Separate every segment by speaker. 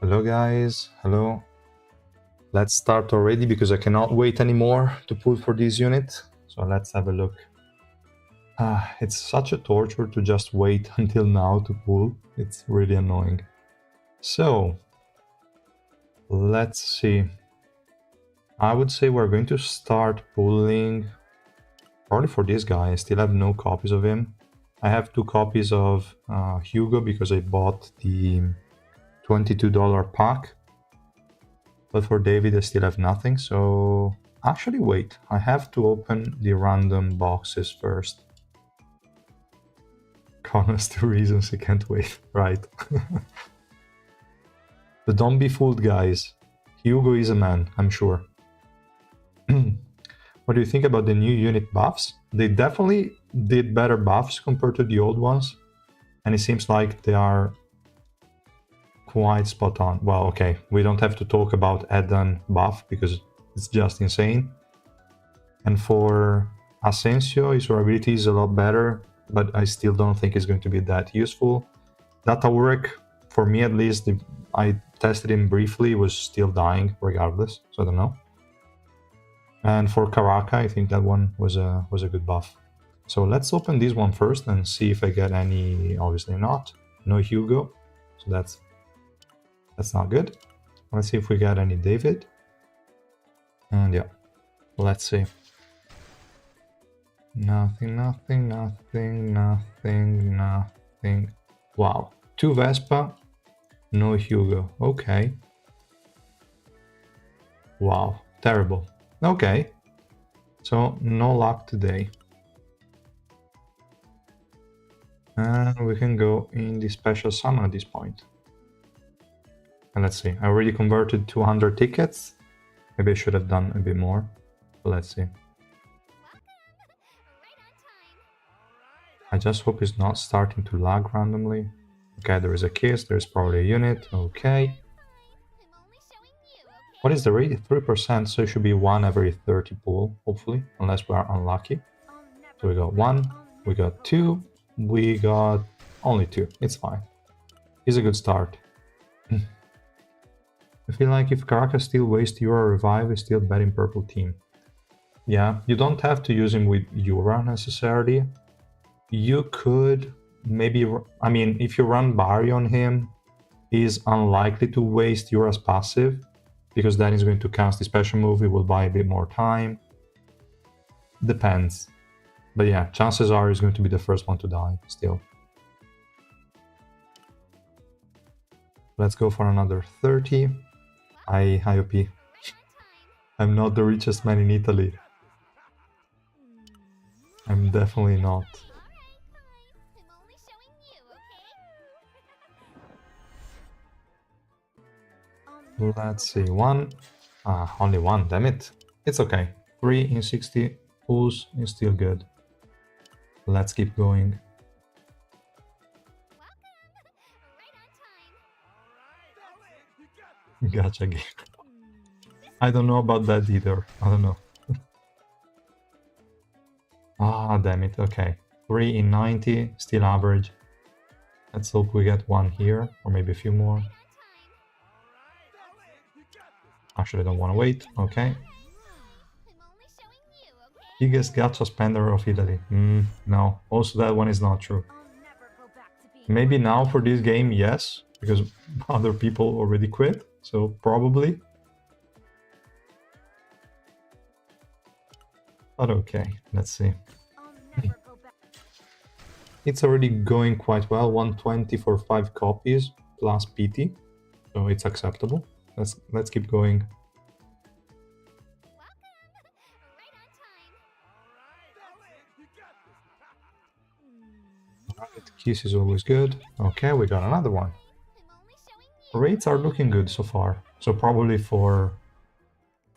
Speaker 1: Hello guys, hello. Let's start already because I cannot wait anymore to pull for this unit. So let's have a look. It's such a torture to just wait until now to pull. It's really annoying. So, let's see. I would say we're going to start pulling probably for this guy. I still have no copies of him. I have 2 copies of HUGO because I bought the $22 pack. But for David, I still have nothing, so... Actually, wait. I have to open the random boxes first. Connors, 2 reasons I can't wait. Right. But don't be fooled, guys. Hugo is a man, I'm sure. What do you think about the new unit buffs? They definitely did better buffs compared to the old ones. And it seems like they are quite spot on. Well, okay, we don't have to talk about Eden buff because it's just insane. And for Asensio, his durability is a lot better, but I still don't think it's going to be that useful. Data work, for me at least, I tested him briefly, was still dying regardless, so I don't know. And for Karaka, I think that one was a good buff. So let's open this one first and see if I get any. Obviously not. No Hugo, so that's not good. Let's see if we get any David. And yeah, let's see. Nothing, nothing, nothing, nothing, nothing. Wow. 2 Vespa, no Hugo. Okay. Wow. Terrible. Okay. So, no luck today. And we can go in the special summon at this point. And let's see. I already converted 200 tickets. Maybe I should have done a bit more. But let's see. I just hope it's not starting to lag randomly. Okay, there is a kiss, there's probably a unit, okay. What is the rate? 3%, so it should be 1 every 30 pull, hopefully, unless we are unlucky. So we got 1, we got 2, we got only 2, it's fine. It's a good start. I feel like if Caracas still wastes Euro Revive, is still bad in purple team. Yeah, you don't have to use him with Euro necessarily. You could maybe, I mean, if you run Barry on him, he's unlikely to waste Eura's passive, because then he's going to cast the special move, it will buy a bit more time. Depends. But yeah, chances are he's going to be the first one to die, still. Let's go for another 30. Hi, OP. I'm not the richest man in Italy. I'm definitely not. Let's see, 1. Only 1, damn it. It's okay. 3 in 60 pulls is still good. Let's keep going. Gotcha game. I don't know about that either. I don't know. Damn it. Okay. 3 in 90, still average. Let's hope we get 1 here, or maybe a few more. Actually, I don't want to wait. Okay. Biggest gacha spender of Italy. No. Also, that one is not true. Maybe now for this game, yes, because other people already quit, so probably. But okay, let's see. It's already going quite well, 120 for 5 copies plus PT, so it's acceptable. Let's keep going. Right, kiss is always good. Okay, we got another one. Rates are looking good so far, so probably for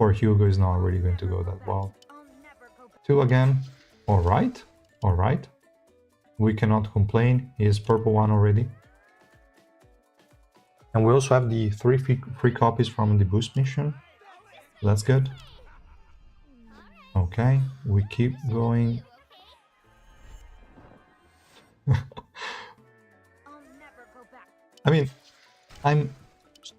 Speaker 1: Hugo is not really going to go that well. 2 again. Alright, alright. We cannot complain, he is purple 1 already. And we also have the 3 free copies from the boost mission. That's good. Okay, we keep going. I mean, I'm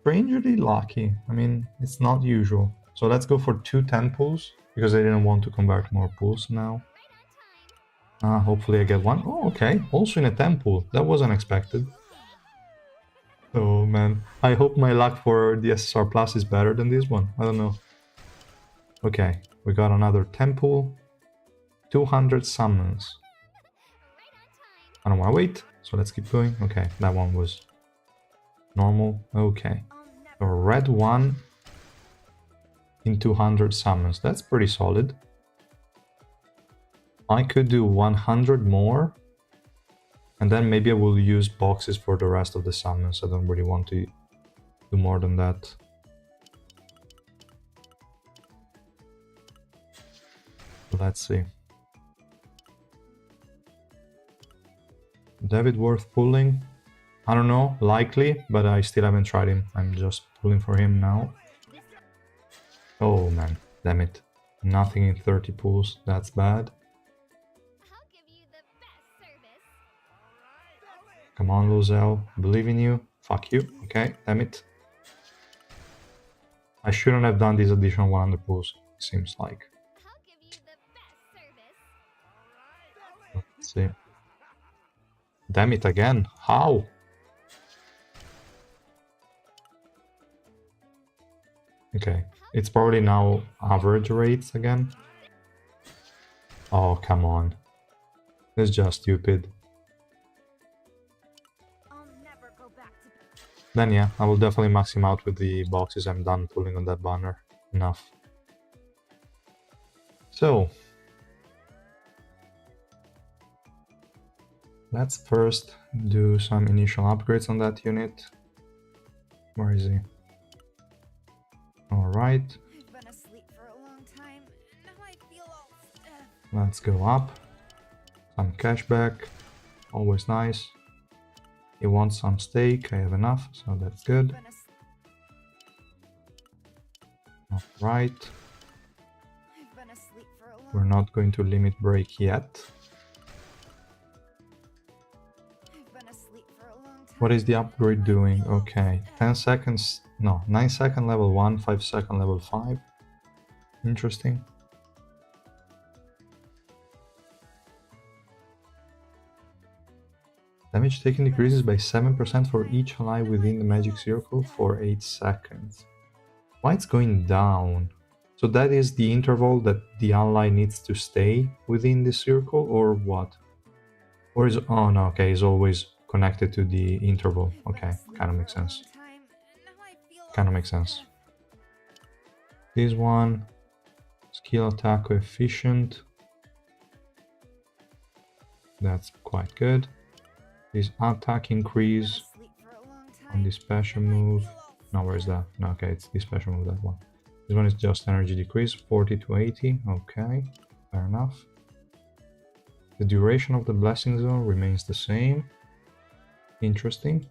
Speaker 1: strangely lucky. I mean, it's not usual. So let's go for 2 10 pulls, because I didn't want to convert more pulls now. Hopefully I get one. Oh, okay. Also in a 10 pull. That was unexpected. Oh man. I hope my luck for the SSR Plus is better than this one. I don't know. Okay, we got another 10 pull. 200 summons. I don't want to wait, so let's keep going. Okay, that one was normal. Okay. So red one in 200 summons. That's pretty solid. I could do 100 more. And then maybe I will use boxes for the rest of the summons. I don't really want to do more than that. Let's see. David worth pulling? I don't know, likely, but I still haven't tried him. I'm just pulling for him now. Oh man, damn it. Nothing in 30 pulls, that's bad. Come on, Lozelle, believe in you. Fuck you. Okay, damn it. I shouldn't have done these additional 100 pulls, seems like. Let's see. Damn it again. How? Okay, it's probably now average rates again. Oh, come on. It's just stupid. Then yeah, I will definitely max him out with the boxes. I'm done pulling on that banner. Enough. So, let's first do some initial upgrades on that unit. Where is he? Alright. Let's go up. Some cashback. Always nice. He wants some steak. I have enough, so that's good. Alright. We're not going to limit break yet. What is the upgrade doing? Okay, 10 seconds, no, 9 second level 1, 5 second level 5. Interesting. Damage taken decreases by 7% for each ally within the magic circle for 8 seconds. Why it's going down? So that is the interval that the ally needs to stay within the circle, or what? Or is, oh no, okay, it's always connected to the interval. Okay, kind of makes sense. Kind of makes sense. This one, skill attack coefficient. That's quite good. This attack increase on the special move. No, where is that? No, okay, it's the special move, that one. This one is just energy decrease, 40 to 80. Okay, fair enough. The duration of the blessing zone remains the same. Interesting.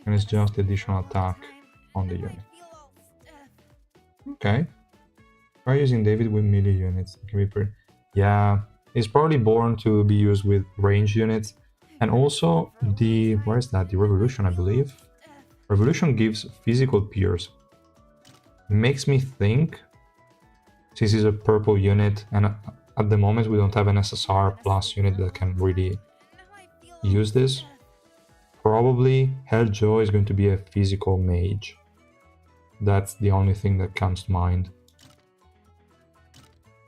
Speaker 1: And it's just additional attack on the unit. Okay. Try using David with melee units. It can be pretty... Yeah, it's probably born to be used with range units. And also the... where is that? The Revolution, I believe. Revolution gives physical pierce. Makes me think, since it's a purple unit, and at the moment we don't have an SSR plus unit that can really use this, probably HUGO is going to be a physical mage. That's the only thing that comes to mind.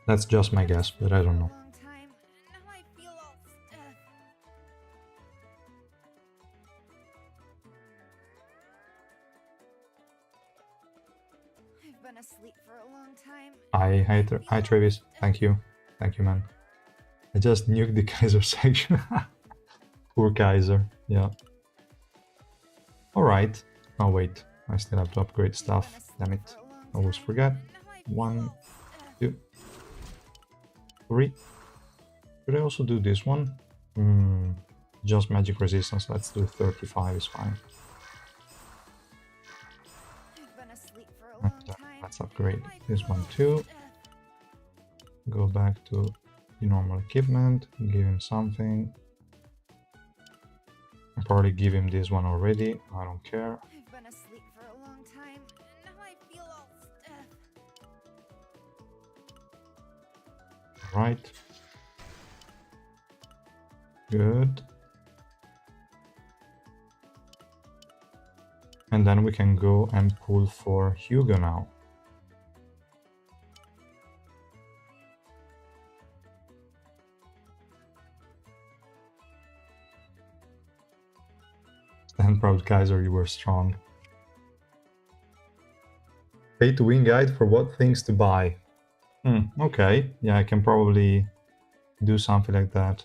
Speaker 1: That's just my guess, but I don't know. Hi Travis, thank you, man. I just nuked the Kaiser section. Poor Kaiser, yeah. Alright, oh wait, I still have to upgrade stuff, damn it, I always forget. 1, 2, 3. Could I also do this one? Just magic resistance, let's do 35, is fine. Let's upgrade this one too. Go back to the normal equipment, give him something. I'll probably give him this one already, I don't care. Right. Good. And then we can go and pull for HUGO now. Stand proud, Kaiser, you were strong. Pay to win guide for what things to buy. Okay, yeah, I can probably do something like that.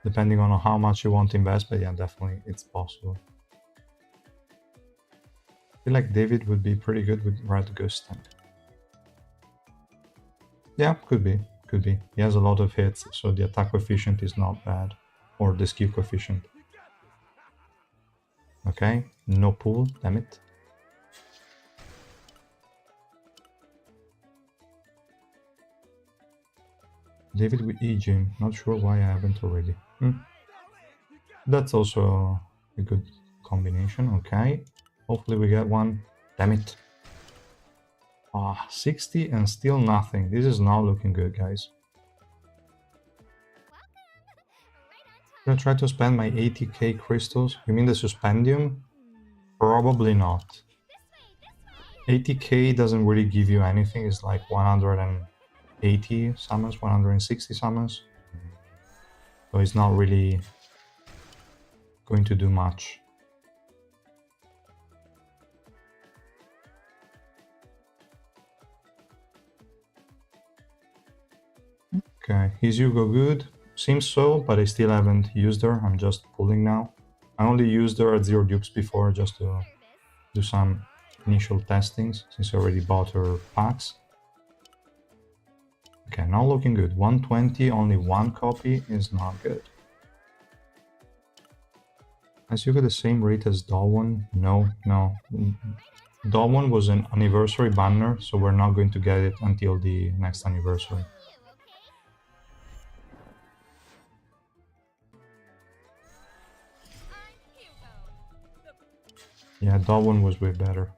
Speaker 1: Depending on how much you want to invest, but yeah, definitely it's possible. I feel like David would be pretty good with Red Gusting. Yeah, could be. Could be. He has a lot of hits, so the attack coefficient is not bad. Or the skill coefficient. Okay, no pull, damn it. David with E-Gym, not sure why I haven't already. That's also a good combination, okay. Hopefully we get one. Damn it. 60 and still nothing. This is not looking good, guys. I'm gonna try to spend my 80k crystals. You mean the suspendium? Probably not. 80k doesn't really give you anything. It's like 180 summons, 160 summons. So it's not really going to do much. Okay, is HUGO good? Seems so, but I still haven't used her. I'm just pulling now. I only used her at 0 dupes before just to do some initial testings, since I already bought her packs. Okay, not looking good. 120, only one copy is not good. Has HUGO the same rate as Dawn? No. Dawn was an anniversary banner, so we're not going to get it until the next anniversary. Yeah, Dawn was way better.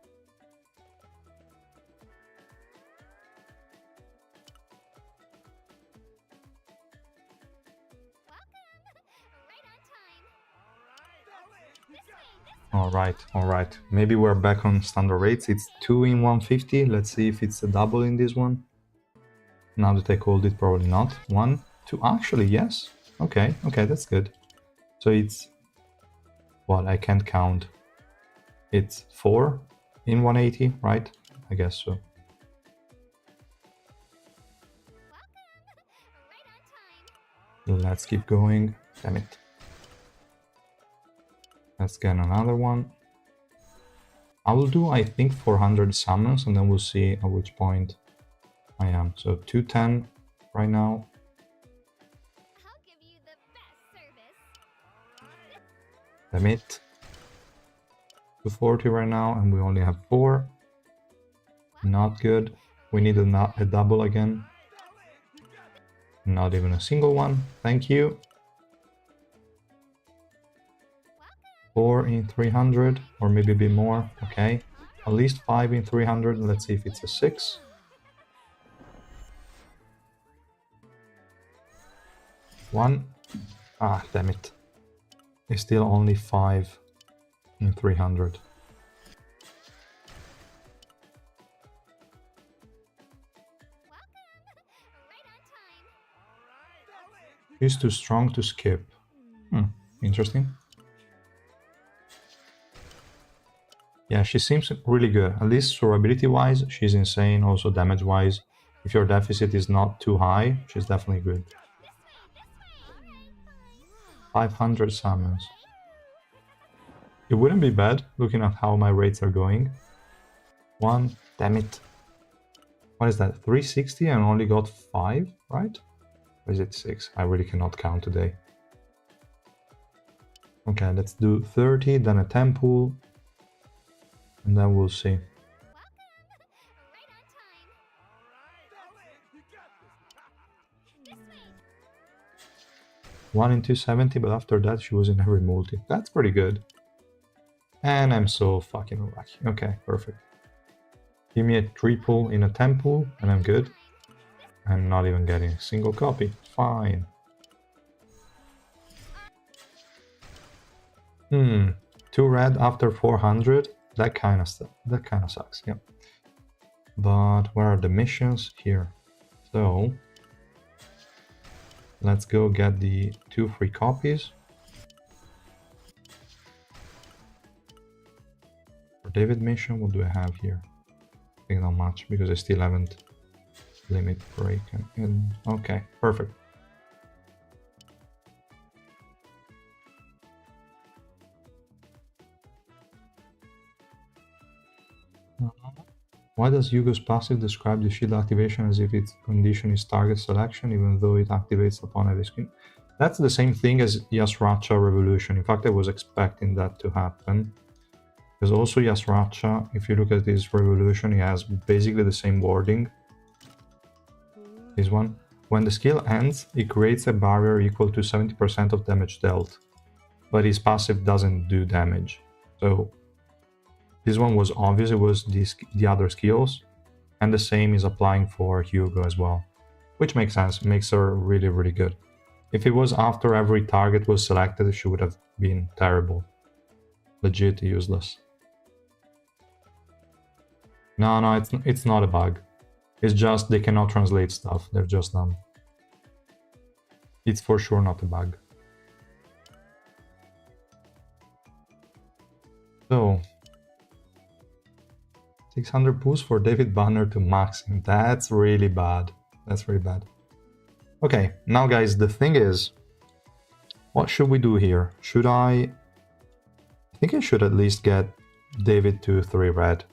Speaker 1: Alright. Maybe we're back on standard rates. It's 2 in 150. Let's see if it's a double in this one. Now that I called it, probably not. 1, 2. Actually, yes. Okay, that's good. So it's... Well, I can't count. It's 4 in 180, right? I guess so. Let's keep going. Damn it. Let's get another one. I will do, I think, 400 summons, and then we'll see at which point I am. So 210 right now. Damn it. 240 right now, and we only have 4. Not good. We need a double again. Not even a single one. Thank you. 4 in 300, or maybe a bit more. Okay. At least 5 in 300. Let's see if it's a 6. One. Damn it. It's still only 5 in 300. She's too strong to skip. Interesting. Yeah, she seems really good. At least survivability-wise, she's insane. Also damage-wise, if your deficit is not too high, she's definitely good. 500 summons. It wouldn't be bad, looking at how my rates are going. 1, damn it. What is that, 360 and only got 5, right? Or is it 6? I really cannot count today. Okay, let's do 30, then a 10 pool. And then we'll see. One in 270, but after that she was in every multi. That's pretty good. And I'm so fucking lucky. Okay, perfect. Give me a triple in a 10 pool, and I'm good. I'm not even getting a single copy. Fine. 2 red after 400? That kind of stuff. That kind of sucks, yeah. But where are the missions? Here. So, let's go get the 2 free copies. For David mission, what do I have here? I think not much, because I still haven't limit break. Okay, perfect. Why does HUGO's passive describe the shield activation as if its condition is target selection, even though it activates upon every screen? That's the same thing as Yasracha Revolution. In fact, I was expecting that to happen. Because also Yasracha, if you look at this Revolution, it has basically the same wording. This one. When the skill ends, it creates a barrier equal to 70% of damage dealt. But his passive doesn't do damage. So this one was obvious, it was the other skills, and the same is applying for HUGO as well, which makes sense, makes her really, really good. If it was after every target was selected, she would have been terrible. Legit useless. No, it's not a bug. It's just they cannot translate stuff, they're just dumb. It's for sure not a bug. So, 600 boost for David Banner to maxing. That's really bad. That's really bad. Okay, now guys, the thing is, what should we do here? Should I think I should at least get David to 3 red.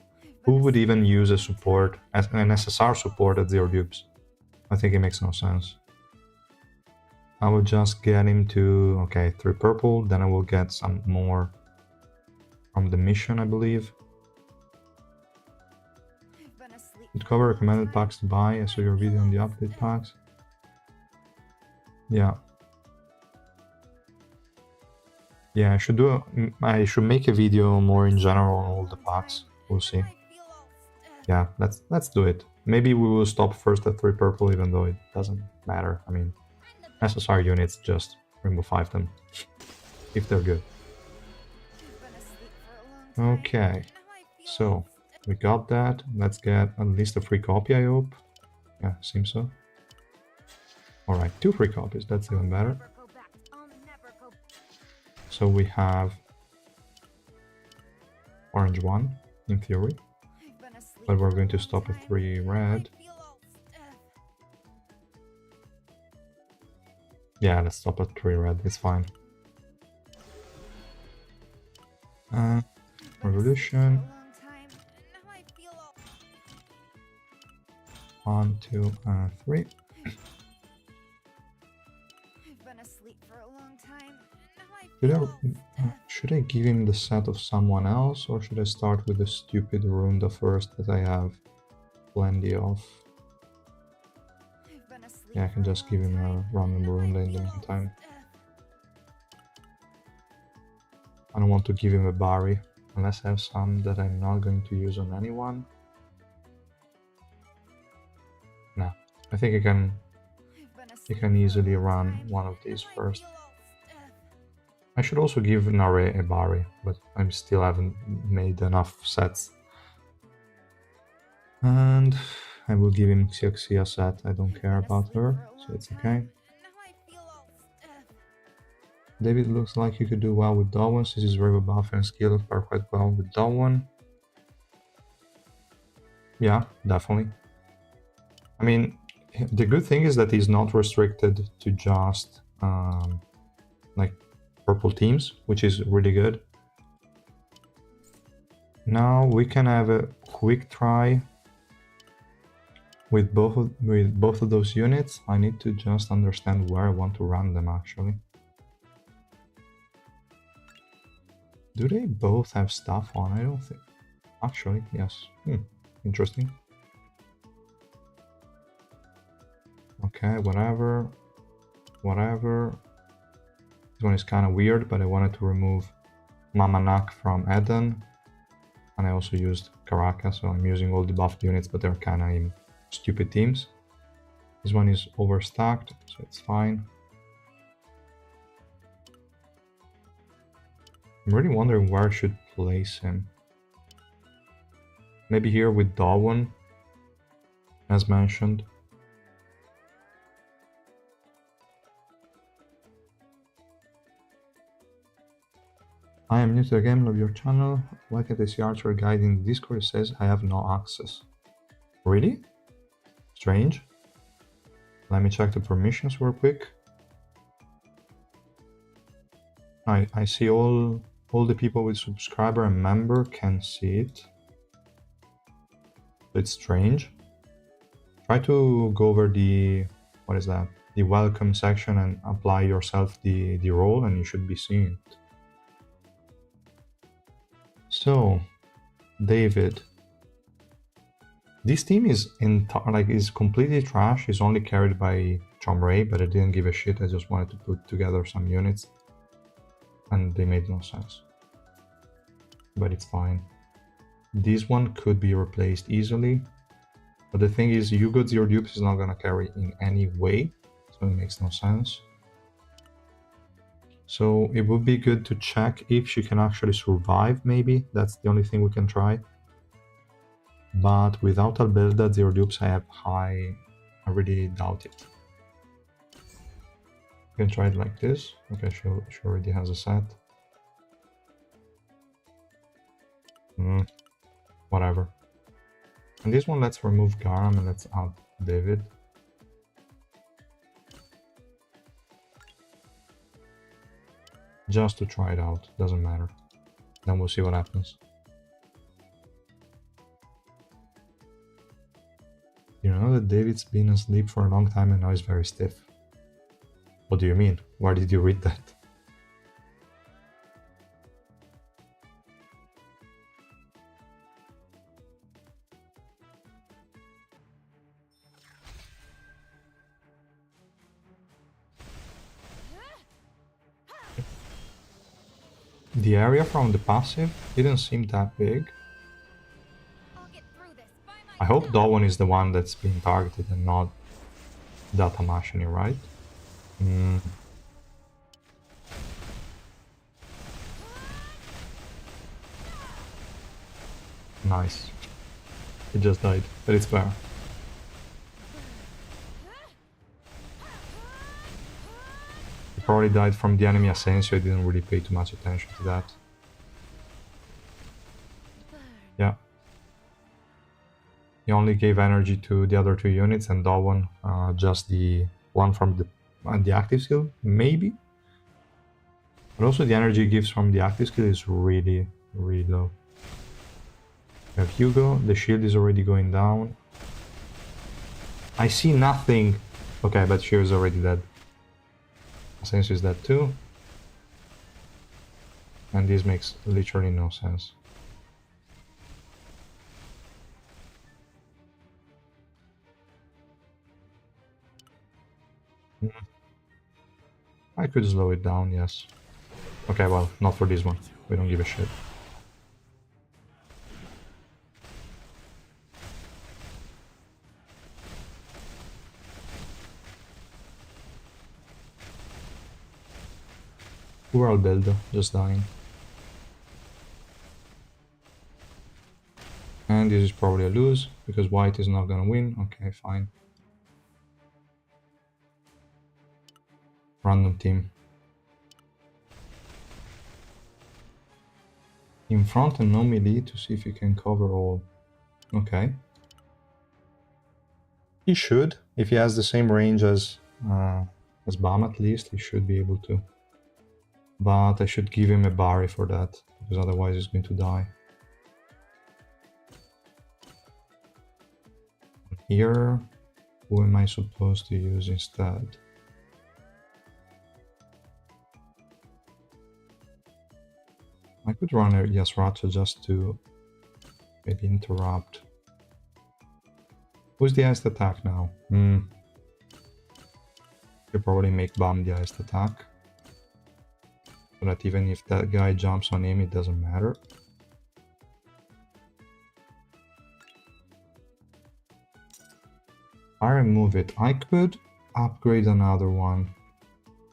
Speaker 1: Who would even use a support, as an SSR support at 0 dupes? I think it makes no sense. I will just get him to, okay, 3 purple, then I will get some more from the mission, I believe. Would cover recommended packs to buy. I saw your video on the update packs. Yeah. Yeah, I should make a video more in general on all the packs. We'll see. Yeah, let's do it. Maybe we will stop first at 3 purple, even though it doesn't matter. I mean, SSR units, just remove 5 them if they're good. Okay, so we got that. Let's get at least a free copy, I hope. Yeah, seems so. Alright, 2 free copies, that's even better. So we have orange 1, in theory. But we're going to stop at 3 red. Yeah, let's stop at 3 red, it's fine. Revolution. 1, 2, 3. Should I give him the set of someone else, or should I start with the stupid rune first that I have plenty of? Yeah, I can just give him a random rune in the meantime. I don't want to give him a Bari, unless I have some that I'm not going to use on anyone. No, I think I can easily run one of these first. I should also give Nare a Bari, but I still haven't made enough sets. And I will give him Xioxia set, I don't care about her, so it's okay. David looks like he could do well with Dawn, since his River buff and skills are quite well with Dawn. Yeah, definitely. I mean, the good thing is that he's not restricted to just like purple teams, which is really good. Now we can have a quick try with both of those units. I need to just understand where I want to run them actually. Do they both have stuff on? I don't think. Actually, yes. Interesting. Okay, whatever. This one is kind of weird, but I wanted to remove Mamanak from Eden. And I also used Karaka, so I'm using all the buffed units, but they're kind of in stupid teams. This one is overstacked, so it's fine. I'm really wondering where I should place him. Maybe here with Darwin, as mentioned. I am new to the game, love your channel. Why can't I see Archer guide in Discord? It says I have no access. Really? Strange. Let me check the permissions real quick. I see all the people with subscriber and member can see it. It's strange. Try to go over the, what is that? The welcome section and apply yourself the role and you should be seeing it. So, David. This team is is completely trash. It's only carried by Chomray, but I didn't give a shit. I just wanted to put together some units. And they made no sense. But it's fine. This one could be replaced easily. But the thing is, HUGO Zero Dupes is not gonna carry in any way. So it makes no sense. So it would be good to check if she can actually survive, maybe. That's the only thing we can try. But without Albelda Zero Dupes, I really doubt it. We can try it like this. Okay, she already has a set. Whatever. And this one, let's remove Garam and let's add David. Just to try it out, doesn't matter. Then we'll see what happens. You know that David's been asleep for a long time and now he's very stiff. What do you mean? Where did you read that? The area from the passive didn't seem that big. I hope Dawn is the one that's being targeted and not Datamashini, right? Nice. It just died, but it's fair. He probably died from the enemy Asensio, I didn't really pay too much attention to that. Yeah. He only gave energy to the other two units and Dawn just the one from the active skill, maybe? But also the energy he gives from the active skill is really, really low. We have HUGO, the shield is already going down. I see nothing. Okay, but she is already dead. Asensio is dead too. And this makes literally no sense. I could slow it down, yes. Okay, well, not for this one. We don't give a shit. Poor Albelda, just dying. And this is probably a lose, because white is not gonna win. Okay, fine. Random team. In front and no melee to see if you can cover all. Okay. He should. If he has the same range as Bam at least, he should be able to. But I should give him a Barry for that, because otherwise he's going to die. Here, who am I supposed to use instead? I could run a Yasracha just to maybe interrupt. Who's the iced attack now? You probably make Bam the iced attack. So that even if that guy jumps on him, it doesn't matter. I remove it. I could upgrade another one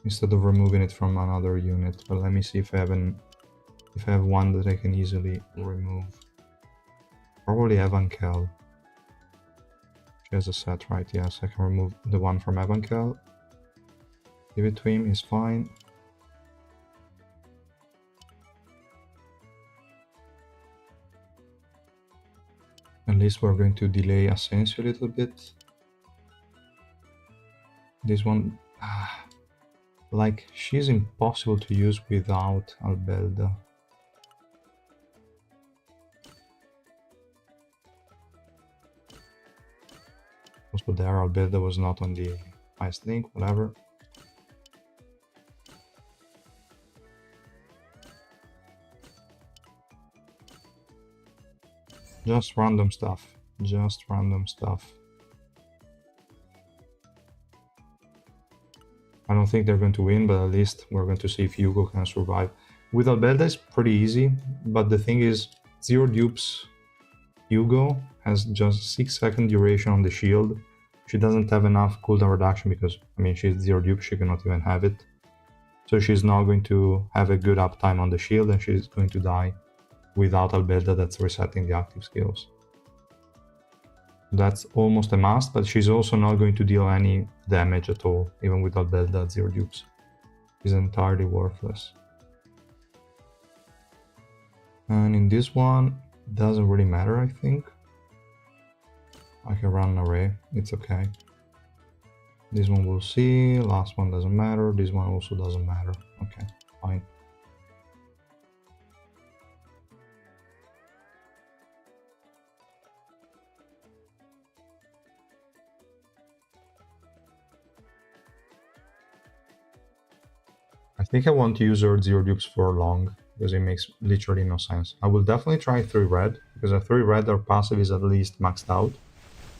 Speaker 1: instead of removing it from another unit. But let me see if I have one that I can easily remove. Probably Evankel. She has a set, right? Yes, I can remove the one from Evankel. Give it to him, is fine. At least we're going to delay Asensio a little bit. This one, like, she's impossible to use without Albelda. Also there, Albelda was not on the highest link, whatever. Just random stuff. Just random stuff. I don't think they're going to win, but at least we're going to see if HUGO can survive. With Albelda, it's pretty easy, but the thing is, 0 dupes. HUGO has just 6-second duration on the shield. She doesn't have enough cooldown reduction because, I mean, she's 0 dupe, she cannot even have it. So she's not going to have a good uptime on the shield, and she's going to die without Albelda that's resetting the active skills. That's almost a must, but she's also not going to deal any damage at all, even with Albelda at 0 dupes. She's entirely worthless. And in this one, doesn't really matter, I think. I can run an array, it's okay. This one we'll see, last one doesn't matter, this one also doesn't matter. Okay, fine. I think I won't use her 0 dupes for long, because it makes literally no sense. I will definitely try 3 red, because a 3 red, her passive is at least maxed out.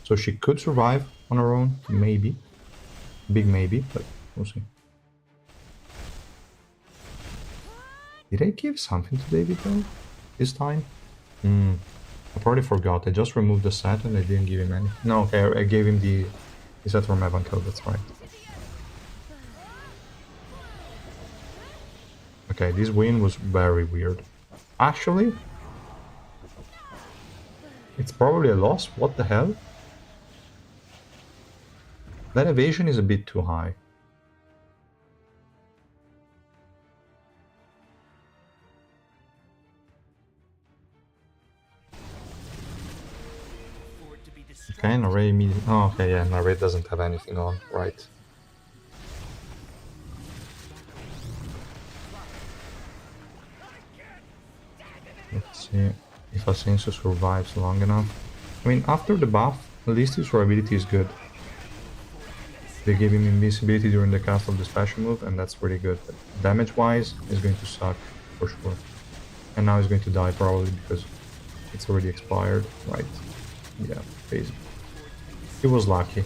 Speaker 1: So she could survive on her own, maybe. Big maybe, but we'll see. Did I give something to David though? This time? I probably forgot. I just removed the set and I didn't give him any. No, okay, I gave him the set from Evankel, that's right. Okay, this win was very weird. Actually, it's probably a loss. What the hell? That evasion is a bit too high. Okay, an array immediately. Oh, okay, yeah, an array doesn't have anything on, right. Let's see if Asensio survives long enough. I mean, after the buff, at least his survivability is good. They gave him invincibility during the cast of the special move, and that's pretty good. But damage-wise, it's going to suck, for sure. And now he's going to die, probably, because it's already expired, right? Yeah, basically. He was lucky.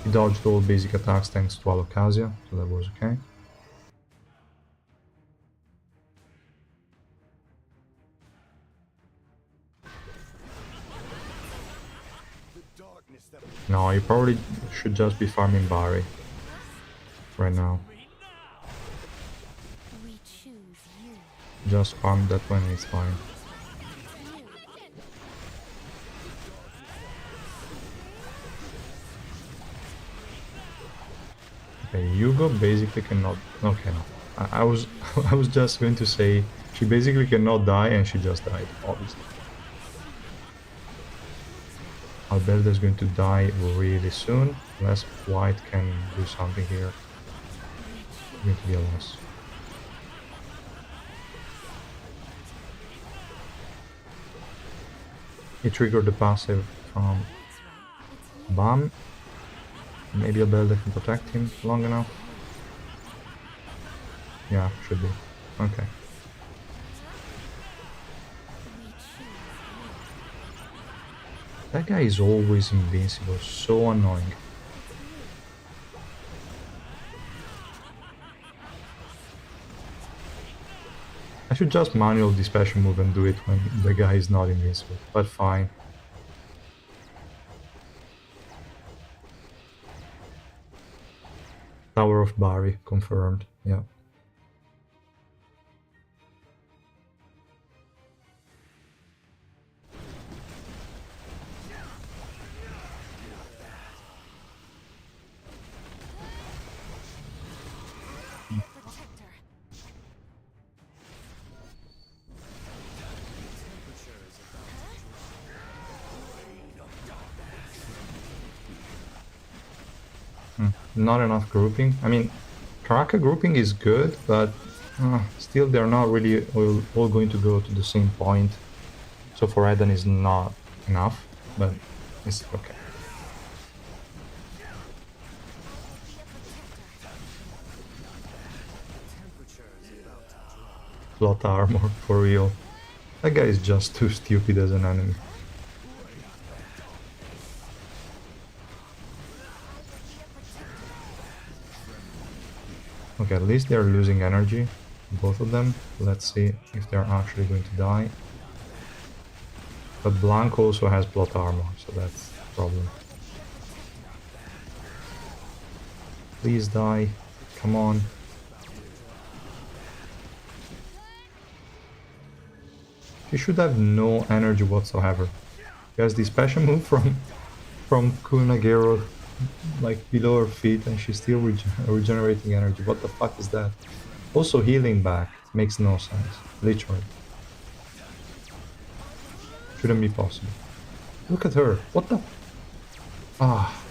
Speaker 1: He dodged all basic attacks thanks to Alocasia, so that was okay. No, you probably should just be farming Barry right now. Just farm that one, it's fine. Okay, HUGO basically cannot. Okay, no. I was I was just going to say she basically cannot die, and she just died, obviously. Albelda is going to die really soon, unless White can do something here. It's going to be a loss. He triggered the passive from Bam. Maybe Albelda can protect him long enough. Yeah, should be. Okay. That guy is always invincible, so annoying. I should just manual the special move and do it when the guy is not invincible, but fine. Tower of Bari, confirmed. Yeah. Not enough grouping. I mean, Karaka grouping is good, but still they're not really all going to go to the same point. So for Eden is not enough, but it's okay. Plot armor, for real. That guy is just too stupid as an enemy. Okay, at least they're losing energy, both of them. Let's see if they're actually going to die. But Blanc also has plot armor, so that's a problem. Please die. Come on. She should have no energy whatsoever. She has the special move from Kunagero like below her feet and she's still regenerating energy. What the fuck is that? Also healing back. Makes no sense. Literally. Shouldn't be possible. Look at her. What the... Ah.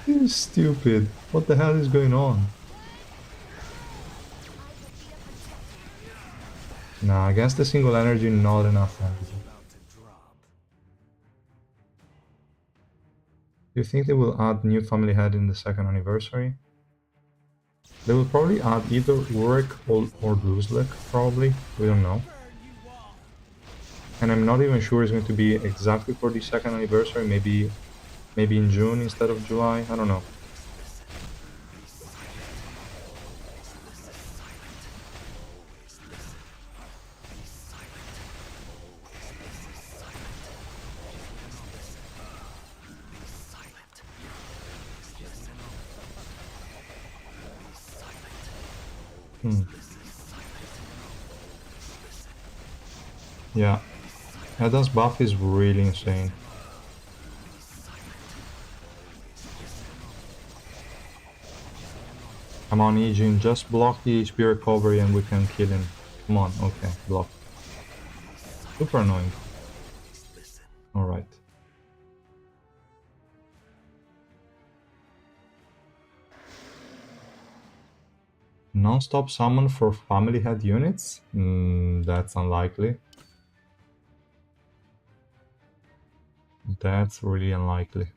Speaker 1: This is stupid. What the hell is going on? Nah, against the single energy, not enough energy. Do you think they will add new family head in the second anniversary? They will probably add either Urek or Duzlek, probably. We don't know. And I'm not even sure it's going to be exactly for the second anniversary. Maybe in June instead of July. I don't know. Yeah, Eden's buff is really insane. Come on, Ejin, just block the HP recovery and we can kill him. Come on, okay, block. Super annoying. Alright. Non-stop summon for family head units? That's unlikely. That's really unlikely.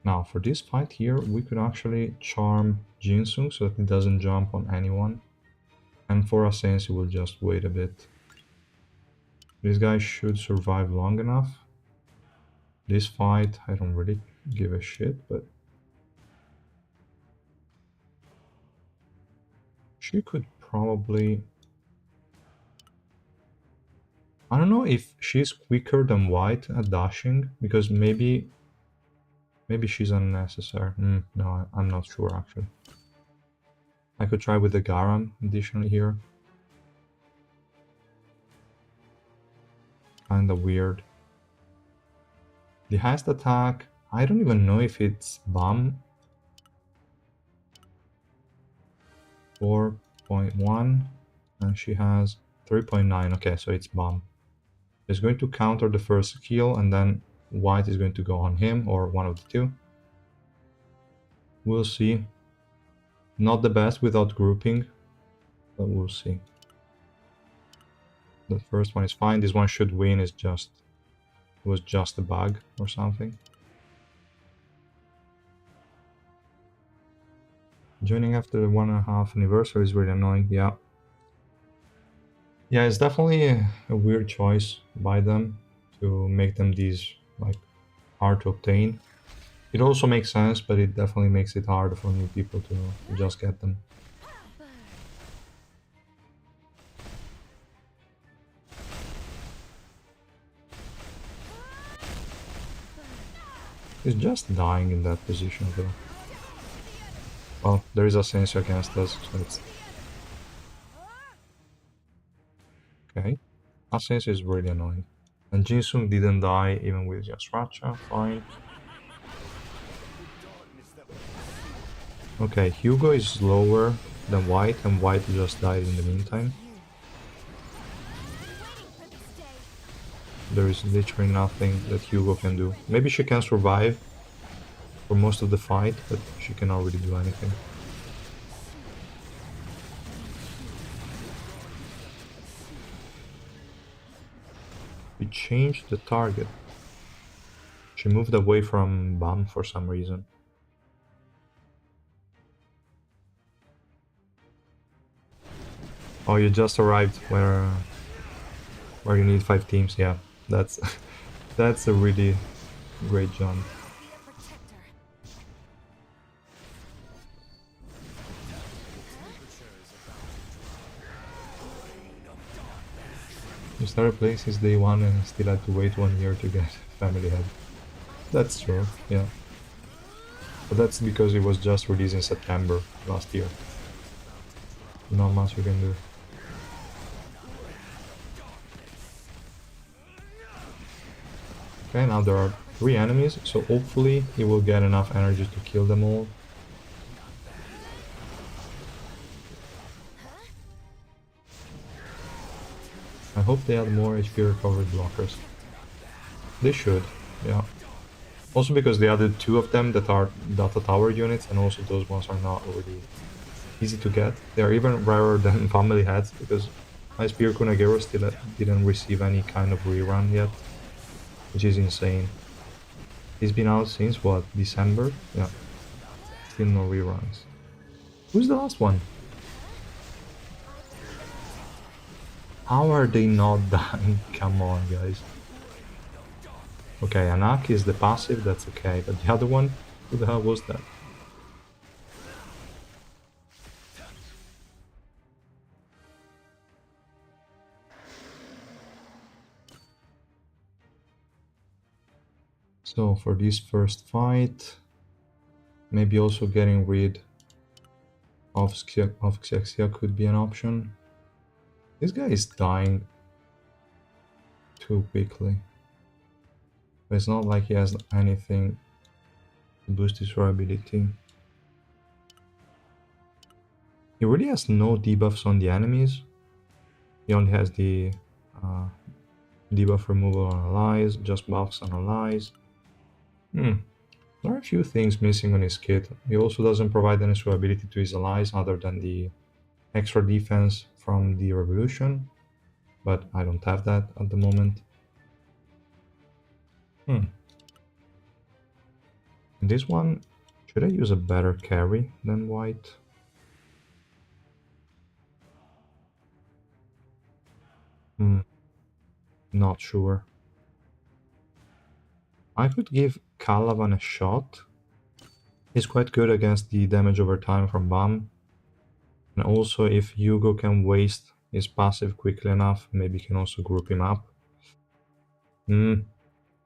Speaker 1: Now, for this fight here, we could actually charm Jinsung so that it doesn't jump on anyone. And for Asensi, we'll just wait a bit. This guy should survive long enough. This fight, I don't really give a shit, but... she could probably... I don't know if she's quicker than White at dashing, because maybe she's unnecessary. No, I'm not sure actually. I could try with the Garam additionally here. Kinda weird. The highest attack, I don't even know if it's BAM. 4.1 and she has 3.9. Okay, so it's BAM. It's going to counter the first skill and then White is going to go on him or one of the two. We'll see. Not the best without grouping, but we'll see. The first one is fine. This one should win. It was just a bug or something. Joining after the 1.5 anniversary is really annoying. Yeah. Yeah, it's definitely a weird choice by them to make them these like hard to obtain. It also makes sense, but it definitely makes it harder for new people to just get them. He's just dying in that position though. Well, there is a Sensei against us, so it's... Okay. Ascension is really annoying. And Jinsung didn't die even with just Racha, fine. Okay, Hugo is slower than White, and White just died in the meantime. There is literally nothing that Hugo can do. Maybe she can survive for most of the fight, but she cannot really do anything. We changed the target. She moved away from Bam for some reason. Oh, you just arrived where you need 5 teams. Yeah, that's that's a really great jump. You started playing since day 1 and still had to wait 1 year to get Family Head. That's true, yeah. But that's because it was just released in September last year. Not much we can do. Okay, now there are 3 enemies, so hopefully he will get enough energy to kill them all. I hope they add more HP recovery blockers. They should, yeah. Also because they added 2 of them that are data tower units, and also those ones are not really easy to get. They are even rarer than family heads, because my Spear Kunagero still didn't receive any kind of rerun yet, which is insane. He's been out since, what, December? Yeah. Still no reruns. Who's the last one? How are they not dying? Come on, guys. Okay, Anak is the passive, that's okay, but the other one? Who the hell was that? So for this first fight, maybe also getting rid of Xexia could be an option. This guy is dying too quickly. But it's not like he has anything to boost his durability. He really has no debuffs on the enemies. He only has the debuff removal on allies, just buffs on allies. There are a few things missing on his kit. He also doesn't provide any survivability to his allies other than the extra defense from the revolution, but I don't have that at the moment. In this one, should I use a better carry than White? Not sure. I could give Calavan a shot. He's quite good against the damage over time from Bam. And also if Hugo can waste his passive quickly enough, maybe can also group him up.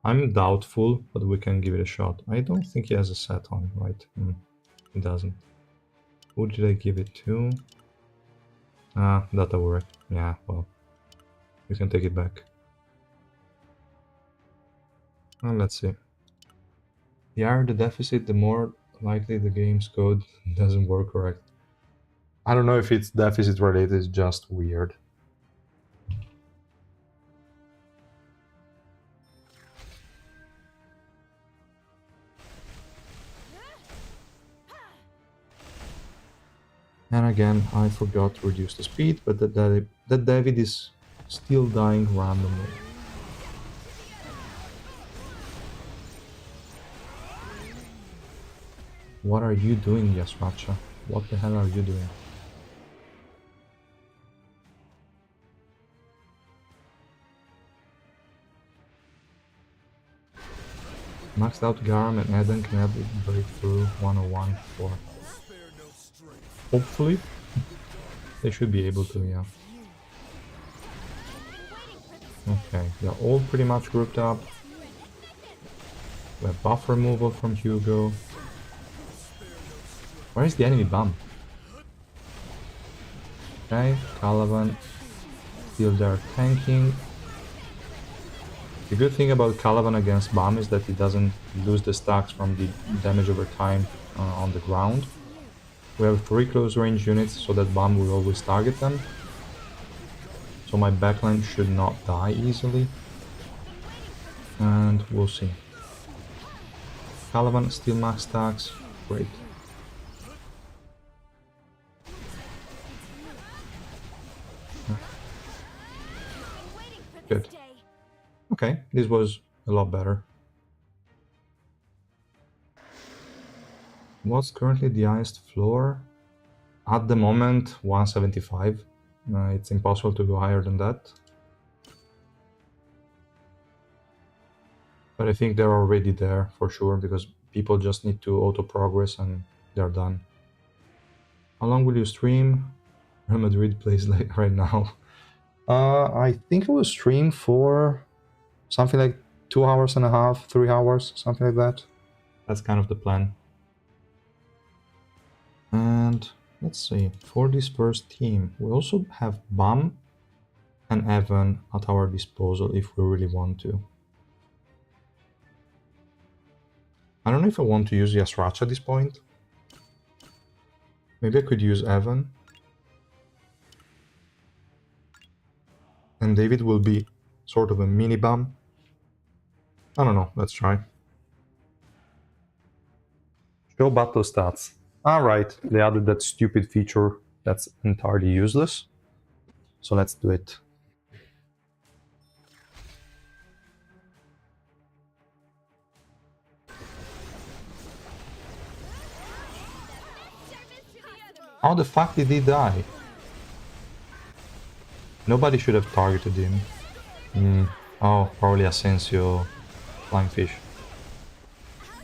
Speaker 1: I'm doubtful, but we can give it a shot. I don't think he has a set on, right? He doesn't. Who did I give it to? Data work. Yeah, well, we can take it back. Let's see. The higher the deficit, the more likely the game's code doesn't work correct. I don't know if it's deficit related, it's just weird. And again, I forgot to reduce the speed, but that David is still dying randomly. What are you doing, Yasracha? What the hell are you doing? Maxed out Garam and Eden can have it break through 101 for... Hopefully. They should be able to, yeah. Okay, they're all pretty much grouped up. We have buff removal from Hugo. Where is the enemy bomb? Okay, Calavan still there tanking. The good thing about Calavan against bomb is that he doesn't lose the stacks from the damage over time on the ground. We have 3 close range units, so that bomb will always target them. So my backline should not die easily. And we'll see. Calavan still max stacks. Great. Good. Okay, this was a lot better. What's currently the highest floor? At the moment, 175. It's impossible to go higher than that. But I think they're already there for sure, because people just need to auto-progress and they're done. How long will you stream? Real Madrid plays like right now. I think it will stream for something like 2 hours and a half, 3 hours, something like that. That's kind of the plan. And let's see, for this first team, we also have Bam and Evan at our disposal if we really want to. I don't know if I want to use Yasrach at this point. Maybe I could use Evan. And David will be sort of a mini Bam. I don't know, let's try. Show battle stats. Alright, they added that stupid feature that's entirely useless. So let's do it. How the fuck did he die? Nobody should have targeted him. Oh, probably Asensio flying fish.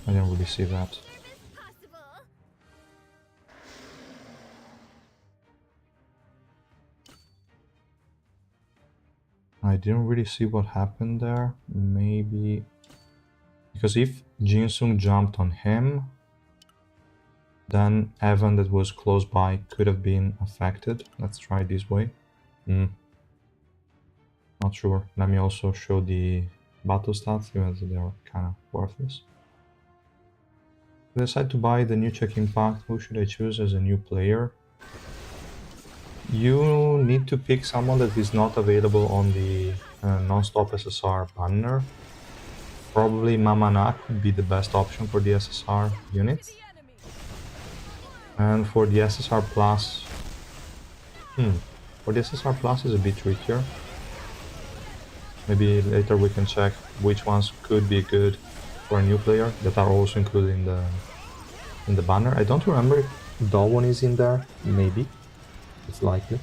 Speaker 1: I didn't really see that. I didn't really see what happened there. Maybe... because if Jinsung jumped on him, then Evan that was close by could have been affected. Let's try it this way. Not sure. Let me also show the battle stats, even though they are kind of worthless. I decide to buy the new check impact. Who should I choose as a new player? You need to pick someone that is not available on the non-stop SSR banner. Probably Mamanak would be the best option for the SSR unit. And for the SSR Plus... for the SSR Plus is a bit trickier. Maybe later we can check which ones could be good for a new player that are also included in the banner. I don't remember if Dawon is in there. Maybe. It's likely.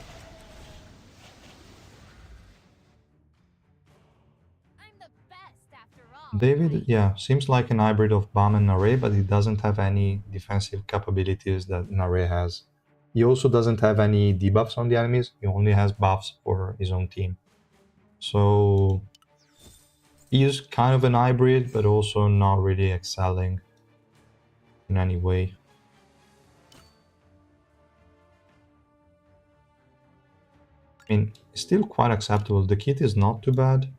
Speaker 1: David, yeah, seems like an hybrid of Bam and Nare, but he doesn't have any defensive capabilities that Nare has. He also doesn't have any debuffs on the enemies, he only has buffs for his own team. So he is kind of an hybrid, but also not really excelling in any way. I mean, it's still quite acceptable. The kit is not too bad.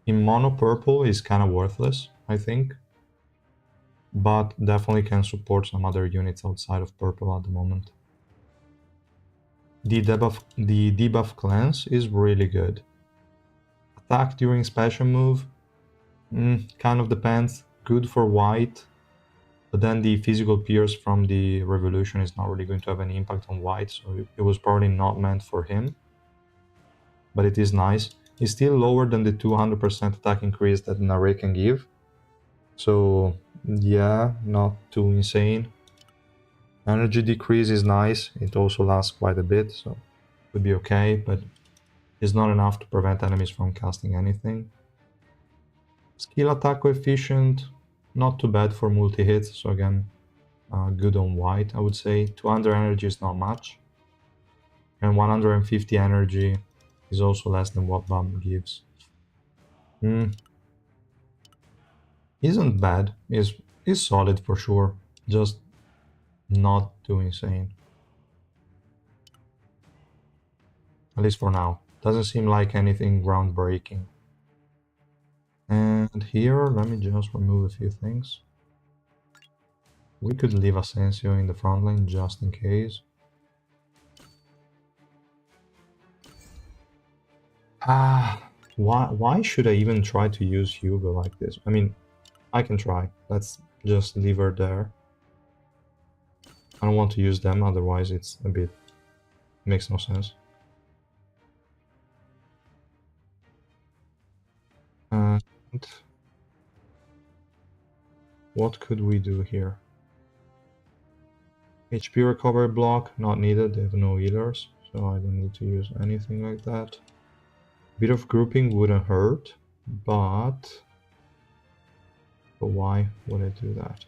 Speaker 1: In mono purple is kind of worthless, I think. But definitely can support some other units outside of purple at the moment. The debuff cleanse is really good. Attack during special move, kind of depends. Good for white, but then the physical pierce from the revolution is not really going to have any impact on white, so it was probably not meant for him. But it is nice. It's still lower than the 200% attack increase that Nare can give. So yeah, not too insane. Energy decrease is nice. It also lasts quite a bit, so it would be okay, but it's not enough to prevent enemies from casting anything. Skill attack coefficient, not too bad for multi-hits, so again, good on white, I would say. 200 energy is not much. And 150 energy is also less than what Bam gives. Isn't bad. Is solid for sure. Just not too insane. At least for now. Doesn't seem like anything groundbreaking. And here, let me just remove a few things. We could leave Asensio in the front line just in case. Why should I even try to use Hugo like this? I mean, I can try. Let's just leave her there. I don't want to use them, otherwise it's a bit... makes no sense. And what could we do here? HP recovery block, not needed, they have no healers, so I don't need to use anything like that. Bit of grouping wouldn't hurt, but why would I do that?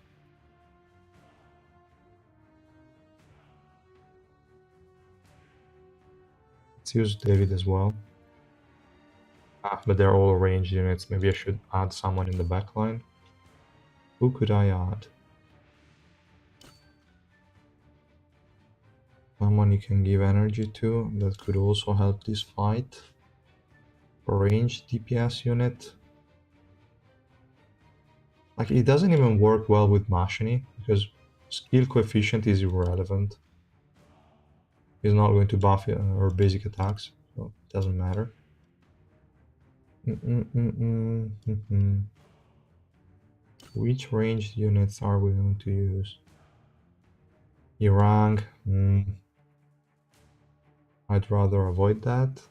Speaker 1: Let's use David as well. But they're all ranged units. Maybe I should add someone in the backline. Who could I add? Someone you can give energy to that could also help this fight. A ranged DPS unit. Like, it doesn't even work well with Machiny because skill coefficient is irrelevant. He's not going to buff her basic attacks, so it doesn't matter. Which ranged units are we going to use? Irang. I'd rather avoid that.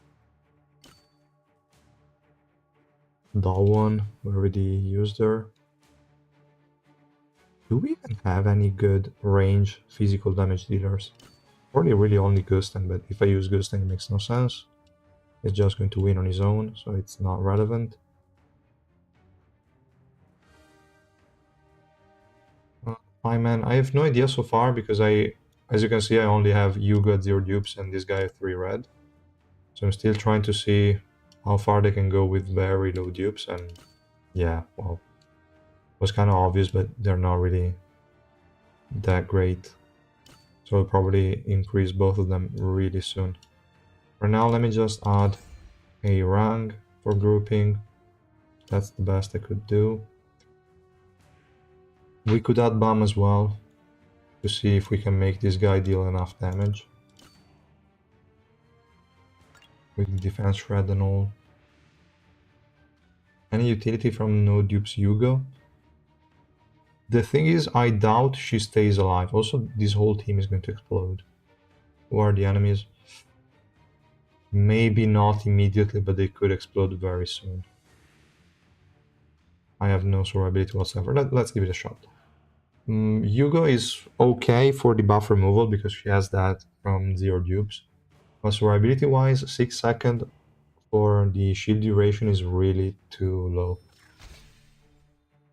Speaker 1: Dalwon, we already used her. Do we even have any good range physical damage dealers? Probably really only Gusten, but if I use Gusten it makes no sense. It's just going to win on his own, so it's not relevant. Hi man, I have no idea so far because as you can see, I only have Hugo at 0 dupes and this guy at 3 red. So I'm still trying to see how far they can go with very low dupes, and yeah, well, it was kind of obvious, but they're not really that great. So I'll probably increase both of them really soon. For now, let me just add a rank for grouping. That's the best I could do. We could add bomb as well to see if we can make this guy deal enough damage with defense shred and all. Any utility from no dupes Hugo? The thing is, I doubt she stays alive. Also, this whole team is going to explode. Who are the enemies? Maybe not immediately, but they could explode very soon. I have no survivability whatsoever. Let's give it a shot. Hugo is okay for the buff removal because she has that from 0 dupes. But survivability wise, 6 seconds for the shield duration is really too low.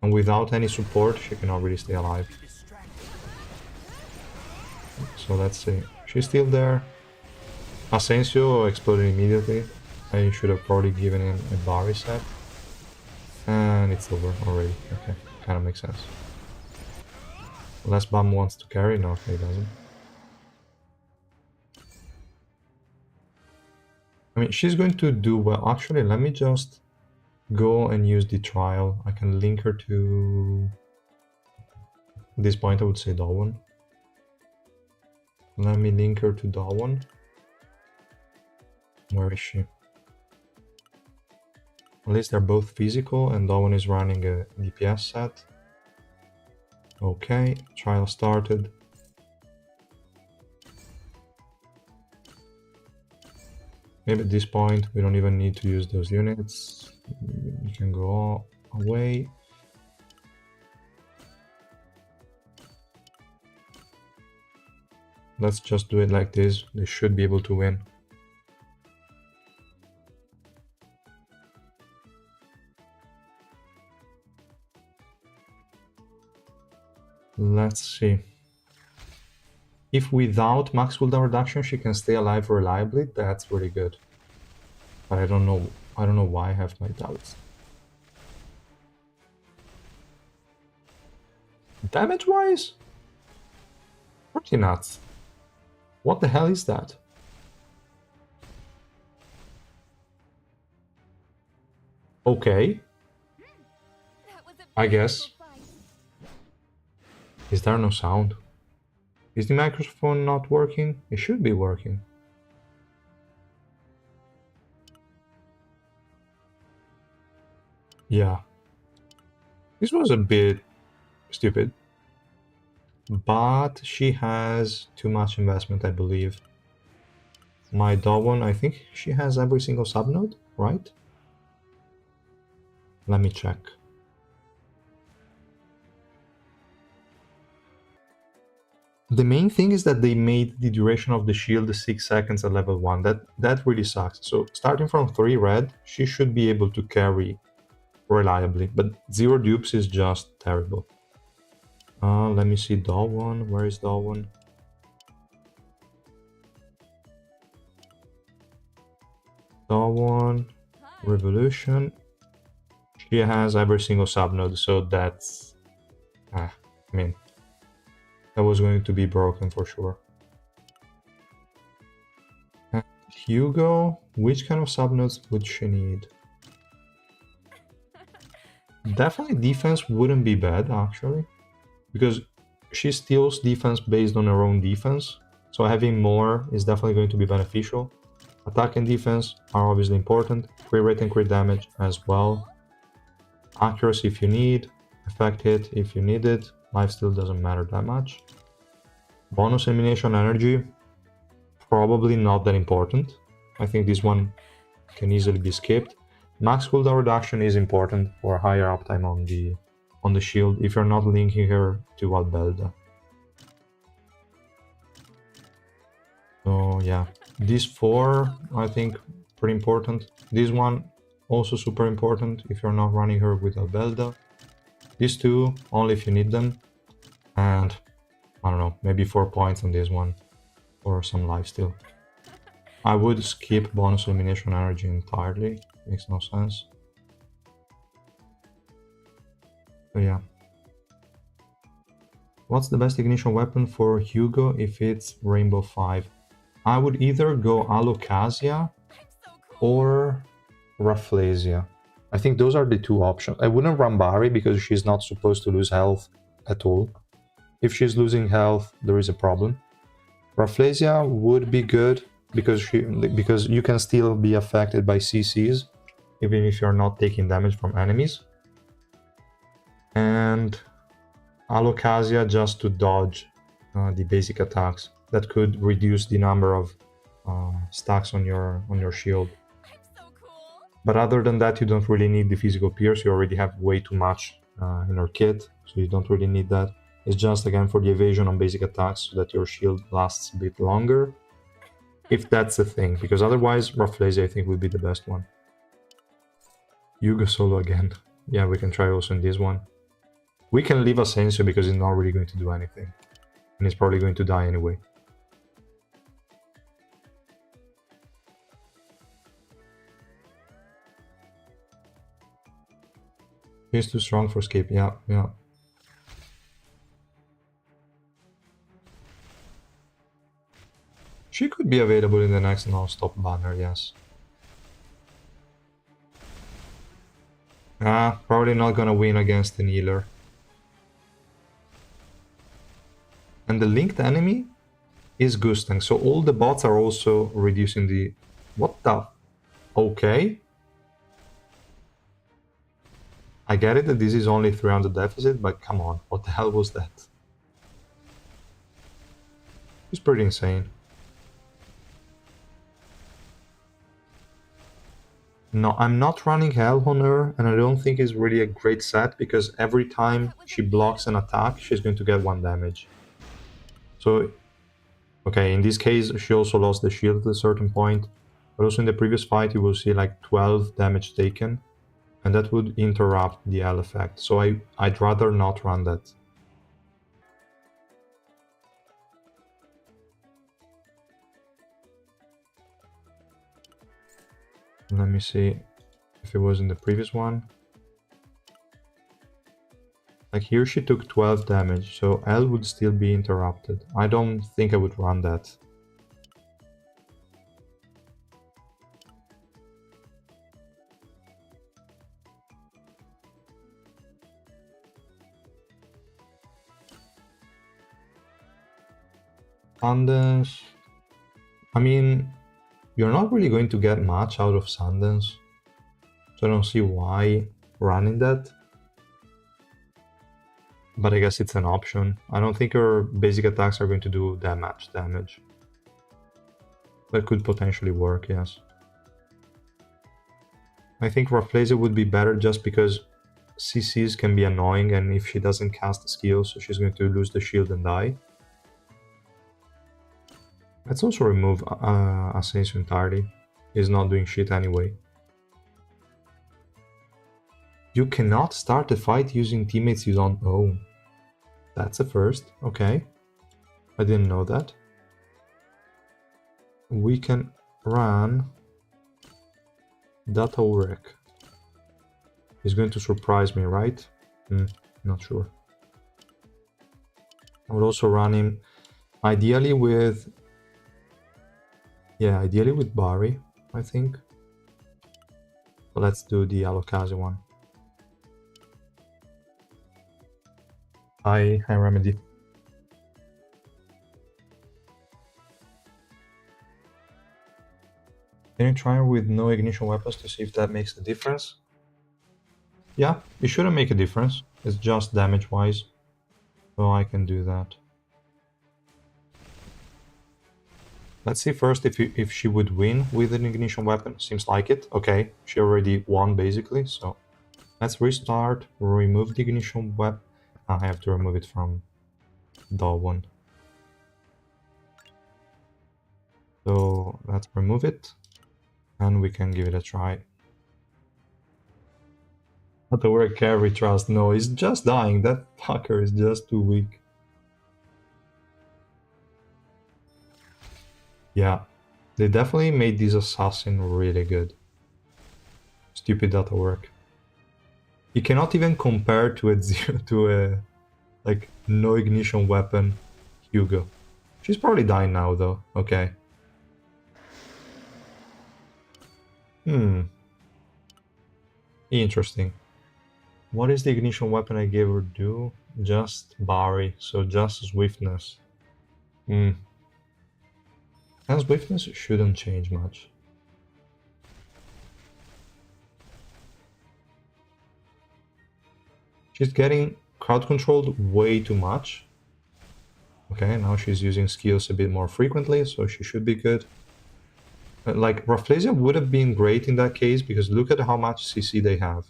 Speaker 1: And without any support, she cannot really stay alive. So let's see. She's still there. Asensio exploded immediately. I should have probably given him a bar reset. And it's over already. Okay, kind of makes sense. Unless Bum wants to carry? No, he doesn't. I mean, she's going to do well. Actually, let me just go and use the trial. I can link her to... At this point, I would say Dalwon. Let me link her to Dalwon. Where is she? At least they're both physical, and Dalwon is running a DPS set. Okay, trial started. Maybe at this point we don't even need to use those units. You can go away. Let's just do it like this. They should be able to win. Let's see. If without max cooldown reduction she can stay alive reliably, that's really good. But I don't know why I have my doubts. Damage-wise? Pretty nuts. What the hell is that? Okay. I guess. Is there no sound? Is the microphone not working? It should be working. Yeah. This was a bit stupid. But she has too much investment, I believe. My Dawn, I think she has every single subnode, right? Let me check. The main thing is that they made the duration of the shield 6 seconds at level 1. That really sucks. So starting from 3 red, she should be able to carry reliably, but 0 dupes is just terrible. Let me see Dawn. Where is Dawn? Dawn, Revolution. She has every single subnode, so that's... I mean, that was going to be broken for sure. And HUGO, which kind of subnodes would she need? Definitely defense wouldn't be bad, actually, because she steals defense based on her own defense, so having more is definitely going to be beneficial. Attack and defense are obviously important, crit rate and crit damage as well. Accuracy if you need, effect hit if you need it, lifesteal doesn't matter that much. Bonus elimination energy, probably not that important. I think this one can easily be skipped. Max cooldown reduction is important for higher uptime on the shield if you're not linking her to Albelda. So yeah, these 4 I think pretty important. This one also super important if you're not running her with Albelda. These 2 only if you need them, and I don't know, maybe 4 points on this one or some lifesteal. I would skip bonus elimination energy entirely, makes no sense. So yeah. What's the best ignition weapon for HUGO if it's Rainbow 5? I would either go Alocasia or Rafflesia. I think those are the 2 options. I wouldn't run Bari because she's not supposed to lose health at all. If she's losing health, there is a problem. Rafflesia would be good because you can still be affected by CCs even if you're not taking damage from enemies. And Alocasia just to dodge the basic attacks that could reduce the number of stacks on your shield. But other than that, you don't really need the physical pierce. You already have way too much in your kit, so you don't really need that. It's just again for the evasion on basic attacks so that your shield lasts a bit longer, if that's the thing, because otherwise Rafflesia I think would be the best one. Yuga solo again. Yeah, we can try also in this one. We can leave Asensio because he's not really going to do anything, and he's probably going to die anyway. He's too strong for skip, yeah. She could be available in the next non-stop banner, yes. Probably not gonna win against an healer. And the linked enemy is Gustang, so all the bots are also reducing the... What the... Okay. I get it that this is only 300 deficit, but come on, what the hell was that? It's pretty insane. No, I'm not running Hell on her, and I don't think it's really a great set, because every time she blocks an attack, she's going to get 1 damage. So, okay, in this case, she also lost the shield at a certain point, but also in the previous fight you will see like 12 damage taken, and that would interrupt the L effect, so I'd rather not run that. Let me see if it was in the previous one. Like here she took 12 damage, so L would still be interrupted. I don't think I would run that. Sundance. I mean, you're not really going to get much out of Sundance, so I don't see why running that. But I guess it's an option. I don't think your basic attacks are going to do that much damage. That could potentially work, yes. I think Rafflesia would be better just because CCs can be annoying, and if she doesn't cast the skill, so she's going to lose the shield and die. Let's also remove Ascension entirely. He's not doing shit anyway. You cannot start a fight using teammates you don't own. That's a first, okay. I didn't know that. We can run Data Wreck. He's going to surprise me, right? Not sure. I would also run him ideally with... Yeah, ideally with Barry, I think. But let's do the Alokazi one. Hi Remedy. Can you try with no ignition weapons to see if that makes a difference? Yeah, it shouldn't make a difference. It's just damage-wise. So I can do that. Let's see first if she would win with an ignition weapon. Seems like it. Okay, she already won basically, so let's restart, remove the ignition weapon. I have to remove it from Dawn. So let's remove it, and we can give it a try. Not to work carry trust. No, he's just dying. That fucker is just too weak. Yeah, they definitely made this assassin really good. Stupid data work. You cannot even compare to a like no ignition weapon Hugo. She's probably dying now though. Okay. Interesting. What is the ignition weapon I gave her do? Just Barry, so just swiftness. And swiftness shouldn't change much. She's getting crowd controlled way too much. Okay, now she's using skills a bit more frequently, so she should be good. Like, Rafflesia would have been great in that case, because look at how much CC they have.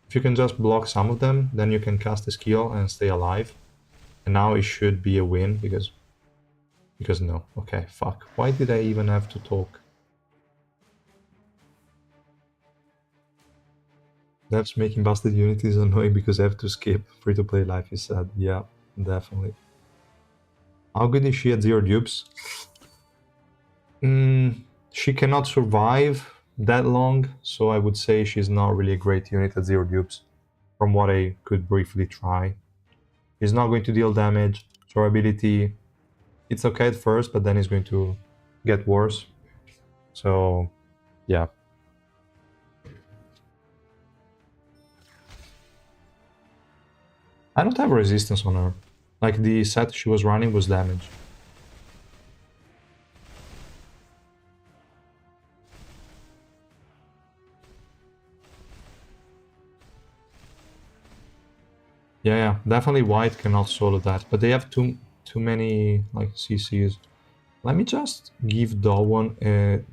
Speaker 1: If you can just block some of them, then you can cast a skill and stay alive. And now it should be a win, because no. Okay, fuck. Why did I even have to talk? Devs making busted unity is annoying because I have to skip. Free-to-play life is sad. Yeah, definitely. How good is she at 0 dupes? She cannot survive that long, so I would say she's not really a great unit at 0 dupes, from what I could briefly try. She's not going to deal damage, so her ability, it's okay at first, but then it's going to get worse. So, yeah. I don't have resistance on her. Like, the set she was running was damage. Yeah, definitely white cannot solo that, but they have too many like CCs. Let me just give Dawn a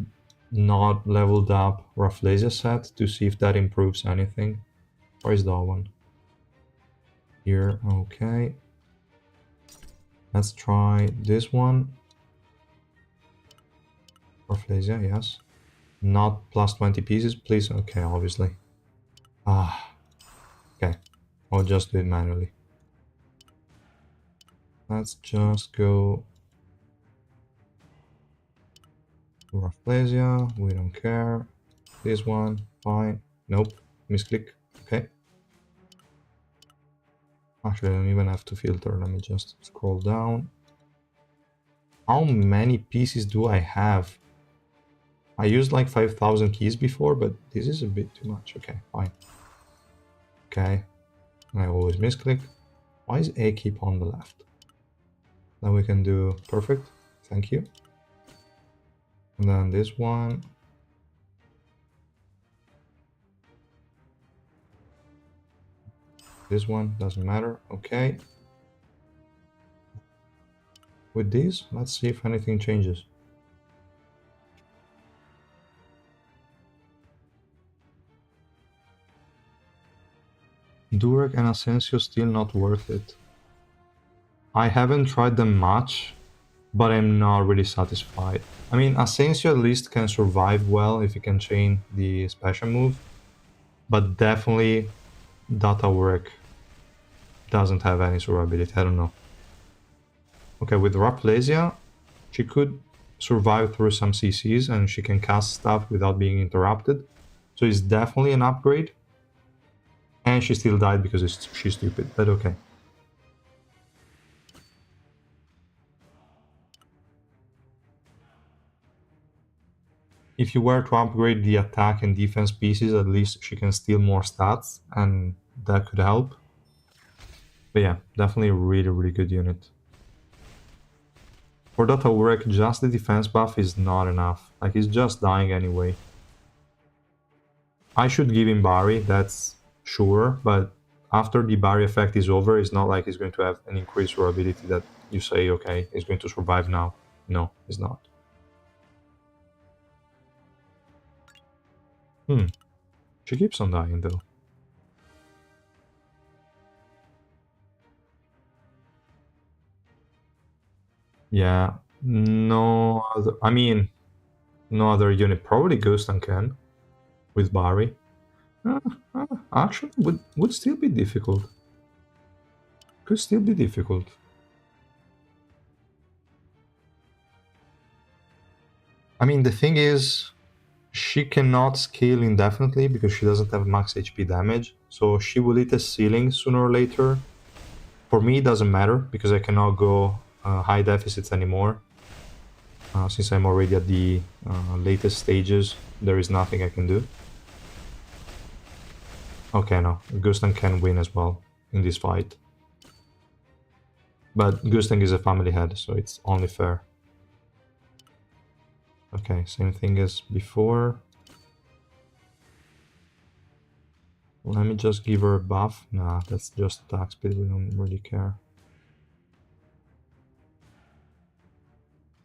Speaker 1: not leveled up Rafflesia set to see if that improves anything. Where is Dawn? Here, okay. Let's try this one. Rafflesia, yes. Not plus 20 pieces, please. Okay, obviously. Okay. I'll just do it manually. Let's just go to Rafflesia. We don't care. This one, fine. Nope. Misclick. Okay. Actually, I don't even have to filter. Let me just scroll down. How many pieces do I have? I used like 5,000 keys before, but this is a bit too much. Okay, fine. Okay, I always misclick. Why is A keep on the left? Then we can do perfect. Thank you. And then this one. This one doesn't matter. Okay. With these, let's see if anything changes. Durek and Asensio still not worth it. I haven't tried them much, but I'm not really satisfied. I mean, Asensio at least can survive well if he can chain the special move, but definitely Data Work doesn't have any survivability. I don't know. Okay, with Raplasia, she could survive through some CCs and she can cast stuff without being interrupted. So it's definitely an upgrade. And she still died because she's stupid, but okay. If you were to upgrade the attack and defense pieces, at least she can steal more stats, and that could help. But yeah, definitely a really, really good unit. For that Aurek, just the defense buff is not enough. Like, he's just dying anyway. I should give him Barry, that's sure, but after the Barry effect is over, it's not like he's going to have an increased durability that you say, okay, he's going to survive now. No, he's not. She keeps on dying, though. Yeah, no other, I mean, no other unit. Probably Ghost and Ken with Barry. Actually, would still be difficult. Could still be difficult. I mean, the thing is, she cannot scale indefinitely because she doesn't have max HP damage. So she will hit a ceiling sooner or later. For me, it doesn't matter because I cannot go high deficits anymore. Since I'm already at the latest stages, there is nothing I can do. Okay, no. Gusten can win as well in this fight. But Gusten is a family head, so it's only fair. Okay, same thing as before. Let me just give her a buff. Nah, that's just attack speed, we don't really care.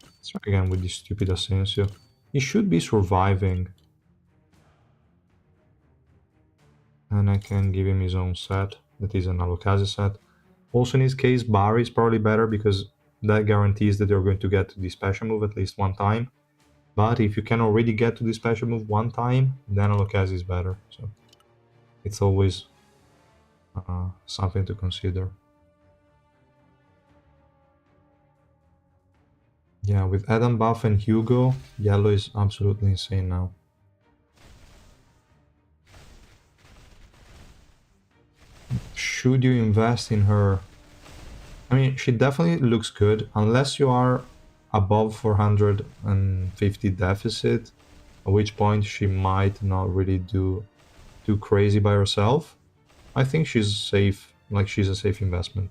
Speaker 1: Let's try again with this stupid Asensio. He should be surviving. And I can give him his own set. That is an Alucard set. Also in his case, Barry is probably better because that guarantees that you're going to get to the special move at least one time. But if you can already get to the special move one time, then Alucard is better. So it's always something to consider. Yeah, with Adam buff and Hugo, yellow is absolutely insane now. Should you invest in her? I mean, she definitely looks good, unless you are above 450 deficit, at which point she might not really do too crazy by herself. I think she's safe, like she's a safe investment.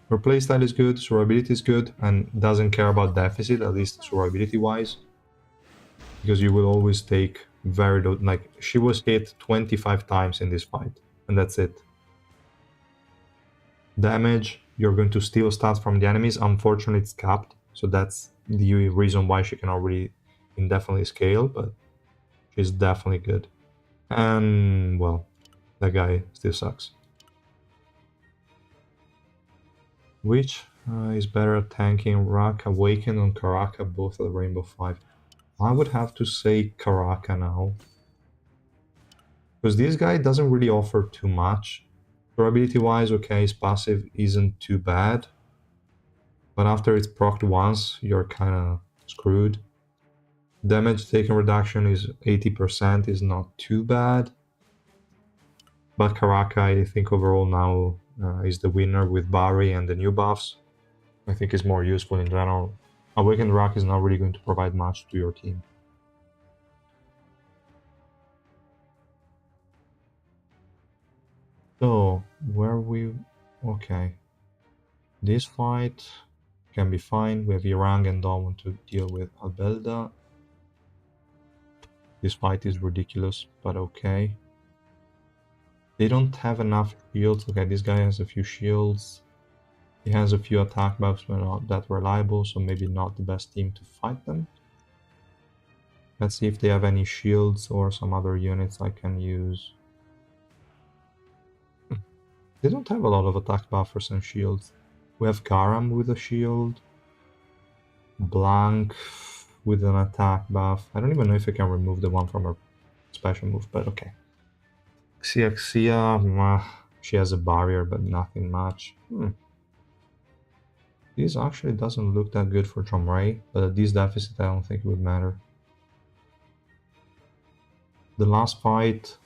Speaker 1: Her playstyle is good, survivability is good, and doesn't care about deficit, at least survivability wise. Because you will always take very low, like she was hit 25 times in this fight, and that's it. Damage, you're going to steal stats from the enemies. Unfortunately, it's capped, so that's the reason why she cannot really indefinitely scale, but she's definitely good. And, well, that guy still sucks. Which is better at tanking, Rock Awaken and Karaka, both at Rainbow 5? I would have to say Karaka now. Because this guy doesn't really offer too much. Durability wise, okay, his passive isn't too bad. But after it's procced once, you're kinda screwed. Damage taken reduction is 80%, is not too bad. But Karaka, I think overall now is the winner with Bari and the new buffs. I think is more useful in general. Awakened Rock is not really going to provide much to your team. So, where we... Okay. This fight can be fine. We have Irang and don't want to deal with Albelda. This fight is ridiculous, but okay. They don't have enough shields. Okay, this guy has a few shields. He has a few attack buffs, but not that reliable, so maybe not the best team to fight them. Let's see if they have any shields or some other units I can use. They don't have a lot of attack buffers and shields. We have Garam with a shield. Blanc with an attack buff. I don't even know if I can remove the one from her special move, but okay. Xia, she has a barrier, but nothing much. This actually doesn't look that good for Chomray, but at this deficit I don't think it would matter. The last fight,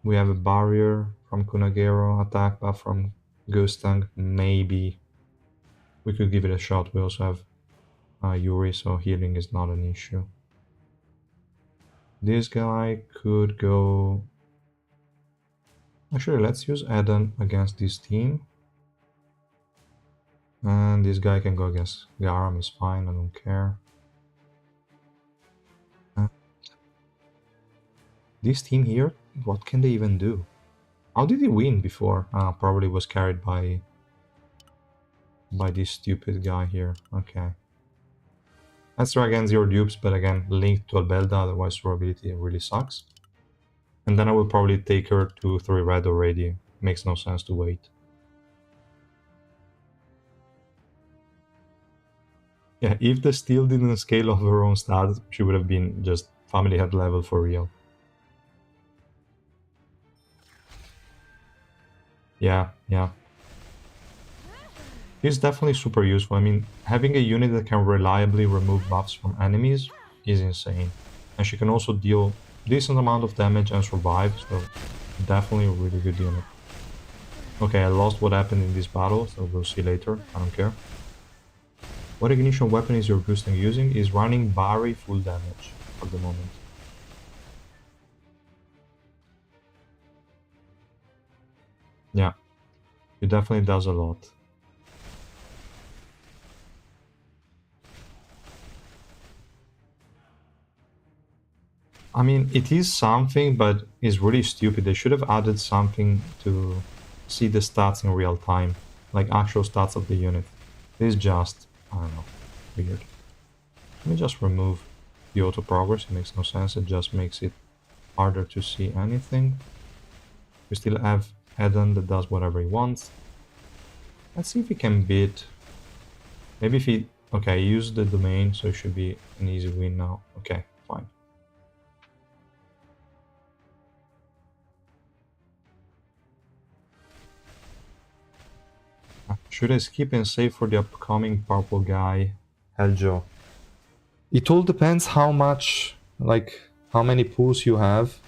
Speaker 1: we have a barrier from Kunagero, attack buff from Gustang, maybe. We could give it a shot. We also have Yuri, so healing is not an issue. This guy could go... Actually, let's use Eden against this team. And this guy can go against Garam, is fine, I don't care. This team here, what can they even do? How did he win before? Probably was carried by this stupid guy here. Okay. Let's try against your dupes, but again, linked to Albelda, otherwise durability really sucks. And then I will probably take her to 3 red already. Makes no sense to wait. Yeah, if the steel didn't scale off her own stats, she would have been just family head level for real. Yeah. It's definitely super useful. I mean, having a unit that can reliably remove buffs from enemies is insane. And she can also deal decent amount of damage and survive, so definitely a really good unit. Okay, I lost what happened in this battle, so we'll see later. I don't care. What ignition weapon is your Gustang using? Is running Bari full damage at the moment. Yeah, it definitely does a lot. I mean, it is something, but it's really stupid. They should have added something to see the stats in real time, like actual stats of the unit. This is just, I don't know, weird. Let me just remove the auto progress. It makes no sense. It just makes it harder to see anything. We still have Eden that does whatever he wants. Let's see if he can beat... Maybe if he... Okay, he used the domain, so it should be an easy win now. Okay, fine. Should I skip and save for the upcoming purple guy, Heljo? It all depends how much, like, how many pulls you have.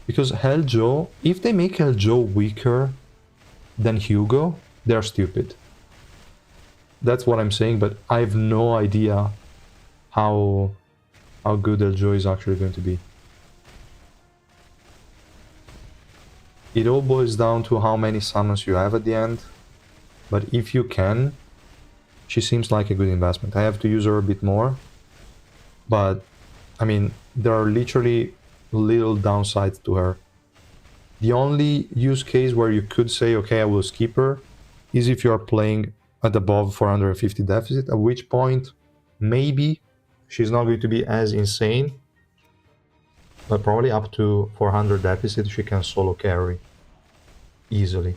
Speaker 1: Because Heljo, if they make Heljo weaker than Hugo, they're stupid. That's what I'm saying, but I have no idea how good Heljo is actually going to be. It all boils down to how many summons you have at the end. But if you can, she seems like a good investment. I have to use her a bit more. But, I mean, there are literally little downsides to her. The only use case where you could say, okay, I will skip her, is if you are playing at above 450 deficit, at which point, maybe she's not going to be as insane. But probably up to 400 deficit, she can solo carry easily.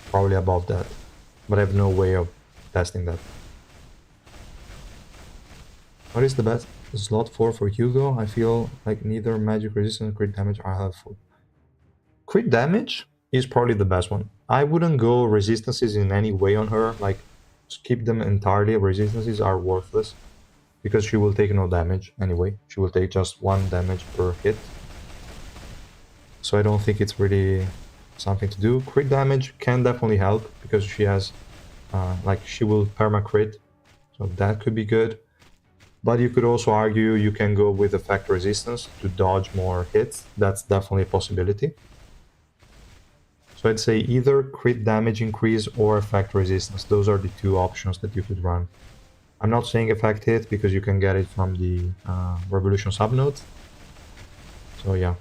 Speaker 1: Probably above that. But I have no way of testing that. What is the best slot for Hugo? I feel like neither magic resistance or crit damage are helpful. Crit damage is probably the best one. I wouldn't go resistances in any way on her, like skip them entirely. Resistances are worthless because she will take no damage anyway. She will take just 1 damage per hit. so I don't think it's really something to do. Crit damage can definitely help because she has, like, she will perma crit, so that could be good. But you could also argue you can go with effect resistance to dodge more hits. That's definitely a possibility. So I'd say either crit damage increase or effect resistance. Those are the two options that you could run. I'm not saying effect hit because you can get it from the Revolution subnodes. So yeah.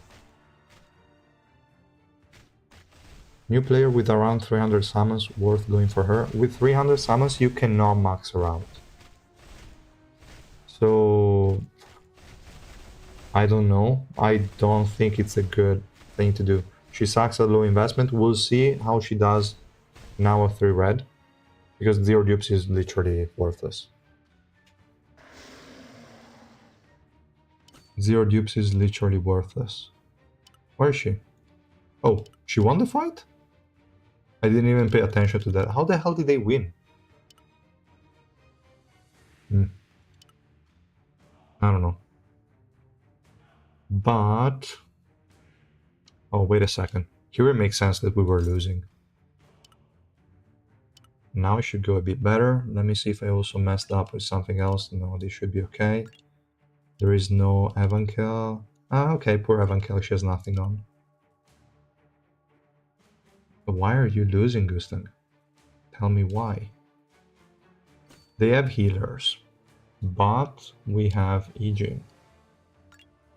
Speaker 1: New player with around 300 summons, worth going for her. With 300 summons, you cannot max her out. So I don't know. I don't think it's a good thing to do. She sucks at low investment. We'll see how she does now at 3 red. Because 0 dupes is literally worthless. 0 dupes is literally worthless. Where is she? Oh, she won the fight? I didn't even pay attention to that. How the hell did they win? I don't know. But... oh, wait a second. Here it makes sense that we were losing. Now it should go a bit better. Let me see if I also messed up with something else. No, this should be okay. There is no Evankel. Ah, okay, poor Evankel. She has nothing on. But why are you losing, Gustav? Tell me why. They have healers, but we have Ejin.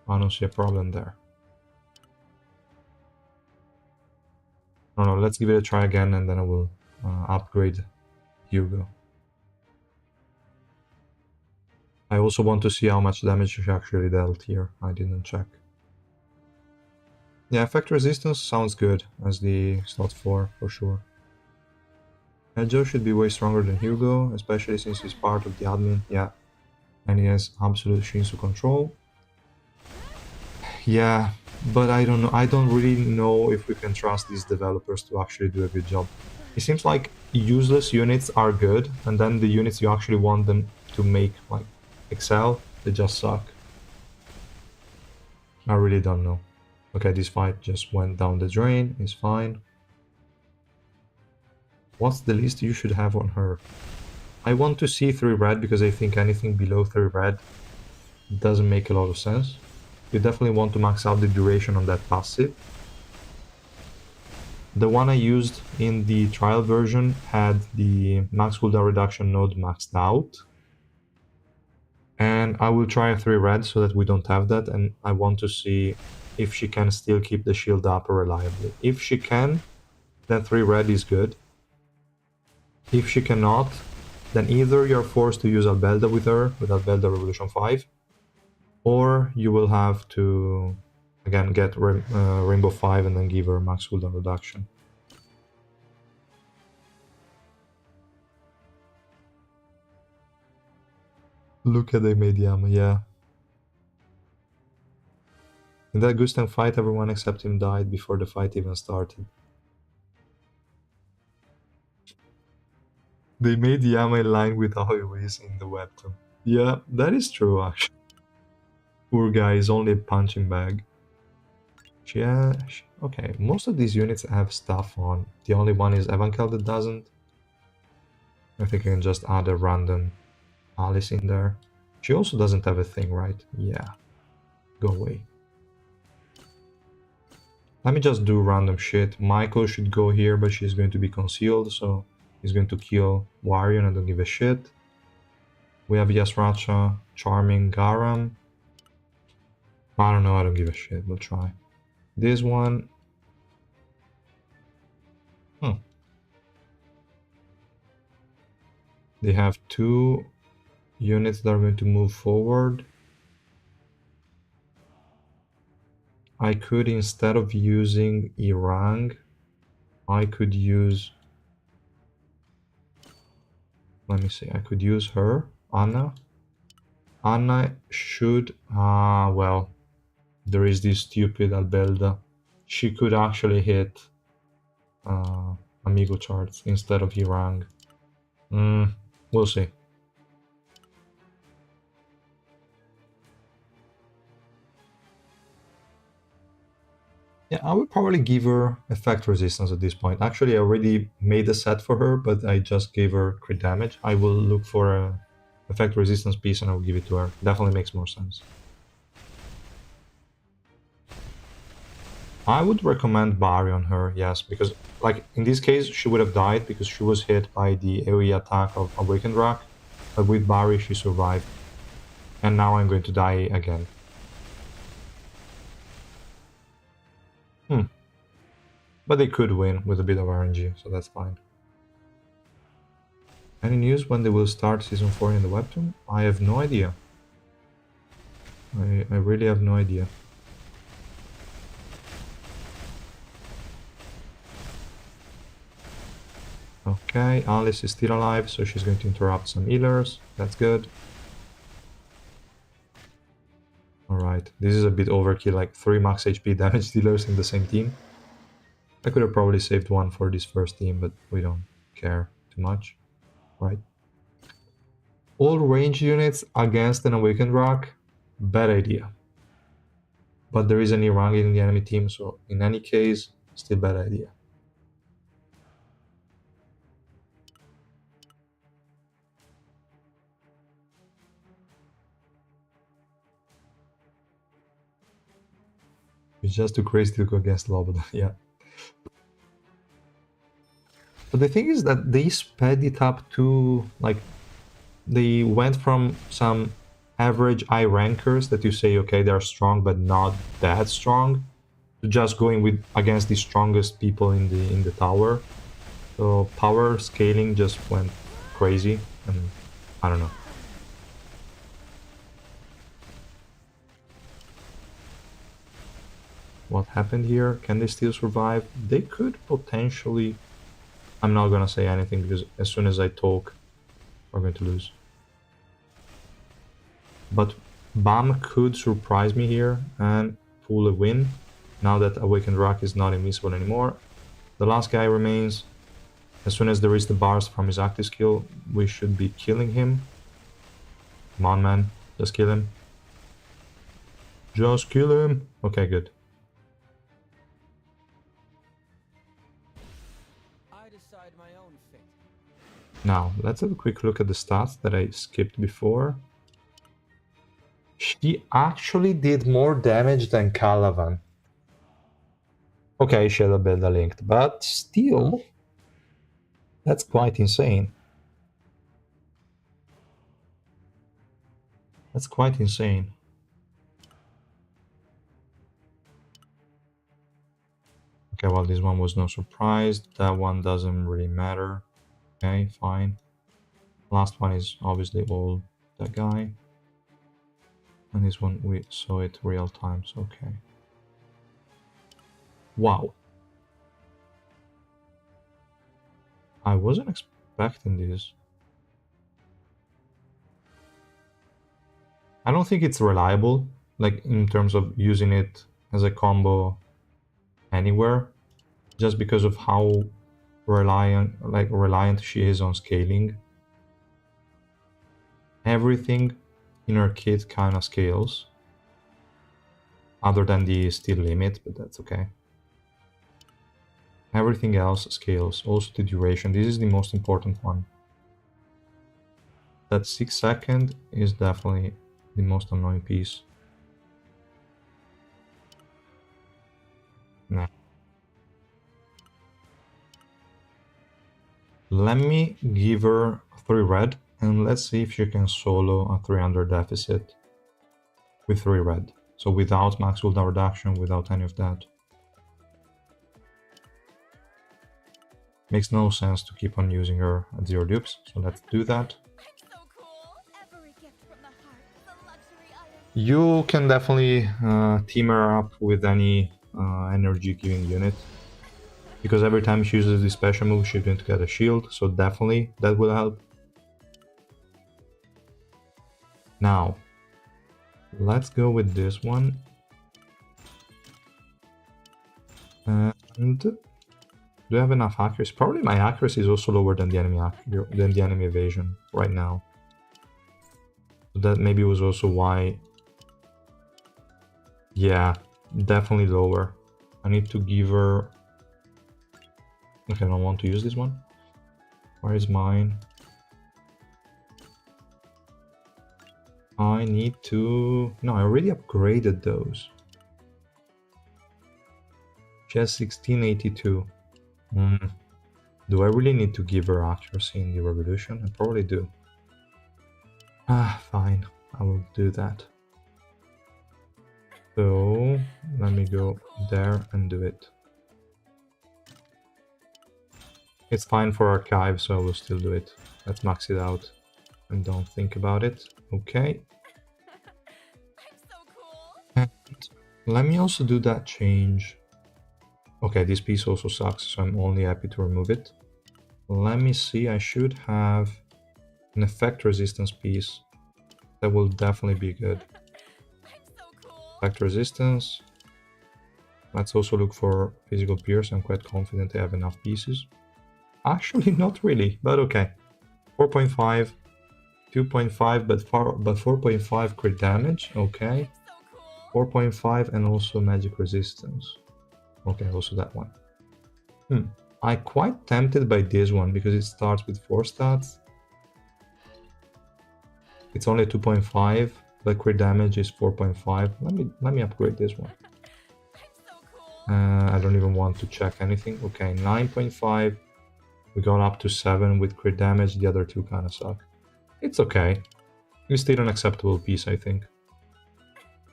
Speaker 1: I don't see a problem there. No, let's give it a try again and then I will upgrade HUGO. I also want to see how much damage she actually dealt here. I didn't check. Yeah, effect resistance sounds good as the slot 4 for sure. Joe should be way stronger than HUGO, especially since he's part of the admin. Yeah, and he has absolute Shinsu control. Yeah, but I don't know. I don't really know if we can trust these developers to actually do a good job. It seems like useless units are good, and then the units you actually want them to make, like, excel, they just suck. I really don't know. Okay, this fight just went down the drain. It's fine. What's the least you should have on her? I want to see 3 red because I think anything below 3 red doesn't make a lot of sense. You definitely want to max out the duration on that passive. The one I used in the trial version had the max cooldown reduction node maxed out. And I will try a 3 red so that we don't have that, and I want to see if she can still keep the shield up reliably. If she can, then 3 red is good. If she cannot, then either you're forced to use Albelda with her, with Albelda Revolution 5, or you will have to, again, get Rainbow 5 and then give her max cooldown reduction. Look at they made Yama, yeah. In that Gusten fight, everyone except him died before the fight even started. They made Yama in line with how he is in the webtoon. Yeah, that is true, actually. Poor guy is only a punching bag. Yeah, okay, most of these units have stuff on. The only one is Evankel that doesn't. I think I can just add a random Alice in there. She also doesn't have a thing, right? Yeah. Go away. Let me just do random shit. Michael should go here, but she's going to be concealed, so he's going to kill Wario and I don't give a shit. We have Yasracha, Charming, Garam. I don't know, I don't give a shit. We'll try. This one. They have 2 units that are going to move forward. I could, instead of using Irang, I could use... let me see, I could use her, Anna. Anna should... well, there is this stupid Albelda. She could actually hit Amigo charts instead of Irang. We'll see. Yeah, I would probably give her effect resistance at this point. Actually, I already made a set for her, but I just gave her crit damage. I will look for a effect resistance piece and I will give it to her. Definitely makes more sense. I would recommend Barry on her, yes, because like in this case she would have died because she was hit by the AoE attack of Awakened Rock, but with Barry she survived. And now I'm going to die again. But they could win with a bit of RNG, so that's fine. Any news when they will start Season 4 in the webtoon? I have no idea. I really have no idea. Okay, Alice is still alive, so she's going to interrupt some healers. That's good. Alright, this is a bit overkill, like 3 max HP damage dealers in the same team. I could have probably saved one for this first team, but we don't care too much. Right. All range units against an Awakened Rock? Bad idea. But there is an Irangi in the enemy team, so in any case, still bad idea. It's just too crazy to go against Loboda, yeah. But the thing is that they sped it up to, like, they went from some average I rankers that you say, okay, they're strong but not that strong, to just going with against the strongest people in the tower. So power scaling just went crazy, and I don't know. What happened here? Can they still survive? They could potentially. I'm not gonna say anything because as soon as I talk, we're going to lose. But Bam could surprise me here and pull a win. Now that Awakened Rock is not invincible anymore. The last guy remains. As soon as there is the bars from his active skill, we should be killing him. Come on, man. Just kill him. Just kill him. Okay, good. Now, let's have a quick look at the stats that I skipped before. She actually did more damage than Calavan. Okay, Shadow Builder linked, but still, that's quite insane. That's quite insane. Okay, well, this one was no surprise. That one doesn't really matter. Okay, fine. Last one is obviously all that guy. And this one, we saw it real time, so okay. Wow. I wasn't expecting this. I don't think it's reliable, like in terms of using it as a combo anywhere, just because of how reliant she is on scaling. Everything in her kit kind of scales, other than the steel limit, but that's okay. Everything else scales, also the duration. This is the most important one. That 6 second is definitely the most annoying piece. Nah. Let me give her 3 red, and let's see if she can solo a 300 deficit with 3 red. So without max cooldown reduction, without any of that. Makes no sense to keep on using her at 0 dupes, so let's do that. You can definitely team her up with any energy giving unit, because every time she uses the special move she's going to get a shield, so definitely that will help. Now, let's go with this one. And do I have enough accuracy? Probably my accuracy is also lower than the enemy evasion right now. So that maybe was also why. Yeah, definitely lower. I need to give her... Okay, I don't want to use this one. Where is mine? I need to... No, I already upgraded those. She has 1682. Do I really need to give her accuracy in the revolution? I probably do. Fine. I will do that. So, let me go there and do it. It's fine for archive, so I will still do it. Let's max it out and don't think about it. Okay.
Speaker 2: I'm so cool.
Speaker 1: And let me also do that change. Okay, this piece also sucks, so I'm only happy to remove it. Let me see, I should have an effect resistance piece. That will definitely be good.
Speaker 2: I'm so cool.
Speaker 1: Effect resistance. Let's also look for physical pierce. I'm quite confident I have enough pieces. Actually, not really, but okay. 4.5, 2.5, but 4.5 crit damage. Okay.
Speaker 2: I'm so cool.
Speaker 1: 4.5 and also magic resistance. Okay, also that one. I'm quite tempted by this one because it starts with 4 stats. It's only 2.5, but crit damage is 4.5. Let me upgrade this one.
Speaker 2: I'm so cool.
Speaker 1: I don't even want to check anything. Okay, 9.5. We got up to 7 with crit damage. The other two kind of suck. It's okay. It's still an acceptable piece, I think.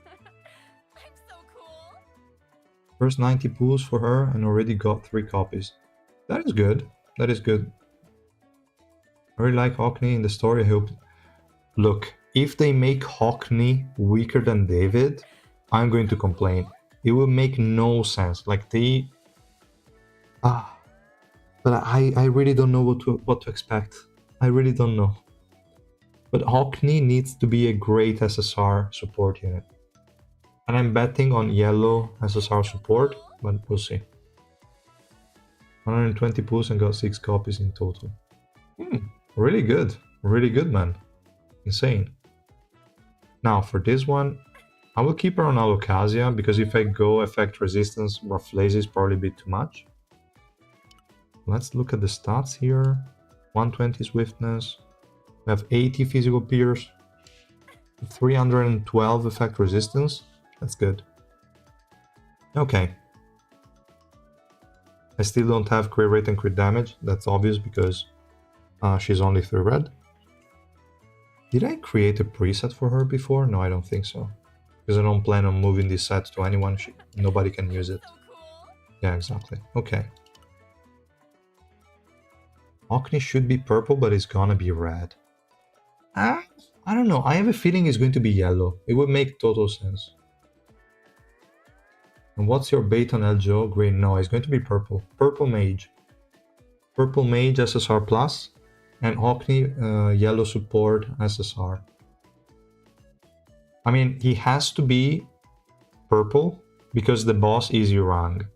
Speaker 2: I'm so cool.
Speaker 1: First 90 pulls for her and already got 3 copies. That is good. That is good. I really like Hockney in the story. I hope... Look, if they make Hockney weaker than David, I'm going to complain. It will make no sense. Like they... But I really don't know what to expect. I really don't know. But Hockney needs to be a great SSR support unit. And I'm betting on yellow SSR support, but we'll see. 120 pulls and got 6 copies in total. Really good. Really good, man. Insane. Now, for this one, I will keep her on Alocasia, because if I go effect resistance, Rough Lazy is probably a bit too much. Let's look at the stats here. 120 swiftness. We have 80 physical pierce. 312 effect resistance. That's good. Okay. I still don't have crit rate and crit damage. That's obvious because she's only 3 red. Did I create a preset for her before? No, I don't think so. Because I don't plan on moving this set to anyone. Nobody can use it. Yeah, exactly. Okay. Hockney should be purple, but it's gonna be red. I don't know. I have a feeling it's going to be yellow. It would make total sense. And what's your bait on LGO? Green. No, it's going to be purple. Purple Mage. Purple Mage SSR plus. And Hockney yellow support SSR. I mean, he has to be purple because the boss is Yurang.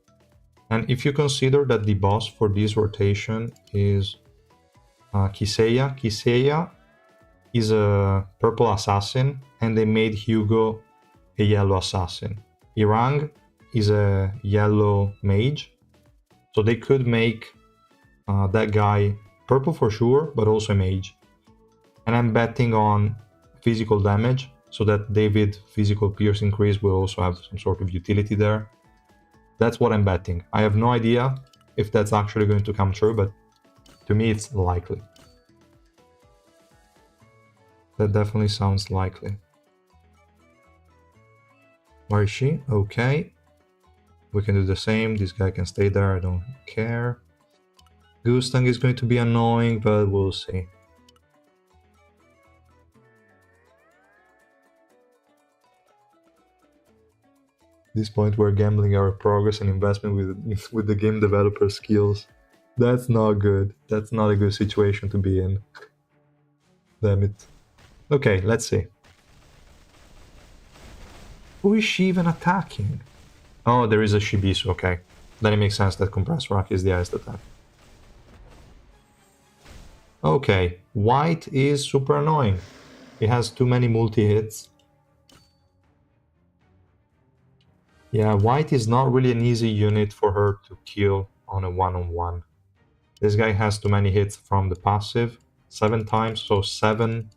Speaker 1: And if you consider that the boss for this rotation is Kiseya. Kiseya is a purple assassin and they made HUGO a yellow assassin. Yurang is a yellow mage. So they could make that guy purple for sure, but also a mage. And I'm betting on physical damage, so that David physical pierce increase will also have some sort of utility there. That's what I'm betting. I have no idea if that's actually going to come true, but to me it's likely. That definitely sounds likely. Where is she? Okay. We can do the same. This guy can stay there, I don't care. Goostang is going to be annoying, but we'll see. At this point, we're gambling our progress and investment with the game developer skills. That's not good. That's not a good situation to be in. Damn it. Okay, let's see. Who is she even attacking? Oh, there is a Shibisu, okay. Then it makes sense that Compressor Rock is the highest attack. Okay, white is super annoying. It has too many multi-hits. Yeah, white is not really an easy unit for her to kill on a one-on-one. This guy has too many hits from the passive, 7 times, so 7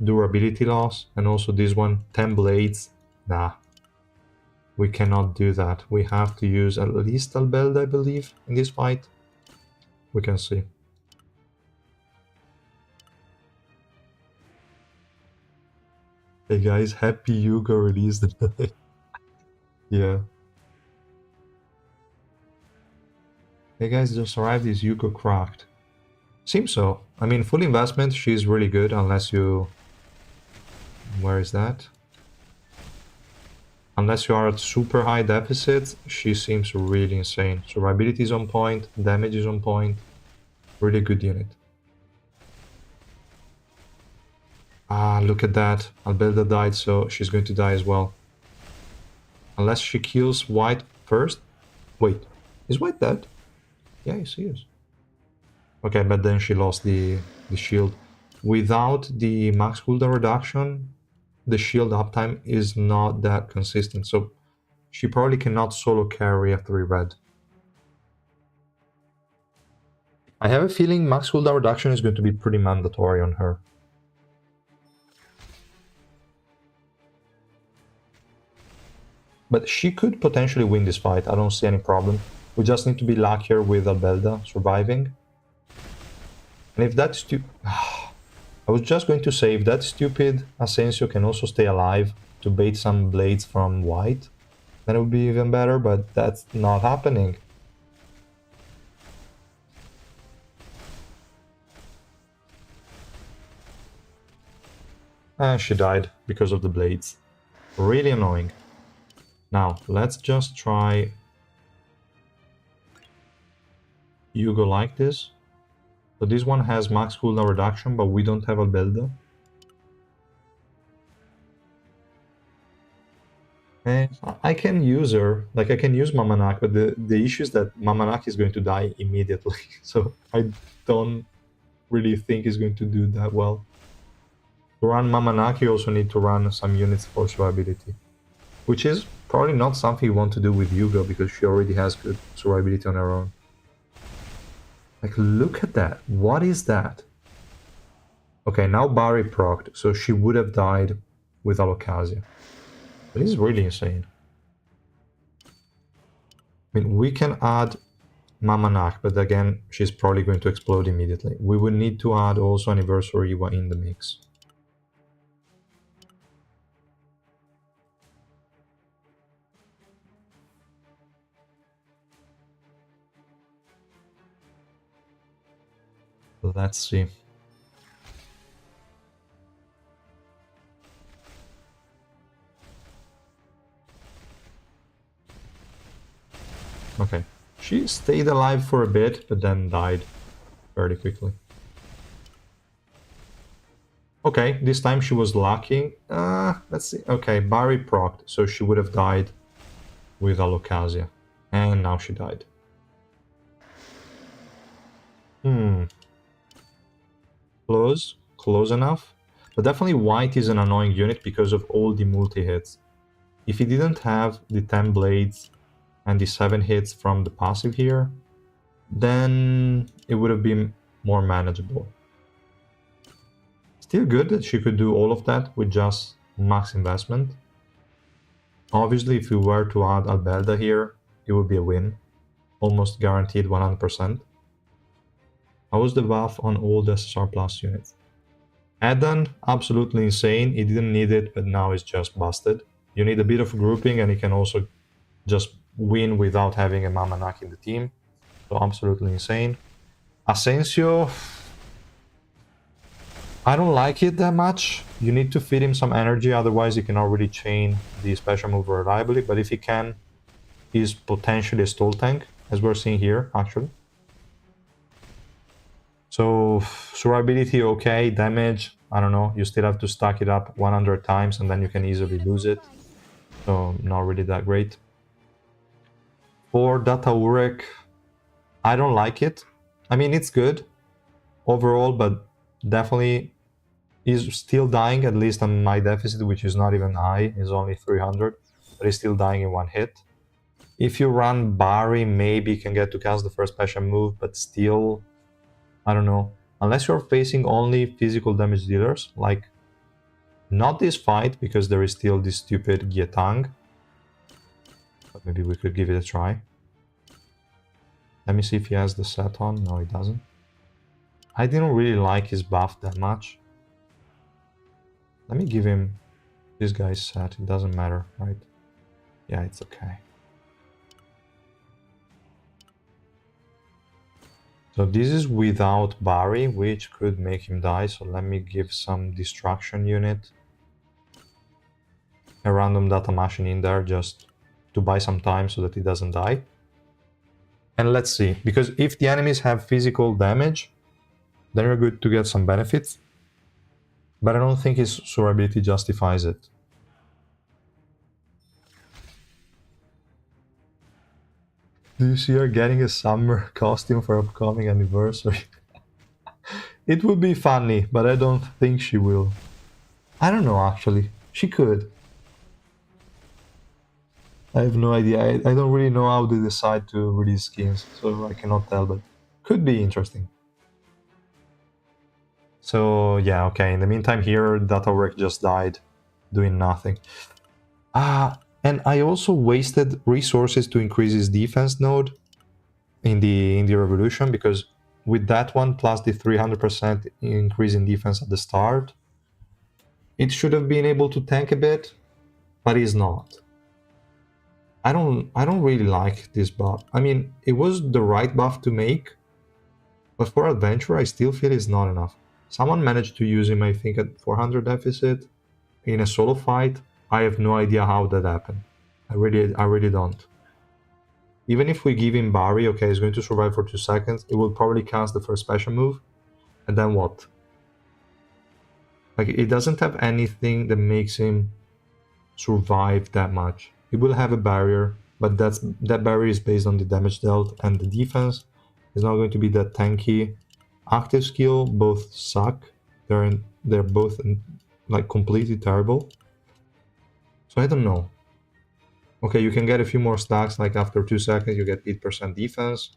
Speaker 1: durability loss, and also this one, 10 blades. Nah, we cannot do that. We have to use at least Albeld, I believe, in this fight. We can see. Hey guys, happy HUGO released. Yeah. Hey guys, just arrived, is HUGO cracked? Seems so. I mean, full investment, she's really good unless you... Where is that? Unless you are at super high deficit, she seems really insane. Survivability is on point, damage is on point. Really good unit. Ah, look at that. Albelda died, so she's going to die as well. Unless she kills white first. Wait, is white dead? Yeah, he is. Okay, but then she lost the shield. Without the max cooldown reduction, the shield uptime is not that consistent, so she probably cannot solo carry a 3 red. I have a feeling max cooldown reduction is going to be pretty mandatory on her. But she could potentially win this fight, I don't see any problem. We just need to be luckier with Albelda surviving. And if that's I was just going to say, if that stupid Asensio can also stay alive to bait some blades from white, then it would be even better, but that's not happening. And she died because of the blades. Really annoying. Now, let's just try HUGO like this. So this one has max cooldown reduction, but we don't have Albelda. And I can use her, like I can use Mamanak, but the issue is that Mamanak is going to die immediately. So I don't really think he's going to do that well. To run Mamanak, you also need to run some units for survivability. Which is probably not something you want to do with HUGO, because she already has good survivability on her own. Like, look at that. What is that? Okay, now Barry procced, so she would have died with Alocasia. This is really insane. I mean, we can add Mamanak, but again, she's probably going to explode immediately. We would need to add also Anniversary Iwa in the mix. Let's see. Okay, she stayed alive for a bit, but then died very quickly. Okay, this time she was lucky. Let's see. Okay, Barry procced, so she would have died with Alocasia. And now she died. Close enough. But definitely white is an annoying unit because of all the multi-hits. If he didn't have the 10 blades and the 7 hits from the passive here, then it would have been more manageable. Still good that she could do all of that with just max investment. Obviously, if we were to add Albelda here, it would be a win. Almost guaranteed 100%. How was the buff on all the SSR Plus units? Adan, absolutely insane. He didn't need it, but now it's just busted. You need a bit of grouping, and he can also just win without having a Mamanak in the team. So absolutely insane. Asensio, I don't like it that much. You need to feed him some energy, otherwise he cannot really chain the special move reliably. But if he can, he's potentially a stall tank, as we're seeing here, actually. So, survivability okay, damage, I don't know, you still have to stack it up 100 times and then you can easily lose it. So, not really that great. For Data Urek, I don't like it. I mean, it's good overall, but definitely is still dying, at least on my deficit, which is not even high, is only 300. but he's still dying in one hit. If you run Barry, maybe you can get to cast the first special move, but still, I don't know. Unless you're facing only physical damage dealers, like not this fight, because there is still this stupid Gietang. But maybe we could give it a try. Let me see if he has the set on. No, he doesn't. I didn't really like his buff that much. Let me give him this guy's set. It doesn't matter, right? Yeah, it's okay. So this is without Barry, which could make him die. So let me give some destruction unit, a random data machine in there just to buy some time so that he doesn't die. And let's see, because if the enemies have physical damage, then you're good to get some benefits. But I don't think his survivability justifies it. Do you see her getting a summer costume for upcoming anniversary? It would be funny, but I don't think she will. I don't know, actually. She could. I have no idea. I don't really know how they decide to release skins, so I cannot tell, but could be interesting. So yeah, okay. In the meantime, here data work just died, doing nothing. And I also wasted resources to increase his defense node in the revolution, because with that one plus the 300% increase in defense at the start, it should have been able to tank a bit, but he's not. I don't really like this buff. I mean, it was the right buff to make, but for adventure, I still feel it's not enough. Someone managed to use him, I think, at 400 deficit in a solo fight. I have no idea how that happened. I really don't. Even if we give him Barry, okay, he's going to survive for 2 seconds. It will probably cast the first special move, and then what? Like, it doesn't have anything that makes him survive that much. It will have a barrier, but that barrier is based on the damage dealt, and the defense is not going to be that tanky. Active skill both suck. They're both like completely terrible. So I don't know. Okay, you can get a few more stacks, like after 2 seconds you get 8% defense.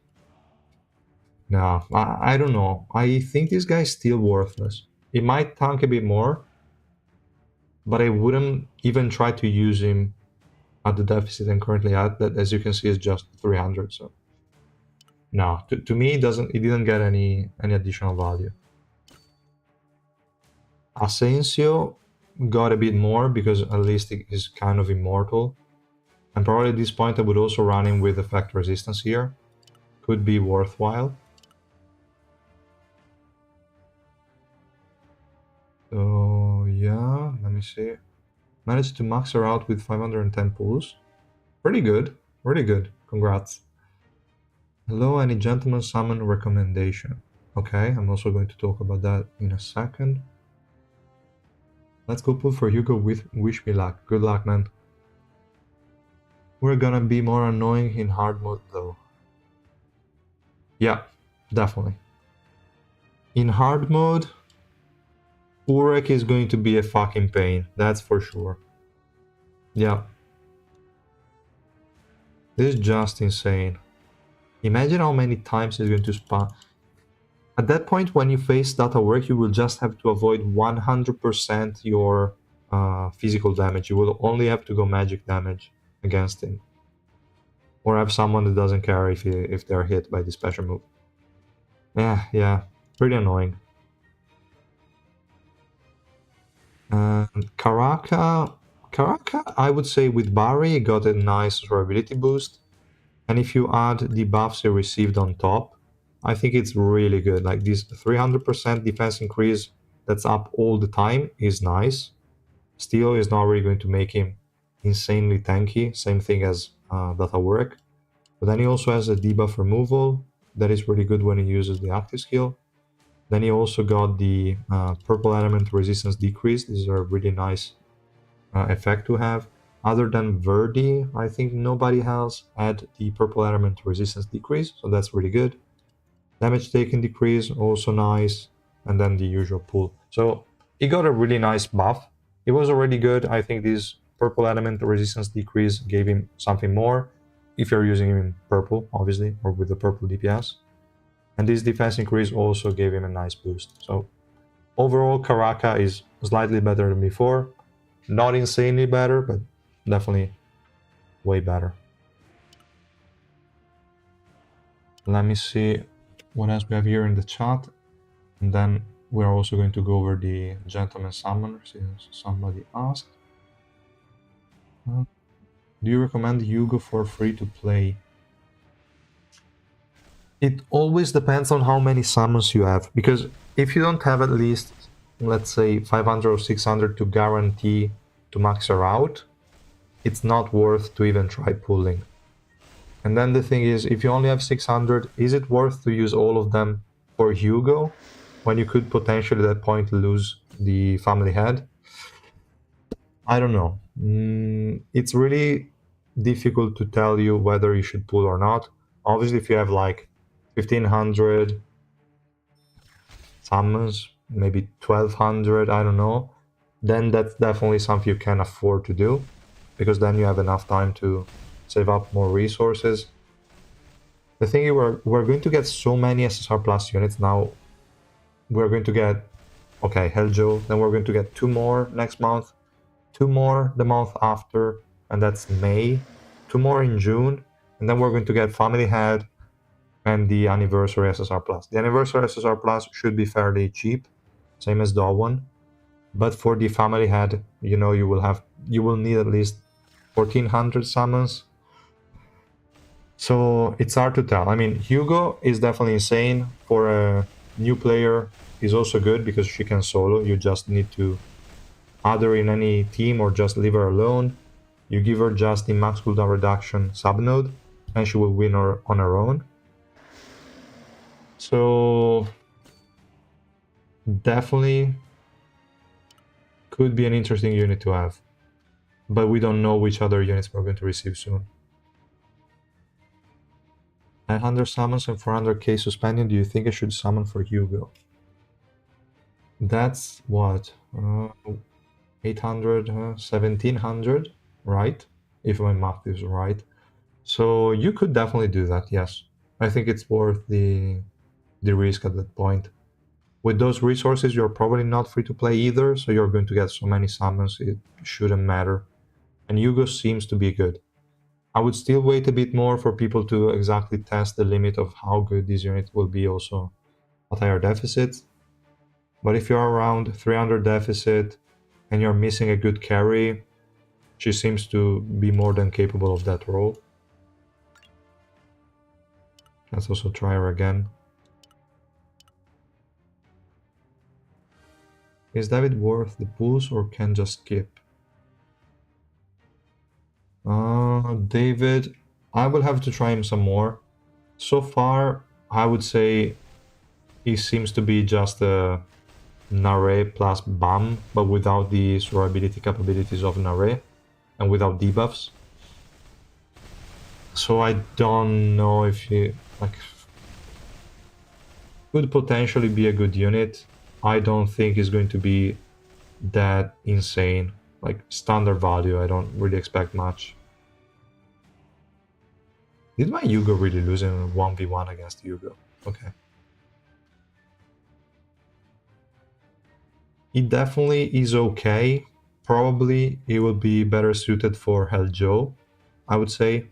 Speaker 1: No, I don't know. I think this guy is still worthless. It might tank a bit more, but I wouldn't even try to use him at the deficit I'm currently at. That, as you can see, is just 300. So no, to me it didn't get any additional value. Asensio got a bit more because at least it is kind of immortal. And probably at this point I would also run him with effect resistance here. Could be worthwhile. So yeah, let me see. Managed to max her out with 510 pulls. Pretty good, really good. Congrats. Hello, any gentleman summon recommendation? Okay, I'm also going to talk about that in a second. Let's go pull for HUGO with Wish Me Luck. Good luck, man. We're gonna be more annoying in hard mode though. Yeah, definitely. In hard mode, Urek is going to be a fucking pain, that's for sure. Yeah. This is just insane. Imagine how many times he's going to spam. At that point, when you face data work, you will just have to avoid 100% your physical damage. You will only have to go magic damage against him. Or have someone that doesn't care if they're hit by the special move. Yeah, pretty annoying. Karaka, I would say with Barry, got a nice survivability boost. And if you add the buffs you received on top, I think it's really good. Like this 300% defense increase that's up all the time is nice. Steel is not really going to make him insanely tanky, same thing as data work. But then he also has a debuff removal that is really good when he uses the active skill. Then he also got the purple element resistance decrease. This is a really nice effect to have. Other than Verdi, I think nobody else had the purple element resistance decrease, so that's really good. Damage taken decrease, also nice, and then the usual pull. So he got a really nice buff. It was already good. I think this purple element resistance decrease gave him something more, if you're using him in purple, obviously, or with the purple DPS. And this defense increase also gave him a nice boost. So overall, Karaka is slightly better than before. Not insanely better, but definitely way better. Let me see what else we have here in the chat. And then we're also going to go over the Gentleman Summoner, since somebody asked. Do you recommend HUGO for free to play? It always depends on how many summons you have, because if you don't have at least, let's say, 500 or 600 to guarantee to max her out, it's not worth to even try pulling. And then the thing is, if you only have 600, is it worth to use all of them for HUGO when you could potentially at that point lose the family head? I don't know. It's really difficult to tell you whether you should pull or not. Obviously, if you have like 1500 summons, maybe 1200, I don't know, then that's definitely something you can afford to do, because then you have enough time to save up more resources. The thing is, we're going to get so many SSR plus units now. We're going to get, okay, Helljo, then we're going to get 2 more next month, 2 more the month after, and that's May, 2 more in June, and then we're going to get Family Head and the Anniversary SSR Plus. The Anniversary SSR Plus should be fairly cheap, same as Dawn, but for the Family Head, you know, you will need at least 1400 summons. So it's hard to tell. I mean, HUGO is definitely insane. For a new player, is also good because she can solo. You just need to add her in any team or just leave her alone. You give her just the max cooldown reduction subnode, and she will win her on her own. So definitely could be an interesting unit to have, but we don't know which other units we're going to receive soon. 900 summons and 400k suspending. Do you think I should summon for HUGO? That's what, 800, 1700, right? If my math is right. So you could definitely do that, yes. I think it's worth the risk at that point. With those resources, you're probably not free to play either, so you're going to get so many summons, it shouldn't matter. And HUGO seems to be good. I would still wait a bit more for people to exactly test the limit of how good this unit will be also at higher deficits. But if you're around 300 deficit and you're missing a good carry, she seems to be more than capable of that role. Let's also try her again. Is David worth the pulls or can just skip? David, I will have to try him some more. So far, I would say he seems to be just a Nare plus BAM, but without the survivability capabilities of Nare and without debuffs. So I don't know if he could potentially be a good unit. I don't think he's going to be that insane. Like standard value, I don't really expect much. Did my HUGO really lose in 1v1 against HUGO? Okay. It definitely is okay. Probably it will be better suited for Helljo, I would say,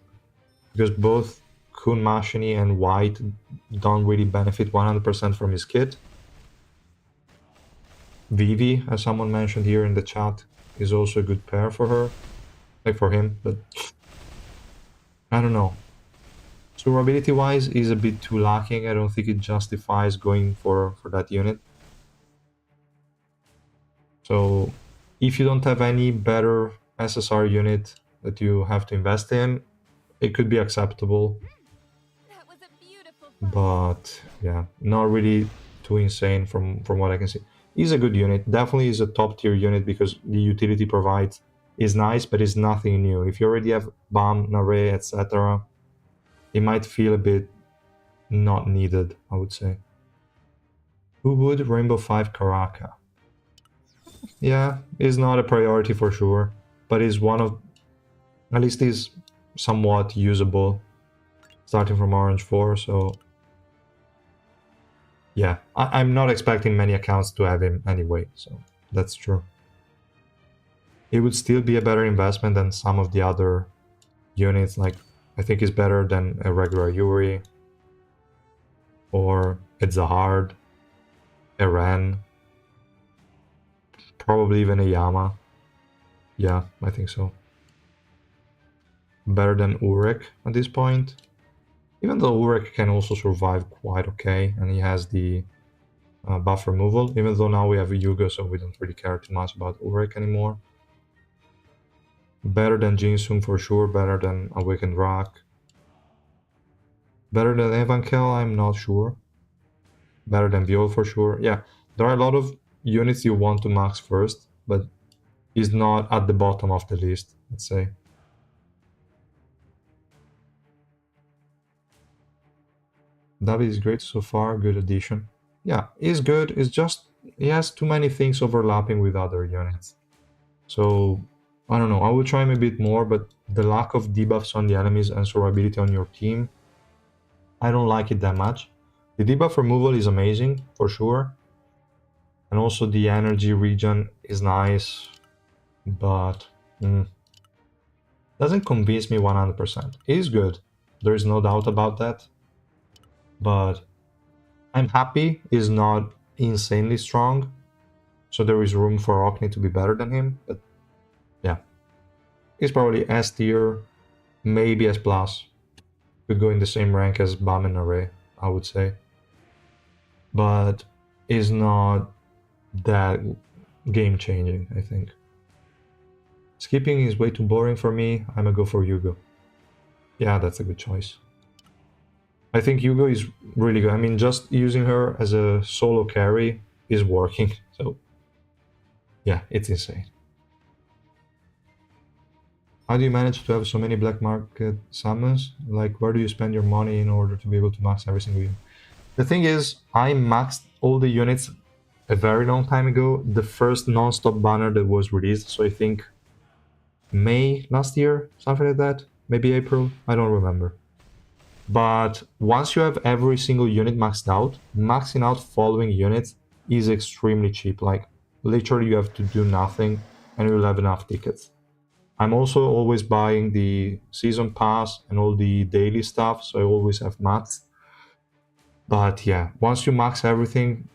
Speaker 1: because both Kun Mashini and White don't really benefit 100% from his kit. Vivi, as someone mentioned here in the chat, is also a good pair for her, like for him, but I don't know. Survivability wise is a bit too lacking. I don't think it justifies going for that unit. So if you don't have any better SSR unit that you have to invest in, it could be acceptable.
Speaker 2: That was a beautiful fight.
Speaker 1: But yeah, not really too insane from what I can see. He's a good unit. Definitely is a top tier unit because the utility provides is nice, but it's nothing new. If you already have BAM, Nare, etc., it might feel a bit not needed, I would say. Who would Rainbow 5 Karaka? Yeah, is not a priority for sure. but is one of, at least is somewhat usable, starting from orange 4, so yeah, I'm not expecting many accounts to have him anyway, so that's true. It would still be a better investment than some of the other units, like I think it's better than a regular Yuri, or a Zahard, a Ren, probably even a Yama. Yeah, I think so. Better than Urek at this point. Even though Urek can also survive quite okay, and he has the buff removal, even though now we have a HUGO, so we don't really care too much about Urek anymore. Better than Jinsung for sure, better than Awakened Rock. Better than Evankel, I'm not sure. Better than Viol for sure. Yeah, there are a lot of units you want to max first, but he's not at the bottom of the list, let's say. David is great so far, good addition. Yeah, he's good, it's just he has too many things overlapping with other units. So, I don't know, I will try him a bit more, but the lack of debuffs on the enemies and survivability on your team, I don't like it that much. The debuff removal is amazing, for sure. And also the energy regen is nice, but doesn't convince me 100%. It is good, there is no doubt about that. But I'm happy he's not insanely strong, so there is room for Orkney to be better than him, but yeah. He's probably S tier, maybe S+. Could go in the same rank as Bam and Array, I would say. But is not that game-changing, I think. Skipping is way too boring for me, I'm gonna go for HUGO. Yeah, that's a good choice. I think HUGO is really good. I mean, just using her as a solo carry is working, so yeah, it's insane. How do you manage to have so many black market summons? Like, where do you spend your money in order to be able to max every single unit? The thing is, I maxed all the units a very long time ago. The first non-stop banner that was released, so I think May last year, something like that. Maybe April, I don't remember. But once you have every single unit maxed out, maxing out following units is extremely cheap. Like, literally you have to do nothing and you'll have enough tickets. I'm also always buying the season pass and all the daily stuff, so I always have mats. But yeah, once you max everything,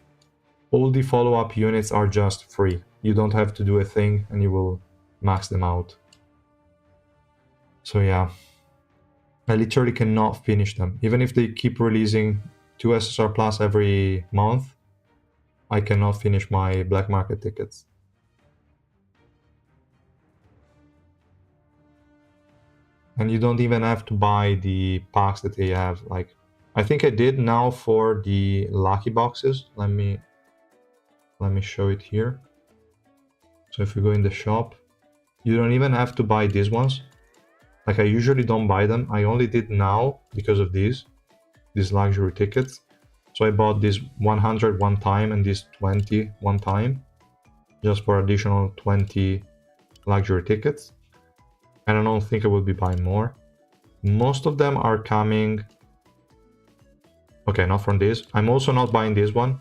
Speaker 1: all the follow-up units are just free. You don't have to do a thing and you will max them out. So yeah, I literally cannot finish them. Even if they keep releasing 2 SSR Plus every month, I cannot finish my black market tickets. And you don't even have to buy the packs that they have. Like, I think I did now for the lucky boxes. Let me show it here. So if you go in the shop, you don't even have to buy these ones. Like, I usually don't buy them. I only did now because of these luxury tickets. So I bought this 100 one time and this 20 one time, just for additional 20 luxury tickets. And I don't think I will be buying more. Most of them are coming... Okay, not from this. I'm also not buying this one.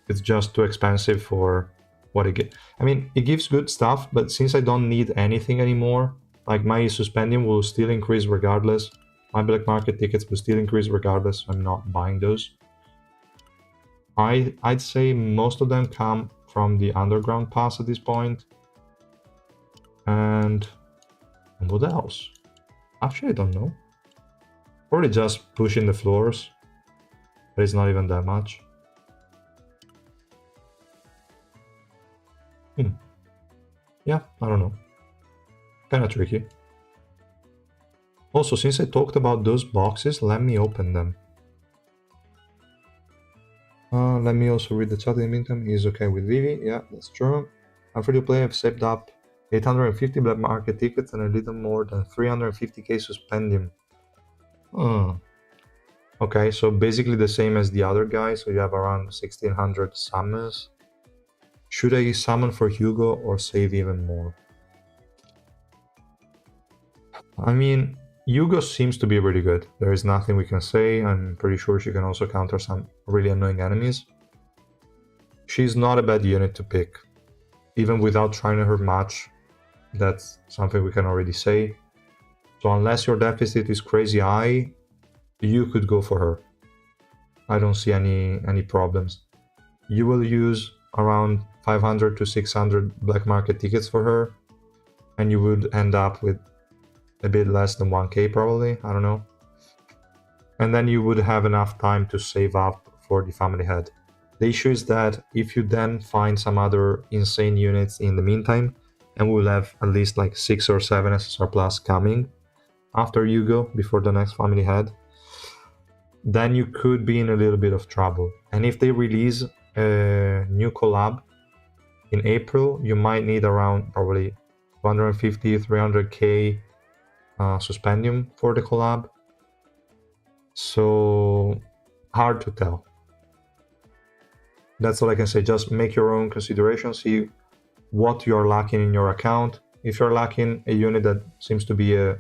Speaker 1: It's just too expensive for what it gives. I mean, it gives good stuff, but since I don't need anything anymore, like my suspendium will still increase regardless. My black market tickets will still increase regardless. I'm not buying those. I'd say most of them come from the underground pass at this point. And what else? Actually, I don't know. Probably just pushing the floors. But it's not even that much. Yeah, I don't know. Kinda tricky. Also, since I talked about those boxes, let me open them. Let me also read the chat in the meantime. He's okay with Vivi. Yeah, that's true. I'm free to play. I've saved up 850 black market tickets and a little more than 350k suspendium. Okay, so basically the same as the other guy. So you have around 1600 summons. Should I summon for HUGO or save even more? I mean, Hugo seems to be really good. There is nothing we can say. I'm pretty sure she can also counter some really annoying enemies. She's not a bad unit to pick. Even without trying her much, that's something we can already say. So unless your deficit is crazy high, you could go for her. I don't see any problems. You will use around 500 to 600 black market tickets for her, and you would end up with a bit less than 1k probably, I don't know. And then you would have enough time to save up for the family head. The issue is that if you then find some other insane units in the meantime, and we'll have at least like 6 or 7 SSR plus coming after Hugo before the next family head, then you could be in a little bit of trouble. And if they release a new collab in April, you might need around probably 250, 300k suspendium for the collab. So hard to tell. That's all I can say. Just make your own considerations, see what you're lacking in your account. If you're lacking a unit that seems to be a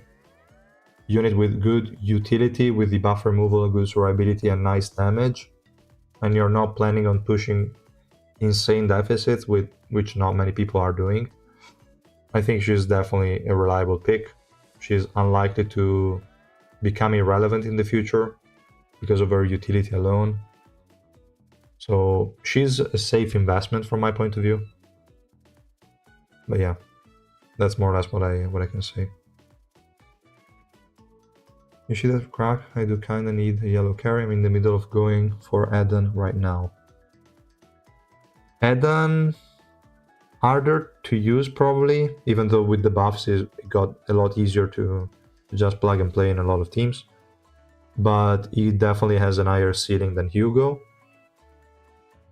Speaker 1: unit with good utility, with the buff removal, good survivability, and nice damage, and you're not planning on pushing insane deficits, with which not many people are doing, I think she's definitely a reliable pick. She's unlikely to become irrelevant in the future because of her utility alone. So she's a safe investment from my point of view. But yeah, that's more or less what I can say. You see that crack? I do kinda need a yellow carry. I'm in the middle of going for Eden right now. Eden, harder to use probably, even though with the buffs it got a lot easier to just plug and play in a lot of teams. But it definitely has an higher ceiling than Hugo.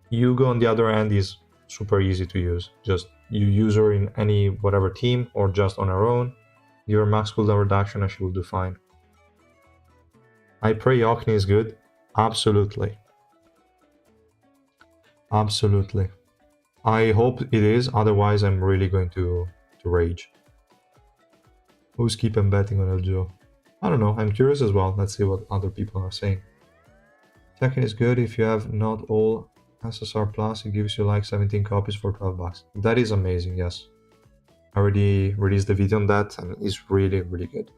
Speaker 1: Hugo on the other hand is super easy to use. Just you use her in any whatever team or just on her own. Give her max cooldown reduction and she will do fine. I pray Yokni is good. Absolutely. Absolutely. I hope it is, otherwise I'm really going to rage. Who's keeping betting on Eljo? I don't know, I'm curious as well. Let's see what other people are saying. Tekken is good if you have not all SSR Plus. It gives you like 17 copies for 12 bucks. That is amazing, yes. I already released the video on that and it's really, really good.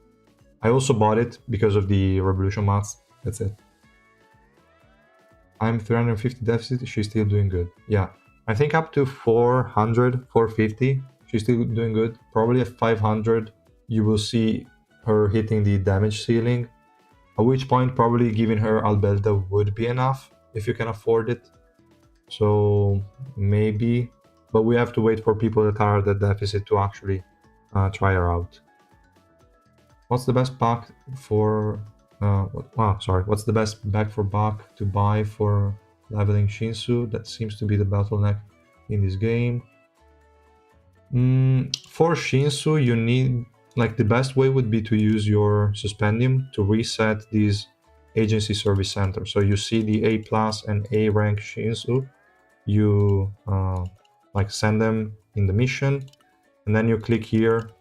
Speaker 1: I also bought it because of the Revolution mats. That's it. I'm 350 deficit, she's still doing good. Yeah, I think up to 400, 450, she's still doing good. Probably at 500, you will see her hitting the damage ceiling, at which point probably giving her Albelda would be enough if you can afford it. So maybe, but we have to wait for people that are at the deficit to actually try her out. What's the best pack for... what's the best bag for Bach to buy for leveling Shinsu? That seems to be the bottleneck in this game. For Shinsu, you need... like the best way would be to use your Suspendium to reset these agency service centers. So you see the A plus and A rank Shinsu, you like send them in the mission, and then you click here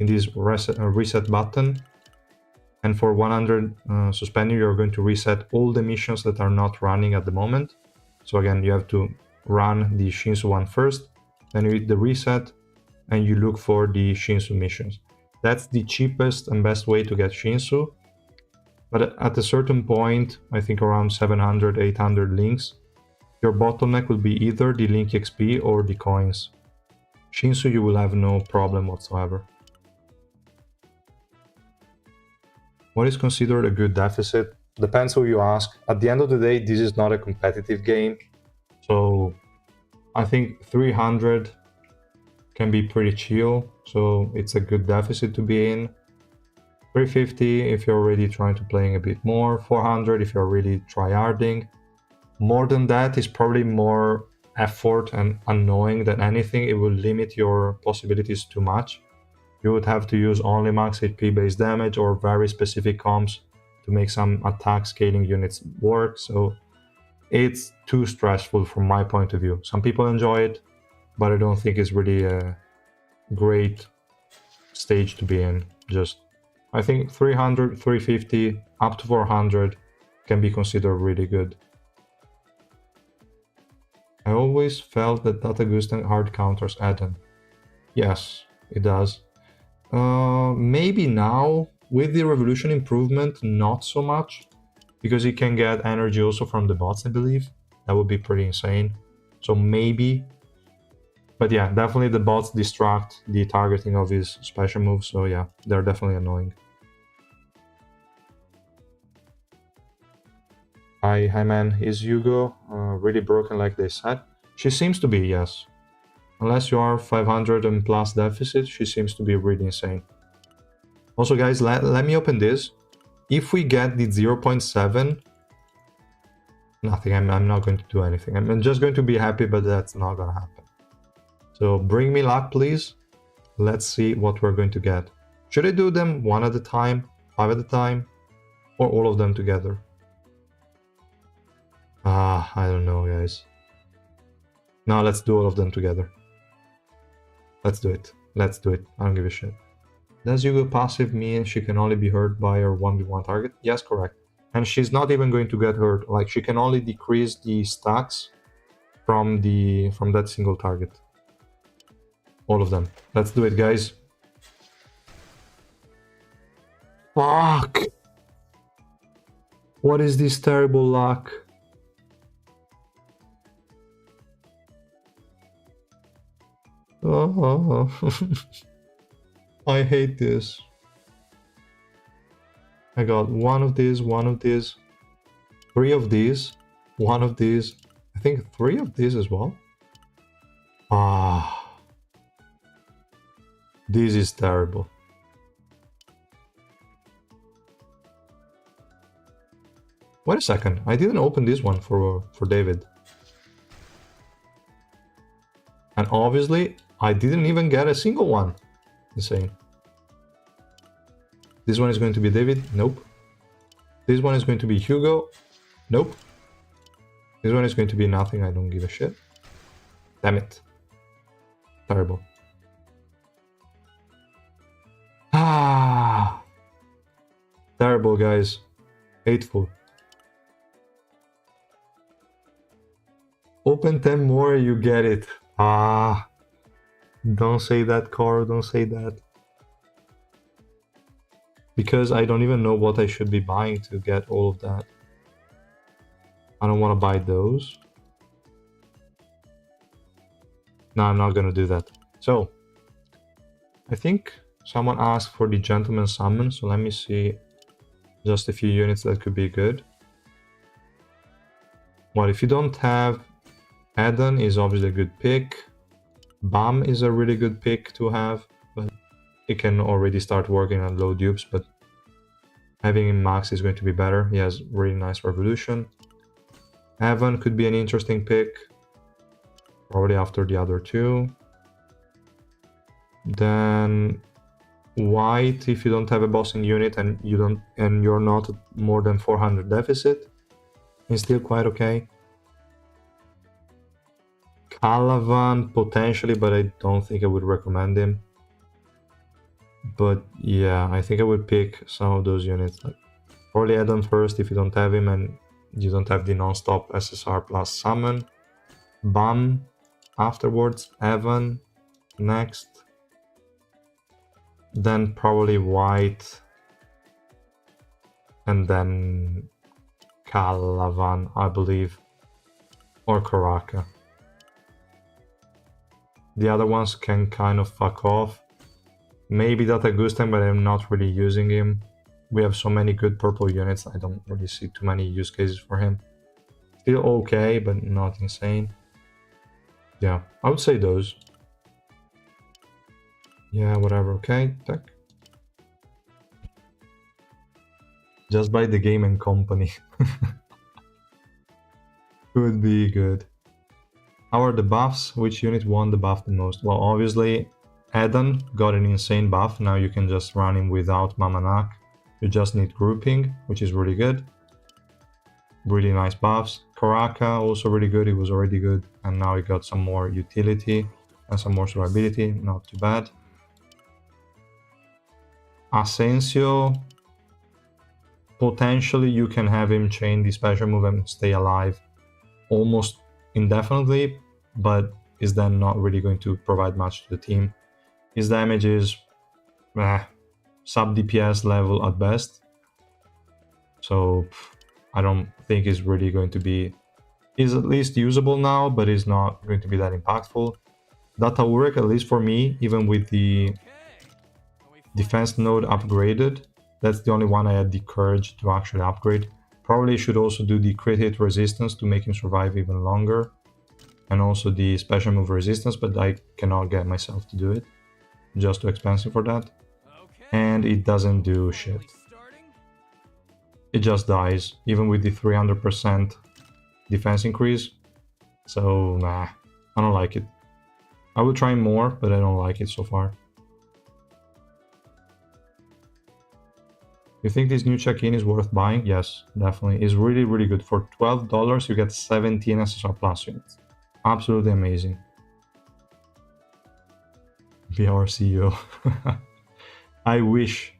Speaker 1: in this reset button, and for 100 Suspendium you're going to reset all the missions that are not running at the moment. So again, you have to run the Shinsu one first, then you hit the reset and you look for the Shinsu missions. That's the cheapest and best way to get Shinsu, but at a certain point, I think around 700, 800 links, your bottleneck will be either the link XP or the coins. Shinsu you will have no problem whatsoever. What is considered a good deficit? Depends who you ask. At the end of the day, this is not a competitive game, so I think 300 can be pretty chill, so it's a good deficit to be in. 350 if you're already trying to playing a bit more, 400 if you're really tryharding. More than that is probably more effort and annoying than anything. It will limit your possibilities too much. You would have to use only max HP based damage or very specific comps to make some attack scaling units work, so it's too stressful from my point of view. Some people enjoy it, but I don't think it's really a great stage to be in. Just I think 300, 350, up to 400 can be considered really good. I always felt that Data Gustan hard counters Eden. Yes, it does. Maybe now, with the Revolution improvement, not so much. Because you can get energy also from the bots, I believe. That would be pretty insane. So maybe. But yeah, definitely the bots distract the targeting of his special moves. So yeah, they're definitely annoying. Hi man, is HUGO really broken like they said? She seems to be, yes. Unless you are 500 and plus deficit, she seems to be really insane. Also guys, let me open this. If we get the 0.7, nothing, I'm not going to do anything. I'm just going to be happy, but that's not gonna happen. So bring me luck, please. Let's see what we're going to get. Should I do them one at a time, 5 at a time, or all of them together? I don't know, guys. No, let's do all of them together. Let's do it. Let's do it. I don't give a shit. Does HUGO passive mean she can only be hurt by her 1v1 target? Yes, correct. And she's not even going to get hurt. Like, she can only decrease the stacks from that single target. All of them. Let's do it, guys. Fuck! What is this terrible luck? Oh, I hate this. I got one of these, 3 of these, 1 of these, I think 3 of these as well. This is terrible. Wait a second, I didn't open this one for David. And obviously, I didn't even get a single one. Insane. This one is going to be David. Nope. This one is going to be HUGO. Nope. This one is going to be nothing. I don't give a shit. Damn it. Terrible. Terrible, guys. Hateful. Open 10 more, you get it. Don't say that, Coro, don't say that. Because I don't even know what I should be buying to get all of that. I don't want to buy those. No, I'm not gonna do that. So, I think someone asked for the Gentleman Summon, so let me see just a few units that could be good. Well, if you don't have Eden is obviously a good pick. BAM is a really good pick to have, but it can already start working on low dupes, but having him max is going to be better. He has really nice revolution. Evan could be an interesting pick, probably after the other two. Then White, if you don't have a bossing unit and you're not more than 400 deficit, is still quite okay. Calavan potentially, but I don't think I would recommend him. But yeah, I think I would pick some of those units. Like probably Eden first if you don't have him and you don't have the non-stop SSR plus summon. Bam afterwards, Evan next. Then probably White. And then Calavan, I believe. Or Karaka. The other ones can kind of fuck off. Maybe Data Gustan, but I'm not really using him. We have so many good purple units, I don't really see too many use cases for him. Still okay, but not insane. Yeah, I would say those. Yeah, whatever, okay, tech. Just buy the Game and Company. Could be good. How are the buffs? Which unit won the buff the most? Well, obviously, Eden got an insane buff. Now you can just run him without Mamanak. You just need grouping, which is really good. Really nice buffs. Karaka, also really good. He was already good. And now he got some more utility and some more survivability. Not too bad. Asensio, potentially you can have him chain the special move and stay alive almost indefinitely, but is then not really going to provide much to the team. His damage is sub DPS level at best, so I don't think is really going to be... Is at least usable now, but is not going to be that impactful. Data Urek, at least for me, even with the defense node upgraded, that's the only one I had the courage to actually upgrade. Probably should also do the crit hit resistance to make him survive even longer, and also the special move resistance, but I cannot get myself to do it. Just too expensive for that. And it doesn't do shit. It just dies, even with the 300% defense increase. So, nah, I don't like it. I will try more, but I don't like it so far. You think this new check-in is worth buying? Yes, definitely. It's really, really good. For $12, you get 17 SSR Plus units. Absolutely amazing. Be our CEO. I wish.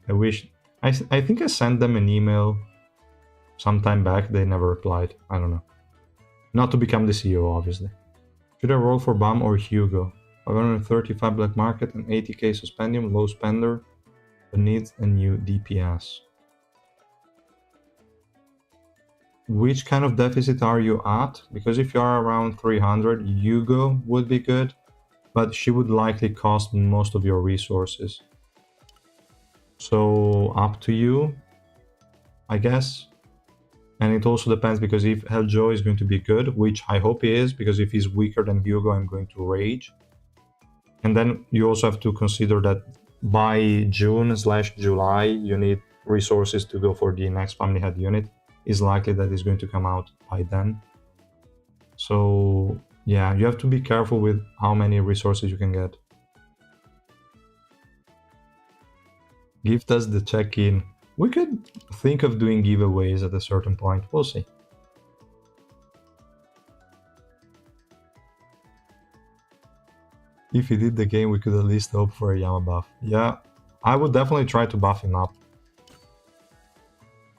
Speaker 1: I think I sent them an email sometime back. They never replied. I don't know. Not to become the CEO, obviously. Should I roll for BAM or HUGO? 535 black market and 80k suspendium, low spender, but needs a new DPS. Which kind of deficit are you at? Because if you are around 300, HUGO would be good, but she would likely cost most of your resources. So up to you, I guess. And it also depends, because if HUGO is going to be good, which I hope he is, because if he's weaker than HUGO, I'm going to rage. And then you also have to consider that by June/July, you need resources to go for the next family head unit. Is likely that it's going to come out by then. So yeah, you have to be careful with how many resources you can get. Gift us the check-in. We could think of doing giveaways at a certain point. We'll see. If he did the game, we could at least hope for a Yama buff. Yeah, I would definitely try to buff him up.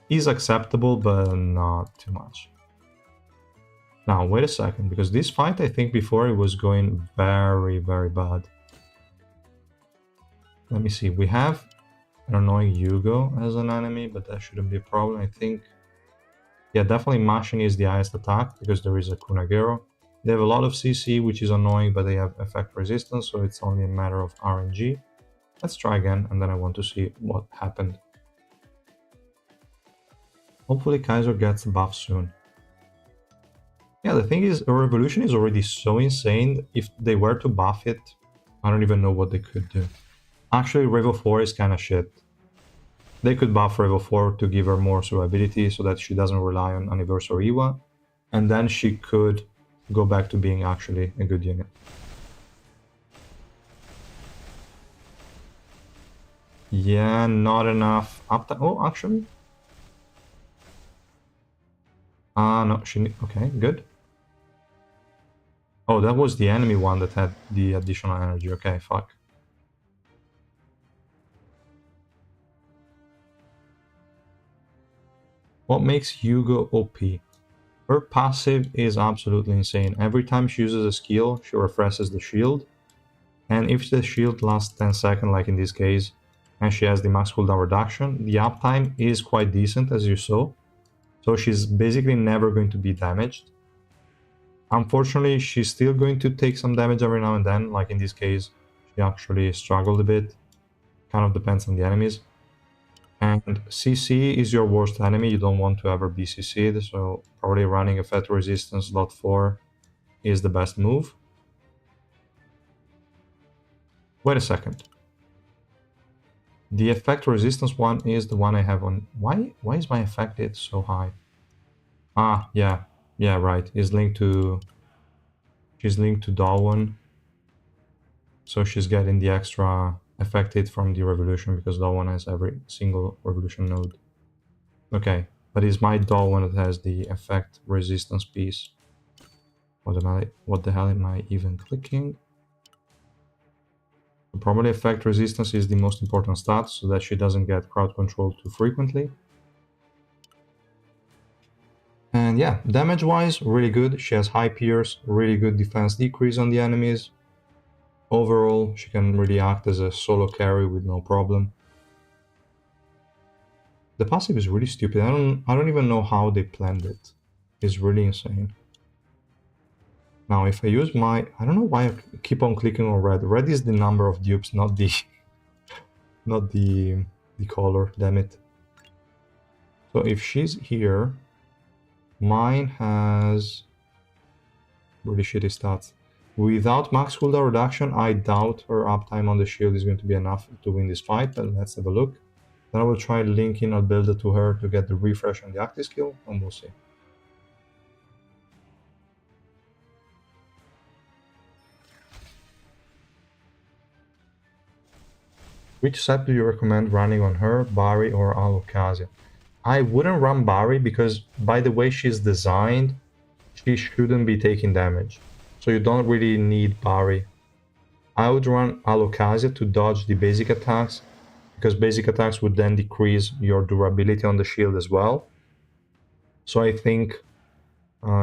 Speaker 1: He's acceptable, but not too much. Now, wait a second, because this fight, I think before it was going very, very bad. Let me see, we have an annoying HUGO as an enemy, but that shouldn't be a problem, I think. Yeah, definitely Mashing is the highest attack, because there is a Kunagero. They have a lot of CC, which is annoying, but they have effect resistance, so it's only a matter of RNG. Let's try again, and then I want to see what happened. Hopefully Kaiser gets buff soon. Yeah, the thing is, a revolution is already so insane. If they were to buff it, I don't even know what they could do. Actually, Revo 4 is kind of shit. They could buff Revo 4 to give her more survivability so that she doesn't rely on Anniversary Iwa. And then she could go back to being actually a good unit. Yeah, not enough uptime. Oh, actually. No, okay, good. Oh, that was the enemy one that had the additional energy. Okay, fuck. What makes HUGO OP? Her passive is absolutely insane. Every time she uses a skill, she refreshes the shield. And if the shield lasts 10 seconds, like in this case, and she has the max cooldown reduction, the uptime is quite decent, as you saw. So she's basically never going to be damaged. Unfortunately, she's still going to take some damage every now and then, like in this case, she actually struggled a bit. Kind of depends on the enemies. And CC is your worst enemy, you don't want to ever be CC'd, so probably running effect resistance slot 4 is the best move. Wait a second. The effect resistance one is the one I have on... Why is my effect hit so high? Ah, yeah, right. She's linked to Dawn, so she's getting the extra effect hit from the revolution because Dawn has every single revolution node. Okay, but it's my Dawn that has the effect resistance piece. What the hell am I even clicking? Probably effect resistance is the most important stat, so that she doesn't get crowd control too frequently. And yeah, damage-wise, really good. She has high pierce, really good defense decrease on the enemies. Overall, she can really act as a solo carry with no problem. The passive is really stupid. I don't even know how they planned it. It's really insane. Now, if I use my... I don't know why I keep on clicking on red. Red is the number of dupes, not the... not the color, damn it. So if she's here, mine has really shitty stats. Without max cooldown reduction, I doubt her uptime on the shield is going to be enough to win this fight, but let's have a look. Then I will try linking Albilda to her to get the refresh on the active skill, and we'll see. Which set do you recommend running on her, Bari or Alocasia? I wouldn't run Bari because, by the way she's designed, she shouldn't be taking damage. So you don't really need Bari. I would run Alocasia to dodge the basic attacks, because basic attacks would then decrease your durability on the shield as well. So I think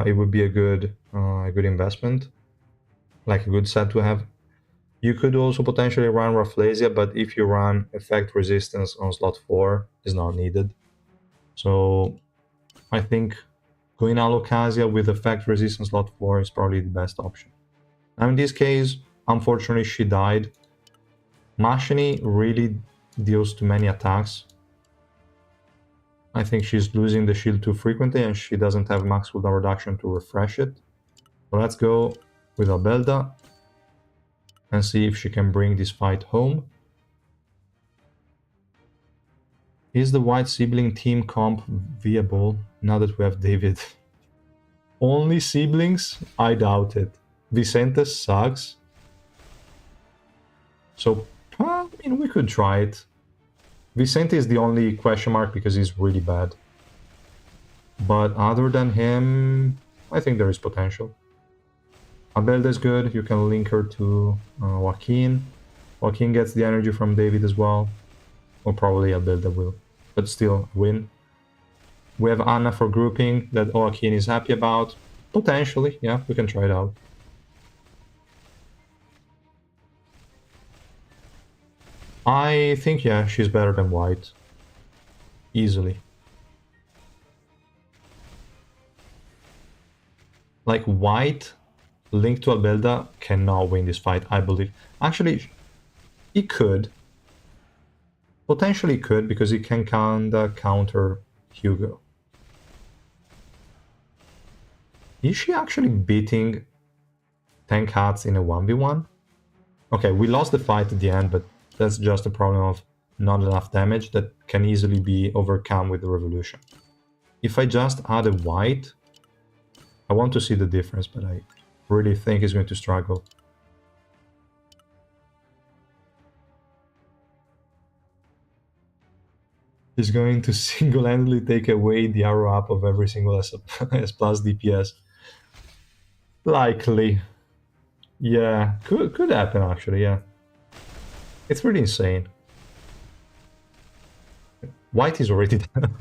Speaker 1: it would be a good investment, like a good set to have. You could also potentially run Rafflesia, but if you run effect resistance on slot 4, is not needed. So I think going Alocasia with effect resistance slot 4 is probably the best option. Now in this case, unfortunately she died. Mashini really deals too many attacks. I think she's losing the shield too frequently and she doesn't have max cooldown reduction to refresh it. So let's go with Albelda and see if she can bring this fight home. Is the white sibling team comp viable now that we have David? Only siblings? I doubt it. Vicente sucks. So, I mean, we could try it. Vicente is the only question mark because he's really bad. But other than him, I think there is potential. Abelda is good. You can link her to Joaquin. Joaquin gets the energy from David as well. Or probably Abelda will. But still, win. We have Anna for grouping that Joaquin is happy about. Potentially, yeah, we can try it out. I think, yeah, she's better than White. Easily. Like, White linked to Albelda cannot win this fight, I believe. Actually, he could. Potentially could, because he can kinda counter Hugo. Is she actually beating tank hats in a 1v1? Okay, we lost the fight at the end, but that's just a problem of not enough damage that can easily be overcome with the revolution. If I just add a white, I want to see the difference, but I really think he's going to struggle. He's going to single-handedly take away the arrow up of every single S plus DPS. Likely. Yeah, could happen actually, yeah. It's really insane. White is already done.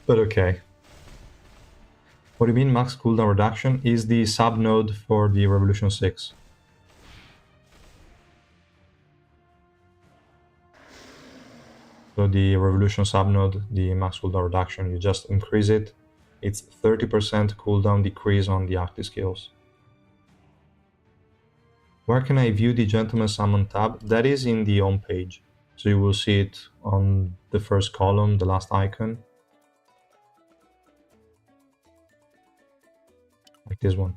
Speaker 1: But okay. What do you mean max cooldown reduction? Is the subnode for the Revolution 6. So the Revolution subnode, the max cooldown reduction, you just increase it. It's 30% cooldown decrease on the active skills. Where can I view the Gentleman Summon tab? That is in the home page. So you will see it on the first column, the last icon. Like this one.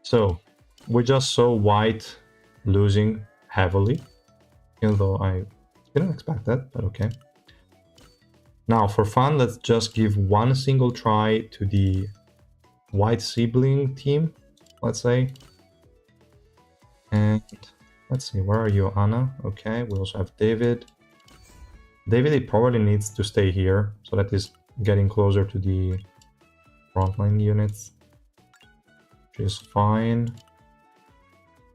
Speaker 1: So, we just saw White losing heavily, even though I didn't expect that, but okay. Now, for fun, let's just give one single try to the White sibling team, let's say. And let's see, where are you, Anna? Okay, we also have David. David, he probably needs to stay here, so that is getting closer to the frontline units. She's fine.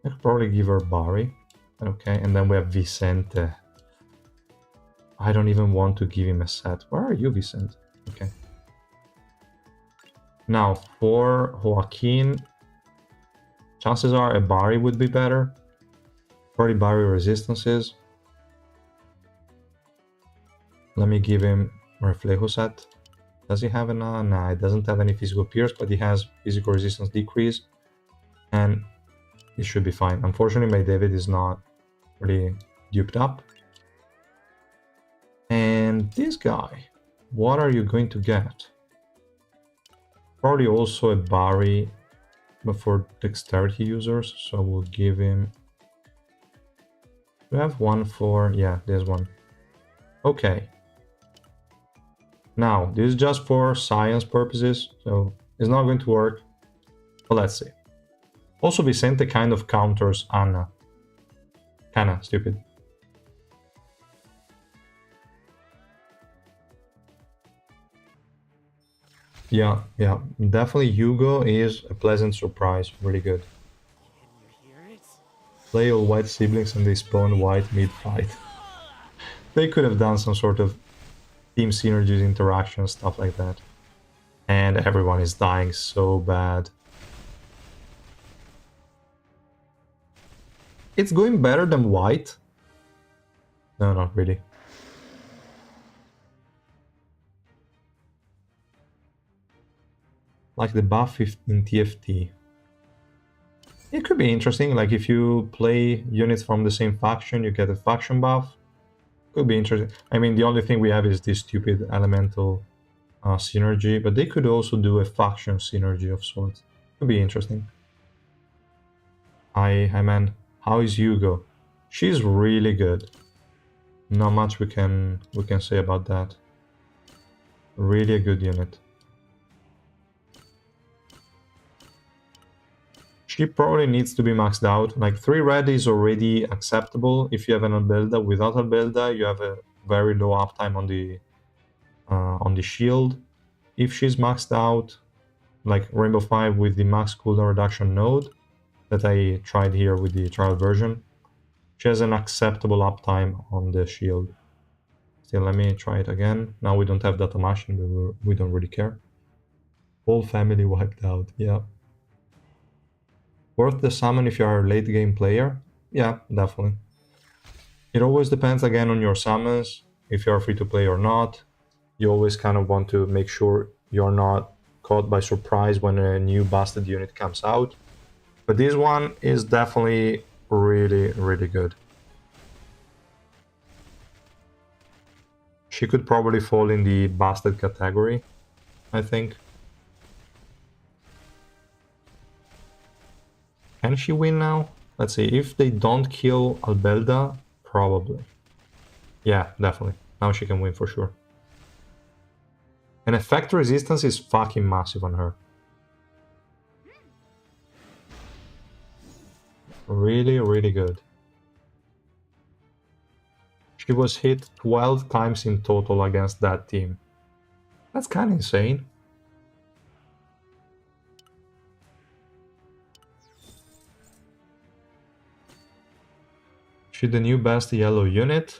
Speaker 1: I could probably give her Barry. Okay, and then we have Vicente. I don't even want to give him a set. Where are you, Vicente? Okay. Now, for Joaquin, chances are a Barry would be better. 40 Barry resistances. Let me give him Reflejo set. Does he have an... nah, it doesn't have any physical pierce, but he has physical resistance decrease. And it should be fine. Unfortunately, my David is not really duped up. And this guy, what are you going to get? Probably also a Barry, but for dexterity users, so we'll give him... We have one for... yeah, there's one. Okay. Now, this is just for science purposes, so it's not going to work. But let's see. Also, Vicente kind of counters Anna. Kinda stupid. Yeah, definitely Hugo is a pleasant surprise, really good. Play all white siblings and they spawn white mid-fight. They could have done some sort of team synergies, interactions, stuff like that. And everyone is dying so bad. It's going better than white. No, not really. Like the buff in TFT. It could be interesting, like if you play units from the same faction, you get a faction buff. Could be interesting. I mean, the only thing we have is this stupid elemental synergy, but they could also do a faction synergy of sorts. Could be interesting. Hi man, how is Hugo? She's really good. Not much we can say about that. Really a good unit. She probably needs to be maxed out. Like 3 red is already acceptable. If you have an Albelda, without Albelda, you have a very low uptime on the shield. If she's maxed out, like Rainbow 5 with the max cooldown reduction node that I tried here with the trial version, she has an acceptable uptime on the shield. Still, let me try it again. Now we don't have data machine, but we don't really care. Whole family wiped out, yeah. Worth the summon if you are a late game player? Yeah, definitely. It always depends again on your summons, if you are free to play or not. You always kind of want to make sure you're not caught by surprise when a new busted unit comes out. But this one is definitely really, really good. She could probably fall in the busted category, I think. Can she win now? Let's see, if they don't kill Albelda, probably. Yeah, definitely. Now she can win for sure. And effect resistance is fucking massive on her. Really, really good. She was hit 12 times in total against that team. That's kind of insane. She's the new best yellow unit.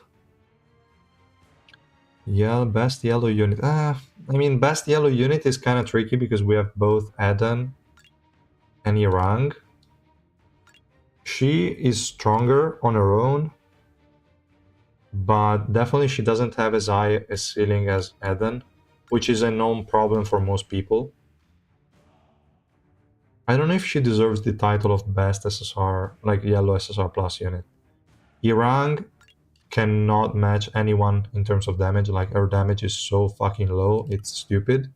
Speaker 1: Yeah, best yellow unit. I mean, best yellow unit is kind of tricky because we have both Eden and Irang. She is stronger on her own, but definitely she doesn't have as high a ceiling as Eden, which is a known problem for most people. I don't know if she deserves the title of best SSR, like yellow SSR plus unit. Irang cannot match anyone in terms of damage, like her damage is so fucking low, it's stupid.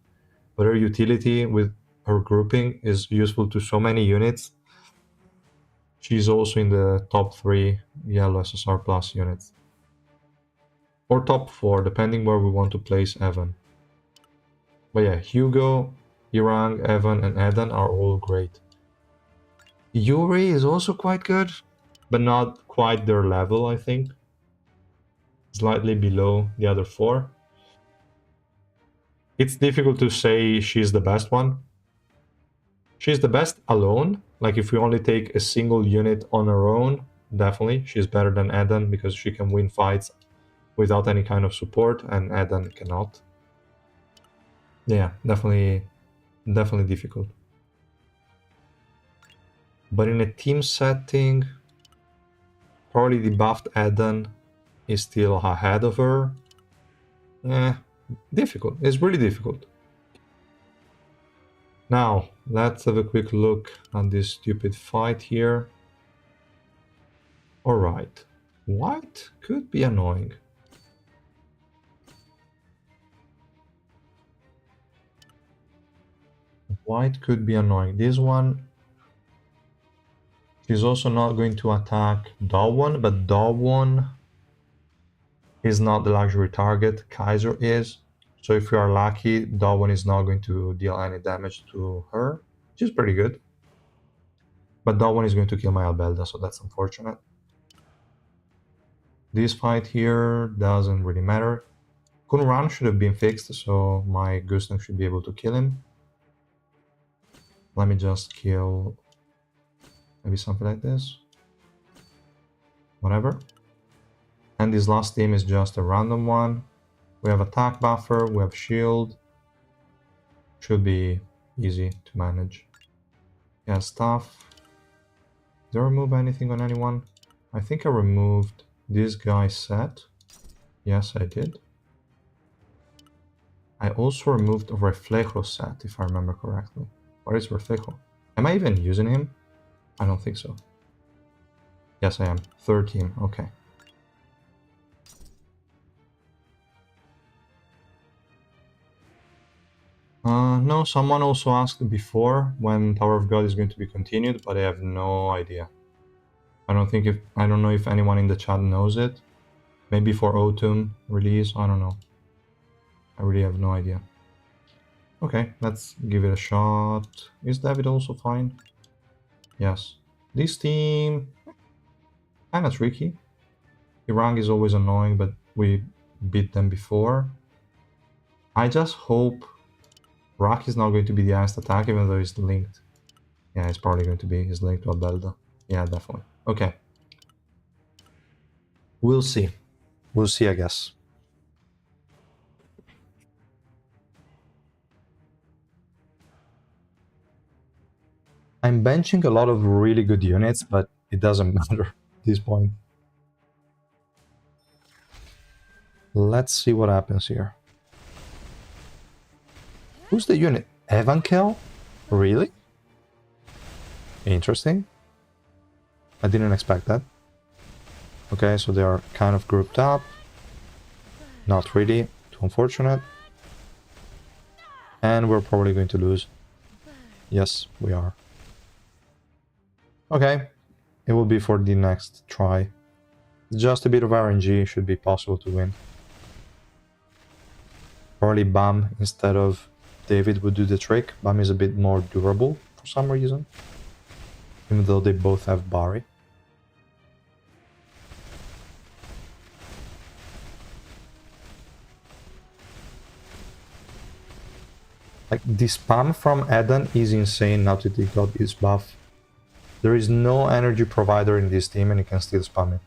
Speaker 1: But her utility with her grouping is useful to so many units. She's also in the top 3 yellow SSR plus units. Or top 4, depending where we want to place Evan. But yeah, Hugo, Irang, Evan, and Eden are all great. Yuri is also quite good, but not quite their level, I think. Slightly below the other 4. It's difficult to say she's the best one. She's the best alone. Like if we only take a single unit on her own, definitely she's better than Eden because she can win fights without any kind of support, and Eden cannot. Yeah, definitely difficult. But in a team setting, probably the buffed Eden is still ahead of her. Difficult. It's really difficult. Now, let's have a quick look at this stupid fight here. Alright. White could be annoying. White could be annoying. This one, she's also not going to attack Dawon, but Dawon is not the luxury target. Kaiser is. So if you are lucky, Dawon is not going to deal any damage to her, which is pretty good. But Dawon is going to kill my Albelda, so that's unfortunate. This fight here doesn't really matter. Kunran should have been fixed, so my Gustung should be able to kill him. Let me just kill maybe something like this. Whatever. And this last team is just a random one. We have attack buffer, we have shield. Should be easy to manage. Yeah, stuff. Did I remove anything on anyone? I think I removed this guy's set. Yes, I did. I also removed Reflejo set, if I remember correctly. Where is Reflejo? Am I even using him? I don't think so. Yes, I am. Third team, okay. No, someone also asked before when Tower of God is going to be continued, but I have no idea. I don't know if anyone in the chat knows it. Maybe for autumn release, I don't know. I really have no idea. Okay, let's give it a shot. Is David also fine? Yes. This team, kinda tricky. Irang is always annoying, but we beat them before. I just hope Rock is not going to be the highest attack, even though it's linked. Yeah, it's probably going to be. He's linked to Abelda. Yeah, definitely. Okay. We'll see. We'll see, I guess. I'm benching a lot of really good units, but it doesn't matter at this point. Let's see what happens here. Who's the unit? Evankel? Really? Interesting. I didn't expect that. Okay, so they are kind of grouped up. Not really. Too unfortunate. And we're probably going to lose. Yes, we are. Okay. It will be for the next try. Just a bit of RNG should be possible to win. Probably Bam instead of David would do the trick. Bam is a bit more durable for some reason. Even though they both have Bari. Like, the spam from Eden is insane now that he got his buff. There is no energy provider in this team and he can still spam it.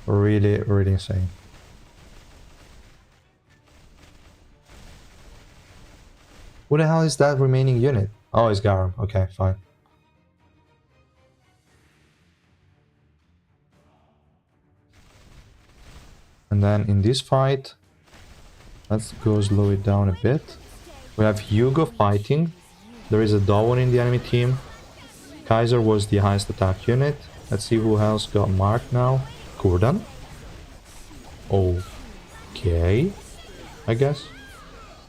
Speaker 1: Really, really insane. Who the hell is that remaining unit? Oh, it's Garam. Okay, fine. And then in this fight, let's go slow it down a bit. We have HUGO fighting. There is a Dawon in the enemy team. Kaiser was the highest attack unit. Let's see who else got marked now. Kurdan. Okay, I guess.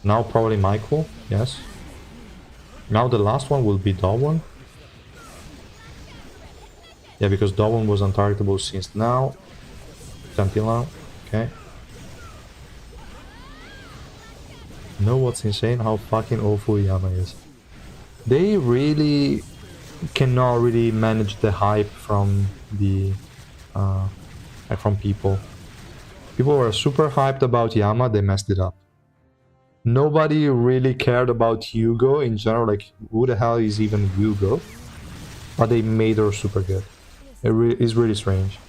Speaker 1: Now probably Michael, yes. Now the last one will be Dawon. Yeah, because Dawon was untargetable since now. Until now, okay. Know what's insane? How fucking awful Yama is. They really cannot really manage the hype from the from people. People were super hyped about Yama, they messed it up. Nobody really cared about Hugo in general, like who the hell is even Hugo? But they made her super good. It is really strange.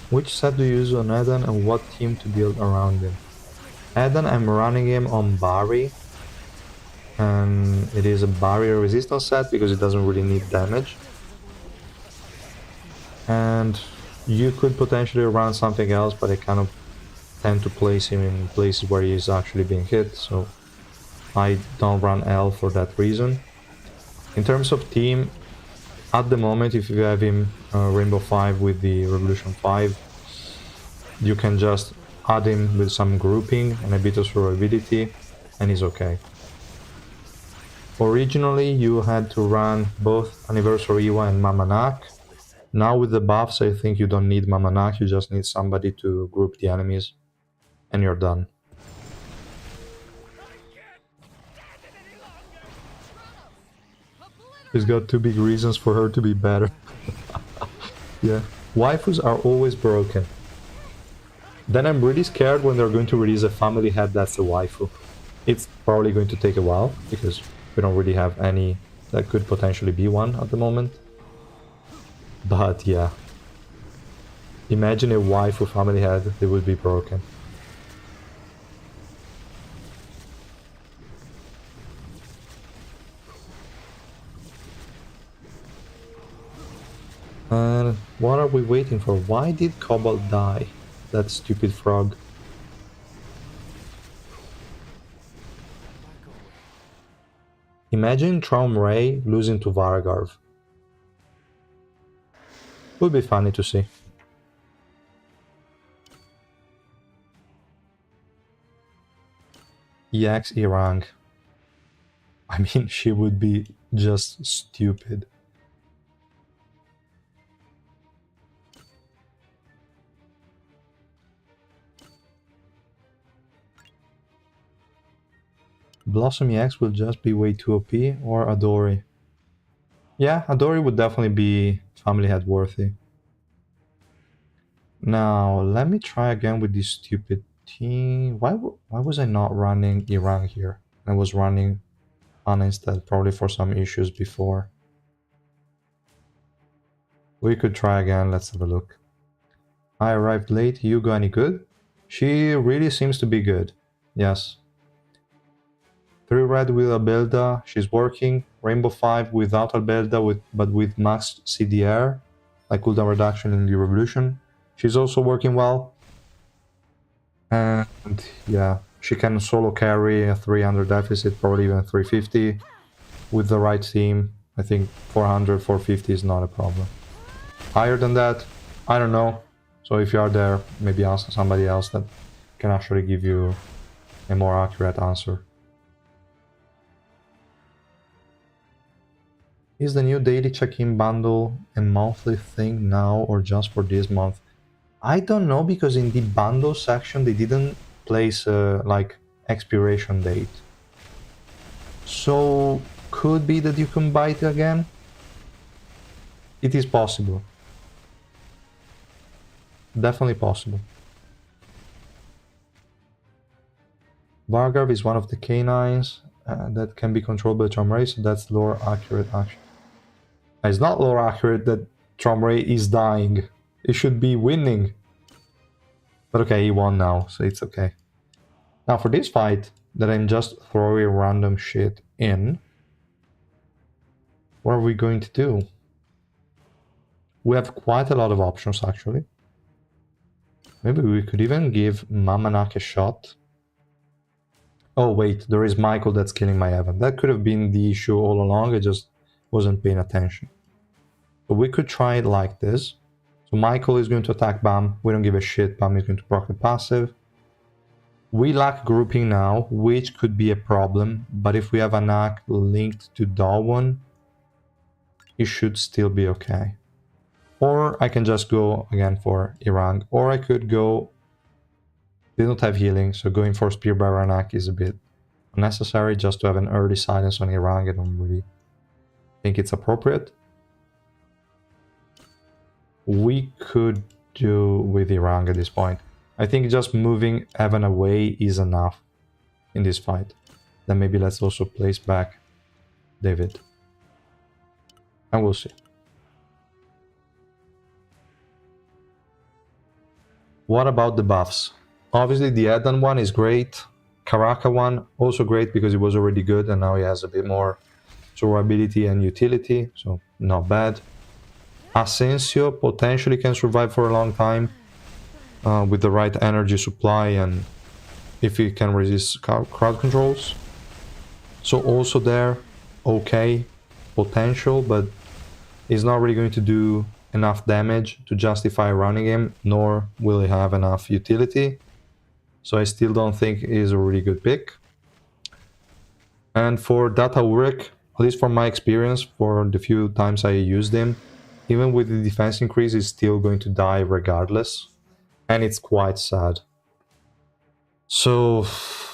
Speaker 1: Which set do you use on Eden and what team to build around him? Eden, I'm running him on Barry. And it is a barrier resistance set because it doesn't really need damage. And you could potentially run something else, but I kind of tend to place him in places where he is actually being hit, so I don't run L for that reason. In terms of team, at the moment, if you have him Rainbow 5 with the Revolution 5, you can just add him with some grouping and a bit of survivability, and he's okay. Originally, you had to run both Anniversary Iwa and Mamanak. Now with the buffs, I think you don't need Mamanak, you just need somebody to group the enemies, and you're done. She's got two big reasons for her to be better. Yeah. Waifus are always broken. Then I'm really scared when they're going to release a family head that's a waifu. It's probably going to take a while, because we don't really have any that could potentially be one at the moment. But yeah. Imagine a waifu family head, they would be broken. And what are we waiting for? Why did Cobalt die? That stupid frog. Imagine Traum Ray losing to Varagarv. Would be funny to see. EX Irang. I mean, she would be just stupid. Blossom EX will just be way too OP, or Adori. Yeah, Adori would definitely be family head worthy. Now, let me try again with this stupid team. Why was I not running Irang here? I was running Ana instead, probably for some issues before. We could try again, let's have a look. I arrived late, Hugo any good? She really seems to be good, yes. 3 red with Albelda, she's working. Rainbow 5 without Albelda, but with max CDR, like cooldown reduction in the Revolution. She's also working well. And yeah, she can solo carry a 300 deficit, probably even 350. With the right team, I think 400, 450 is not a problem. Higher than that, I don't know. So if you are there, maybe ask somebody else that can actually give you a more accurate answer. Is the new daily check-in bundle a monthly thing now or just for this month? I don't know, because in the bundle section they didn't place a like expiration date. So could be that you can buy it again. It is possible. Definitely possible. Vargarv is one of the canines that can be controlled by Tromray, so that's lore accurate action. It's not lore accurate that Tromray is dying. It should be winning. But okay, he won now, so it's okay. Now for this fight, that I'm just throwing random shit in, what are we going to do? We have quite a lot of options, actually. Maybe we could even give Mamanak a shot. Oh wait, there is Michael that's killing my Evan. That could have been the issue all along, I just wasn't paying attention. But we could try it like this. So Michael is going to attack Bam. We don't give a shit. Bam is going to proc the passive. We lack grouping now, which could be a problem. But if we have Anak linked to Dawn, it should still be okay. Or I can just go again for Irang. Or I could go... They don't have healing, so going for Spear by Anak is a bit unnecessary. Just to have an early silence on Irang, I don't really think it's appropriate. we could do with Irang at this point. I think just moving Evan away is enough in this fight. Then maybe let's also place back David. And we'll see. What about the buffs? Obviously the Edan one is great. Karaka one also great because it was already good and now he has a bit more survivability and utility, so not bad. Asensio potentially can survive for a long time with the right energy supply and if he can resist crowd controls. So also there, okay, potential, but he's not really going to do enough damage to justify running him, nor will he have enough utility. So I still don't think he's a really good pick. And for Data Urek, at least from my experience, for the few times I used him, even with the defense increase, he's still going to die regardless. And it's quite sad. So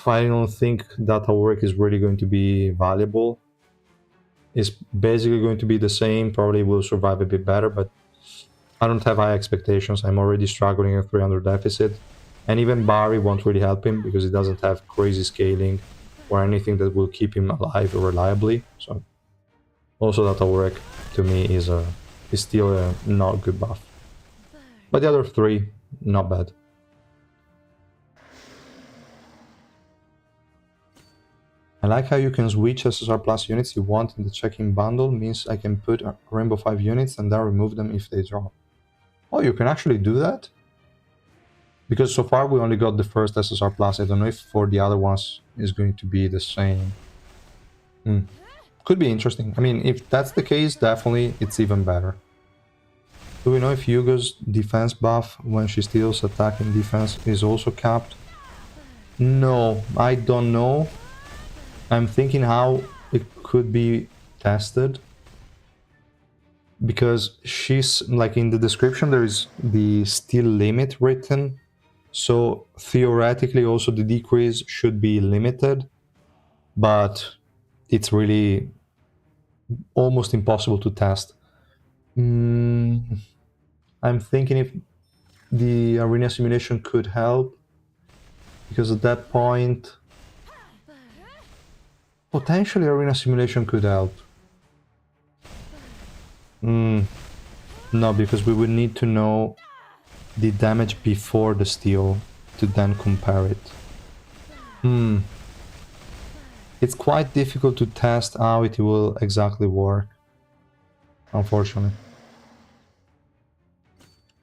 Speaker 1: I don't think Data Urek is really going to be valuable. It's basically going to be the same, probably will survive a bit better, but I don't have high expectations. I'm already struggling at 300 deficit. And even Barry won't really help him because he doesn't have crazy scaling or anything that will keep him alive reliably. So also that Aurek to me is still a not good buff. But the other three, not bad. I like how you can switch SSR plus units you want in the check-in bundle, means I can put Rainbow 5 units and then remove them if they drop. Oh, you can actually do that? Because so far we only got the first SSR plus. I don't know if for the other ones is going to be the same. Could be interesting. I mean, if that's the case, definitely it's even better. Do we know if HUGO's defense buff when she steals attack and defense is also capped? No, I don't know. I'm thinking how it could be tested. Because she's, like in the description, there is the steal limit written. So theoretically also the decrease should be limited. But it's really almost impossible to test. I'm thinking if the arena simulation could help, because at that point potentially arena simulation could help. No, because we would need to know the damage before the steal to then compare it. It's quite difficult to test how it will exactly work, unfortunately.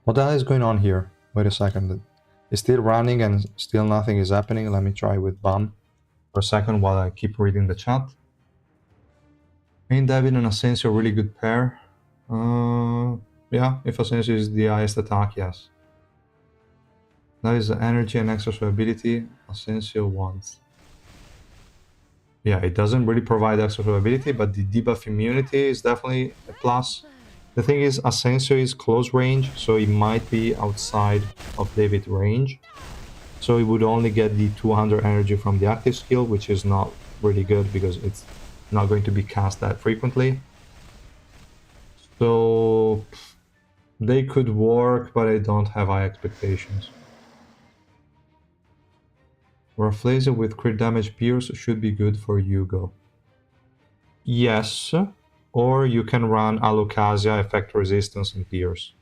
Speaker 1: What the hell is going on here? Wait a second. It's still running and still nothing is happening. Let me try with BAM for a second while I keep reading the chat. Main David and Asensio, really good pair. Yeah, if Asensio is the highest attack, yes. That is the energy and extra survivability Asensio wants. Yeah, it doesn't really provide extra survivability, but the debuff immunity is definitely a plus. The thing is, Asensio is close range, so he might be outside of David's range. So he would only get the 200 energy from the active skill, which is not really good because it's not going to be cast that frequently. So they could work, but I don't have high expectations. Rafflesia with crit damage pierce should be good for HUGO. Yes, or you can run Alocasia, effect resistance, and pierce,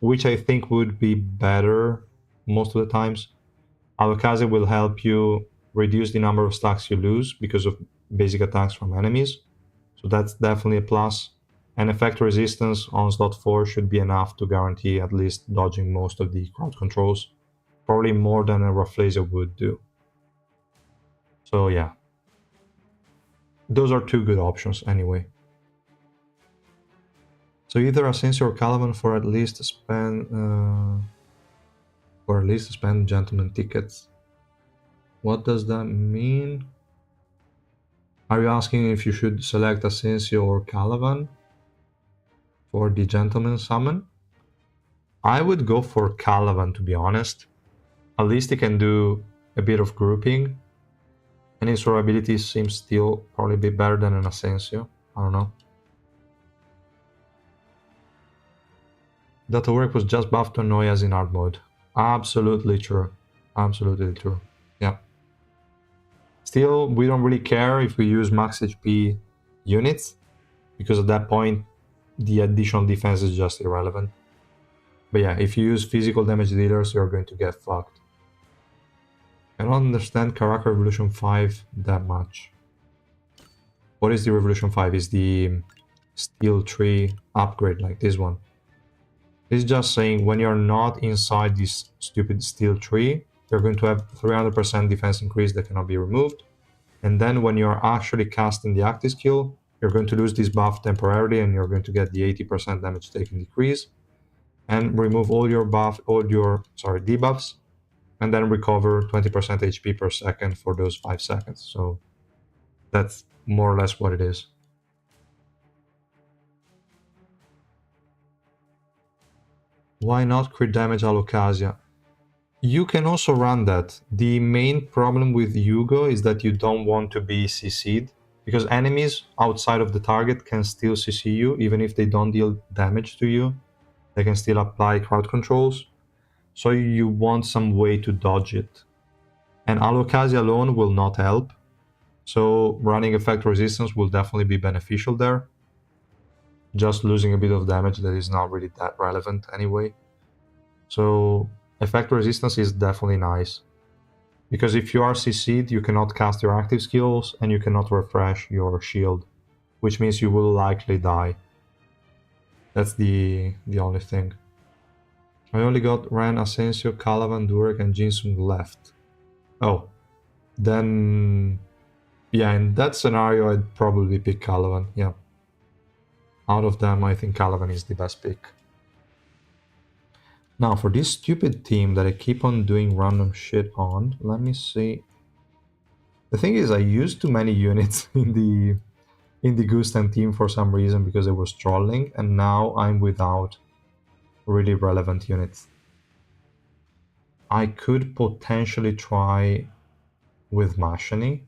Speaker 1: which I think would be better most of the times. Alocasia will help you reduce the number of stacks you lose because of basic attacks from enemies, so that's definitely a plus. And effect resistance on slot 4 should be enough to guarantee at least dodging most of the crowd controls, probably more than a Rafflesia would do. So yeah, those are two good options anyway. So either Asensio or Caliban for at least spend gentleman tickets. What does that mean? Are you asking if you should select Asensio or Caliban for the gentleman summon? I would go for Caliban, to be honest. At least he can do a bit of grouping, and his survivability seems still probably a bit better than an Asensio. I don't know. That work was just buffed to annoy us in hard mode. Absolutely true. Absolutely true. Yeah. Still, we don't really care if we use max HP units, because at that point, the additional defense is just irrelevant. But yeah, if you use physical damage dealers, you're going to get fucked. I don't understand Karaka Revolution 5 that much. What is the Revolution 5? Is the Steel Tree upgrade like this one? It's just saying when you're not inside this stupid Steel Tree, you're going to have 300% defense increase that cannot be removed. And then when you're actually casting the active skill, you're going to lose this buff temporarily and you're going to get the 80% damage taken decrease. And remove all your debuffs, and then recover 20% HP per second for those 5 seconds. So that's more or less what it is. Why not crit damage Alocasia? You can also run that. The main problem with HUGO is that you don't want to be CC'd, because enemies outside of the target can still CC you, even if they don't deal damage to you. They can still apply crowd controls. So you want some way to dodge it. And Alocasia alone will not help. So running effect resistance will definitely be beneficial there. Just losing a bit of damage that is not really that relevant anyway. So effect resistance is definitely nice. Because if you are CC'd, you cannot cast your active skills and you cannot refresh your shield, which means you will likely die. That's the only thing. I only got Ren, Asensio, Calavan, Durek, and Jinsung left. Oh, then yeah, in that scenario, I'd probably pick Calavan, yeah. Out of them, I think Calavan is the best pick. Now, for this stupid team that I keep on doing random shit on, let me see. The thing is, I used too many units in the Gustan team for some reason because I was trolling, and now I'm without really relevant units. I could potentially try with Mashani,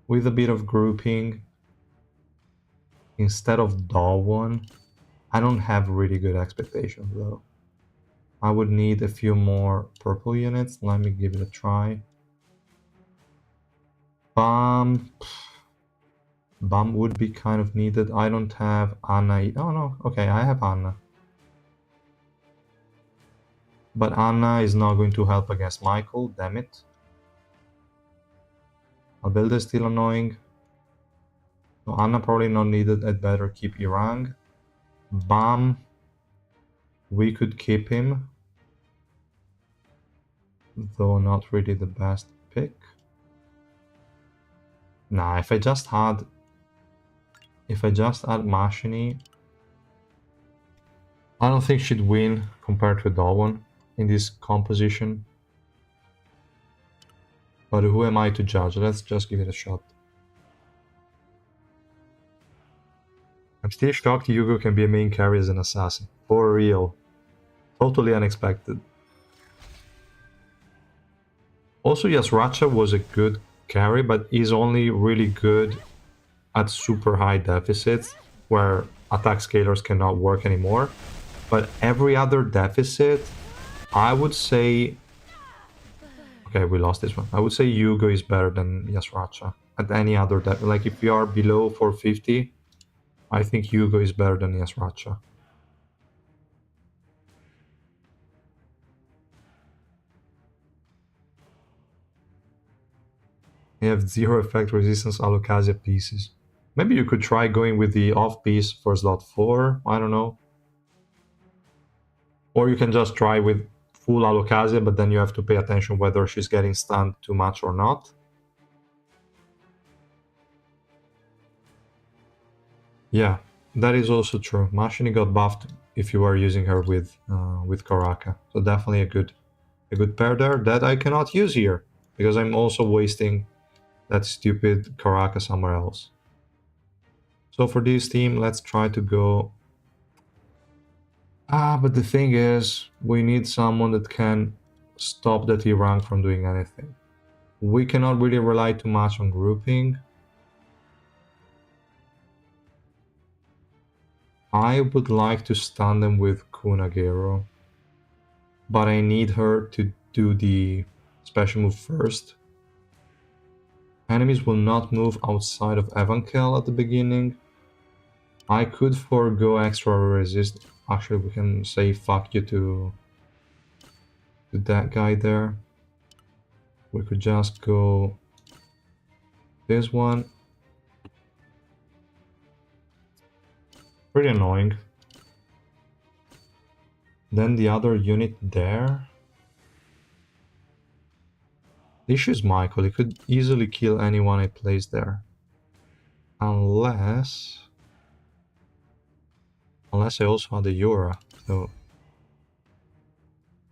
Speaker 1: with a bit of grouping, instead of Dawon. I don't have really good expectations though. I would need a few more purple units. Let me give it a try. Bum would be kind of needed. I don't have Anna. Oh no, okay, I have Anna. But Anna is not going to help against Michael, damn it. Albedo is still annoying. So Anna probably not needed. I'd better keep Irang. Bam. We could keep him, though not really the best pick. Nah, if I just add Mashini, I don't think she'd win compared to Dawon in this composition. But who am I to judge? Let's just give it a shot. I'm still shocked HUGO can be a main carry as an assassin. For real. Totally unexpected. Also, Yasracha was a good carry, but he's only really good at super high deficits, where attack scalers cannot work anymore. But every other deficit, I would say... Okay, we lost this one. I would say HUGO is better than Yasracha. At any other deficit. Like, if you are below 450, I think HUGO is better than Yasracha. You have 0 effect resistance Alocasia pieces. Maybe you could try going with the off piece for slot 4, I don't know. Or you can just try with full Alocasia, but then you have to pay attention whether she's getting stunned too much or not. Yeah, that is also true. Mashini got buffed if you were using her with Karaka. So definitely a good pair there that I cannot use here, because I'm also wasting that stupid Karaka somewhere else. So for this team, let's try to go... but the thing is, we need someone that can stop that rank from doing anything. We cannot really rely too much on grouping. I would like to stun them with Kunagero, but I need her to do the special move first. Enemies will not move outside of Evankel at the beginning. I could forego extra resist. Actually, we can say fuck you to that guy there. We could just go this one. Pretty annoying. Then the other unit there. The issue is Michael. He could easily kill anyone I place there. Unless I also had the Yura. So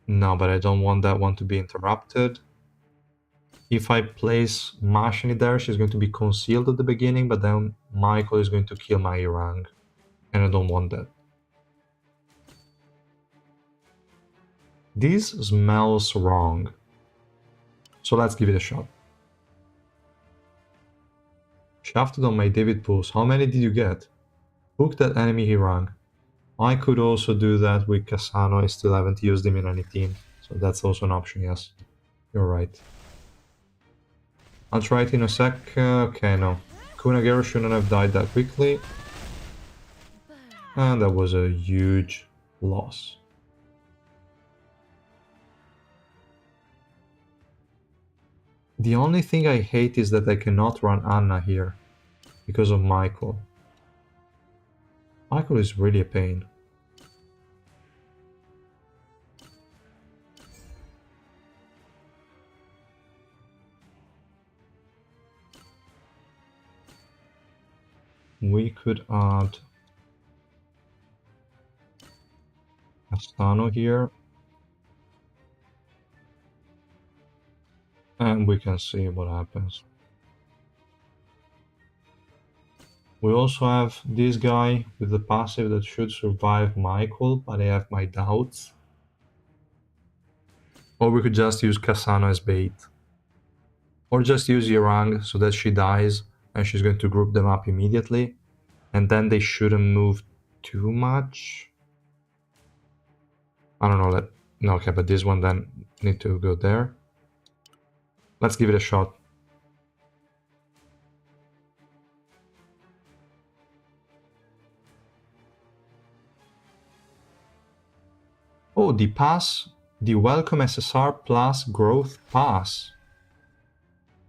Speaker 1: no, but I don't want that one to be interrupted. If I place Mashini there, she's going to be concealed at the beginning, but then Michael is going to kill my Irang. And I don't want that. This smells wrong. So let's give it a shot. Shafted on my David pulse. How many did you get? Hook that enemy Hirang. I could also do that with Kasano. I still haven't used him in any team. So that's also an option, yes. You're right. I'll try it in a sec. Okay, no. Kunagero shouldn't have died that quickly. And that was a huge loss. The only thing I hate is that I cannot run Anna here because of Michael. Michael is really a pain. We could add Astano here. And we can see what happens. We also have this guy with the passive that should survive Michael, but I have my doubts. Or we could just use Kasano as bait. Or just use Yarang so that she dies and she's going to group them up immediately. And then they shouldn't move too much. I don't know. No, okay, but this one then need to go there. Let's give it a shot. Oh, the pass, the Welcome SSR plus Growth Pass.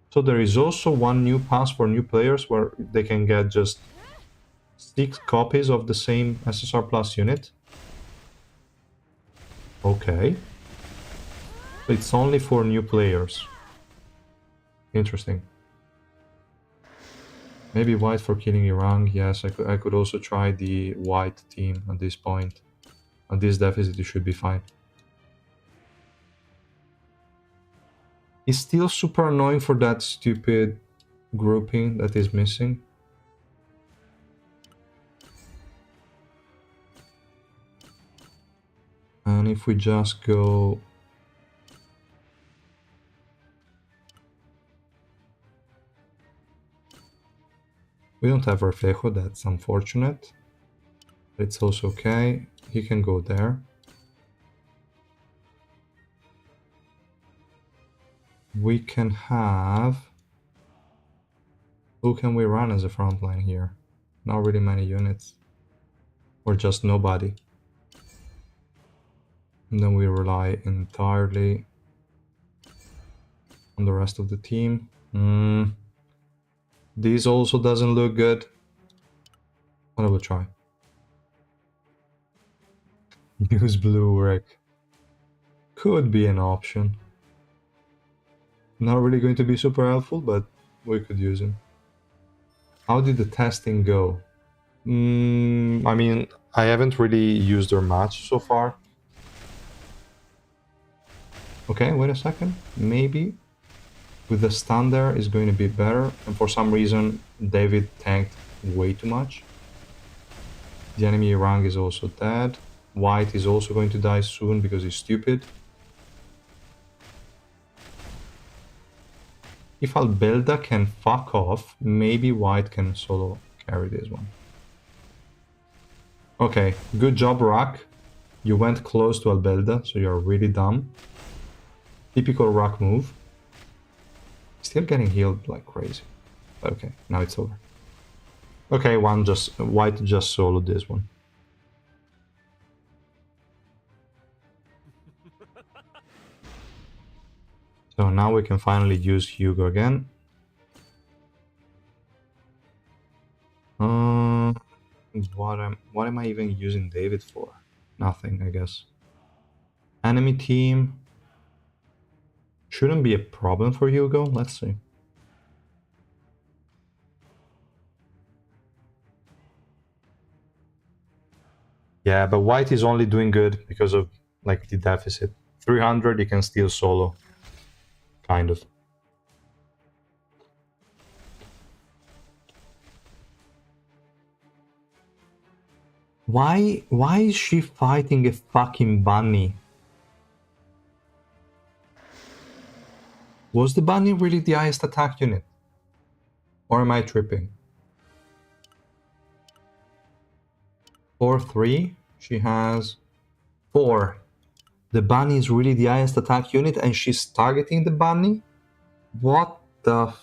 Speaker 1: So there is also one new pass for new players where they can get just 6 copies of the same SSR plus unit. Okay. It's only for new players. Interesting. Maybe white for killing Irang. Yes, I could also try the white team at this point. At this deficit, it should be fine. It's still super annoying for that stupid grouping that is missing. And if we just go... We don't have Reflejo, that's unfortunate. It's also okay. He can go there. We can have... Who can we run as a front line here? Not really many units. Or just nobody. And then we rely entirely on the rest of the team. This also doesn't look good. But I will try. Use blue wreck. Could be an option. Not really going to be super helpful, but we could use him. How did the testing go? I mean, I haven't really used her much so far. Okay, wait a second. Maybe with the stun there is going to be better. And for some reason, David tanked way too much. The enemy Rang is also dead. White is also going to die soon because he's stupid. If Albelda can fuck off, maybe White can solo carry this one. Okay, good job, Rock. You went close to Albelda, so you're really dumb. Typical Rock move. Still getting healed like crazy. Okay, now it's over. Okay, White just soloed this one. So now we can finally use Hugo again. What am I even using David for? Nothing, I guess. Enemy team shouldn't be a problem for Hugo. Let's see. Yeah, but White is only doing good because of like the deficit. 300, you can still solo, kind of. Why is she fighting a fucking bunny? Was the bunny really the highest attack unit? Or am I tripping? 4-3. She has 4. The bunny is really the highest attack unit and she's targeting the bunny? What the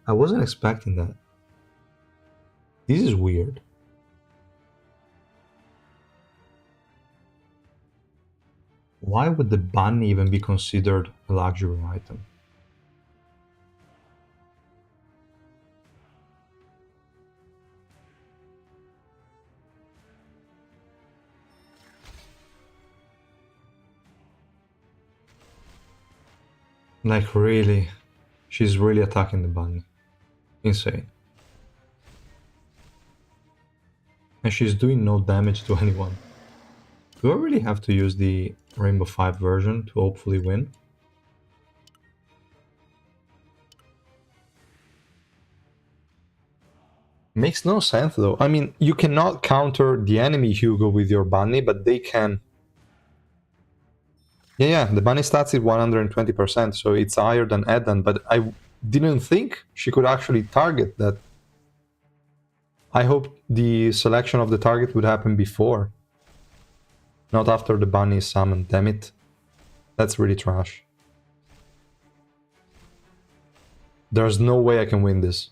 Speaker 1: I wasn't expecting that. This is weird. Why would the bunny even be considered a luxury item? Like really, she's really attacking the bunny. Insane. And she's doing no damage to anyone. Do I really have to use the Rainbow 5 version to hopefully win? Makes no sense though. I mean, you cannot counter the enemy Hugo with your bunny, but they can. Yeah, the bunny stats is 120%, so it's higher than Edan, but I didn't think she could actually target that. I hope the selection of the target would happen before. Not after the bunny is summoned, damn it. That's really trash. There's no way I can win this.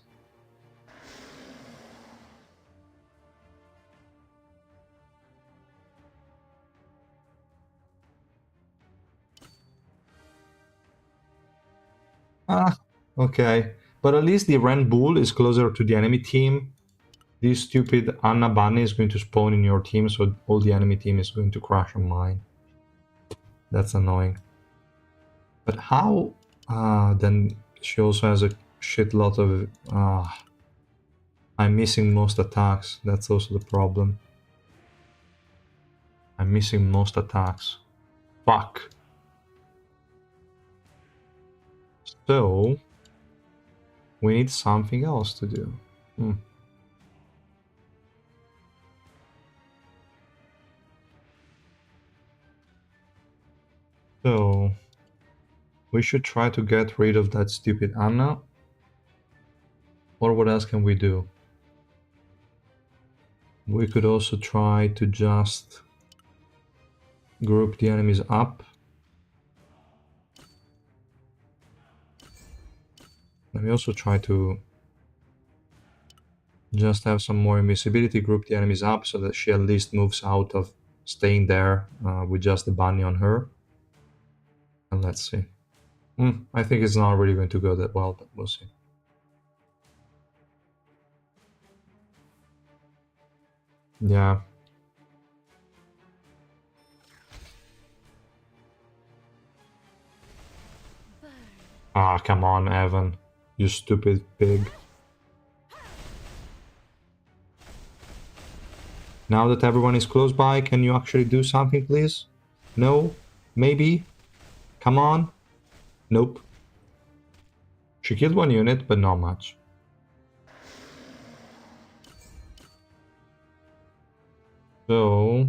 Speaker 1: Ah, okay. But at least the Ren Bull is closer to the enemy team. This stupid Anna Bunny is going to spawn in your team, so all the enemy team is going to crash on mine. That's annoying. But how? Then she also has a shitload of... I'm missing most attacks. That's also the problem. I'm missing most attacks. Fuck. So... we need something else to do. So, we should try to get rid of that stupid Anna. Or what else can we do? We could also try to just group the enemies up. Let me also try to just have some more invisibility, group the enemies up so that she at least moves out of staying there with just the bunny on her. And let's see. I think it's not really going to go that well, but we'll see. Yeah. Ah, come on, Evan. You stupid pig. Now that everyone is close by, can you actually do something, please? No? Maybe? Come on? Nope. She killed one unit, but not much. So...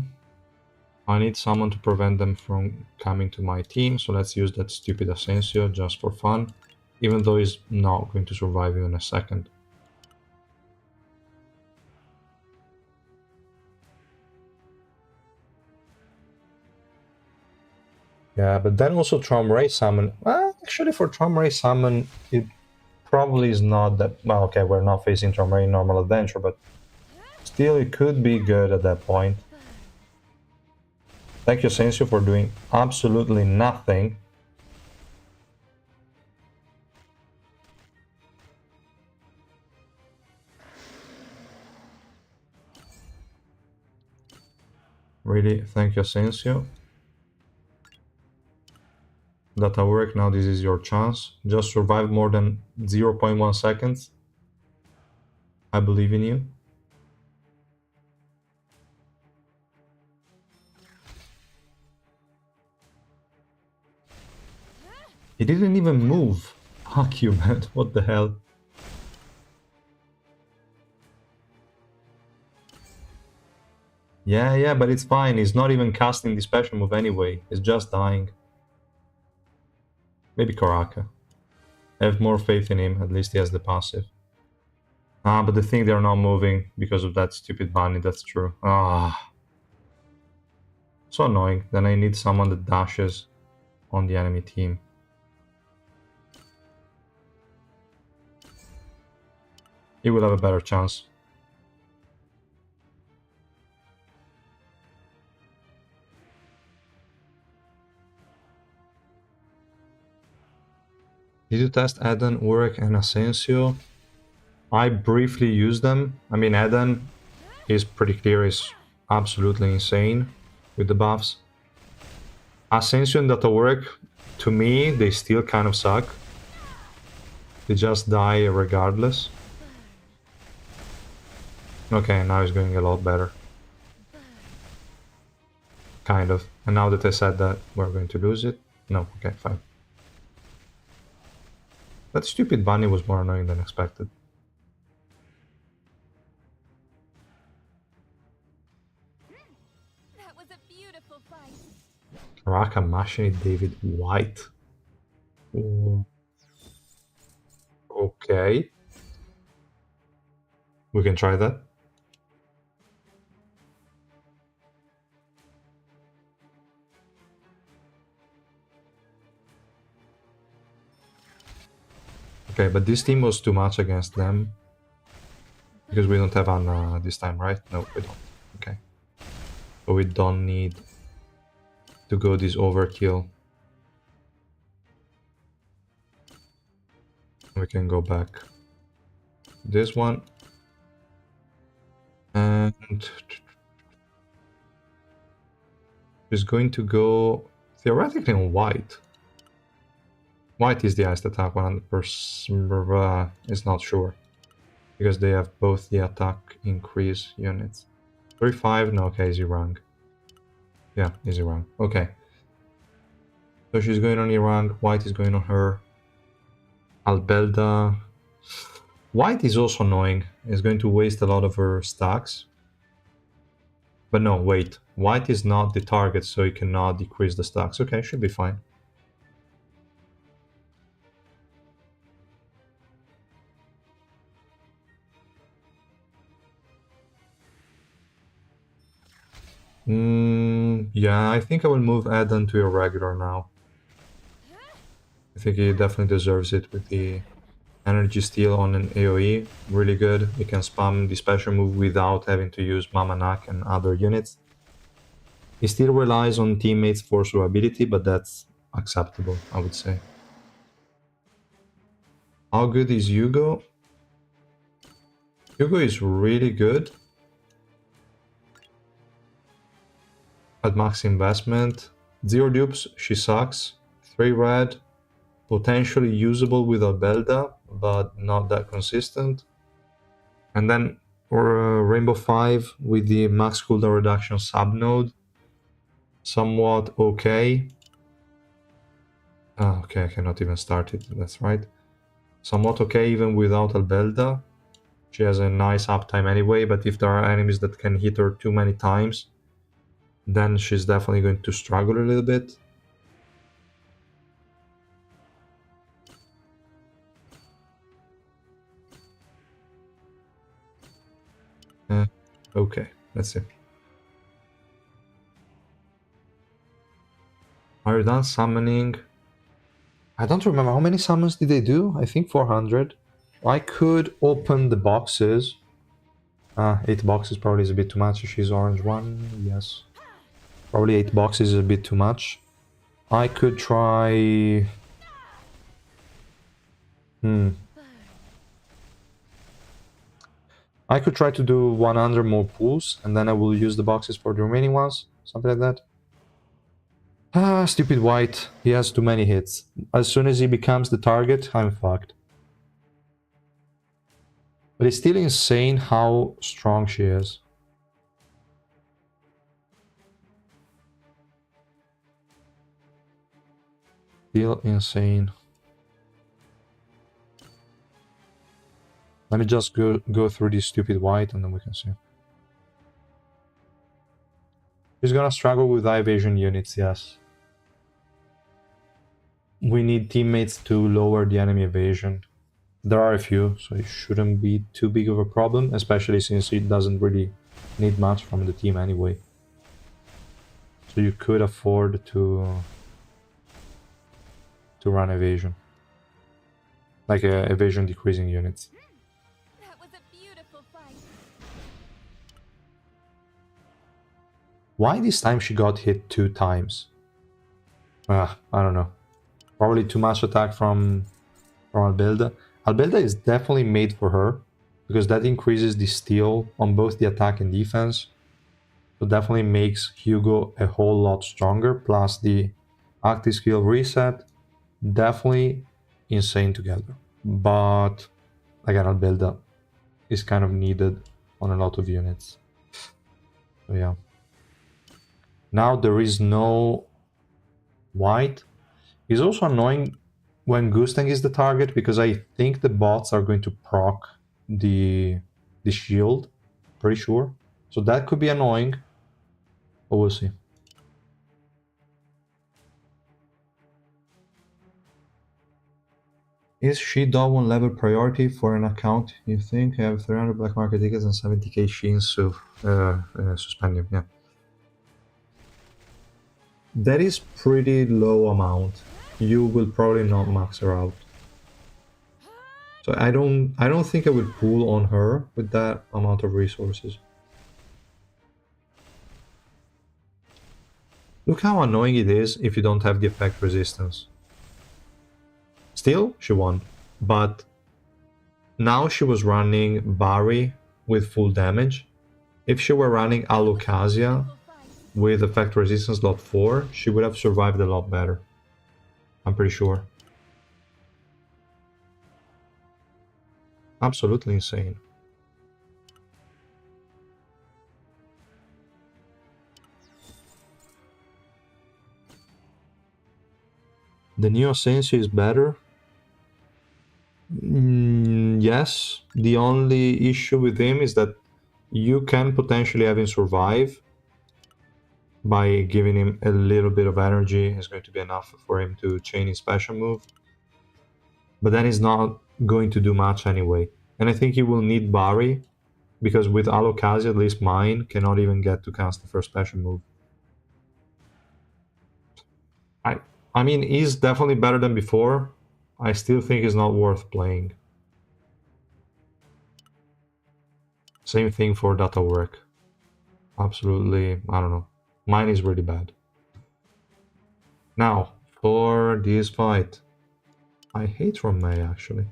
Speaker 1: I need someone to prevent them from coming to my team, so let's use that stupid Asensio just for fun, even though he's not going to survive even a second. Yeah, but then also Trom-Ray Summon. Well, actually, for Trom-Ray Summon, it probably is not that. Well, okay, we're not facing Trom-Ray Normal Adventure, but still, it could be good at that point. Thank you, Sensio, for doing absolutely nothing. Really, thank you, Sensio. Data work, now this is your chance. Just survive more than 0.1 seconds. I believe in you. He didn't even move. Fuck you, man. What the hell? Yeah, but it's fine. He's not even casting the special move anyway. He's just dying. Maybe Karaka. I have more faith in him. At least he has the passive. Ah, but the thing, they're not moving because of that stupid bunny. That's true. Ah. So annoying. Then I need someone that dashes on the enemy team. He will have a better chance. Did you test Eden, Urek, and Asensio? I briefly used them. I mean, Eden is pretty clear, is absolutely insane with the buffs. Asensio and Datawork, to me, they still kind of suck. They just die regardless. Okay, now it's going a lot better. Kind of. And now that I said that, we're going to lose it. No, okay, fine. That stupid bunny was more annoying than expected.
Speaker 2: That was a beautiful fight.
Speaker 1: Raka Mashini David White. Ooh. Okay. We can try that. Okay, but this team was too much against them. Because we don't have Anna this time, right? No, we don't. Okay. So we don't need to go this overkill. We can go back this one. And is going to go theoretically on white. White is the iced attack 100%. Is not sure. Because they have both the attack increase units. 35, no, okay, easy rank. Yeah, easy rank. Okay. So she's going on rank, white is going on her. Albelda. White is also annoying. It's going to waste a lot of her stacks. But no, wait. White is not the target, so it cannot decrease the stacks. Okay, should be fine. Yeah, I think I will move Eden to a regular now. I think he definitely deserves it with the energy steal on an AoE. Really good. You can spam the special move without having to use Mamanak and other units. He still relies on teammates for survivability, but that's acceptable, I would say. How good is HUGO? HUGO is really good at max investment. 0 dupes, she sucks. 3 red, potentially usable with Albelda, but not that consistent. And then Rainbow 5 with the max cooldown reduction subnode. Somewhat okay. Oh, okay, I cannot even start it, that's right. Somewhat okay even without Albelda. She has a nice uptime anyway, but if there are enemies that can hit her too many times, then she's definitely going to struggle a little bit. Okay, let's see. I Are you done summoning? I don't remember how many summons did they do. I think 400. I could open the boxes. 8 boxes probably is a bit too much. She's orange one. Yes. Probably 8 boxes is a bit too much. I could try... I could try to do 100 more pulls, and then I will use the boxes for the remaining ones. Something like that. Stupid white. He has too many hits. As soon as he becomes the target, I'm fucked. But it's still insane how strong she is. Still insane. Let me just go through this stupid white and then we can see. He's gonna struggle with eye evasion units, yes. We need teammates to lower the enemy evasion. There are a few, so it shouldn't be too big of a problem, especially since it doesn't really need much from the team anyway. So you could afford to run evasion. Like evasion decreasing units.
Speaker 2: That was a beautiful fight.
Speaker 1: Why this time she got hit 2 times? I don't know. Probably too much attack from Albelda. Albelda is definitely made for her, because that increases the steal on both the attack and defense. So definitely makes Hugo a whole lot stronger, plus the active skill reset. Definitely insane together. But again, Albelda is kind of needed on a lot of units. So yeah. Now there is no white. It's also annoying when Gustang is the target, because I think the bots are going to proc the shield, pretty sure. So that could be annoying, but we'll see. Is she Dawn level priority for an account, you think? I have 300 black market tickets and 70k sheens, so suspend him, yeah. That is pretty low amount. You will probably not max her out. So I don't think I would pull on her with that amount of resources. Look how annoying it is if you don't have the effect resistance. Still, she won. But now she was running Barry with full damage. If she were running Alocasia with effect resistance lot 4, she would have survived a lot better. I'm pretty sure. Absolutely insane. The Neo Sensei is better? Yes. The only issue with him is that you can potentially have him survive by giving him a little bit of energy. It's going to be enough for him to chain his special move. But then he's not going to do much anyway. And I think he will need Barry, because with Alocasia, at least mine, cannot even get to cast the first special move. I mean, he's definitely better than before. I still think it's not worth playing. Same thing for data work. Absolutely, I don't know. Mine is really bad. Now, for this fight. I hate Romay, actually.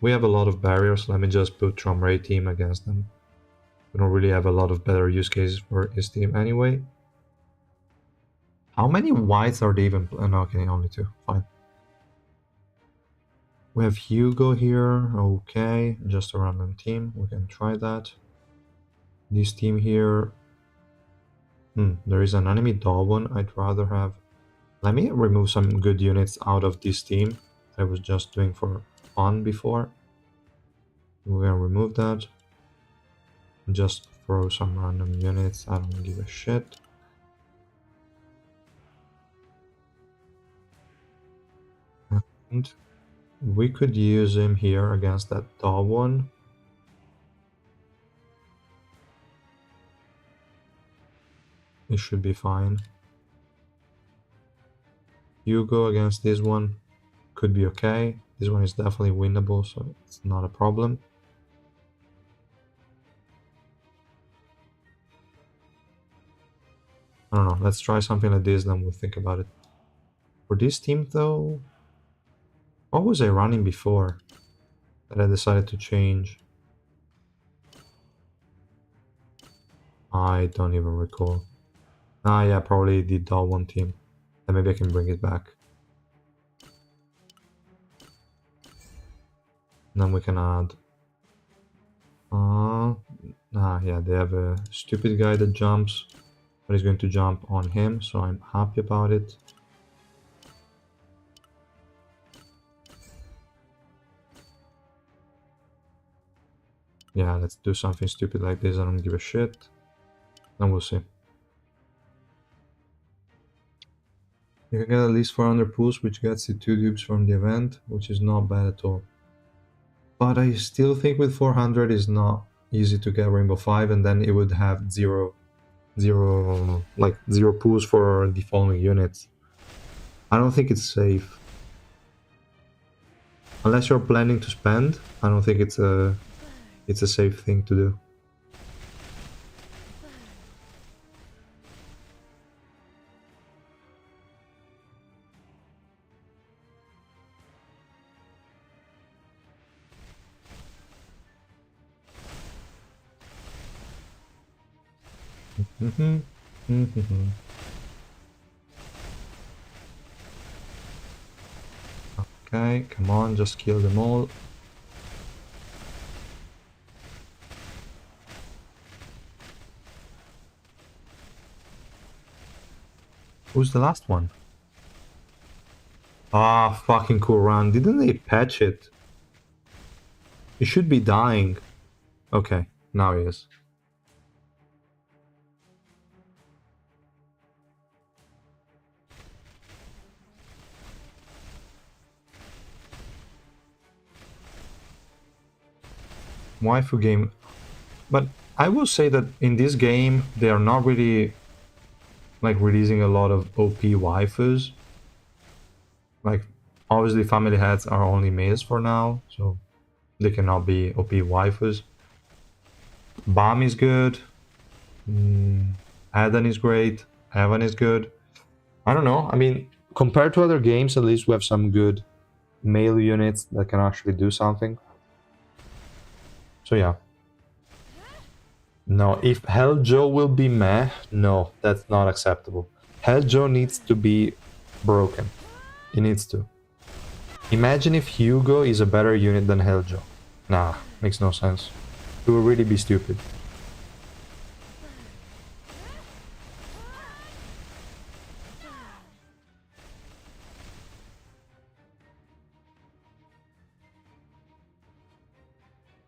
Speaker 1: We have a lot of barriers. Let me just put Tromray team against them. We don't really have a lot of better use cases for his team anyway. How many whites are they even playing? Okay, only 2. Fine. We have Hugo here. Okay, just a random team. We can try that. This team here. There is an enemy Dawn. I'd rather have... Let me remove some good units out of this team that I was just doing for fun before. We're gonna remove that. Just throw some random units. I don't give a shit. And we could use him here against that Dawn. It should be fine. Hugo against this one could be okay. This one is definitely winnable, so it's not a problem. I don't know, let's try something like this, then we'll think about it. For this team though, what was I running before that I decided to change? I don't even recall. Ah yeah, probably the doll one team. And maybe I can bring it back. And then we can add... yeah, they have a stupid guy that jumps, but he's going to jump on him, so I'm happy about it. Yeah, let's do something stupid like this. I don't give a shit. Then we'll see. You can get at least 400 pulls, which gets you 2 dupes from the event, which is not bad at all. But I still think with 400 is not easy to get Rainbow 5, and then it would have zero pulls for the following units. I don't think it's safe. Unless you're planning to spend, I don't think it's a safe thing to do. Okay, come on, just kill them all. Who's the last one? Ah, fucking cool run. Didn't they patch it? He should be dying. Okay, now he is. Waifu game. But I will say that in this game, they are not really like releasing a lot of OP waifus. Like, obviously family heads are only males for now, so they cannot be OP waifus. Bam is good. Adan is great. Evan is good. I don't know. I mean, compared to other games, at least we have some good male units that can actually do something. So yeah. No, if Hell Joe will be meh, no, that's not acceptable. Hell Joe needs to be broken. He needs to. Imagine if Hugo is a better unit than Hell Joe. Nah, makes no sense. It will really be stupid.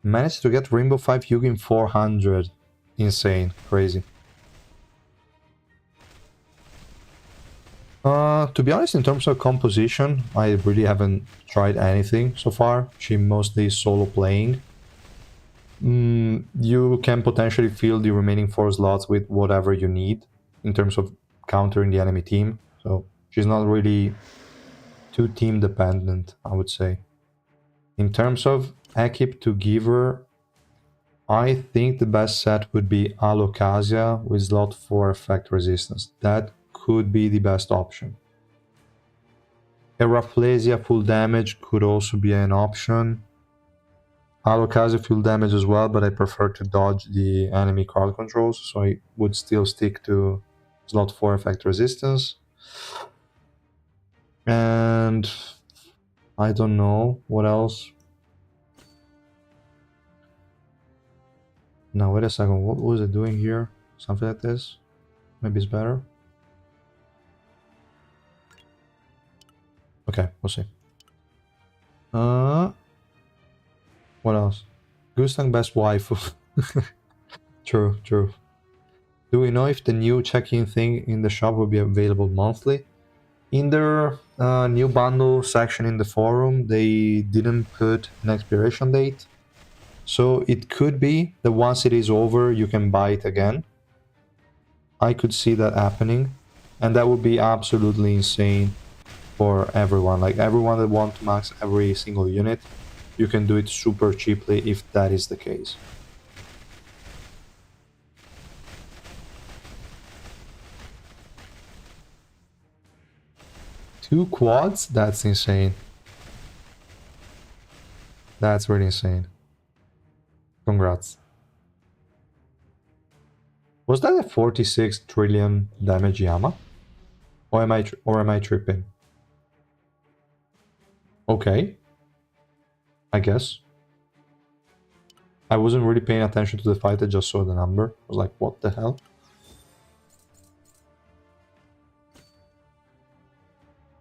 Speaker 1: Managed to get Rainbow 5 Hugo in 400. Insane. Crazy. To be honest, in terms of composition, I really haven't tried anything so far. She mostly is solo playing. You can potentially fill the remaining 4 slots with whatever you need in terms of countering the enemy team. So she's not really too team dependent, I would say. In terms of equip to give her, I think the best set would be Alocasia with slot 4 effect resistance. That could be the best option. Heraplesia full damage could also be an option. Alocasia full damage as well, but I prefer to dodge the enemy card controls, so I would still stick to slot 4 effect resistance. And I don't know what else. Now wait a second, what was it doing here? Something like this? Maybe it's better. Okay, we'll see. What else? Gustang best waifu. True, true. Do we know if the new check-in thing in the shop will be available monthly? In their new bundle section in the forum, they didn't put an expiration date. So it could be that once it is over, you can buy it again. I could see that happening. And that would be absolutely insane. for everyone. Like everyone that wants to max every single unit, you can do it super cheaply if that is the case. Two quads? That's insane. That's really insane. Congrats. Was that a 46 trillion damage Yama? Or am I tripping? Okay. I guess. I wasn't really paying attention to the fight, I just saw the number. I was like, what the hell?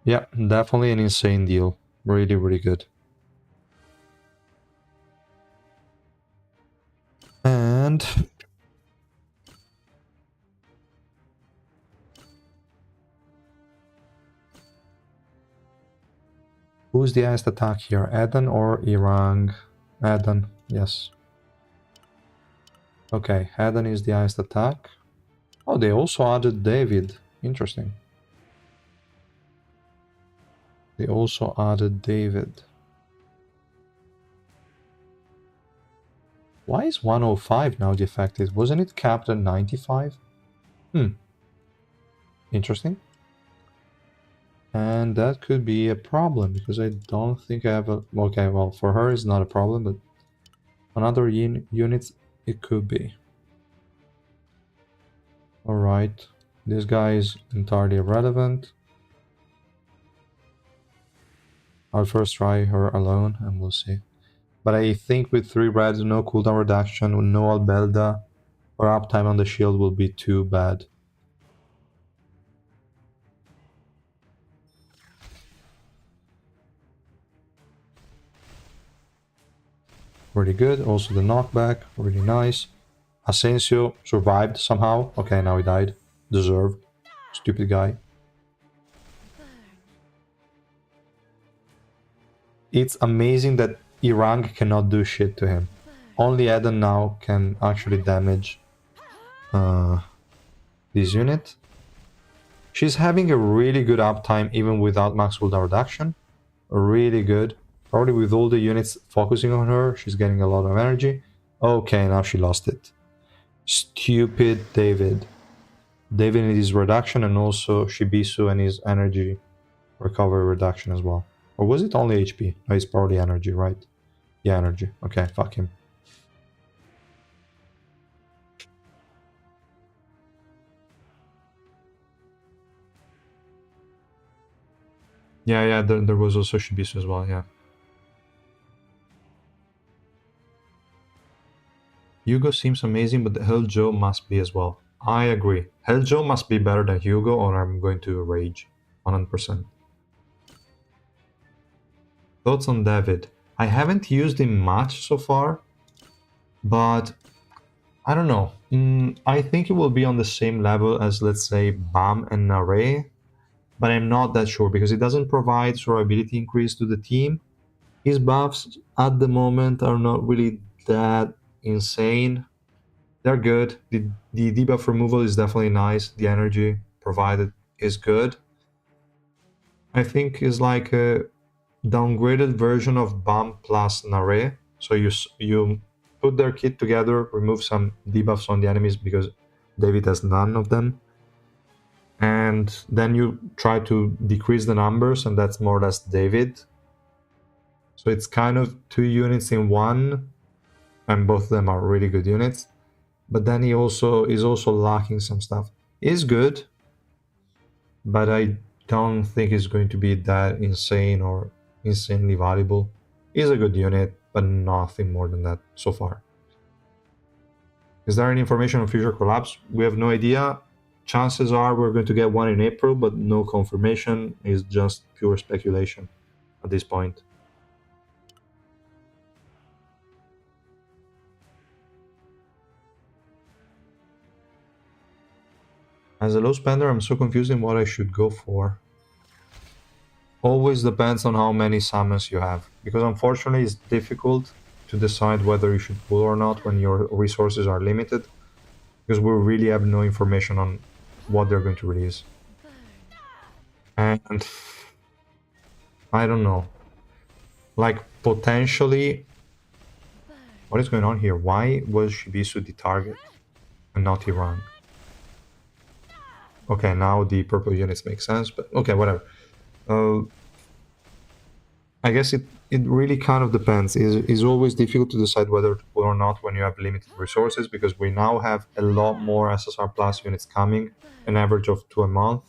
Speaker 1: Yeah, definitely an insane deal. Really, really good. And who's the highest attack here? Eden or Irang? Eden, yes. Okay, Eden is the highest attack. Oh, they also added David. Interesting. They also added David. Why is 105 now the effective? Wasn't it capped at 95? Interesting. And that could be a problem, because I don't think I have a... Okay, well, for her it's not a problem, but on other units it could be. Alright, this guy is entirely irrelevant. I'll first try her alone and we'll see. But I think with 3 reds, no cooldown reduction, no Albelda, or uptime on the shield will be too bad. Really good. Also the knockback, really nice. Asensio survived somehow. Okay, now he died. Deserved. Stupid guy. It's amazing that Irang cannot do shit to him. Only Eden now can actually damage this unit. She's having a really good uptime even without max cooldown reduction. Really good. Probably with all the units focusing on her, she's getting a lot of energy. Okay, now she lost it. Stupid David. David and his reduction, and also Shibisu and his energy recovery reduction as well. Or was it only HP? No, it's probably energy, right? Yeah, energy. Okay, fuck him. Yeah, there was also Shibisu as well, yeah. Hugo seems amazing, but the HUGO must be as well. I agree. HUGO must be better than Hugo, or I'm going to rage. 100%. Thoughts on David? I haven't used him much so far, but I don't know. I think it will be on the same level as, let's say, Bam and Nare, but I'm not that sure because it doesn't provide survivability increase to the team. His buffs at the moment are not really that insane. They're good. The debuff removal is definitely nice. The energy provided is good. I think is like a downgraded version of Bam plus Nare. So you put their kit together, remove some debuffs on the enemies because David has none of them, and then you try to decrease the numbers, and that's more or less David. So it's kind of 2 units in one, and both of them are really good units. But then he also is also lacking some stuff. Is good, but I don't think it's going to be that insane or insanely valuable. Is a good unit, but nothing more than that so far. Is there any information on future collabs? We have no idea. Chances are we're going to get one in April, but no confirmation. It's just pure speculation at this point. As a low spender, I'm so confused in what I should go for. Always depends on how many summons you have, because unfortunately it's difficult to decide whether you should pull or not when your resources are limited, because we really have no information on what they're going to release. And I don't know. Like, potentially... What is going on here? Why was Shibisu the target and not Iran? Okay, now the purple units make sense, but okay, whatever. Uh, I guess it really kind of depends. It's always difficult to decide whether to put or not when you have limited resources, because we now have a lot more SSR Plus units coming, an average of 2 a month.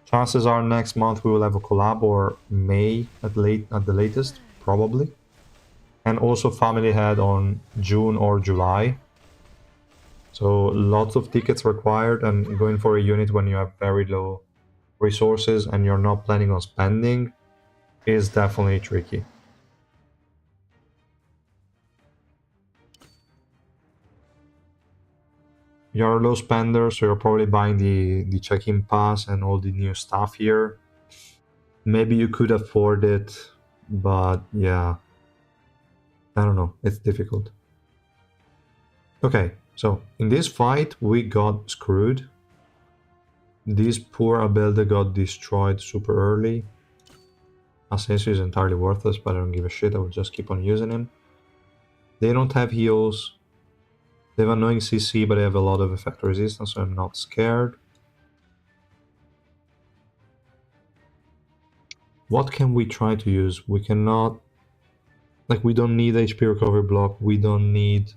Speaker 1: Chances are next month we will have a collab, or May at the latest, probably. And also Family Head on June or July. So lots of tickets required, and going for a unit when you have very low resources and you're not planning on spending is definitely tricky. You're a low spender, so you're probably buying the check-in pass and all the new stuff here. Maybe you could afford it, but yeah, I don't know, it's difficult. Okay, so in this fight we got screwed. This poor Abelda got destroyed super early. Asensio is entirely worthless, but I don't give a shit, I will just keep on using him. They don't have heals. They have annoying CC, but they have a lot of effect resistance, so I'm not scared. What can we try to use? We cannot... Like, we don't need HP recovery block, we don't need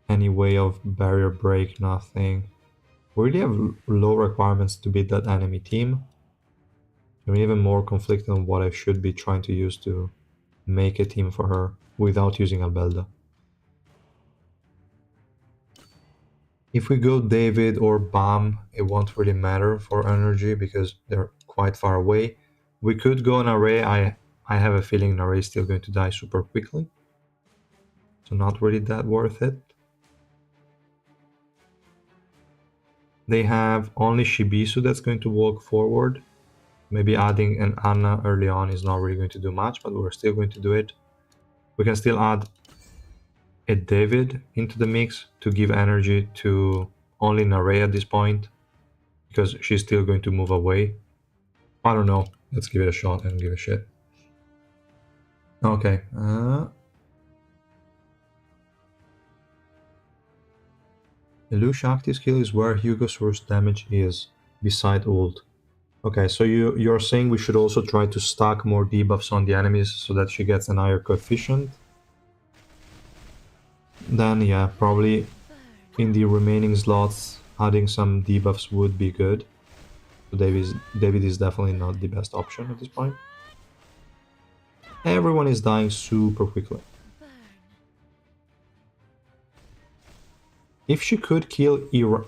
Speaker 1: any way of barrier break, nothing. We really have low requirements to beat that enemy team. I'm even more conflicted on what I should be trying to use to make a team for her without using Albelda. If we go David or Bam, it won't really matter for energy because they're quite far away. We could go an array. I have a feeling an array is still going to die super quickly. So not really that worth it. They have only Shibisu that's going to walk forward. Maybe adding an Anna early on is not really going to do much, but we're still going to do it. We can still add a David into the mix to give energy to only an array at this point, because she's still going to move away. I don't know. Let's give it a shot and give a shit. Okay. The Lucia active skill is where Hugo's worst damage is, beside ult. Okay, so you're saying we should also try to stack more debuffs on the enemies so that she gets an higher coefficient? Then yeah, probably in the remaining slots adding some debuffs would be good. So David is definitely not the best option at this point. Everyone is dying super quickly. If she could kill Iran...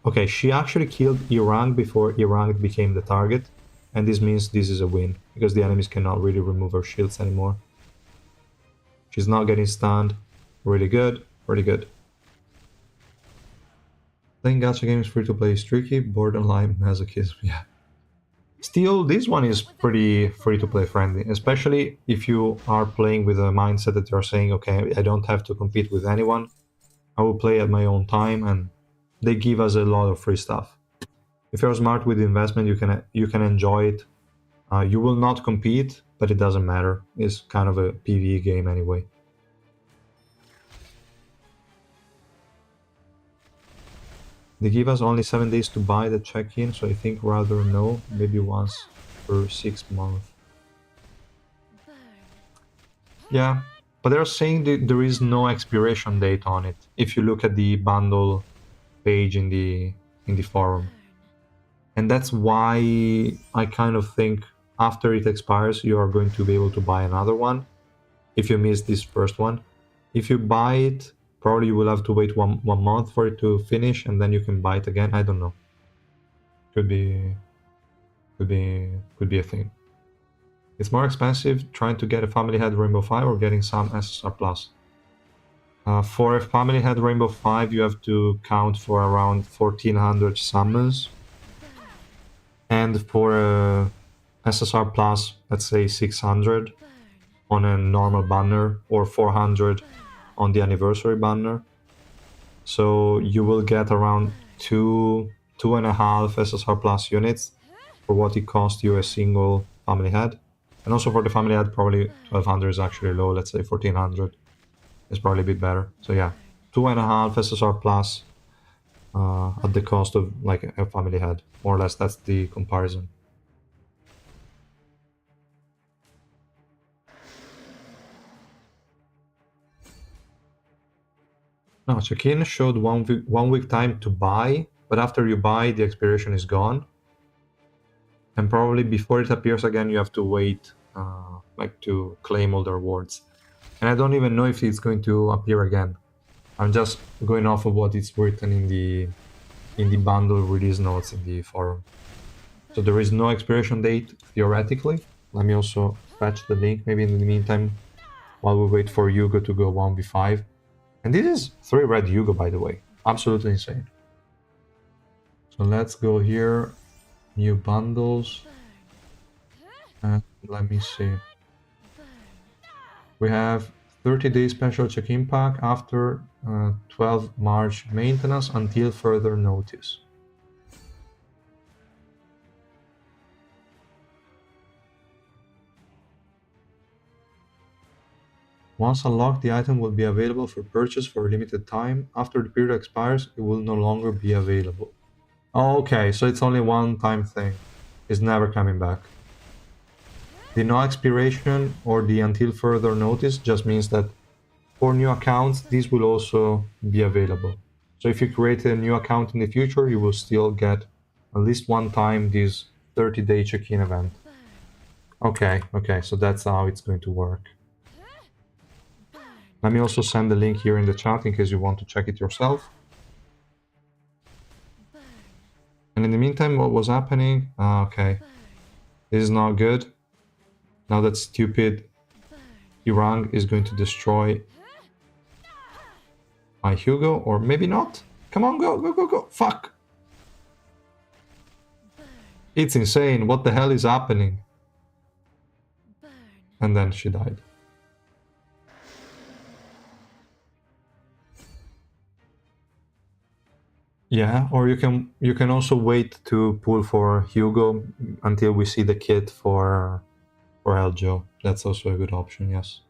Speaker 1: Okay, she actually killed Iran before Iran became the target. And this means this is a win, because the enemies cannot really remove her shields anymore. She's not getting stunned. Really good, really good. Playing gacha games free-to-play is tricky, borderline masochism, yeah. Still, this one is pretty free-to-play friendly, especially if you are playing with a mindset that you're saying, okay, I don't have to compete with anyone. I will play at my own time, and they give us a lot of free stuff. If you're smart with the investment, you can enjoy it. You will not compete, but it doesn't matter. It's kind of a PvE game anyway. They give us only 7 days to buy the check-in, so I think rather no, maybe once per 6 months. Yeah, but they're saying that there is no expiration date on it. If you look at the bundle page in the forum. And that's why I kind of think after it expires, you are going to be able to buy another one if you miss this first one. If you buy it, probably you will have to wait one month for it to finish, and then you can buy it again. I don't know. Could be a thing. It's more expensive trying to get a Family Head Rainbow 5 or getting some SSR Plus. For a Family Head Rainbow 5, you have to count for around 1400 summons. And for a SSR Plus, let's say 600 on a normal banner, or 400 on the anniversary banner. So you will get around 2.5 SSR Plus units for what it cost you a single family head. And also for the family head, probably 1200 is actually low. Let's say 1400 is probably a bit better. So yeah, 2.5 SSR plus at the cost of like a family head. More or less, that's the comparison. No, check-in showed 1 week time to buy, but after you buy, the expiration is gone. And probably before it appears again, you have to wait like to claim all the rewards. And I don't even know if it's going to appear again. I'm just going off of what is written in the bundle release notes in the forum. So there is no expiration date theoretically. Let me also fetch the link maybe in the meantime while we wait for Hugo to go 1v5. And this is 3 red Hugo, by the way. Absolutely insane. So let's go here. New bundles. And let me see. We have 30-day special check-in pack after 12 March maintenance until further notice. Once unlocked, the item will be available for purchase for a limited time. After the period expires, it will no longer be available. Okay, so it's only one-time thing. It's never coming back. The no expiration or the until further notice just means that for new accounts, these will also be available. So if you create a new account in the future, you will still get at least one time this 30-day check-in event. Okay, so that's how it's going to work. Let me also send the link here in the chat in case you want to check it yourself. And in the meantime, what was happening? Okay, this is not good. Now that stupid Irang is going to destroy my Hugo, or maybe not. Come on, go. Fuck. It's insane. What the hell is happening? And then she died. Yeah, or you can also wait to pull for Hugo until we see the kit for Eljo. That's also a good option, yes.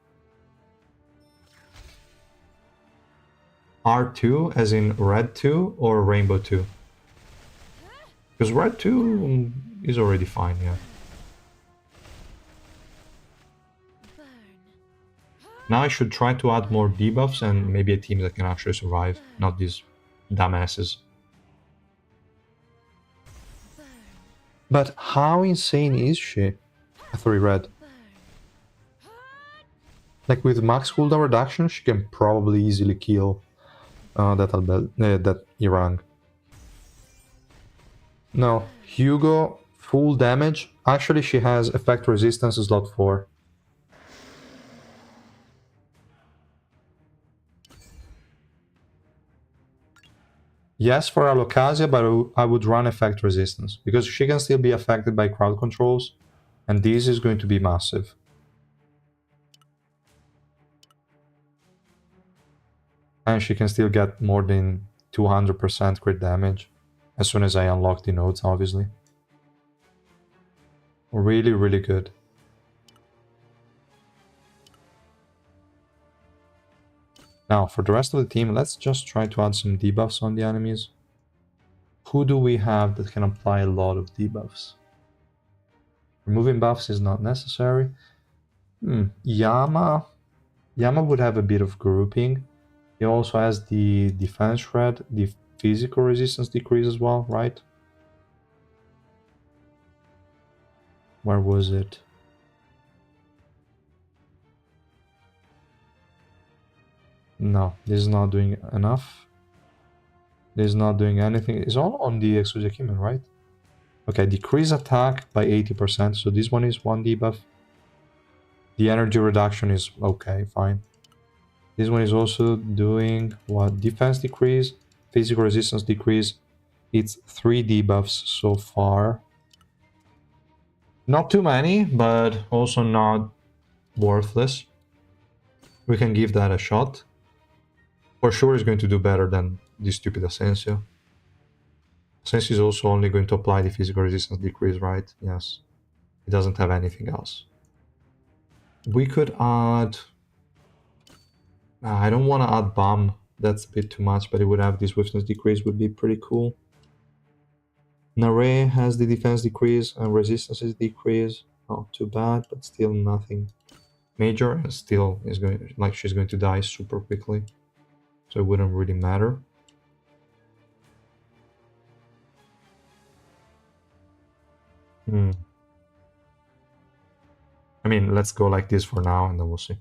Speaker 1: R2 as in red 2 or rainbow 2? Because red 2 is already fine, yeah. Now I should try to add more debuffs and maybe a team that can actually survive, not these dumbasses. But how insane is she? A 3 red. Like with max cooldown reduction, she can probably easily kill that Irang. No, Hugo, full damage. Actually, she has effect resistance slot 4. Yes, for Alocasia, but I would run effect resistance, because she can still be affected by crowd controls, and this is going to be massive. And she can still get more than 200% crit damage, as soon as I unlock the nodes, obviously. Really, really good. Now, for the rest of the team, let's just try to add some debuffs on the enemies. Who do we have that can apply a lot of debuffs? Removing buffs is not necessary. Yama would have a bit of grouping. He also has the defense shred, the physical resistance decrease as well, right? Where was it? No, this is not doing enough. This is not doing anything. It's all on the Exogekimen, right? Okay, decrease attack by 80%. So this one is 1 debuff. The energy reduction is okay, fine. This one is also doing what? Defense decrease, physical resistance decrease. It's 3 debuffs so far. Not too many, but also not worthless. We can give that a shot. For sure, it's going to do better than the stupid Asensio. Asensio is also only going to apply the physical resistance decrease, right? Yes. It doesn't have anything else. We could add... I don't want to add bomb. That's a bit too much, but it would have this swiftness decrease, would be pretty cool. Nare has the defense decrease and resistances decrease. Not too bad, but still nothing major, and still is going, like, she's going to die super quickly, so it wouldn't really matter. I mean, let's go like this for now, and then we'll see.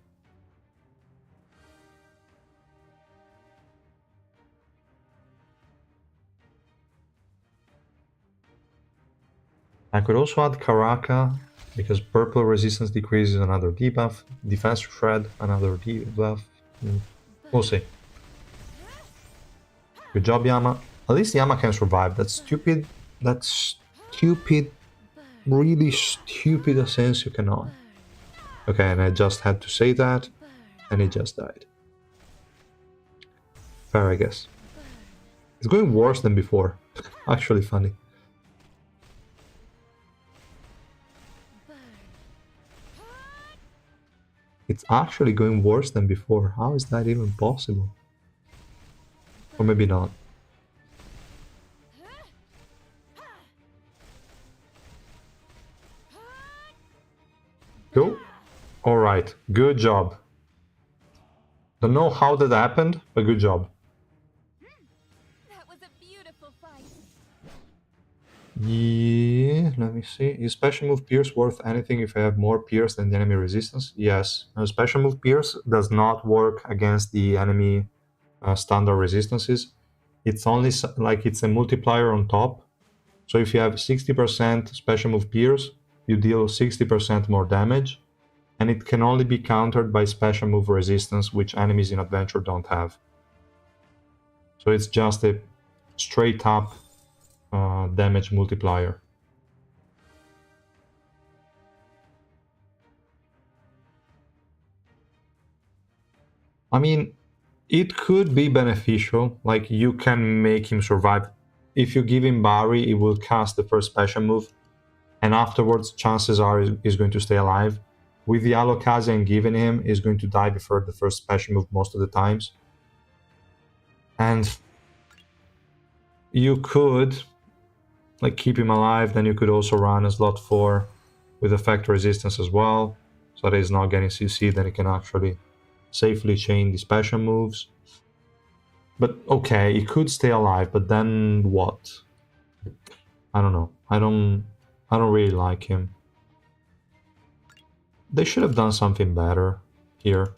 Speaker 1: I could also add Karaka, because purple resistance decreases another debuff, defense shred another debuff. We'll see. Good job, Yama. At least Yama can survive. That's stupid, really stupid Ascension cannot. Okay, and I just had to say that, and it just died. Fair, I guess. It's going worse than before. Actually funny. It's actually going worse than before. How is that even possible? Or maybe not. Go. Alright, good job. Don't know how that happened, but good job.
Speaker 2: That was a beautiful fight.
Speaker 1: Yeah, let me see. Is special move Pierce worth anything if I have more Pierce than the enemy resistance? Yes. Special move Pierce does not work against the enemy standard resistances. It's only like it's a multiplier on top. So if you have 60% special move Pierce, you deal 60% more damage. And it can only be countered by special move resistance, which enemies in Adventure don't have. So it's just a straight up damage multiplier. I mean, it could be beneficial, like you can make him survive. If you give him Barry, he will cast the first special move, and afterwards chances are he's going to stay alive. With the Alokazian giving him, he's going to die before the first special move most of the times. And you could like keep him alive, then you could also run a slot 4 with effect resistance as well, so that he's not getting CC, then he can actually safely chain the special moves. But okay, he could stay alive, but then what? I don't know. I don't really like him. They should have done something better here.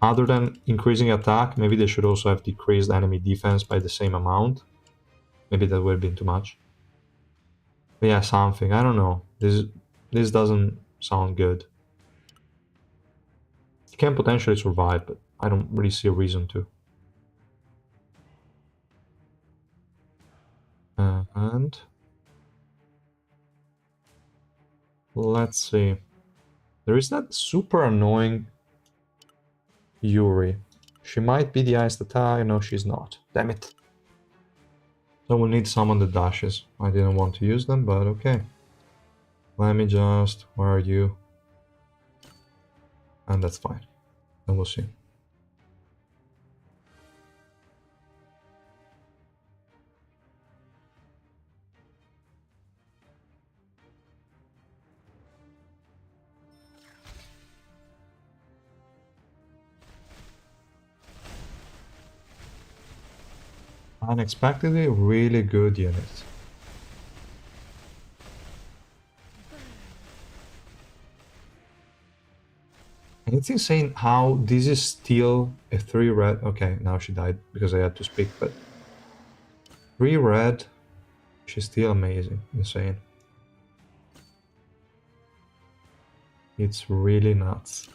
Speaker 1: Other than increasing attack, maybe they should also have decreased enemy defense by the same amount. Maybe that would have been too much. But yeah, something. I don't know. This doesn't sound good. He can potentially survive, but I don't really see a reason to. And let's see. There is that super annoying Yuri. She might be the iced attack. No, she's not. Damn it. So we'll need someone that dashes. I didn't want to use them, but okay. Let me just... Where are you? And that's fine. And we'll see. Unexpectedly really good unit. And it's insane how this is still a 3 red. Okay, now she died because I had to speak, but 3 red, she's still amazing, insane. It's really nuts.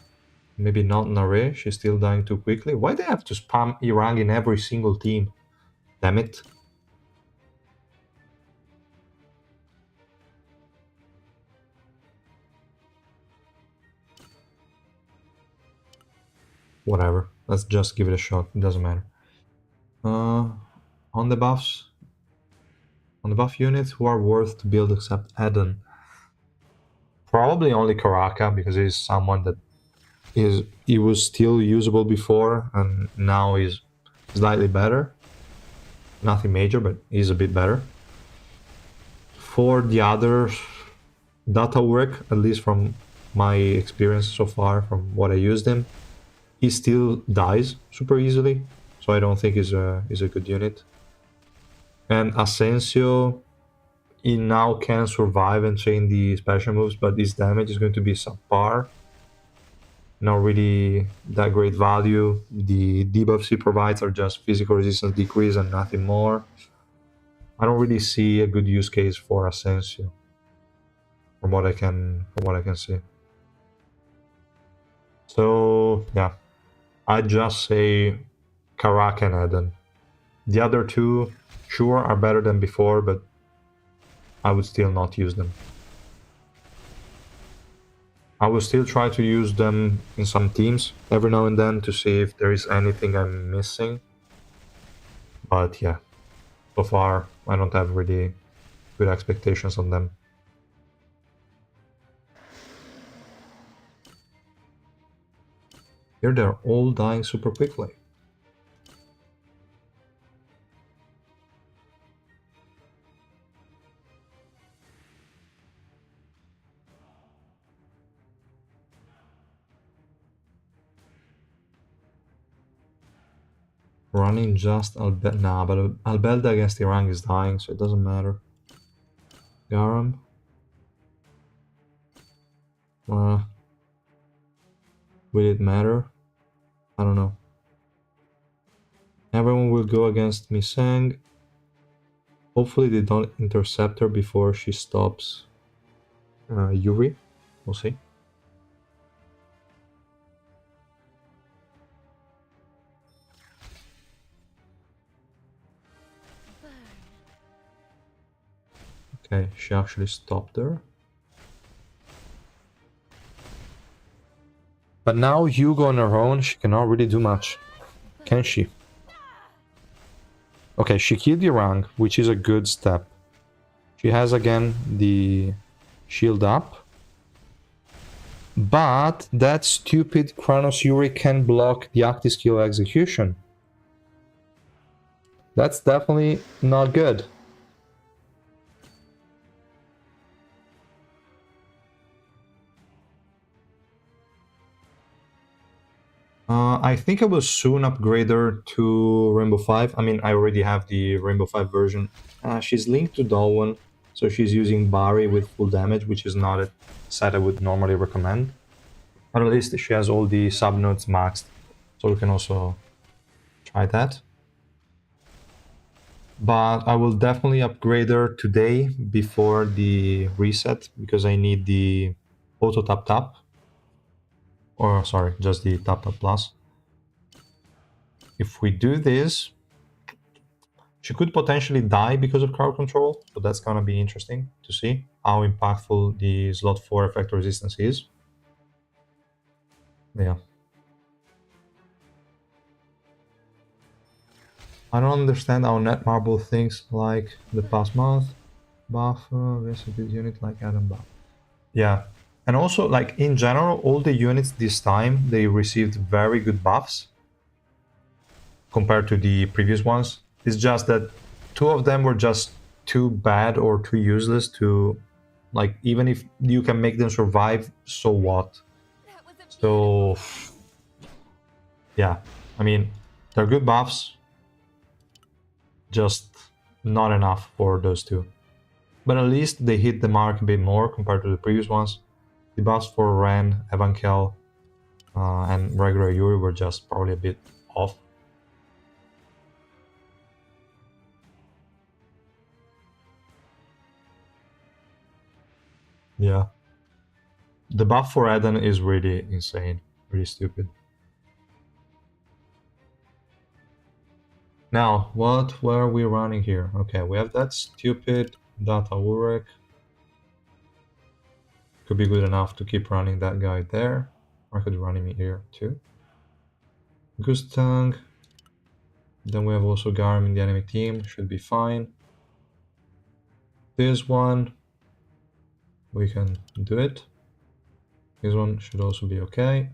Speaker 1: Maybe not Nare, she's still dying too quickly. Why do they have to spam Irang in every single team? Damn it. Whatever, let's just give it a shot, it doesn't matter. On the buffs, on the buff units who are worth to build except Eden. Probably only Karaka, because he's someone that he was still usable before and now is slightly better. Nothing major, but he's a bit better. For the others, data work, at least from my experience so far, from what I used him, he still dies super easily, so I don't think is a good unit. And Asensio, he now can survive and chain the special moves, but his damage is going to be subpar. Not really that great value. The debuffs he provides are just physical resistance decrease and nothing more. I don't really see a good use case for Asensio, from what I can see. So yeah, I just say Karak and Eden. The other two, sure, are better than before, but I would still not use them. I will still try to use them in some teams every now and then to see if there is anything I'm missing. But yeah, so far I don't have really good expectations on them. Here they're all dying super quickly. Running just Albelda. Nah, but Albelda against Irang is dying, so it doesn't matter. Garam. Will it matter? I don't know. Everyone will go against Misang. Hopefully they don't intercept her before she stops Yuri. We'll see. Okay, she actually stopped her. But now Hugo on her own, she cannot really do much. Can she? Okay, she killed Irang, which is a good step. She has again the shield up. But that stupid Kranos Yuri can block the active skill execution. That's definitely not good. I think I will soon upgrade her to Rainbow 5. I mean, I already have the Rainbow 5 version. She's linked to Dalwon, so she's using Bari with full damage, which is not a set I would normally recommend. But at least she has all the subnodes maxed, so we can also try that. But I will definitely upgrade her today before the reset, because I need the auto tap tap. Or sorry, just the tap tap plus. If we do this, she could potentially die because of crowd control, so that's gonna be interesting to see how impactful the slot 4 effect resistance is. Yeah. I don't understand how Netmarble thinks like the past month. Buff, this unit like Adam buff. Yeah. And also, like, in general, all the units this time, they received very good buffs compared to the previous ones. It's just that two of them were just too bad or too useless to, like, even if you can make them survive, so what?
Speaker 2: That was a
Speaker 1: So, yeah. I mean, they're good buffs, just not enough for those two. But at least they hit the mark a bit more compared to the previous ones. The buffs for Ren, Evankel, and regular Yuri were just probably a bit off. Yeah. The buff for Eden is really insane, really stupid. Now, what were we running here? Okay, we have that stupid Data Urek. Could be good enough to keep running that guy there. Or I could run him here too. Gustang. Then we have also Garm in the enemy team, should be fine. This one, we can do it. This one should also be okay.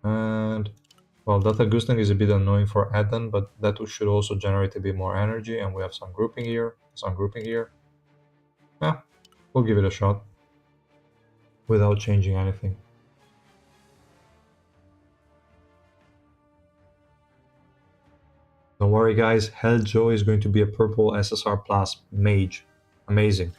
Speaker 1: And well, data goosting is a bit annoying for Eden, but that should also generate a bit more energy, and we have some grouping here, Yeah, we'll give it a shot without changing anything. Don't worry guys, HUGO is going to be a purple SSR plus mage. Amazing.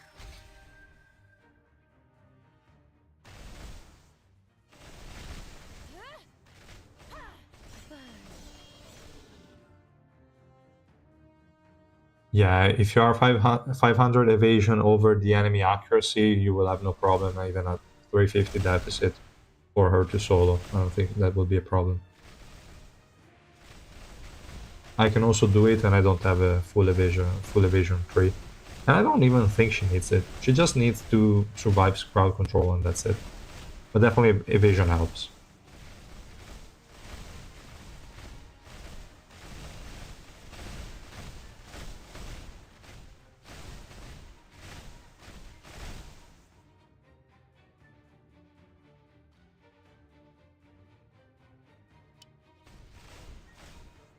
Speaker 1: Yeah, if you are 500 evasion over the enemy accuracy, you will have no problem even at 350 deficit for her to solo. I don't think that will be a problem. I can also do it and I don't have a full evasion tree. And I don't even think she needs it. She just needs to survive crowd control and that's it. But definitely evasion helps.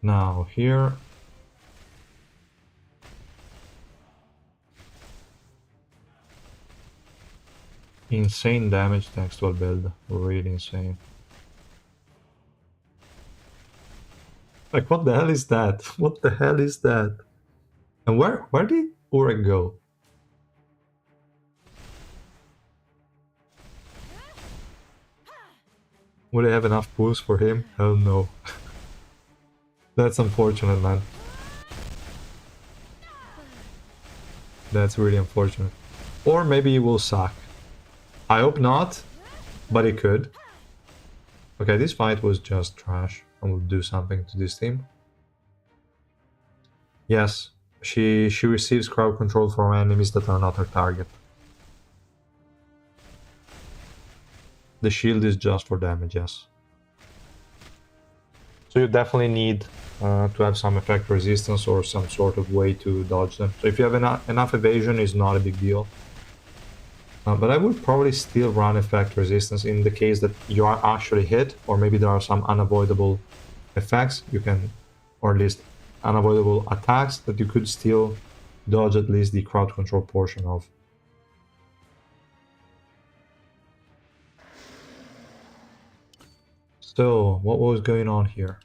Speaker 1: Now here, insane damage thanks to a build, really insane. Like what the hell is that? What the hell is that? And where did Urek go? Would I have enough pools for him? Hell no. That's unfortunate, man. That's really unfortunate. Or maybe he will suck. I hope not, but he could. Okay, this fight was just trash. I will do something to this team. Yes, she receives crowd control from enemies that are not her target. The shield is just for damage, yes. So you definitely need to have some effect resistance or some sort of way to dodge them. So if you have enough evasion, it's not a big deal. But I would probably still run effect resistance in the case that you are actually hit, or maybe there are some unavoidable effects you can, or at least unavoidable attacks that you could still dodge at least the crowd control portion of. So, what was going on here?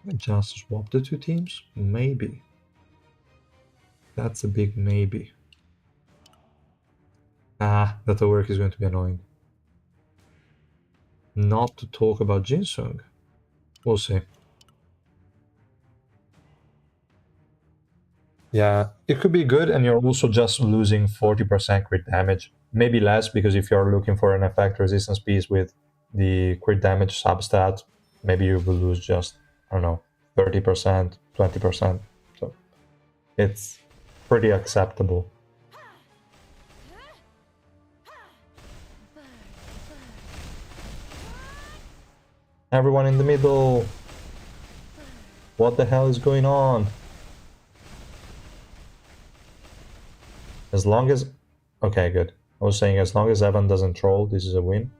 Speaker 1: I just swap the two teams? Maybe. That's a big maybe. Ah, that work is going to be annoying. Not to talk about Jinsung. We'll see. Yeah, it could be good, and you're also just losing 40% crit damage. Maybe less, because if you're looking for an effect resistance piece with the crit damage substat, maybe you will lose just, I don't know, 30%, 20%. So it's pretty acceptable. Everyone in the middle! What the hell is going on? As long as... Okay, good. I was saying as long as Evan doesn't troll, this is a win.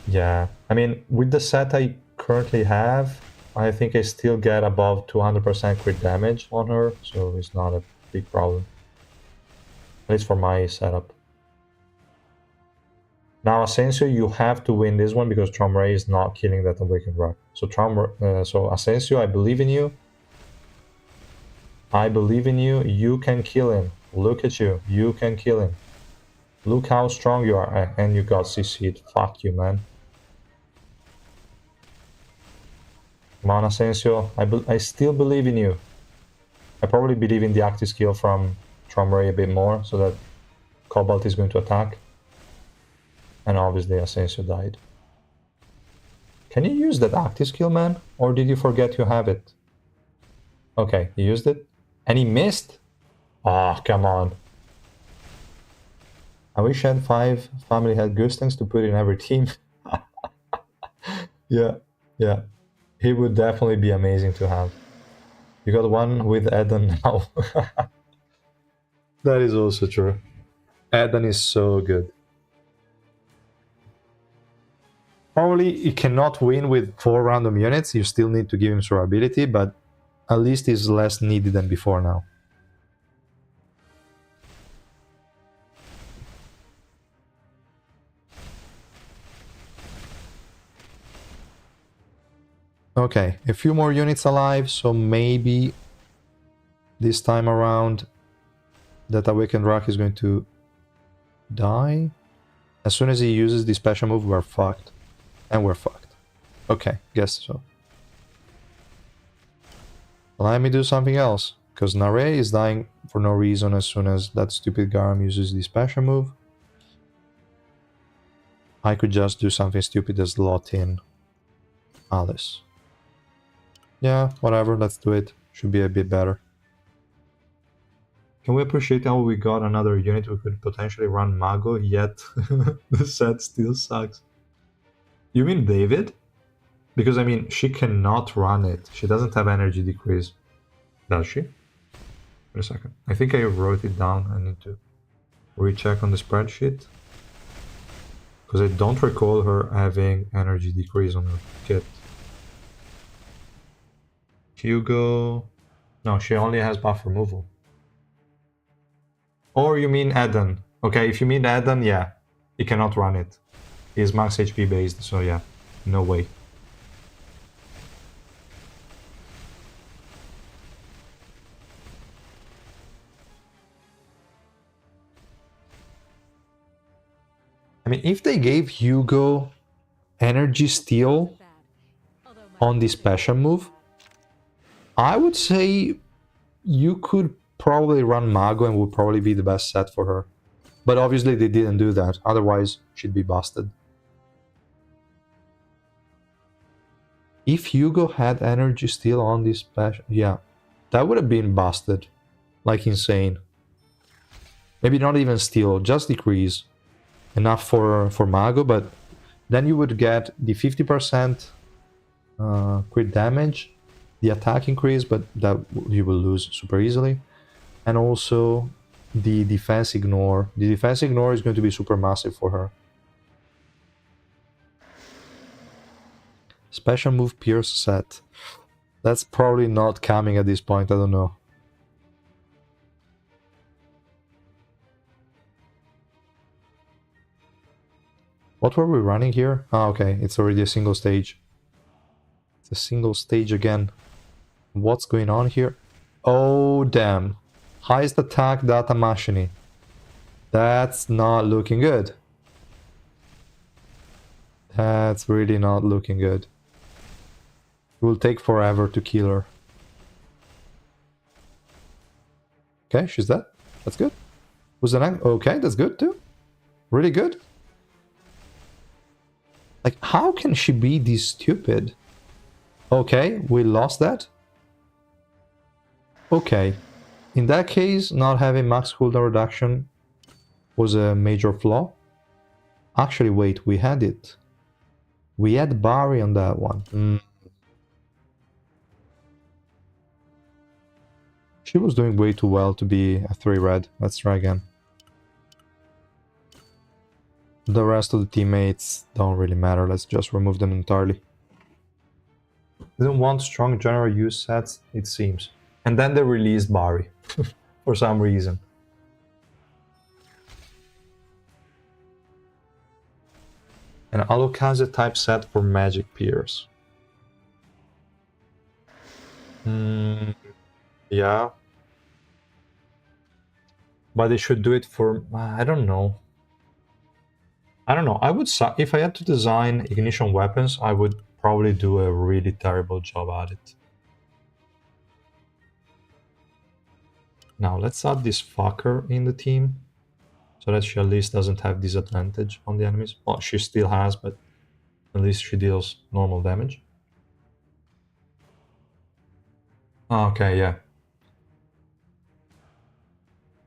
Speaker 1: Yeah, I mean, with the set I currently have, I think I still get above 200% crit damage on her, so it's not a big problem. At least for my setup. Now, Asensio, you have to win this one because Tramray is not killing that Awakened Rock. So, so Asensio, I believe in you. I believe in you. You can kill him. Look at you. You can kill him. Look how strong you are. And you got CC'd. Fuck you, man. Come on, Asensio. I still believe in you. I probably believe in the active skill from Tramray a bit more, so that Cobalt is going to attack. And obviously Asensio died. Can you use that active skill, man? Or did you forget you have it? Okay, he used it. And he missed? Ah, oh, come on. I wish I had 5 family head Gustings to put in every team. Yeah. He would definitely be amazing to have. You got one with Eden now. That is also true. Eden is so good. Probably you cannot win with 4 random units. You still need to give him survivability, but at least he's less needed than before now. Okay, a few more units alive, so maybe this time around that awakened rock is going to die. As soon as he uses the special move, we're fucked. And we're fucked. Okay, guess so. Let me do something else, because Nare is dying for no reason as soon as that stupid Garam uses the special move. I could just do something stupid as lot in Alice. Yeah, whatever, let's do it. Should be a bit better. Can we appreciate how we got another unit who could potentially run Mago, yet the set still sucks? You mean David? Because, I mean, she cannot run it. She doesn't have energy decrease. Does she? Wait a second. I think I wrote it down. I need to recheck on the spreadsheet. Because I don't recall her having energy decrease on her kit. Hugo... No, she only has buff removal. Or you mean Eden. Okay, if you mean Eden, yeah. He cannot run it. He is max HP based, so yeah. No way. I mean, if they gave Hugo energy steal on the special move, I would say you could probably run Mago and would probably be the best set for her. But obviously they didn't do that, otherwise she'd be busted. If Hugo had energy steal on this special, yeah, that would have been busted. Like insane. Maybe not even steal, just decrease. Enough for Mago, but then you would get the 50% crit damage, the attack increase, but that you will lose super easily. And also the defense ignore. The defense ignore is going to be super massive for her. Special move Pierce set. That's probably not coming at this point, I don't know. What were we running here? Ah, okay, it's already a single stage. It's a single stage again. What's going on here? Oh, damn. Highest attack data machine. That's not looking good. That's really not looking good. It will take forever to kill her. Okay, she's dead. That's good. Who's the next? Okay, that's good too. Really good. Like, how can she be this stupid? Okay, we lost that. Okay. In that case, not having max cooldown reduction was a major flaw. Actually, wait, we had it. We had Barry on that one. She was doing way too well to be a 3 red. Let's try again. The rest of the teammates don't really matter. Let's just remove them entirely. Didn't want strong general use sets, it seems. And then they released Barry. For some reason. An Alucard's type set for Magic Pierce. Yeah. But they should do it for... I don't know. I would... If I had to design ignition weapons, I would probably do a really terrible job at it. Now, let's add this fucker in the team. So that she at least doesn't have disadvantage on the enemies. Well, she still has, but at least she deals normal damage. Okay, yeah.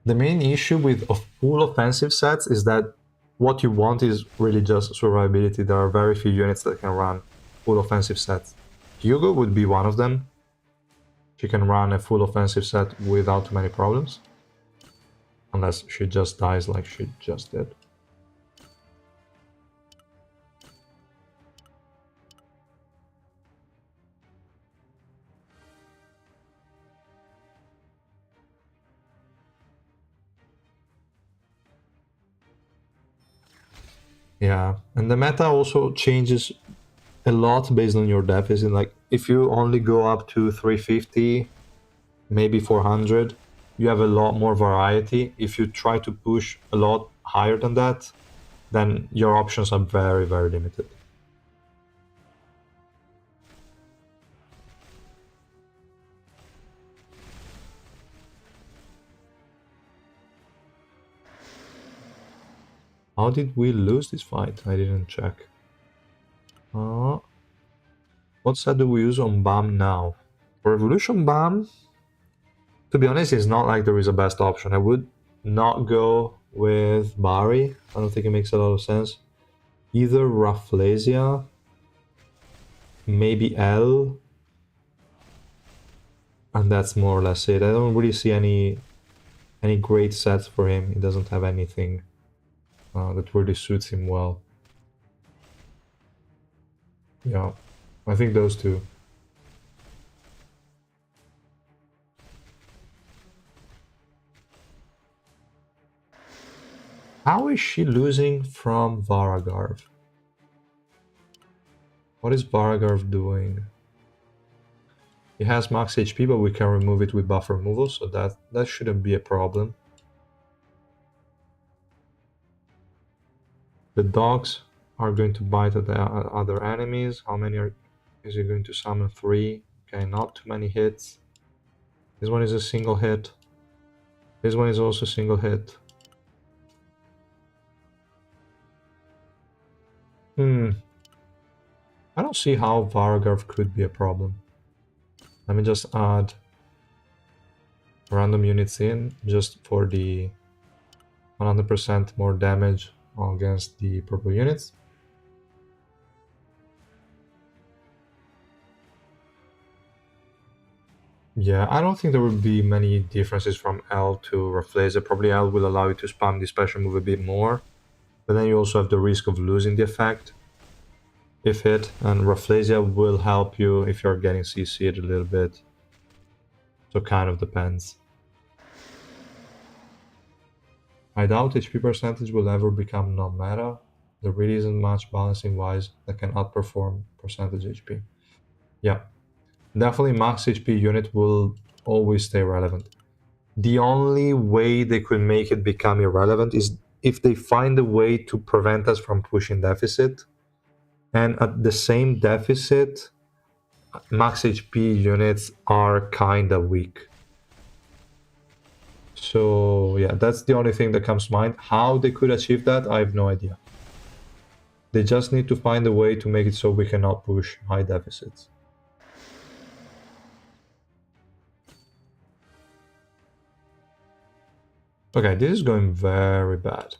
Speaker 1: The main issue with full offensive sets is that what you want is really just survivability. There are very few units that can run full offensive sets. Hugo would be one of them. She can run a full offensive set without too many problems. Unless she just dies like she just did. Yeah, and the meta also changes a lot based on your deficit. Like, if you only go up to 350, maybe 400, you have a lot more variety. If you try to push a lot higher than that, then your options are very, very limited. How did we lose this fight? I didn't check. What set do we use on BAM now? For Evolution BAM, to be honest, it's not like there is a best option. I would not go with Bari. I don't think it makes a lot of sense. Either Rafflesia, maybe L, and that's more or less it. I don't really see any great sets for him. He doesn't have anything that really suits him well. Yeah, I think those two. How is she losing from Varagarv? What is Varagarv doing? He has max HP, but we can remove it with buff removal, so that shouldn't be a problem. The dogs are going to bite at the other enemies. How many is he going to summon? 3. Okay, not too many hits. This one is a single hit. This one is also a single hit. I don't see how Varagarv could be a problem. Let me just add random units in, just for the 100% more damage against the purple units. Yeah, I don't think there will be many differences from L to Rafflesia. Probably L will allow you to spam the special move a bit more, but then you also have the risk of losing the effect if hit, and Rafflesia will help you if you're getting CC'd a little bit. So kind of depends. I doubt HP percentage will ever become non-meta. There really isn't much balancing wise that can outperform percentage HP. Yeah, definitely max HP unit will always stay relevant. The only way they could make it become irrelevant is if they find a way to prevent us from pushing deficit, and at the same deficit, max HP units are kinda weak. So yeah, that's the only thing that comes to mind. How they could achieve that, I have no idea. They just need to find a way to make it so we cannot push high deficits. Okay, this is going very bad.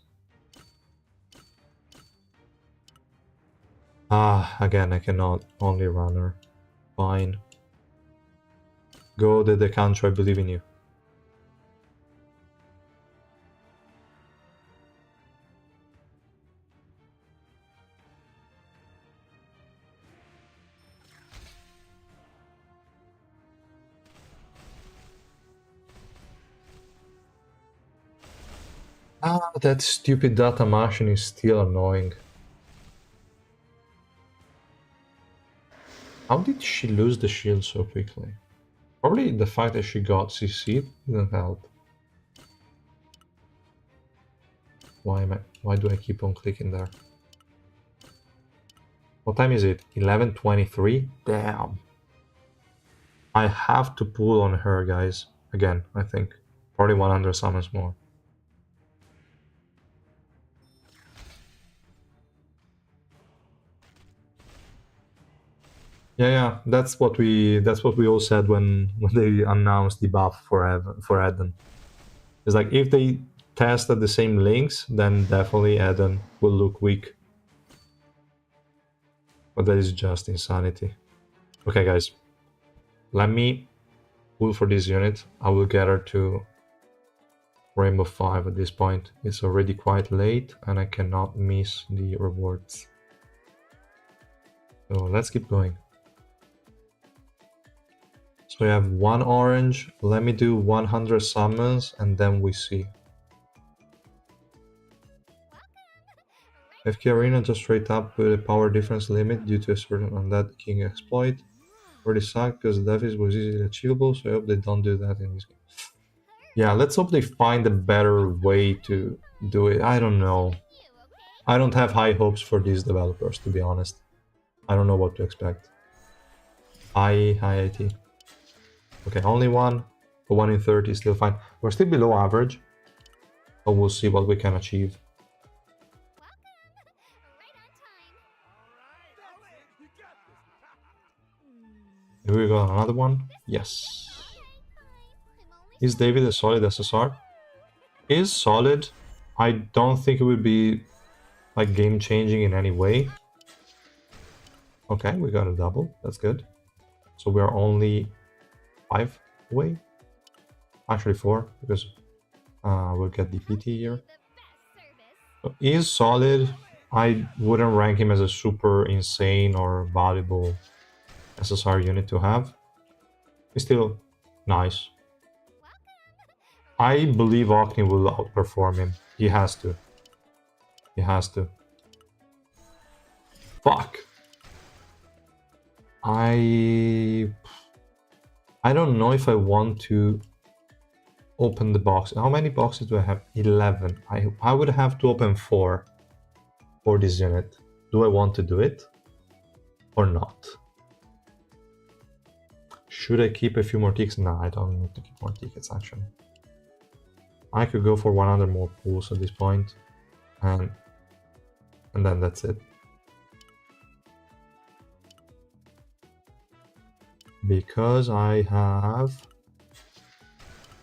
Speaker 1: Again, I cannot. Only runner. Fine. Go the country, I believe in you. That stupid data machine is still annoying. How did she lose the shield so quickly? Probably the fact that she got CC'd didn't help. Why do I keep on clicking there? What time is it? 11:23? Damn. I have to pull on her, guys. Again, I think. Probably 100 summons more. Yeah, that's what we all said when they announced the buff for Eden. It's like if they test at the same links, then definitely Eden will look weak. But that is just insanity. Okay, guys. Let me pull for this unit. I will get her to Rainbow 5 at this point. It's already quite late and I cannot miss the rewards. So let's keep going. So we have 1 orange. Let me do 100 summons and then we see. FK Arena just straight up with a power difference limit due to a certain undead king exploit. Already sucked because the deficit was easily achievable, so I hope they don't do that in this game. Yeah, let's hope they find a better way to do it. I don't know. I don't have high hopes for these developers, to be honest. I don't know what to expect. Hi, IT. Okay, only one. But 1 in 30 is still fine. We're still below average. But we'll see what we can achieve. Here we go, another one. Yes. Is David a solid SSR? Is solid. I don't think it would be like game changing in any way. Okay, we got a double. That's good. So we are only 5 away. Actually 4 because we'll get the PT here. So he is solid. I wouldn't rank him as a super insane or valuable SSR unit to have. He's still nice. I believe Ocni will outperform him. He has to. He has to. Fuck. I don't know if I want to open the box. How many boxes do I have? 11. I would have to open 4 for this unit. Do I want to do it or not? Should I keep a few more tickets? No, I don't need to keep more tickets actually. I could go for 100 more pools at this point, and then that's it. Because I have...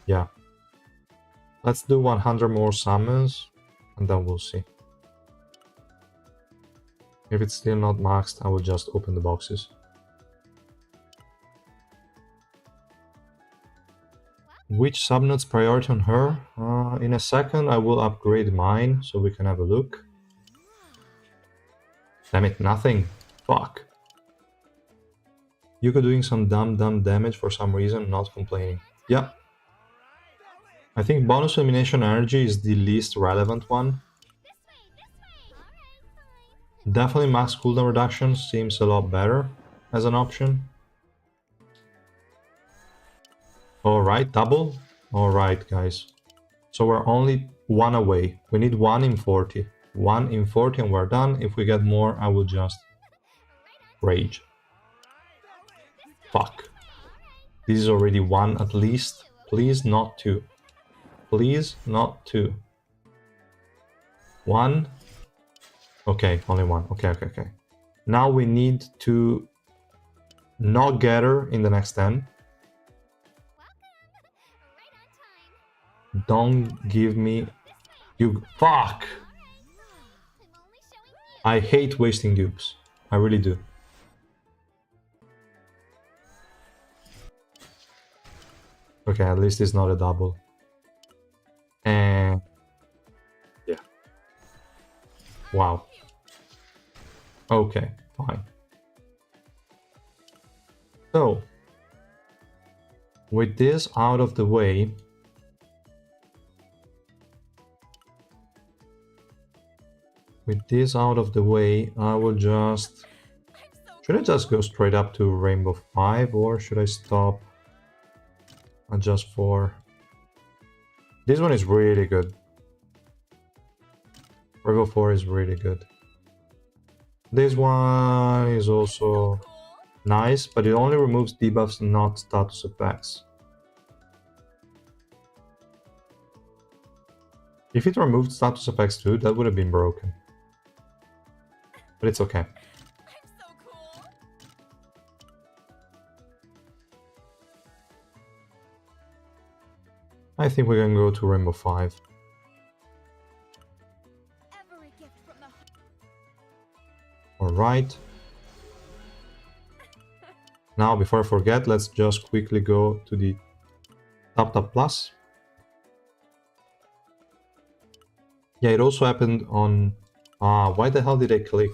Speaker 1: Yeah. Let's do 100 more summons, and then we'll see. If it's still not maxed, I will just open the boxes. Which subnet's priority on her? In a second, I will upgrade mine, so we can have a look. Damn it, nothing. Fuck. Yuko doing some dumb damage for some reason, not complaining. Yeah. I think bonus elimination energy is the least relevant one. Definitely max cooldown reduction seems a lot better as an option. Alright, double. Alright, guys. So we're only 1 away. We need 1 in 40. 1 in 40 and we're done. If we get more, I will just rage. Fuck. This is already 1 at least. Please not 2. Please not 2. 1. Okay, only 1. Okay. Now we need to not get her in the next 10. Don't give me... You... Fuck! I hate wasting dupes. I really do. Okay, at least it's not a double. And... Yeah. Wow. Okay, fine. So... With this out of the way... I will just... Should I just go straight up to Rainbow 5 or should I stop at just 4? This one is really good. Rainbow 4 is really good. This one is also nice, but it only removes debuffs, not status effects. If it removed status effects too, that would have been broken. But it's okay. I think we can go to Rainbow 5. Alright. Now, before I forget, let's just quickly go to the Tap Plus. Yeah, it also happened on... why the hell did I click?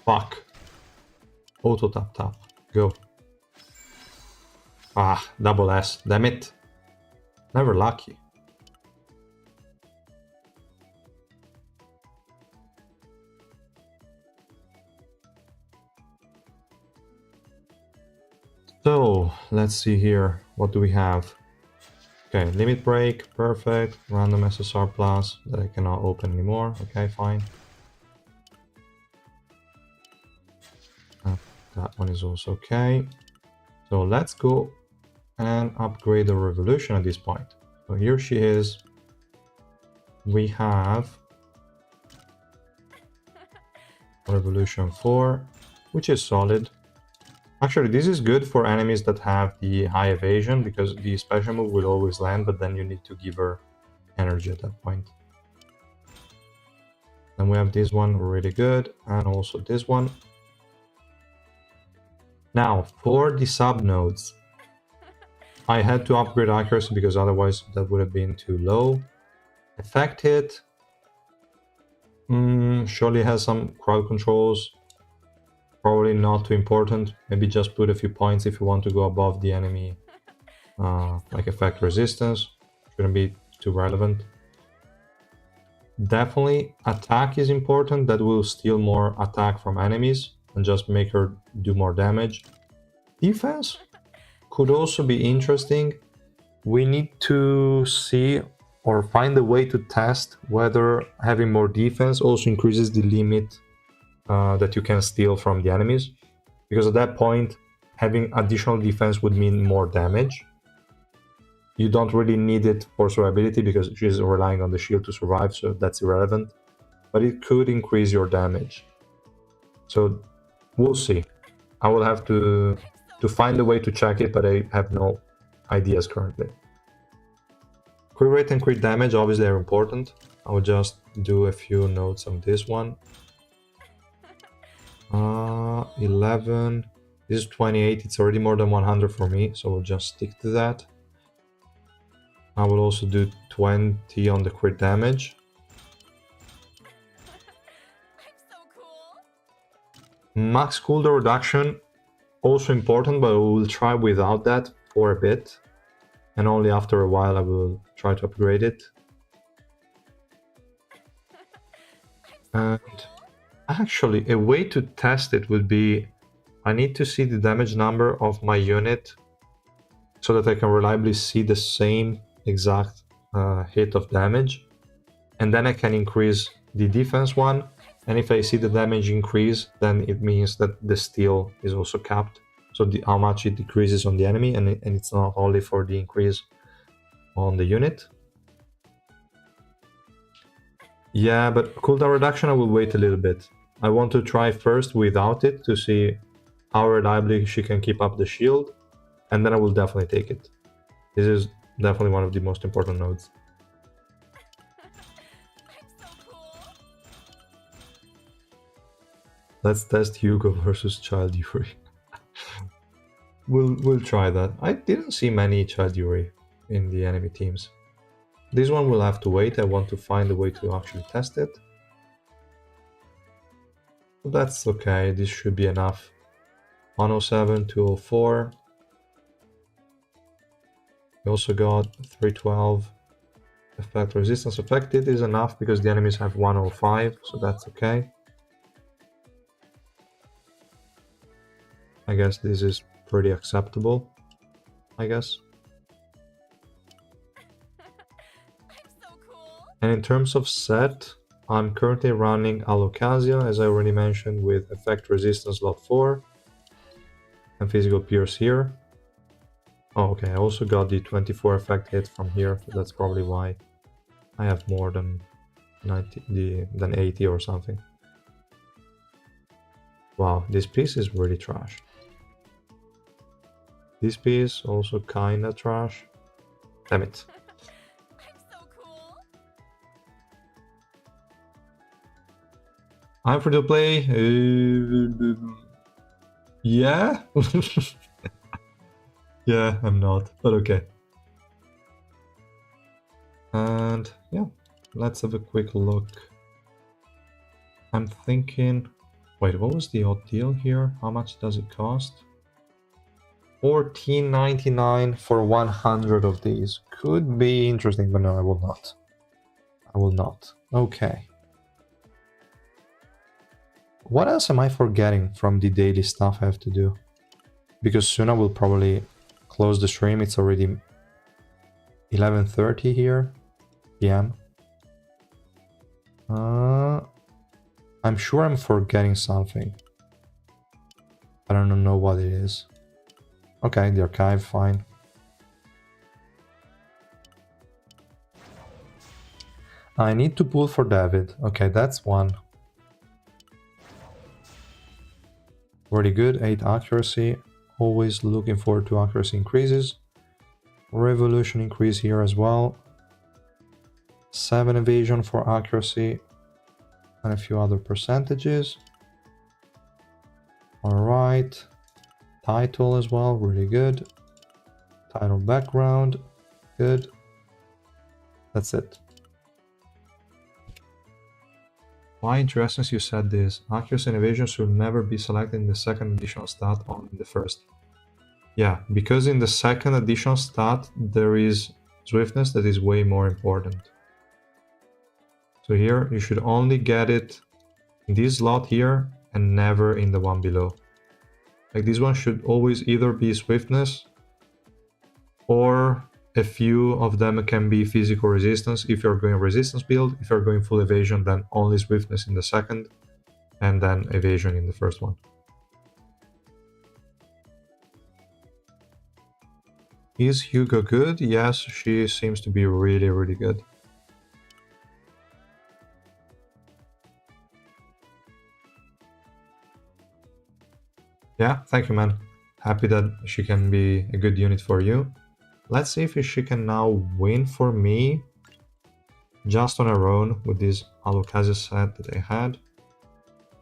Speaker 1: Fuck. Auto tap. Go. Double S. Damn it. Never lucky. So, let's see here. What do we have? Okay, limit break, perfect. Random SSR plus that I cannot open anymore. Okay, fine. That one is also okay. So let's go and upgrade the revolution at this point. So here she is. We have revolution 4, which is solid. Actually, this is good for enemies that have the high evasion, because the special move will always land, but then you need to give her energy at that point. Then we have this one, really good, and also this one. Now, for the sub-nodes, I had to upgrade accuracy because otherwise that would have been too low. Effect hit. Surely has some crowd controls. Probably not too important. Maybe just put a few points if you want to go above the enemy, like effect resistance. Shouldn't be too relevant. Definitely attack is important. That will steal more attack from enemies and just make her do more damage. Defense could also be interesting. We need to see or find a way to test whether having more defense also increases the limit that you can steal from the enemies, because at that point having additional defense would mean more damage. You don't really need it for survivability because she's relying on the shield to survive, so that's irrelevant, but it could increase your damage. So we'll see. I will have to find a way to check it, but I have no ideas currently. Crit rate and crit damage obviously are important. I will just do a few notes on this one. 11. This is 28. It's already more than 100 for me, so we'll just stick to that. I will also do 20 on the crit damage.
Speaker 2: I'm so cool.
Speaker 1: Max cooldown reduction, also important, but we will try without that for a bit. And only after a while I will try to upgrade it. And actually, a way to test it would be, I need to see the damage number of my unit so that I can reliably see the same exact hit of damage. And then I can increase the defense one. And if I see the damage increase, then it means that the steal is also capped. So how much it decreases on the enemy, and it's not only for the increase on the unit. Yeah, but cooldown reduction I will wait a little bit. I want to try first without it to see how reliably she can keep up the shield, and then I will definitely take it. This is definitely one of the most important nodes.
Speaker 2: I'm so cool.
Speaker 1: Let's test Hugo versus Child Yuri. We'll try that. I didn't see many Child Yuri in the enemy teams. This one will have to wait. I want to find a way to actually test it. But that's okay. This should be enough. 107, 204. We also got 312. Effect resistance affected is enough because the enemies have 105, so that's okay. I guess this is pretty acceptable, I guess.
Speaker 2: I'm so cool.
Speaker 1: And in terms of set, I'm currently running Alocasia, as I already mentioned, with effect resistance lot 4 and physical pierce here. Oh, okay, I also got the 24 effect hit from here, so that's probably why I have more than 90, than 80 or something. Wow, this piece is really trash. This piece also kinda trash. Damn it.
Speaker 2: I'm so cool.
Speaker 1: I'm free to play. Yeah? Yeah, I'm not, but okay. And yeah, let's have a quick look. I'm thinking... Wait, what was the odd deal here? How much does it cost? $14.99 for 100 of these. Could be interesting, but no, I will not. I will not. Okay. What else am I forgetting from the daily stuff I have to do? Because soon I will probably close the stream. It's already 11:30 here p.m. I'm sure I'm forgetting something. I don't know what it is. Okay, the archive, fine. I need to pull for David. Okay, that's one. Very good, 8 accuracy. Always looking forward to accuracy increases. Revolution increase here as well. 7 evasion for accuracy. And a few other percentages. Alright. Title as well, really good. Title background, good. That's it. Why interesting you said this. Accuracy and evasion should never be selected in the second additional stat, only in the first. Yeah, because in the second additional stat there is swiftness that is way more important. So here you should only get it in this slot here and never in the one below. Like this one should always either be swiftness or a few of them can be physical resistance if you're going resistance build. If you're going full evasion, then only swiftness in the second and then evasion in the first one. Is HUGO good? Yes, she seems to be really, really good. Yeah, thank you, man. Happy that she can be a good unit for you. Let's see if she can now win for me just on her own with this Alucazia set that I had.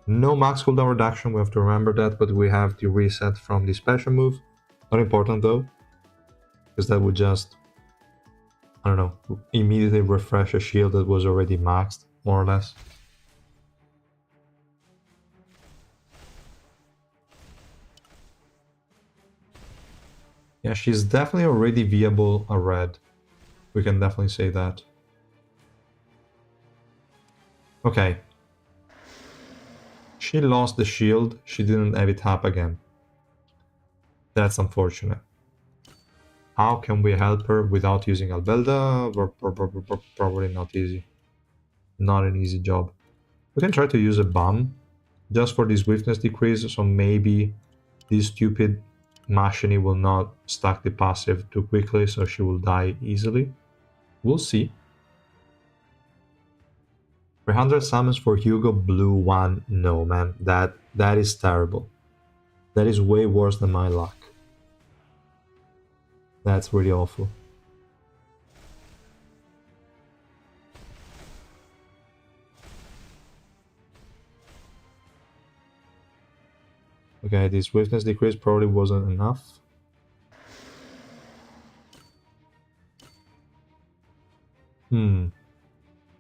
Speaker 1: No max cooldown reduction, we have to remember that, but we have the reset from the special move. Not important though, because that would just, I don't know, immediately refresh a shield that was already maxed, more or less. Yeah, she's definitely already viable a red. We can definitely say that. Okay. She lost the shield, she didn't have it up again. That's unfortunate. How can we help her without using Albelda? Probably not easy. Not an easy job. We can try to use a bomb just for this swiftness decrease, so maybe this stupid Machine will not stack the passive too quickly, so she will die easily. We'll see. 300 summons for HUGO blue 1. No, man. That is terrible. That is way worse than my luck. That's really awful. Okay, the swiftness decrease probably wasn't enough.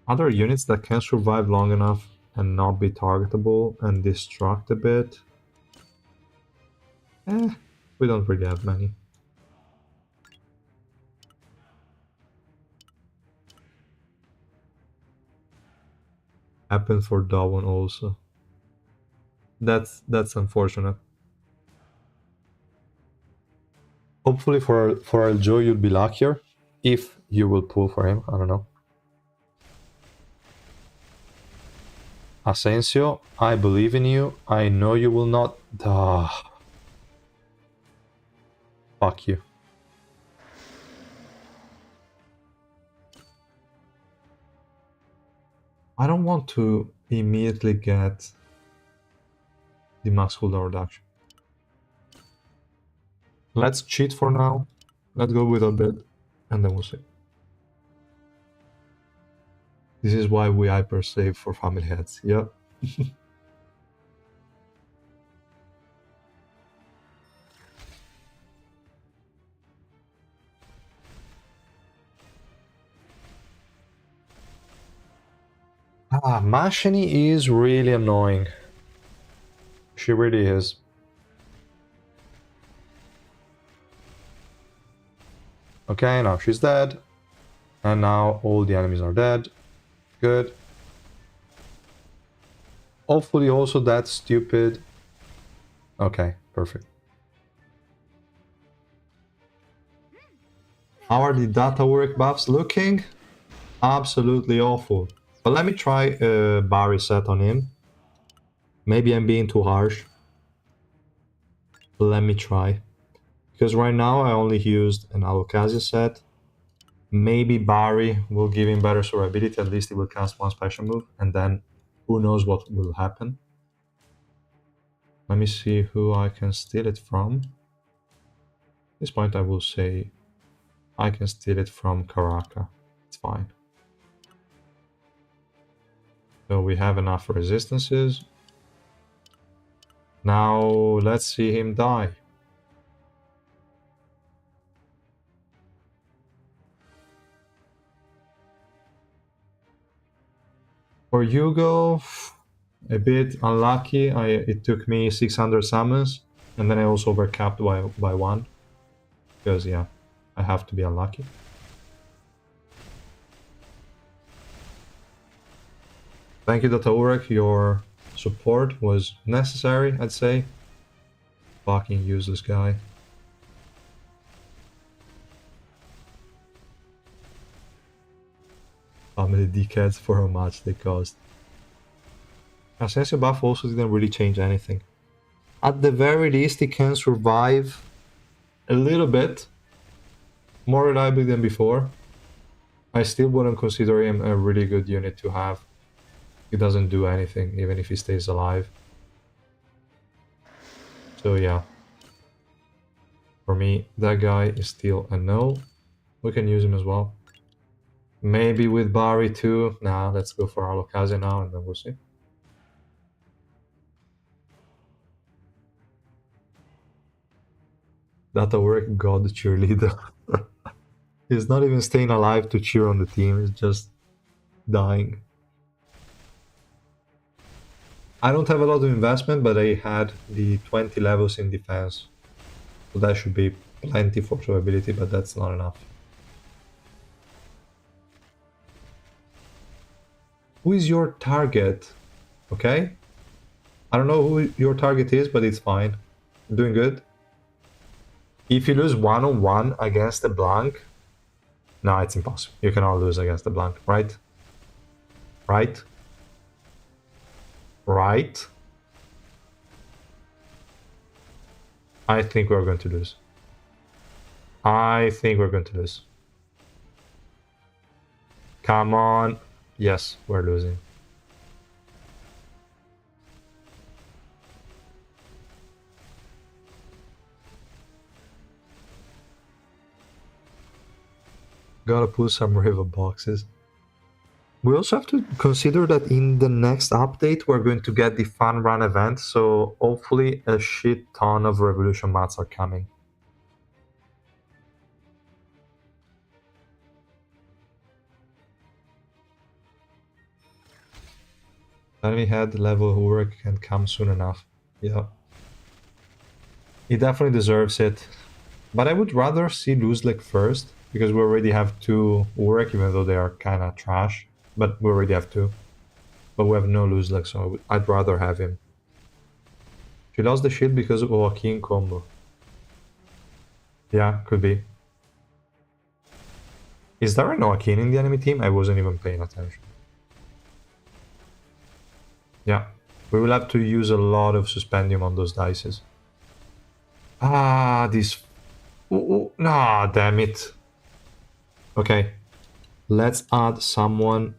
Speaker 1: Other units that can survive long enough and not be targetable and destruct a bit. We don't really have many. Happened for that one also. That's unfortunate. Hopefully for Joe you'll be luckier if you will pull for him. I don't know. Asensio, I believe in you. I know you will not. Fuck you. I don't want to immediately get the max cooldown reduction. Let's cheat for now. Let's go with a bit, and then we'll see. This is why we hyper save for family heads. Yeah. Mashini is really annoying. She really is. Okay, now she's dead. And now all the enemies are dead. Good. Hopefully also that stupid... Okay, perfect. How are the data work buffs looking? Absolutely awful. But let me try a Barry set on him. Maybe I'm being too harsh. But let me try. Because right now I only used an Alucazia set. Maybe Barry will give him better survivability. At least he will cast one special move. And then who knows what will happen. Let me see who I can steal it from. At this point I will say I can steal it from Karaka. It's fine. So we have enough resistances. Now let's see him die. For Hugo, a bit unlucky. It took me 600 summons, and then I also overcapped by one. Because yeah, I have to be unlucky. Thank you, Data Urek. Your support was necessary, I'd say. Fucking useless guy. How many decades for how much they cost. Ascension buff also didn't really change anything. At the very least, he can survive a little bit more reliably than before. I still wouldn't consider him a really good unit to have. He doesn't do anything, even if he stays alive. So yeah. For me, that guy is still a no. We can use him as well. Maybe with Barry too. Nah, let's go for Alucazia now and then we'll see. Data work, God cheerleader. He's not even staying alive to cheer on the team, he's just dying. I don't have a lot of investment, but I had the 20 levels in defense. So that should be plenty for survivability, but that's not enough. Who is your target? Okay? I don't know who your target is, but it's fine. You're doing good. If you lose one-on-one against a blank... No, it's impossible. You cannot lose against a blank, right? Right? Right? I think we're going to lose. I think we're going to lose. Come on. Yes, we're losing. Gotta put some river boxes. We also have to consider that in the next update we're going to get the fun run event, so hopefully a shit ton of revolution mats are coming. Enemy head level work can come soon enough. Yeah. He definitely deserves it. But I would rather see Luzlek first, because we already have two Urek, even though they are kinda trash. But we already have two. But we have no Luzlek, so I'd rather have him. She lost the shield because of Joaquin combo. Yeah, could be. Is there an Joaquin in the enemy team? I wasn't even paying attention. Yeah, we will have to use a lot of Suspendium on those dices. Ah, this... Ooh, nah, damn it. Okay, let's add someone...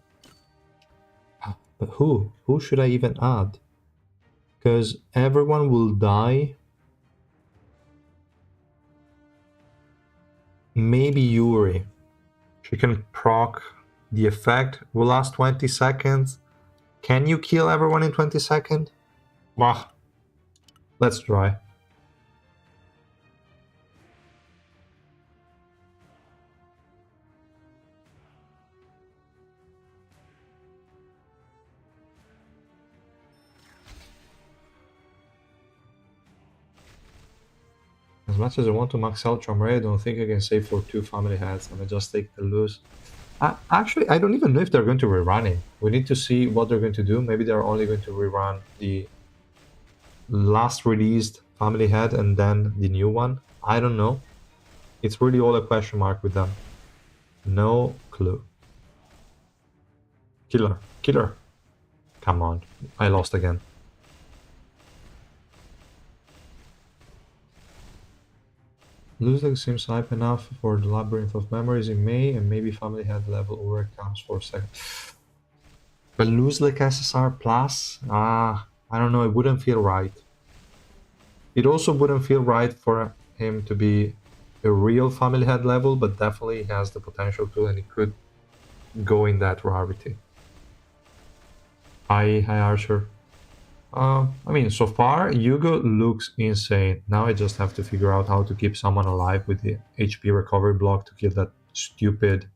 Speaker 1: But who? Who should I even add? Because everyone will die. Maybe Yuri. She can proc the effect. Will last 20 seconds. Can you kill everyone in 20 seconds? Bah. Let's try. As much as I want to max out Chomray, I don't think I can save for 2 family heads. I might just take the lose. Actually, I don't even know if they're going to rerun it. We need to see what they're going to do. Maybe they're only going to rerun the last released family head and then the new one. I don't know. It's really all a question mark with them. No clue. Killer. Killer. Come on. I lost again. Losing seems hype enough for the Labyrinth of Memories in May, and maybe Family Head level over counts for a second. But lose like SSR plus? I don't know, it wouldn't feel right. It also wouldn't feel right for him to be a real Family Head level, but definitely has the potential to, and he could go in that rarity. Hi Archer. I mean, so far, HUGO looks insane. Now I just have to figure out how to keep someone alive with the HP recovery block to kill that stupid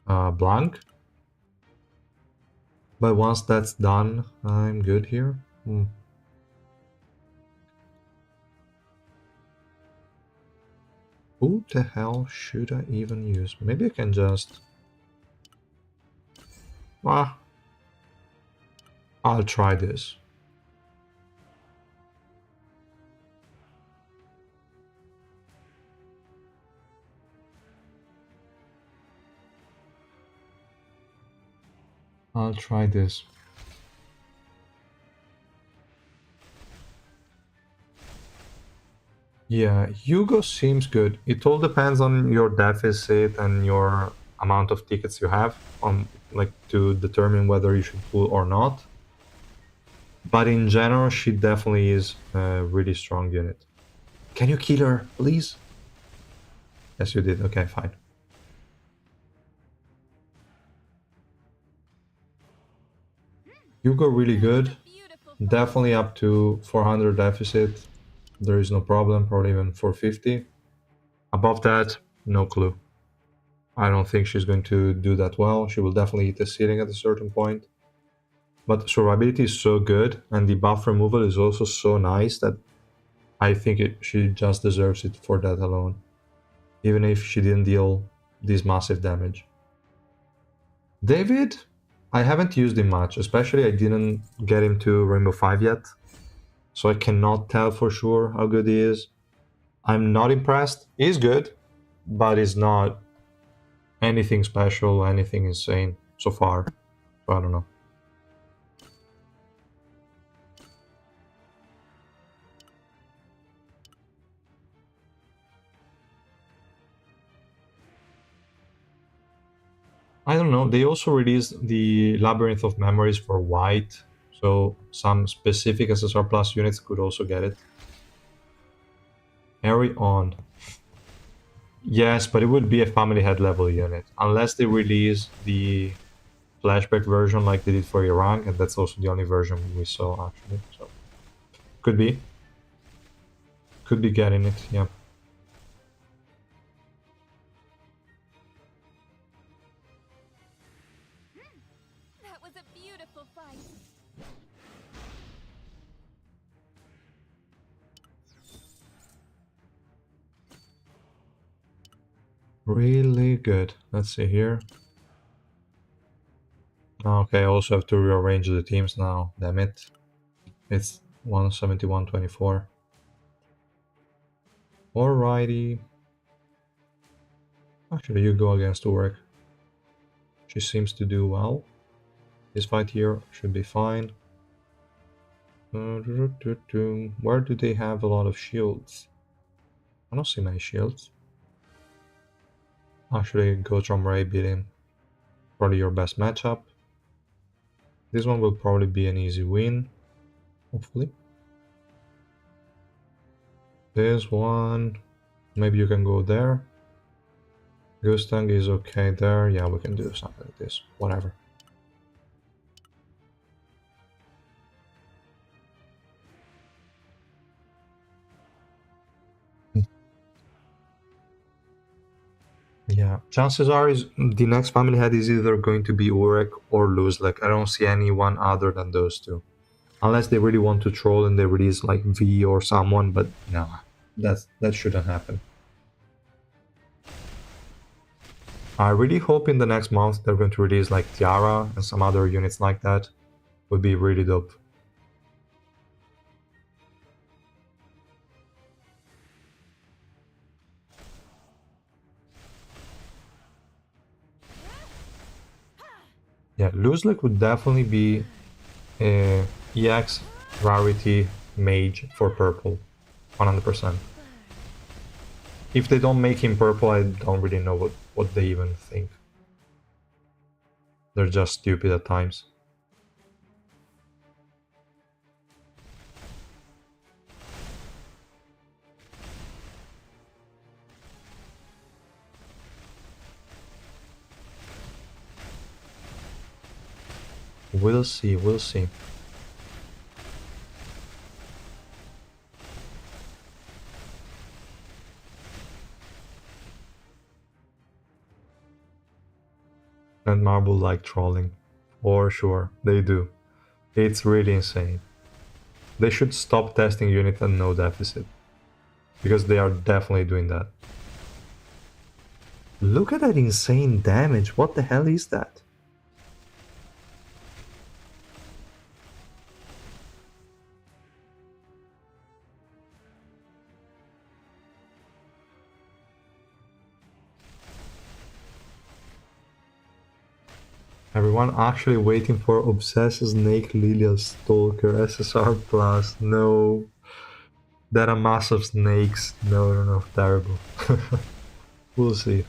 Speaker 1: Blanc. But once that's done, I'm good here. Who the hell should I even use? Maybe I can just... I'll try this. I'll try this. Yeah, HUGO seems good. It all depends on your deficit and your amount of tickets you have on, like, to determine whether you should pull or not. But in general, she definitely is a really strong unit. Can you kill her, please? Yes, you did. Okay, fine. HUGO really good. Definitely up to 400 deficit. There is no problem, probably even 450. Above that, no clue. I don't think she's going to do that well. She will definitely eat the ceiling at a certain point. But survivability is so good, and the buff removal is also so nice that I think she just deserves it for that alone. Even if she didn't deal this massive damage. David, I haven't used him much, especially I didn't get him to Rainbow 5 yet. So I cannot tell for sure how good he is. I'm not impressed. He's good, but he's not anything special, anything insane so far. So I don't know. I don't know. They also released the Labyrinth of Memories for white, so some specific SSR Plus units could also get it. Carry on. Yes, but it would be a family head level unit, unless they release the flashback version like they did for Iran, and that's also the only version we saw actually. So could be getting it. Yeah.
Speaker 2: That was a beautiful fight.
Speaker 1: Really good. Let's see here. Okay, I also have to rearrange the teams now. Damn it. It's 171-24. Alrighty. Actually, you go against Urek. She seems to do well. This fight here should be fine. Where do they have a lot of shields? I don't see many shields. Actually, go Ray, beat him. Probably your best matchup. This one will probably be an easy win. Hopefully. This one, maybe you can go there. Gustang is okay there. Yeah, we can do something like this. Whatever. Yeah, chances are is the next family head is either going to be Urek or Luz. Like, I don't see anyone other than those two. Unless they really want to troll and they release like V or someone, but no. That shouldn't happen. I really hope in the next month they're going to release like Tiara and some other units like that. Would be really dope. Yeah, Luzlik would definitely be a EX rarity mage for purple. 100%. If they don't make him purple, I don't really know what they even think. They're just stupid at times. We'll see, we'll see. And Marble like trolling. For sure, they do. It's really insane. They should stop testing unit at no deficit. Because they are definitely doing that. Look at that insane damage. What the hell is that? Everyone actually waiting for Obsessed Snake Lilia Stalker SSR Plus. No. That a mass of snakes. No, no, no. Terrible. We'll see.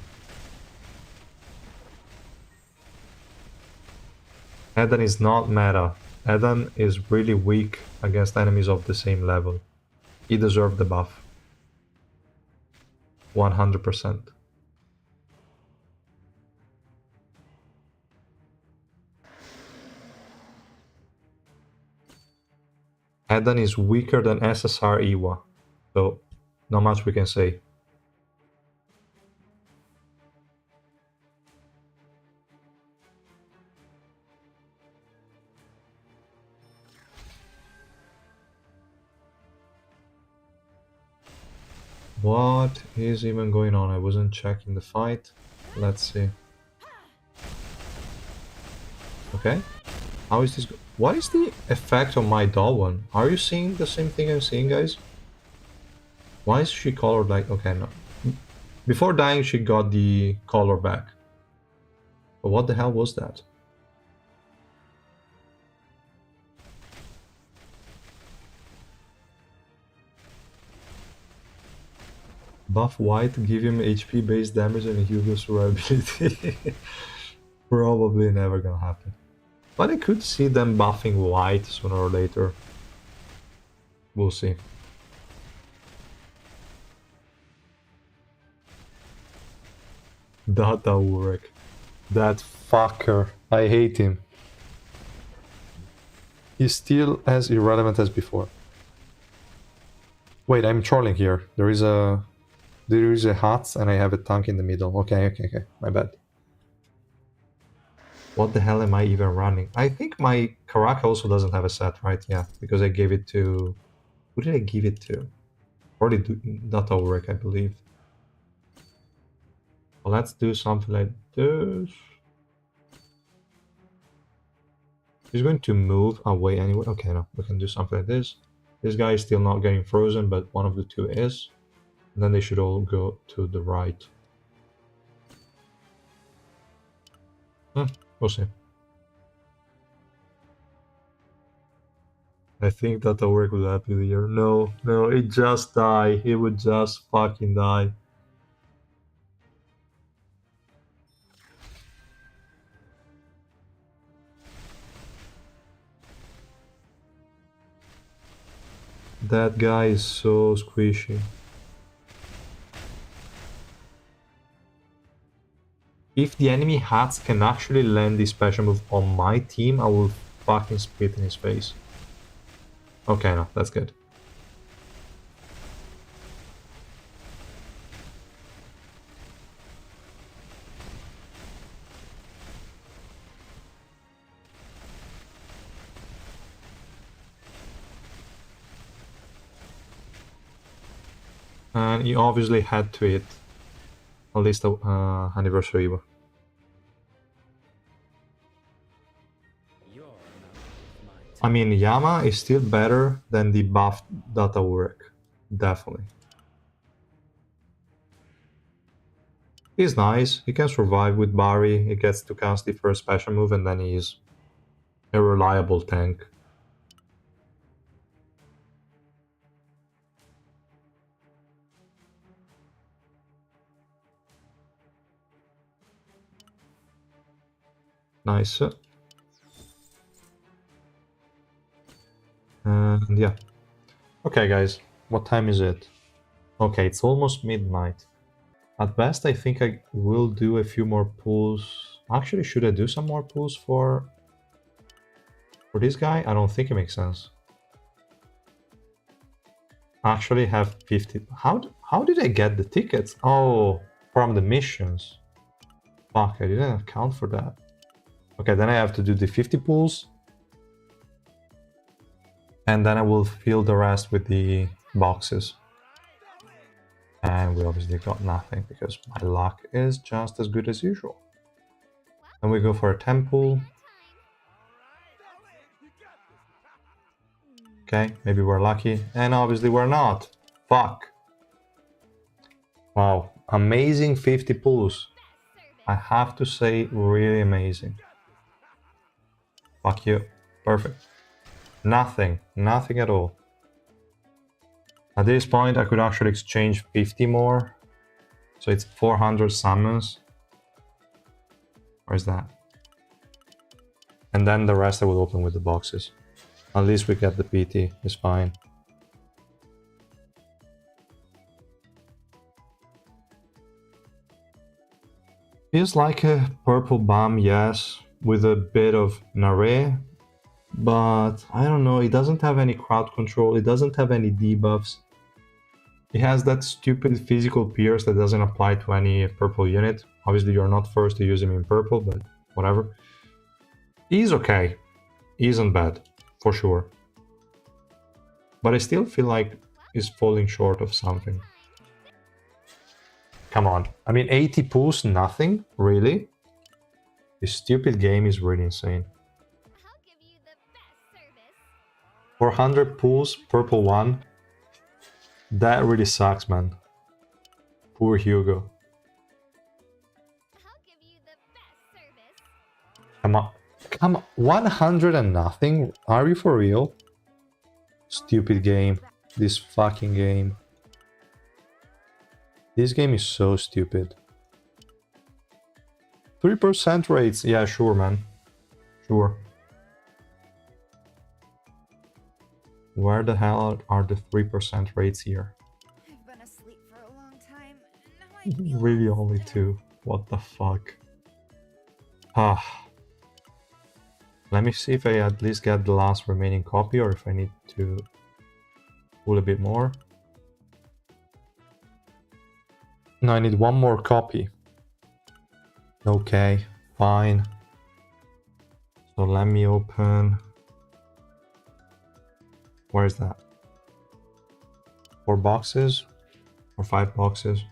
Speaker 1: Eden is not meta. Eden is really weak against enemies of the same level. He deserved the buff. 100%. Eden is weaker than SSR Iwa, so not much we can say. What is even going on? I wasn't checking the fight. Let's see. Okay. How is this? What is the effect on my doll one? Are you seeing the same thing I'm seeing, guys? Why is she colored like... Okay, no. Before dying, she got the color back. But what the hell was that? Buff white, give him HP based damage and HUGO survivability. Probably never gonna happen. But I could see them buffing white sooner or later. We'll see. Data Urek. That fucker. I hate him. He's still as irrelevant as before. Wait, I'm trolling here. There is a hut and I have a tank in the middle. Okay, my bad. What the hell am I even running? I think my Karaka also doesn't have a set, right? Yeah, because I gave it to... Who did I give it to? Probably Data Urek, I believe. Well, let's do something like this. He's going to move away anyway. Okay, no, we can do something like this. This guy is still not getting frozen, but one of the two is. And then they should all go to the right. We'll see. I think that the work would happen here. No, no, it just die. It would just fucking die. That guy is so squishy. If the enemy hats can actually land this special move on my team, I will fucking spit in his face. Okay, no, that's good. And you obviously had to hit at least the anniversary Evo. I mean, Yama is still better than the buffed Data Work. Definitely. He's nice, he can survive with Barry, he gets to cast the first special move and then he's a reliable tank. Nice. And yeah. Okay guys, what time is it? Okay, it's almost midnight. At best, I think I will do a few more pulls. Actually, should I do some more pulls for this guy? I don't think it makes sense. Actually have 50. How did I get the tickets? Oh, from the missions. Fuck, I didn't account for that. Okay, then I have to do the 50 pulls. And then I will fill the rest with the boxes. And we obviously got nothing because my luck is just as good as usual. Then we go for a 10 pull. Okay, maybe we're lucky. And obviously we're not. Fuck. Wow, amazing 50 pulls. I have to say, really amazing. Fuck you. Perfect. Nothing. Nothing at all. At this point, I could actually exchange 50 more. So it's 400 summons. Where's that? And then the rest I will open with the boxes. At least we get the PT. It's fine. Feels like a purple bomb, yes, with a bit of Nare. But I don't know, it doesn't have any crowd control, it doesn't have any debuffs. It has that stupid physical pierce that doesn't apply to any purple unit. Obviously you're not forced to use him in purple, but whatever. He's okay. He isn't bad, for sure. But I still feel like he's falling short of something. Come on. I mean, 80 pulls, nothing? Really? This stupid game is really insane. 400 pulls, purple 1. That really sucks, man. Poor Hugo. Come on. Come on. 100 and nothing? Are you for real? Stupid game. This fucking game. This game is so stupid. 3% rates. Yeah, sure, man. Sure. Where the hell are the 3% rates here?
Speaker 2: I've been asleep for a long time. And now I feel
Speaker 1: Really only 2. What the fuck? Ah. Let me see if I at least get the last remaining copy or if I need to pull a bit more. No, I need one more copy. Okay, fine. So let me open... Where is that? 4 boxes? Or 5 boxes?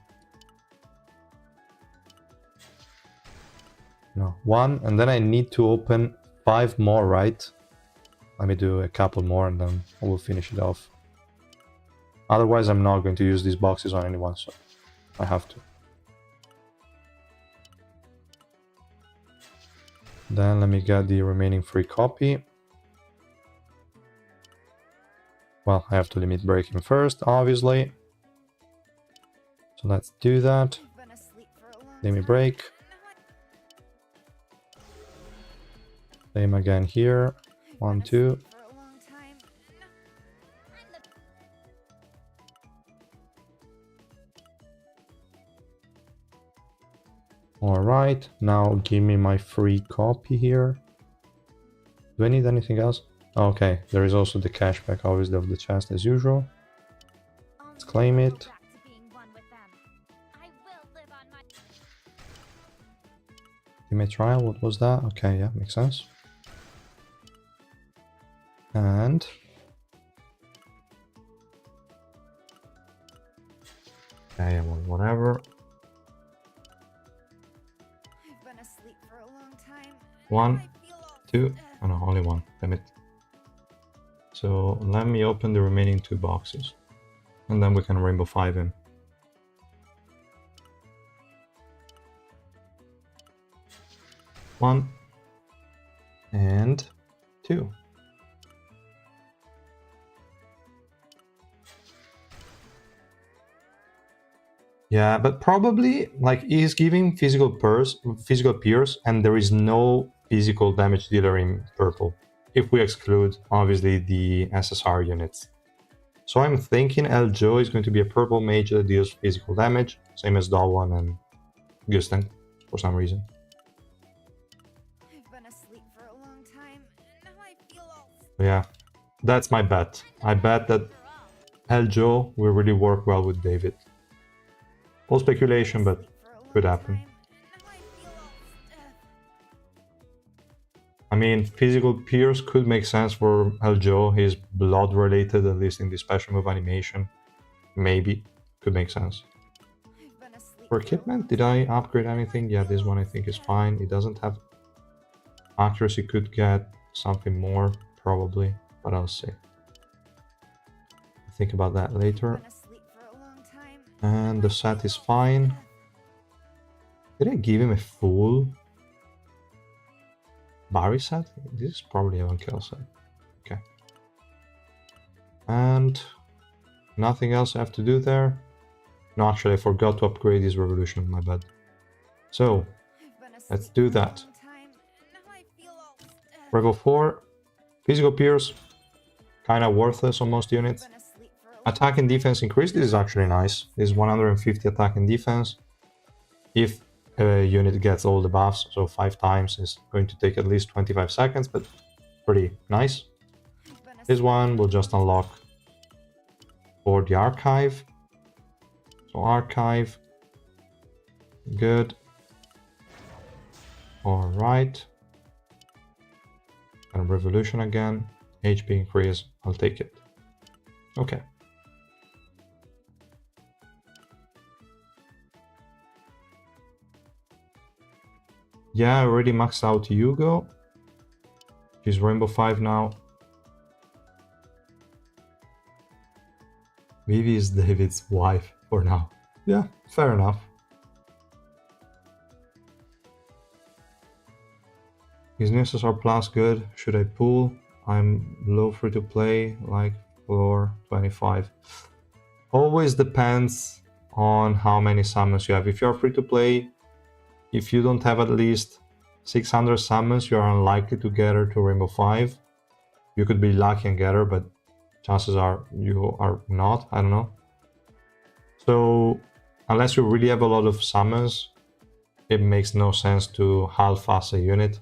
Speaker 1: No, 1, and then I need to open 5 more, right? Let me do a couple more and then I will finish it off. Otherwise I'm not going to use these boxes on anyone, so I have to. Then let me get the remaining free copy. Well, I have to limit break him first, obviously. So let's do that. Limit break. Same again here. 1, 2. Alright, now give me my free copy here. Do I need anything else? Okay, there is also the cashback, obviously, of the chest as usual. Let's claim it. Teammate trial, what was that? Okay, yeah, makes sense. And Okay, well, whatever.
Speaker 2: I've been asleep for a long time.
Speaker 1: One,
Speaker 2: I feel all
Speaker 1: two.
Speaker 2: stiff.
Speaker 1: Oh no, only one. Damn it. So let me open the remaining 2 boxes. And then we can Rainbow 5 in. One. And 2. Yeah, but probably like he's giving physical pierce, and there is no physical damage dealer in purple. If we exclude obviously the SSR units. So I'm thinking Eljo is going to be a purple mage that deals physical damage, same as Dalwan and Gusten for some reason.
Speaker 2: I've been asleep for a long time. Now I feel all stiff.
Speaker 1: Yeah, that's my bet. I bet that Eljo will really work well with David. All speculation, but could happen. I mean, physical pierce could make sense for Eljo. He's blood related, at least in the special move animation. Maybe. Could make sense. For equipment, did I upgrade anything? Yeah, this one I think is fine. It doesn't have accuracy, could get something more, probably, but I'll see. Think about that later. And the set is fine. Did I give him a full Barry set? This is probably a 1-kill set. Okay. And nothing else I have to do there. No, actually I forgot to upgrade his revolution, my bad. So, let's do that. Level 4, physical pierce, kinda worthless on most units. Attack and defense increase, this is actually nice. This is 150 attack and defense. If a unit gets all the buffs, so 5 times is going to take at least 25 seconds, but pretty nice. This one will just unlock for the archive. So archive, good. Alright. And revolution again, HP increase, I'll take it. Okay. Yeah, I already maxed out HUGO. She's Rainbow 5 now. Vivi is David's wife for now. Yeah, fair enough. His news are plus good. Should I pull? I'm low free to play, like floor 25. Always depends on how many summons you have. If you're free to play, if you don't have at least 600 summons, you are unlikely to get her to Rainbow 5. You could be lucky and get her, but chances are you are not. I don't know. So unless you really have a lot of summons, it makes no sense to half-ass a unit.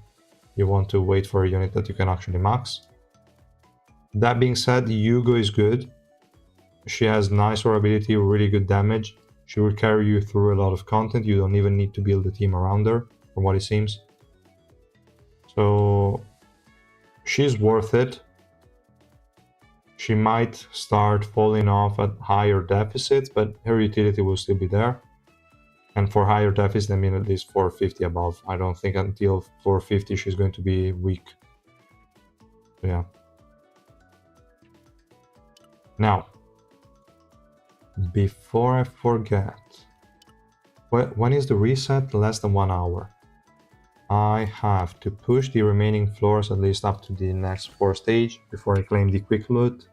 Speaker 1: You want to wait for a unit that you can actually max. That being said, HUGO is good. She has nice durability, really good damage. She will carry you through a lot of content. You don't even need to build a team around her, from what it seems. So she's worth it. She might start falling off at higher deficits, but her utility will still be there. And for higher deficits, I mean at least 450 above. I don't think until 450 she's going to be weak. So yeah. Now, before I forget, when is the reset? Less than 1 hour. I have to push the remaining floors at least up to the next 4 stage before I claim the quick loot.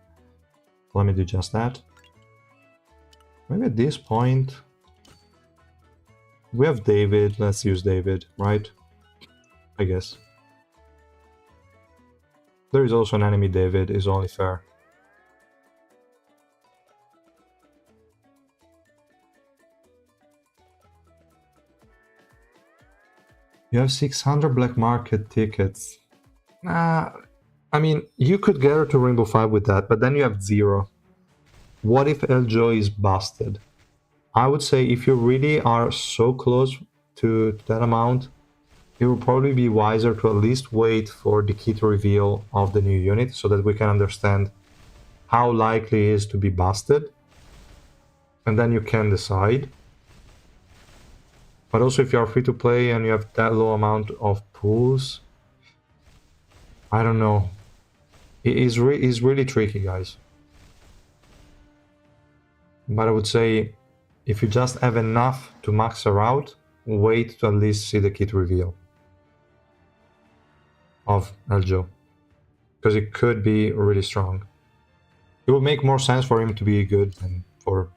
Speaker 1: Let me do just that. Maybe at this point, we have David. Let's use David, right? I guess. There is also an enemy David, is only fair. You have 600 black market tickets. I mean, you could get her to Rainbow 5 with that, but then you have 0. What if Eljo is busted? I would say if you really are so close to that amount, it will probably be wiser to at least wait for the kit reveal of the new unit so that we can understand how likely it is to be busted. and then you can decide. But also, if you are free to play and you have that low amount of pools, I don't know. It is really tricky, guys. But I would say, if you just have enough to max her out, wait to at least see the kit reveal of Eljo, because it could be really strong. It would make more sense for him to be good than for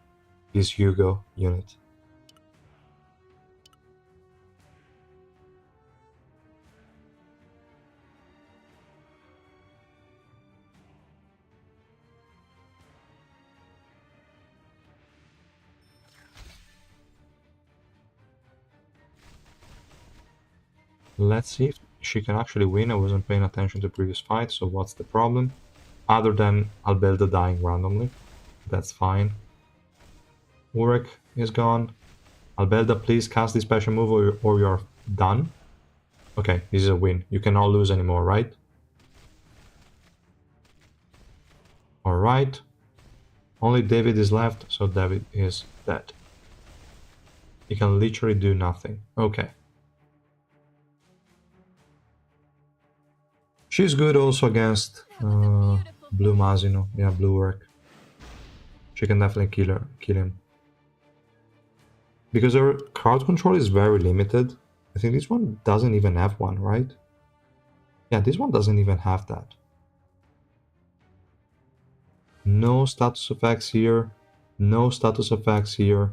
Speaker 1: this HUGO unit. Let's see if she can actually win. I wasn't paying attention to the previous fight, so what's the problem? Other than Albelda dying randomly. That's fine. Urek is gone. Albelda, please cast this special move or you're done. Okay, this is a win. You cannot lose anymore, right? Alright. Only David is left, so David is dead. He can literally do nothing. Okay. She's good also against Blue Mazino. Yeah, Blue Urek. She can definitely kill him. Because her crowd control is very limited. I think this one doesn't even have one, right? Yeah, this one doesn't even have that. No status effects here. No status effects here.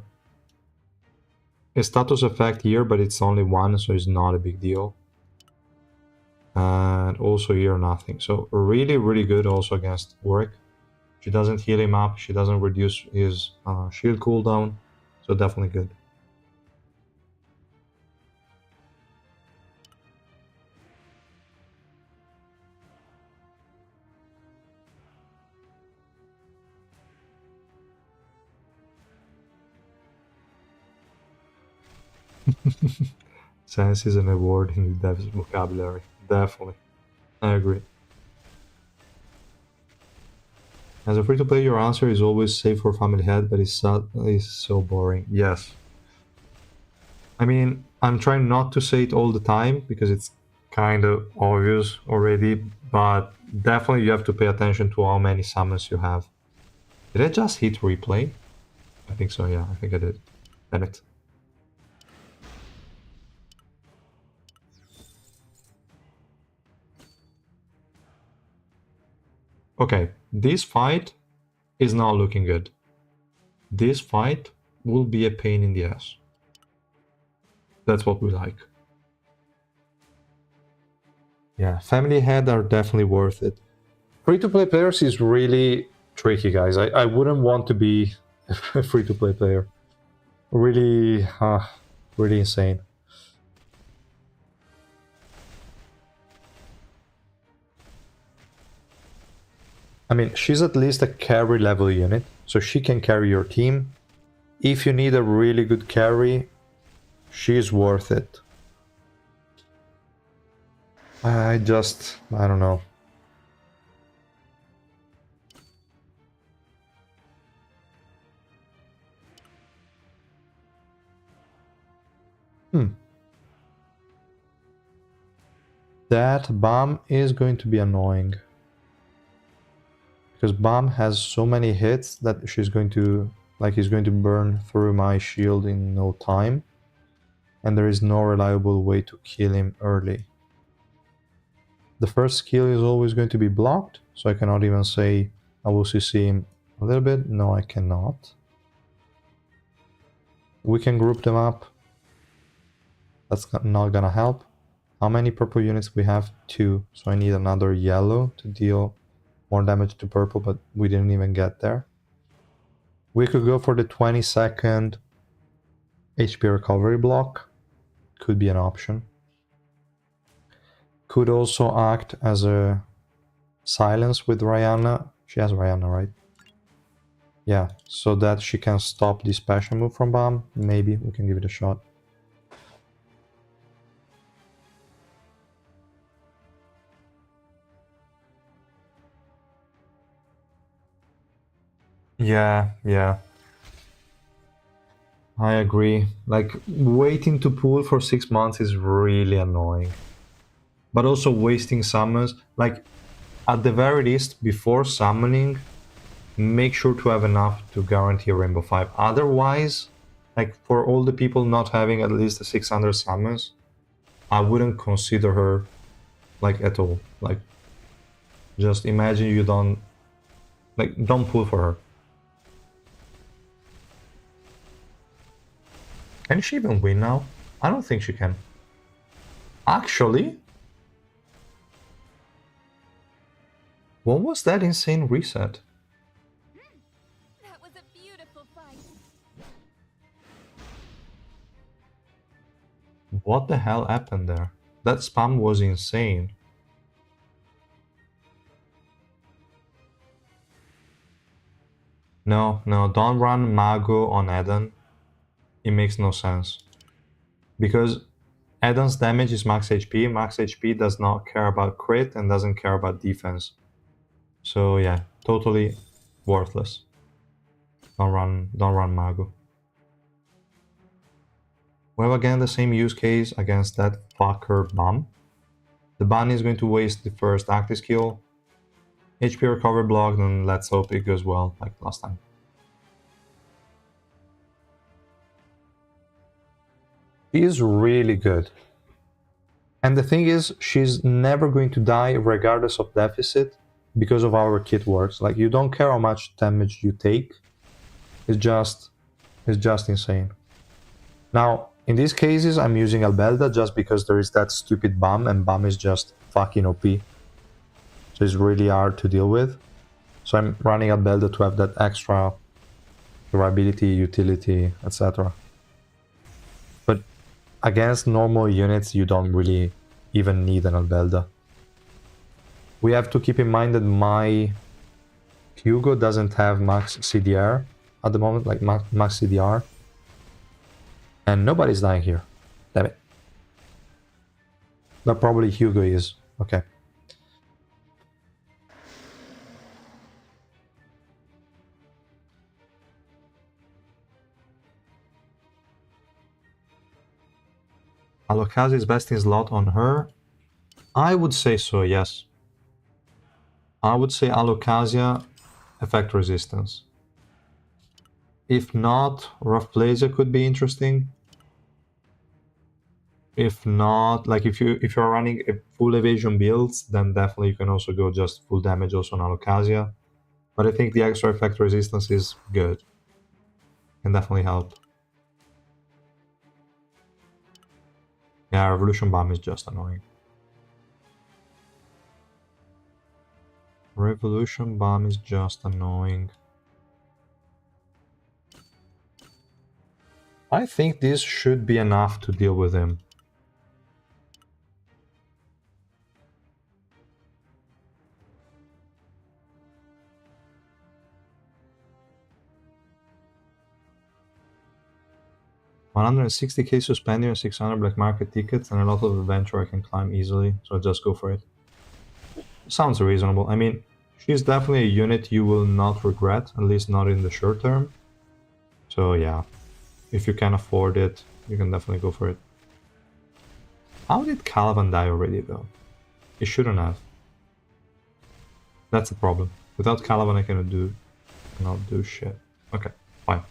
Speaker 1: A status effect here, but it's only one, so it's not a big deal. And also here, nothing. So really, really good also against Warwick. She doesn't heal him up. She doesn't reduce his shield cooldown. So definitely good. Sense is an award in the dev's vocabulary. Definitely. I agree. As a free-to-play, your answer is always safe for family head, but it's so boring. Yes. I mean, I'm trying not to say it all the time, because it's kind of obvious already, but definitely you have to pay attention to how many summons you have. Did I just hit replay? I think so, yeah, I think I did. Damn it. Okay, this fight is not looking good. This fight will be a pain in the ass. That's what we like. Yeah, family head are definitely worth it. Free-to-play players is really tricky, guys. I wouldn't want to be a free-to-play player. Really, really insane. I mean, she's at least a carry level unit, so she can carry your team. If you need a really good carry, she's worth it. I don't know. That bomb is going to be annoying. Because bomb has so many hits that she's going to, like, he's going to burn through my shield in no time. And there is no reliable way to kill him early. The first skill is always going to be blocked, so I cannot even say I will CC him a little bit. No, I cannot. We can group them up. That's not gonna help. How many purple units we have? 2, so I need another yellow to deal more damage to purple, but we didn't even get there. We could go for the 20-second HP recovery block. Could be an option. Could also act as a silence with Rihanna. She has Rihanna, right? Yeah, so that she can stop this special move from bomb. Maybe we can give it a shot. Yeah. I agree. Like, waiting to pull for 6 months is really annoying. But also wasting summons. Like, at the very least, before summoning, make sure to have enough to guarantee a Rainbow 5. Otherwise, like, for all the people not having at least a 600 summons, I wouldn't consider her, like, at all. Like, just imagine you don't, like, don't pull for her. Can she even win now? I don't think she can. Actually, what was that insane reset?
Speaker 2: That was a beautiful fight.
Speaker 1: What the hell happened there? That spam was insane. No, don't run Mago on Eden. It makes no sense. Because Eden's damage is max HP. Max HP does not care about crit and doesn't care about defense. So yeah, totally worthless. Don't run Mago. We have again the same use case against that fucker Bum. The bunny is going to waste the first active skill. HP recover block, then let's hope it goes well like last time. She is really good. And the thing is, she's never going to die regardless of deficit because of our kit works. Like, you don't care how much damage you take. It's just insane. Now, in these cases, I'm using Albelda just because there is that stupid Bum, and Bum is just fucking OP. So it's really hard to deal with. So I'm running Albelda to have that extra durability, utility, etc. But against normal units, you don't really even need an Albelda. We have to keep in mind that my HUGO doesn't have max CDR at the moment, like max CDR. And nobody's dying here. Damn it. But probably HUGO is. Okay. Alokazi is best in slot on her? I would say so, yes. I would say Alocasia, effect resistance. If not, Rough Blazer could be interesting. If not, like if you're running a full evasion builds, then definitely you can also go just full damage also on Alocasia. But I think the extra effect resistance is good. Can definitely help. Yeah, Revolution Bomb is just annoying. Revolution Bomb is just annoying. I think this should be enough to deal with him. $160k suspending and 600 black market tickets and a lot of adventure I can climb easily, so just go for it. Sounds reasonable. I mean, she's definitely a unit you will not regret, at least not in the short term. So yeah, if you can afford it, you can definitely go for it. How did Calavan die already though? He shouldn't have. That's the problem. Without Calavan I cannot do shit. Okay, fine.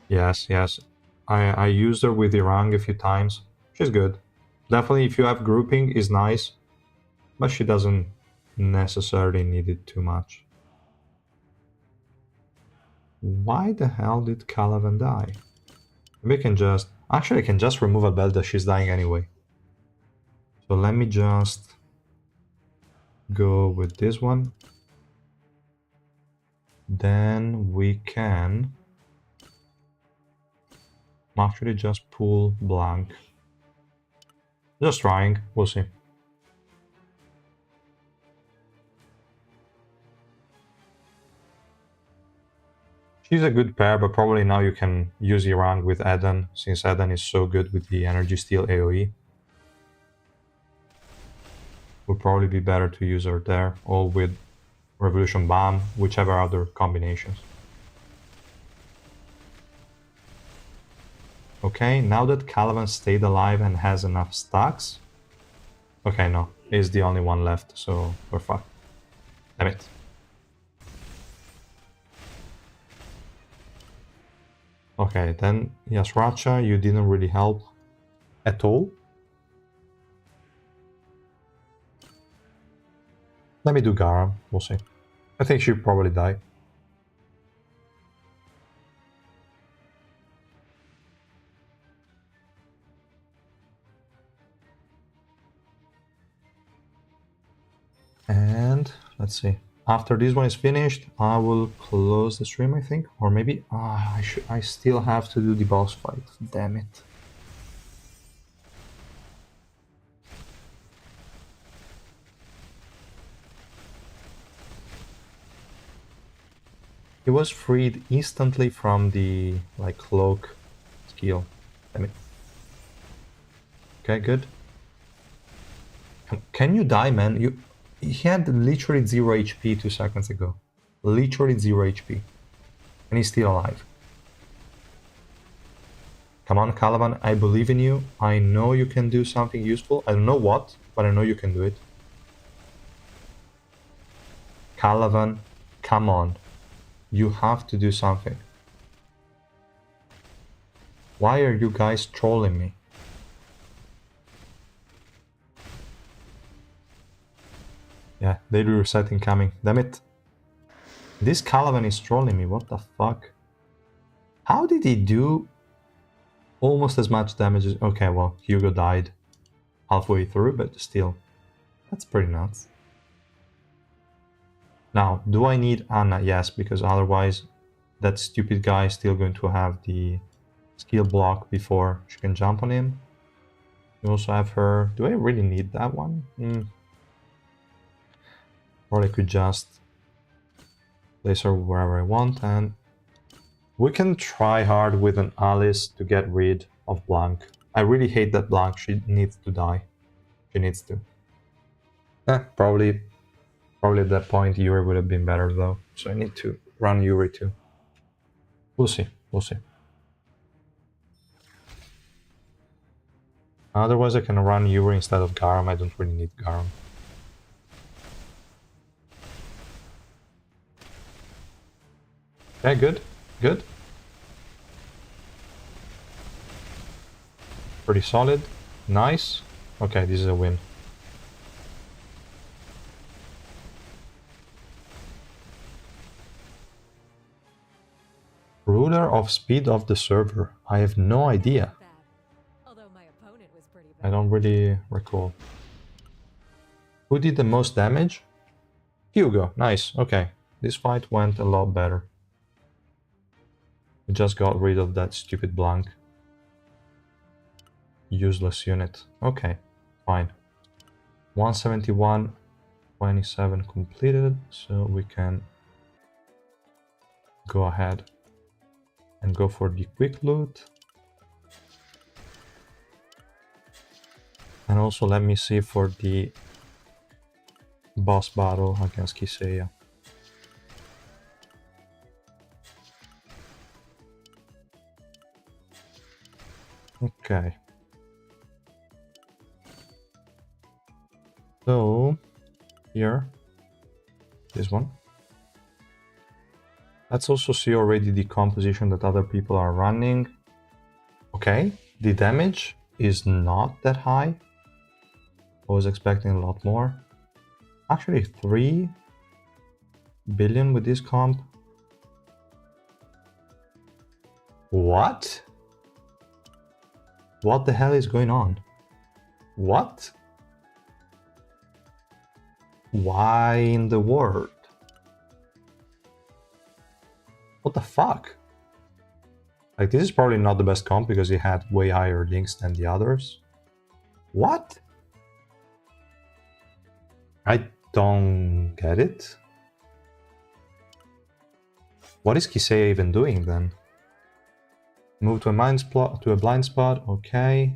Speaker 1: Yes. I used her with Irang a few times. She's good. Definitely if you have grouping is nice, but she doesn't necessarily need it too much. Why the hell did Calavan die? Maybe I can just... Actually, I can just remove Albelda, she's dying anyway. So let me just go with this one. Then we can actually just pull blank. Just trying, we'll see. She's a good pair, but probably now you can use Irang with Eden, since Eden is so good with the Energy Steal AoE. Would probably be better to use her there, or with Revolution Bomb, whichever other combinations. Okay, now that Caliban stayed alive and has enough stacks... Okay, no, he's the only one left, so we're fucked. Damn it. Okay, then Yasracha, you didn't really help at all. Let me do Garam, we'll see. I think she'll probably die. And let's see. After this one is finished, I will close the stream, I think. Or maybe I still have to do the boss fight. Damn it. He was freed instantly from the like cloak skill. Damn it. Okay, good. Can you die, man? He had literally 0 HP 2 seconds ago. Literally 0 HP. And he's still alive. Come on, Caliban, I believe in you. I know you can do something useful. I don't know what, but I know you can do it. Caliban, come on. You have to do something. Why are you guys trolling me? Yeah, daily resetting coming. Damn it. This Caliban is trolling me. What the fuck? How did he do almost as much damage as... Okay, well, Hugo died halfway through, but still. That's pretty nuts. Now, do I need Anna? Yes, because otherwise that stupid guy is still going to have the skill block before she can jump on him. We also have her... Do I really need that one? Or I could just place her wherever I want, and we can try hard with an Alice to get rid of Blanc. I really hate that Blanc. She needs to die. She needs to. Probably at that point Yuri would have been better though. So I need to run Yuri too. We'll see. We'll see. Otherwise I can run Yuri instead of Garam. I don't really need Garam. Okay, good. Good. Pretty solid. Nice. Okay, this is a win. Ruler of speed of the server. I have no idea. I don't really recall. Who did the most damage? Hugo. Nice. Okay. This fight went a lot better. We just got rid of that stupid Blanc. Useless unit. Okay. Fine. 171, 27 completed. So we can go ahead and go for the quick loot. And also let me see for the boss battle against Kiseiya. Okay. So, here, this one. Let's also see already the composition that other people are running. Okay, the damage is not that high. I was expecting a lot more. Actually, 3 billion with this comp. What? What the hell is going on? What? Why in the world? What the fuck? Like, this is probably not the best comp because it had way higher links than the others. What? I don't get it. What is Kiseiya even doing then? Move to a blind spot, okay.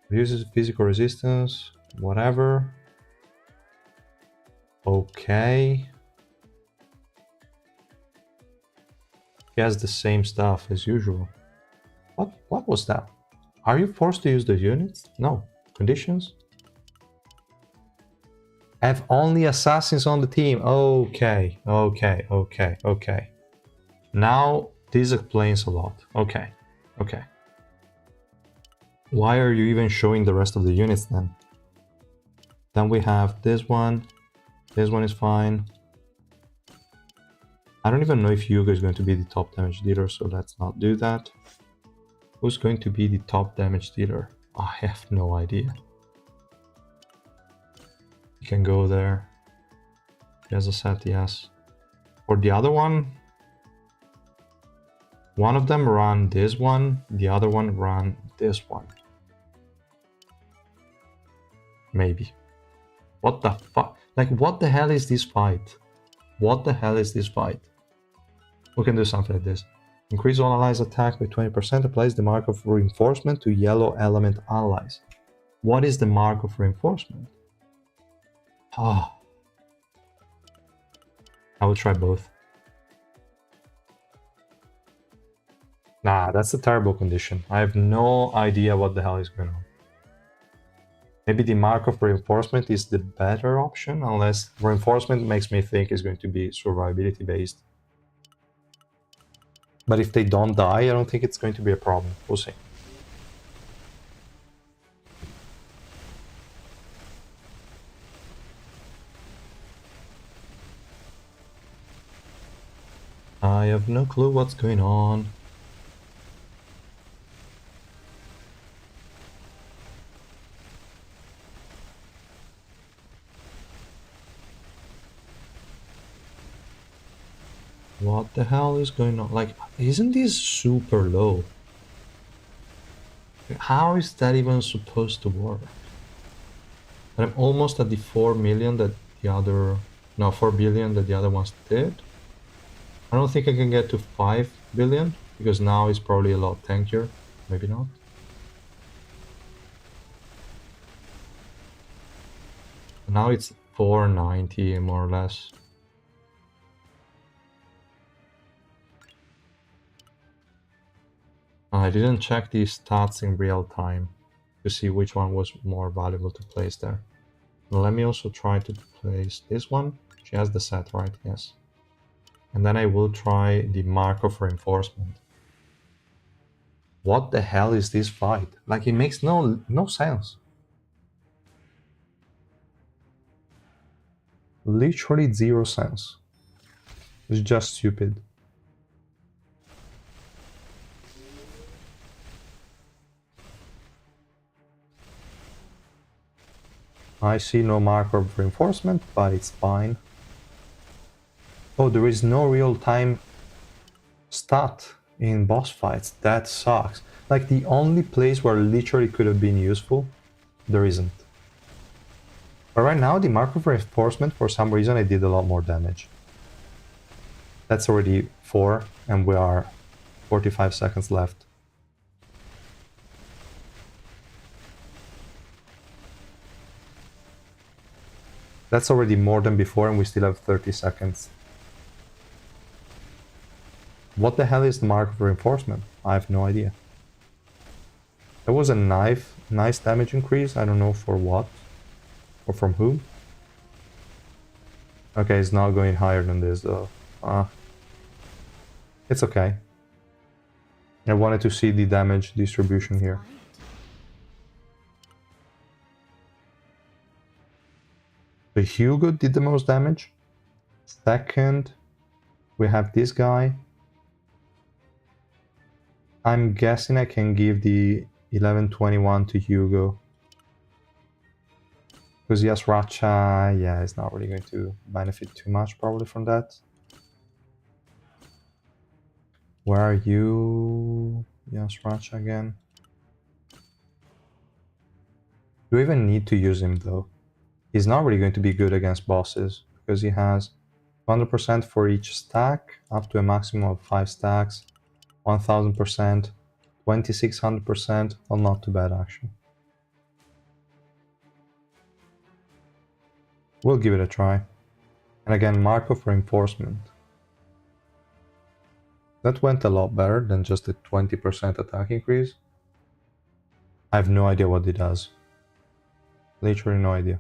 Speaker 1: Reduces physical resistance, whatever. Okay. He has the same stuff as usual. What was that? Are you forced to use the units? No. Conditions? Have only assassins on the team. Okay. Now this explains a lot. Okay. Why are you even showing the rest of the units then? Then we have this one. This one is fine. I don't even know if HUGO is going to be the top damage dealer, so let's not do that. Who's going to be the top damage dealer? I have no idea. You can go there. He has a set, yes. For the other one of them ran this one, the other one ran this one. Maybe. What the fuck? Like, what the hell is this fight? What the hell is this fight? We can do something like this. Increase all allies' attack by 20%, applies the mark of reinforcement to yellow element allies. What is the mark of reinforcement? Oh. I will try both. Nah, that's a terrible condition. I have no idea what the hell is going on. Maybe the mark of reinforcement is the better option, unless reinforcement makes me think it's going to be survivability based. But if they don't die, I don't think it's going to be a problem. We'll see. I have no clue what's going on. What the hell is going on? Like, isn't this super low? How is that even supposed to work? I'm almost at the 4 million that the other... No, 4 billion that the other ones did. I don't think I can get to 5 billion, because now it's probably a lot tankier. Maybe not. Now it's 490 more or less. I didn't check these stats in real time to see which one was more valuable to place there. Let me also try to place this one. She has the set, right? Yes. And then I will try the mark of reinforcement. What the hell is this fight? Like, it makes no sense. Literally 0 sense. It's just stupid. I see no marker of reinforcement, but it's fine. Oh, there is no real-time stat in boss fights. That sucks. Like, the only place where literally could have been useful, there isn't. But right now, the mark of reinforcement, for some reason, I did a lot more damage. That's already 4, and we are 45 seconds left. That's already more than before, and we still have 30 seconds. What the hell is the mark of reinforcement? I have no idea. There was a nice damage increase. I don't know for what. Or from whom. Okay, it's not going higher than this though. It's okay. I wanted to see the damage distribution here. So HUGO did the most damage. Second, we have this guy. I'm guessing I can give the 1121 to HUGO. Because yes, Racha, yeah, is not really going to benefit too much probably from that. Where are you? Yes, Racha again. Do we even need to use him though? He's not really going to be good against bosses because he has 100% for each stack, up to a maximum of 5 stacks, 1000%, 2600%. Well, not too bad actually. We'll give it a try. And again, mark of reinforcement. That went a lot better than just a 20% attack increase. I have no idea what it does. Literally no idea.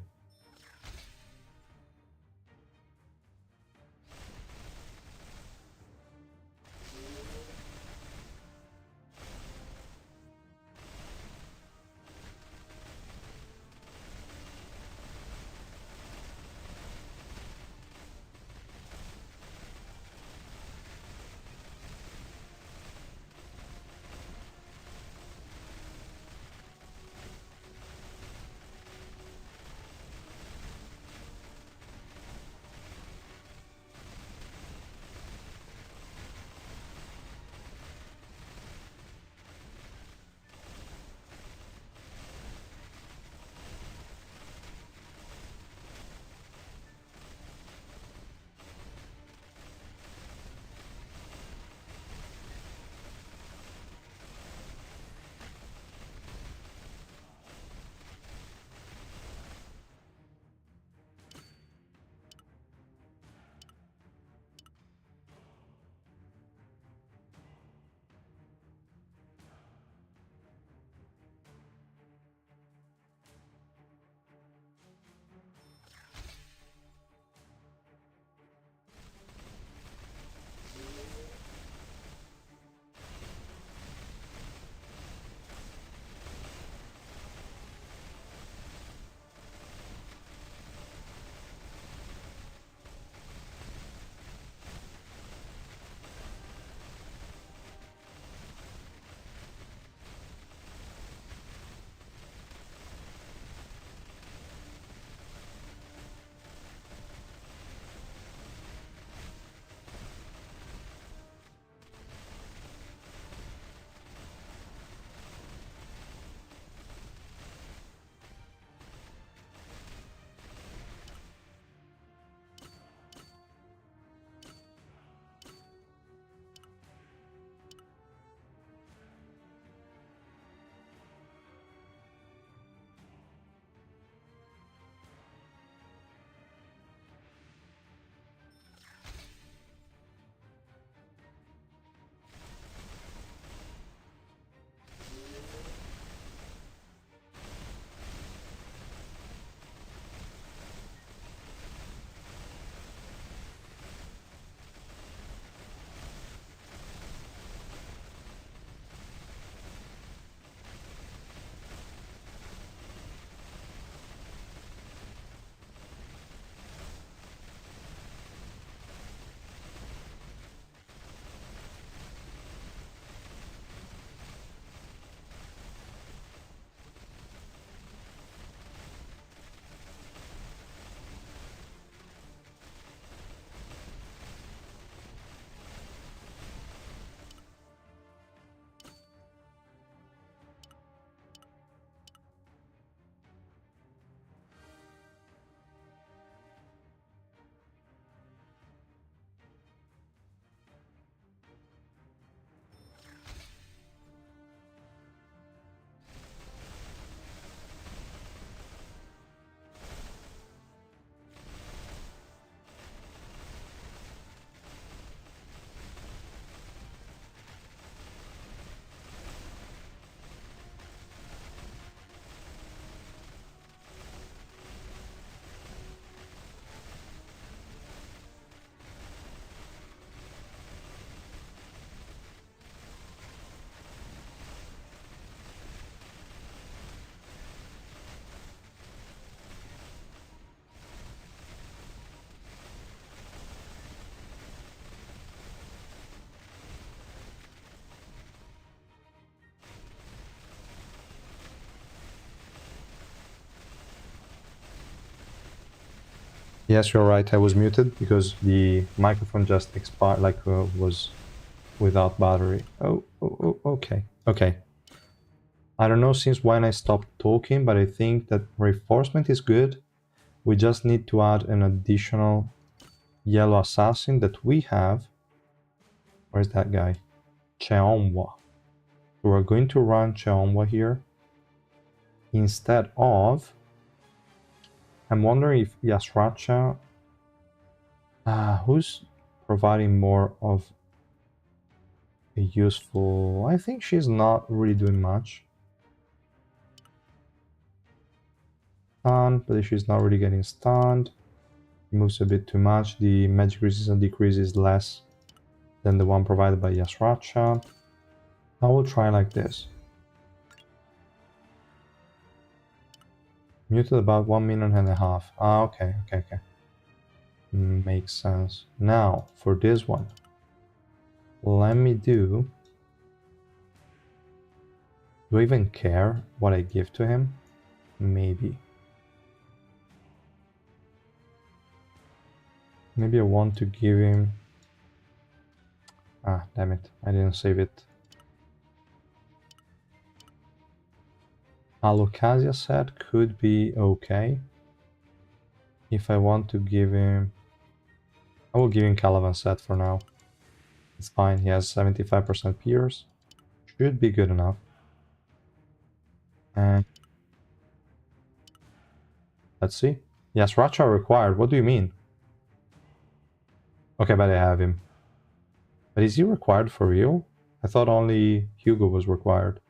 Speaker 1: Yes, you're right. I was muted because the microphone just expired, like was without battery. Okay. Okay. I don't know since when I stopped talking, but I think that reinforcement is good. We just need to add an additional yellow assassin that we have. Where's that guy? Cheonwa. So we're going to run Cheonwa here instead of... I'm wondering if Yasracha... who's providing more of useful. I think she's not really doing much. Stunned, but she's not really getting stunned. Moves a bit too much. The magic resistance decrease is less than the one provided by Yasracha. I will try like this. Muted about 1.5 million. Ah, okay. Makes sense. Now, for this one, let me do... Do I even care what I give to him? Maybe. Maybe I want to give him... Ah, damn it. I didn't save it. Alocasia set could be okay. If I want to give him... I will give him Calavan set for now. It's fine, he has 75% Pierce. Should be good enough. And... let's see. Yes, Racha required. What do you mean? Okay, but I have him. But is he required for real? I thought only Hugo was required.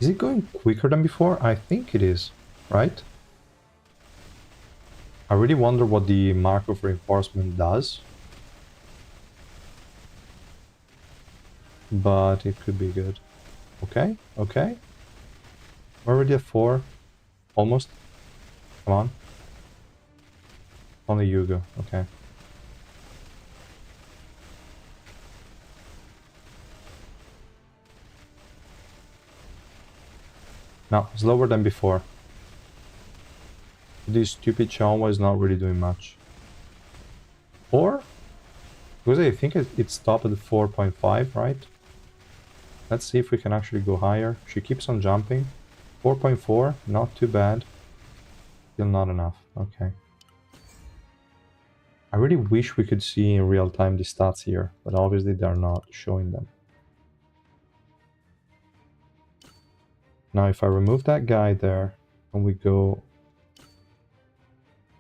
Speaker 1: Is it going quicker than before? I think it is, right? I really wonder what the Mark of Reinforcement does. But it could be good. Okay. We're already at 4. Almost. Come on. Only Hugo. Okay. Now, slower than before. This stupid Chanwa is not really doing much. Or? Because I think it stopped at 4.5, right? Let's see if we can actually go higher. She keeps on jumping. 4.4, not too bad. Still not enough. Okay. I really wish we could see in real time the stats here, but obviously they're not showing them. Now if I remove that guy there, and we go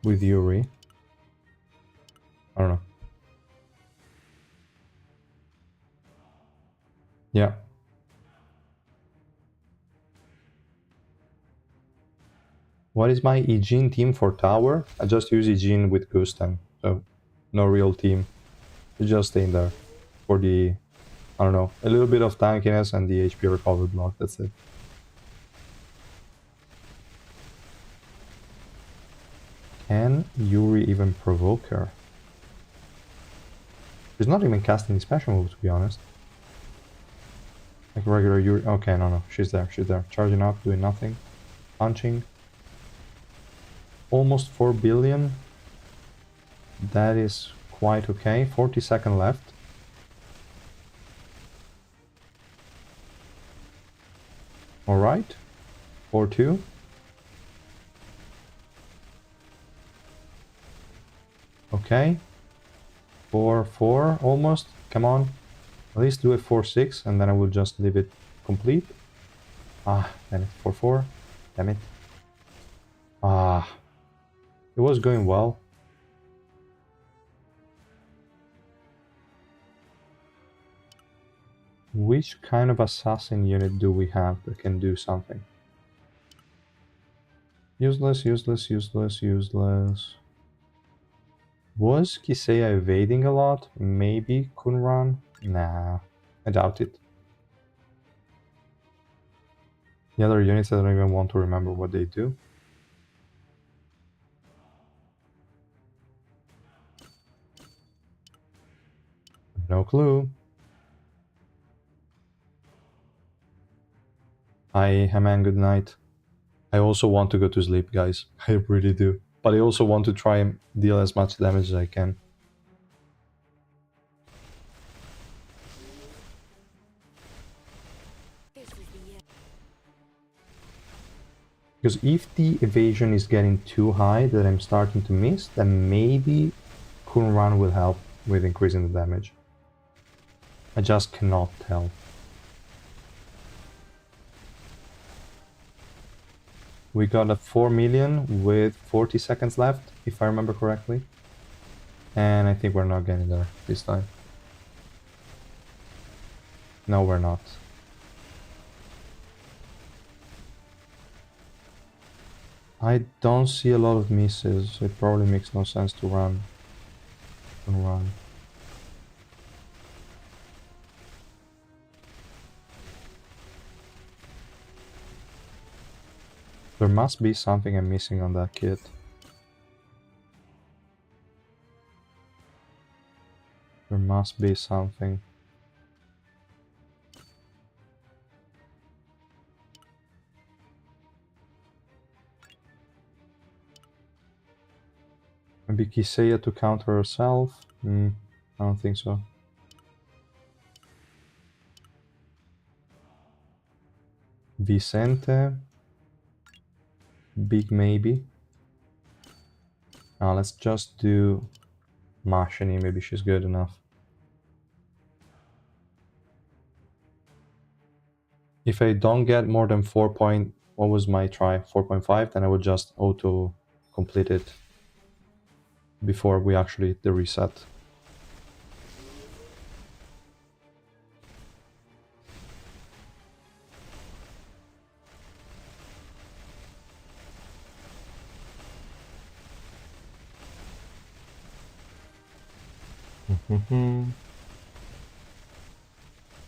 Speaker 1: with Yuri, I don't know. Yeah. What is my Aegean team for tower? I just use Aegean with Gusten, so no real team. It's just staying there for the, I don't know, a little bit of tankiness and the HP recovery block, that's it. Can Yuri even provoke her? She's not even casting the special move, to be honest. Like regular Yuri. Okay, no, she's there. Charging up, doing nothing. Punching. Almost 4 billion. That is quite okay. 40 seconds left. Alright. 4-2. Okay. 4-4 almost. Come on. At least do a 4-6 and then I will just leave it complete. Ah, damn it. 4-4. Damn it. Ah. It was going well. Which kind of assassin unit do we have that can do something? Useless. Was Kisea evading a lot? Maybe Kunran? Nah, I doubt it. The other units, I don't even want to remember what they do. No clue. Hi, Haman, good night. I also want to go to sleep, guys. I really do. But I also want to try and deal as much damage as I can. Because if the evasion is getting too high that I'm starting to miss, then maybe Kunran will help with increasing the damage. I just cannot tell. We got a 4 million with 40 seconds left, if I remember correctly. And I think we're not getting there this time. No, we're not. I don't see a lot of misses. It probably makes no sense to run. And run. There must be something I'm missing on that kit. There must be something. Maybe Kiseiya to counter herself? I don't think so. Vicente? Big maybe. Now let's just do Mashini, maybe she's good enough. If I don't get more than 4 point... What was my try? 4.5? Then I would just auto complete it before we actually hit the reset.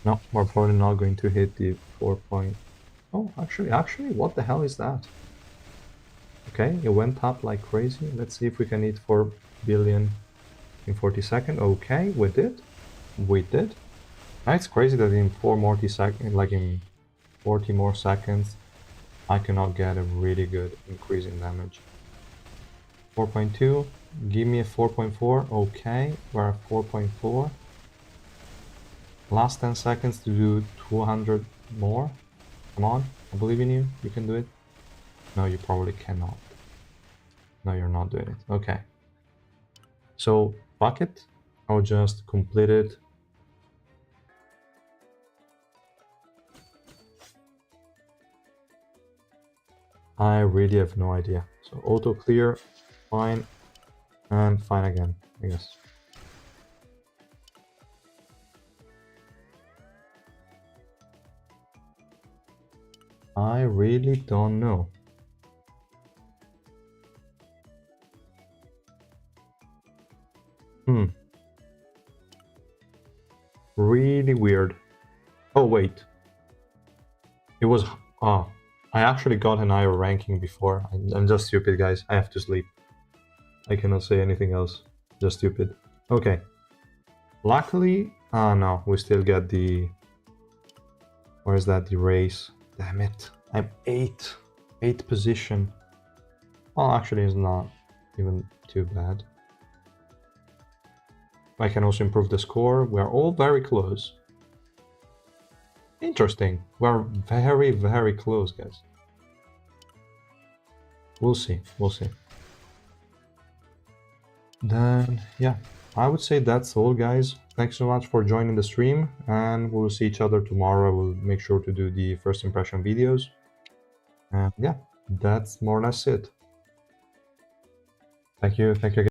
Speaker 1: No, we're probably not going to hit the 4 point. Oh, actually, what the hell is that? Okay, it went up like crazy. Let's see if we can hit 4 billion in 40 seconds. Okay, we did. We did. Now it's crazy that in 4 more seconds, like in 40 more seconds, I cannot get a really good increase in damage. 4.2, give me a 4.4. Okay, we're at 4.4. Last 10 seconds to do 200 more. Come on, I believe in you. You can do it. No, you probably cannot. No, you're not doing it. Okay. So, fuck it. I'll just complete it. I really have no idea. So, auto clear, fine, and fine again, I guess. I really don't know. Really weird. Oh, wait. It was... Oh, I actually got an higher ranking before. I'm just stupid, guys. I have to sleep. I cannot say anything else. Just stupid. Okay. Luckily... Ah, no. We still get the... Where is that? The race. Damn it. I'm 8. 8th position. Well, actually, it's not even too bad. I can also improve the score. We are all very close. Interesting. We're very, very close, guys. We'll see. We'll see. Then, yeah, I would say that's all, guys. Thanks so much for joining the stream, and we'll see each other tomorrow. We'll make sure to do the first impression videos. And yeah, that's more or less it. Thank you. Thank you again.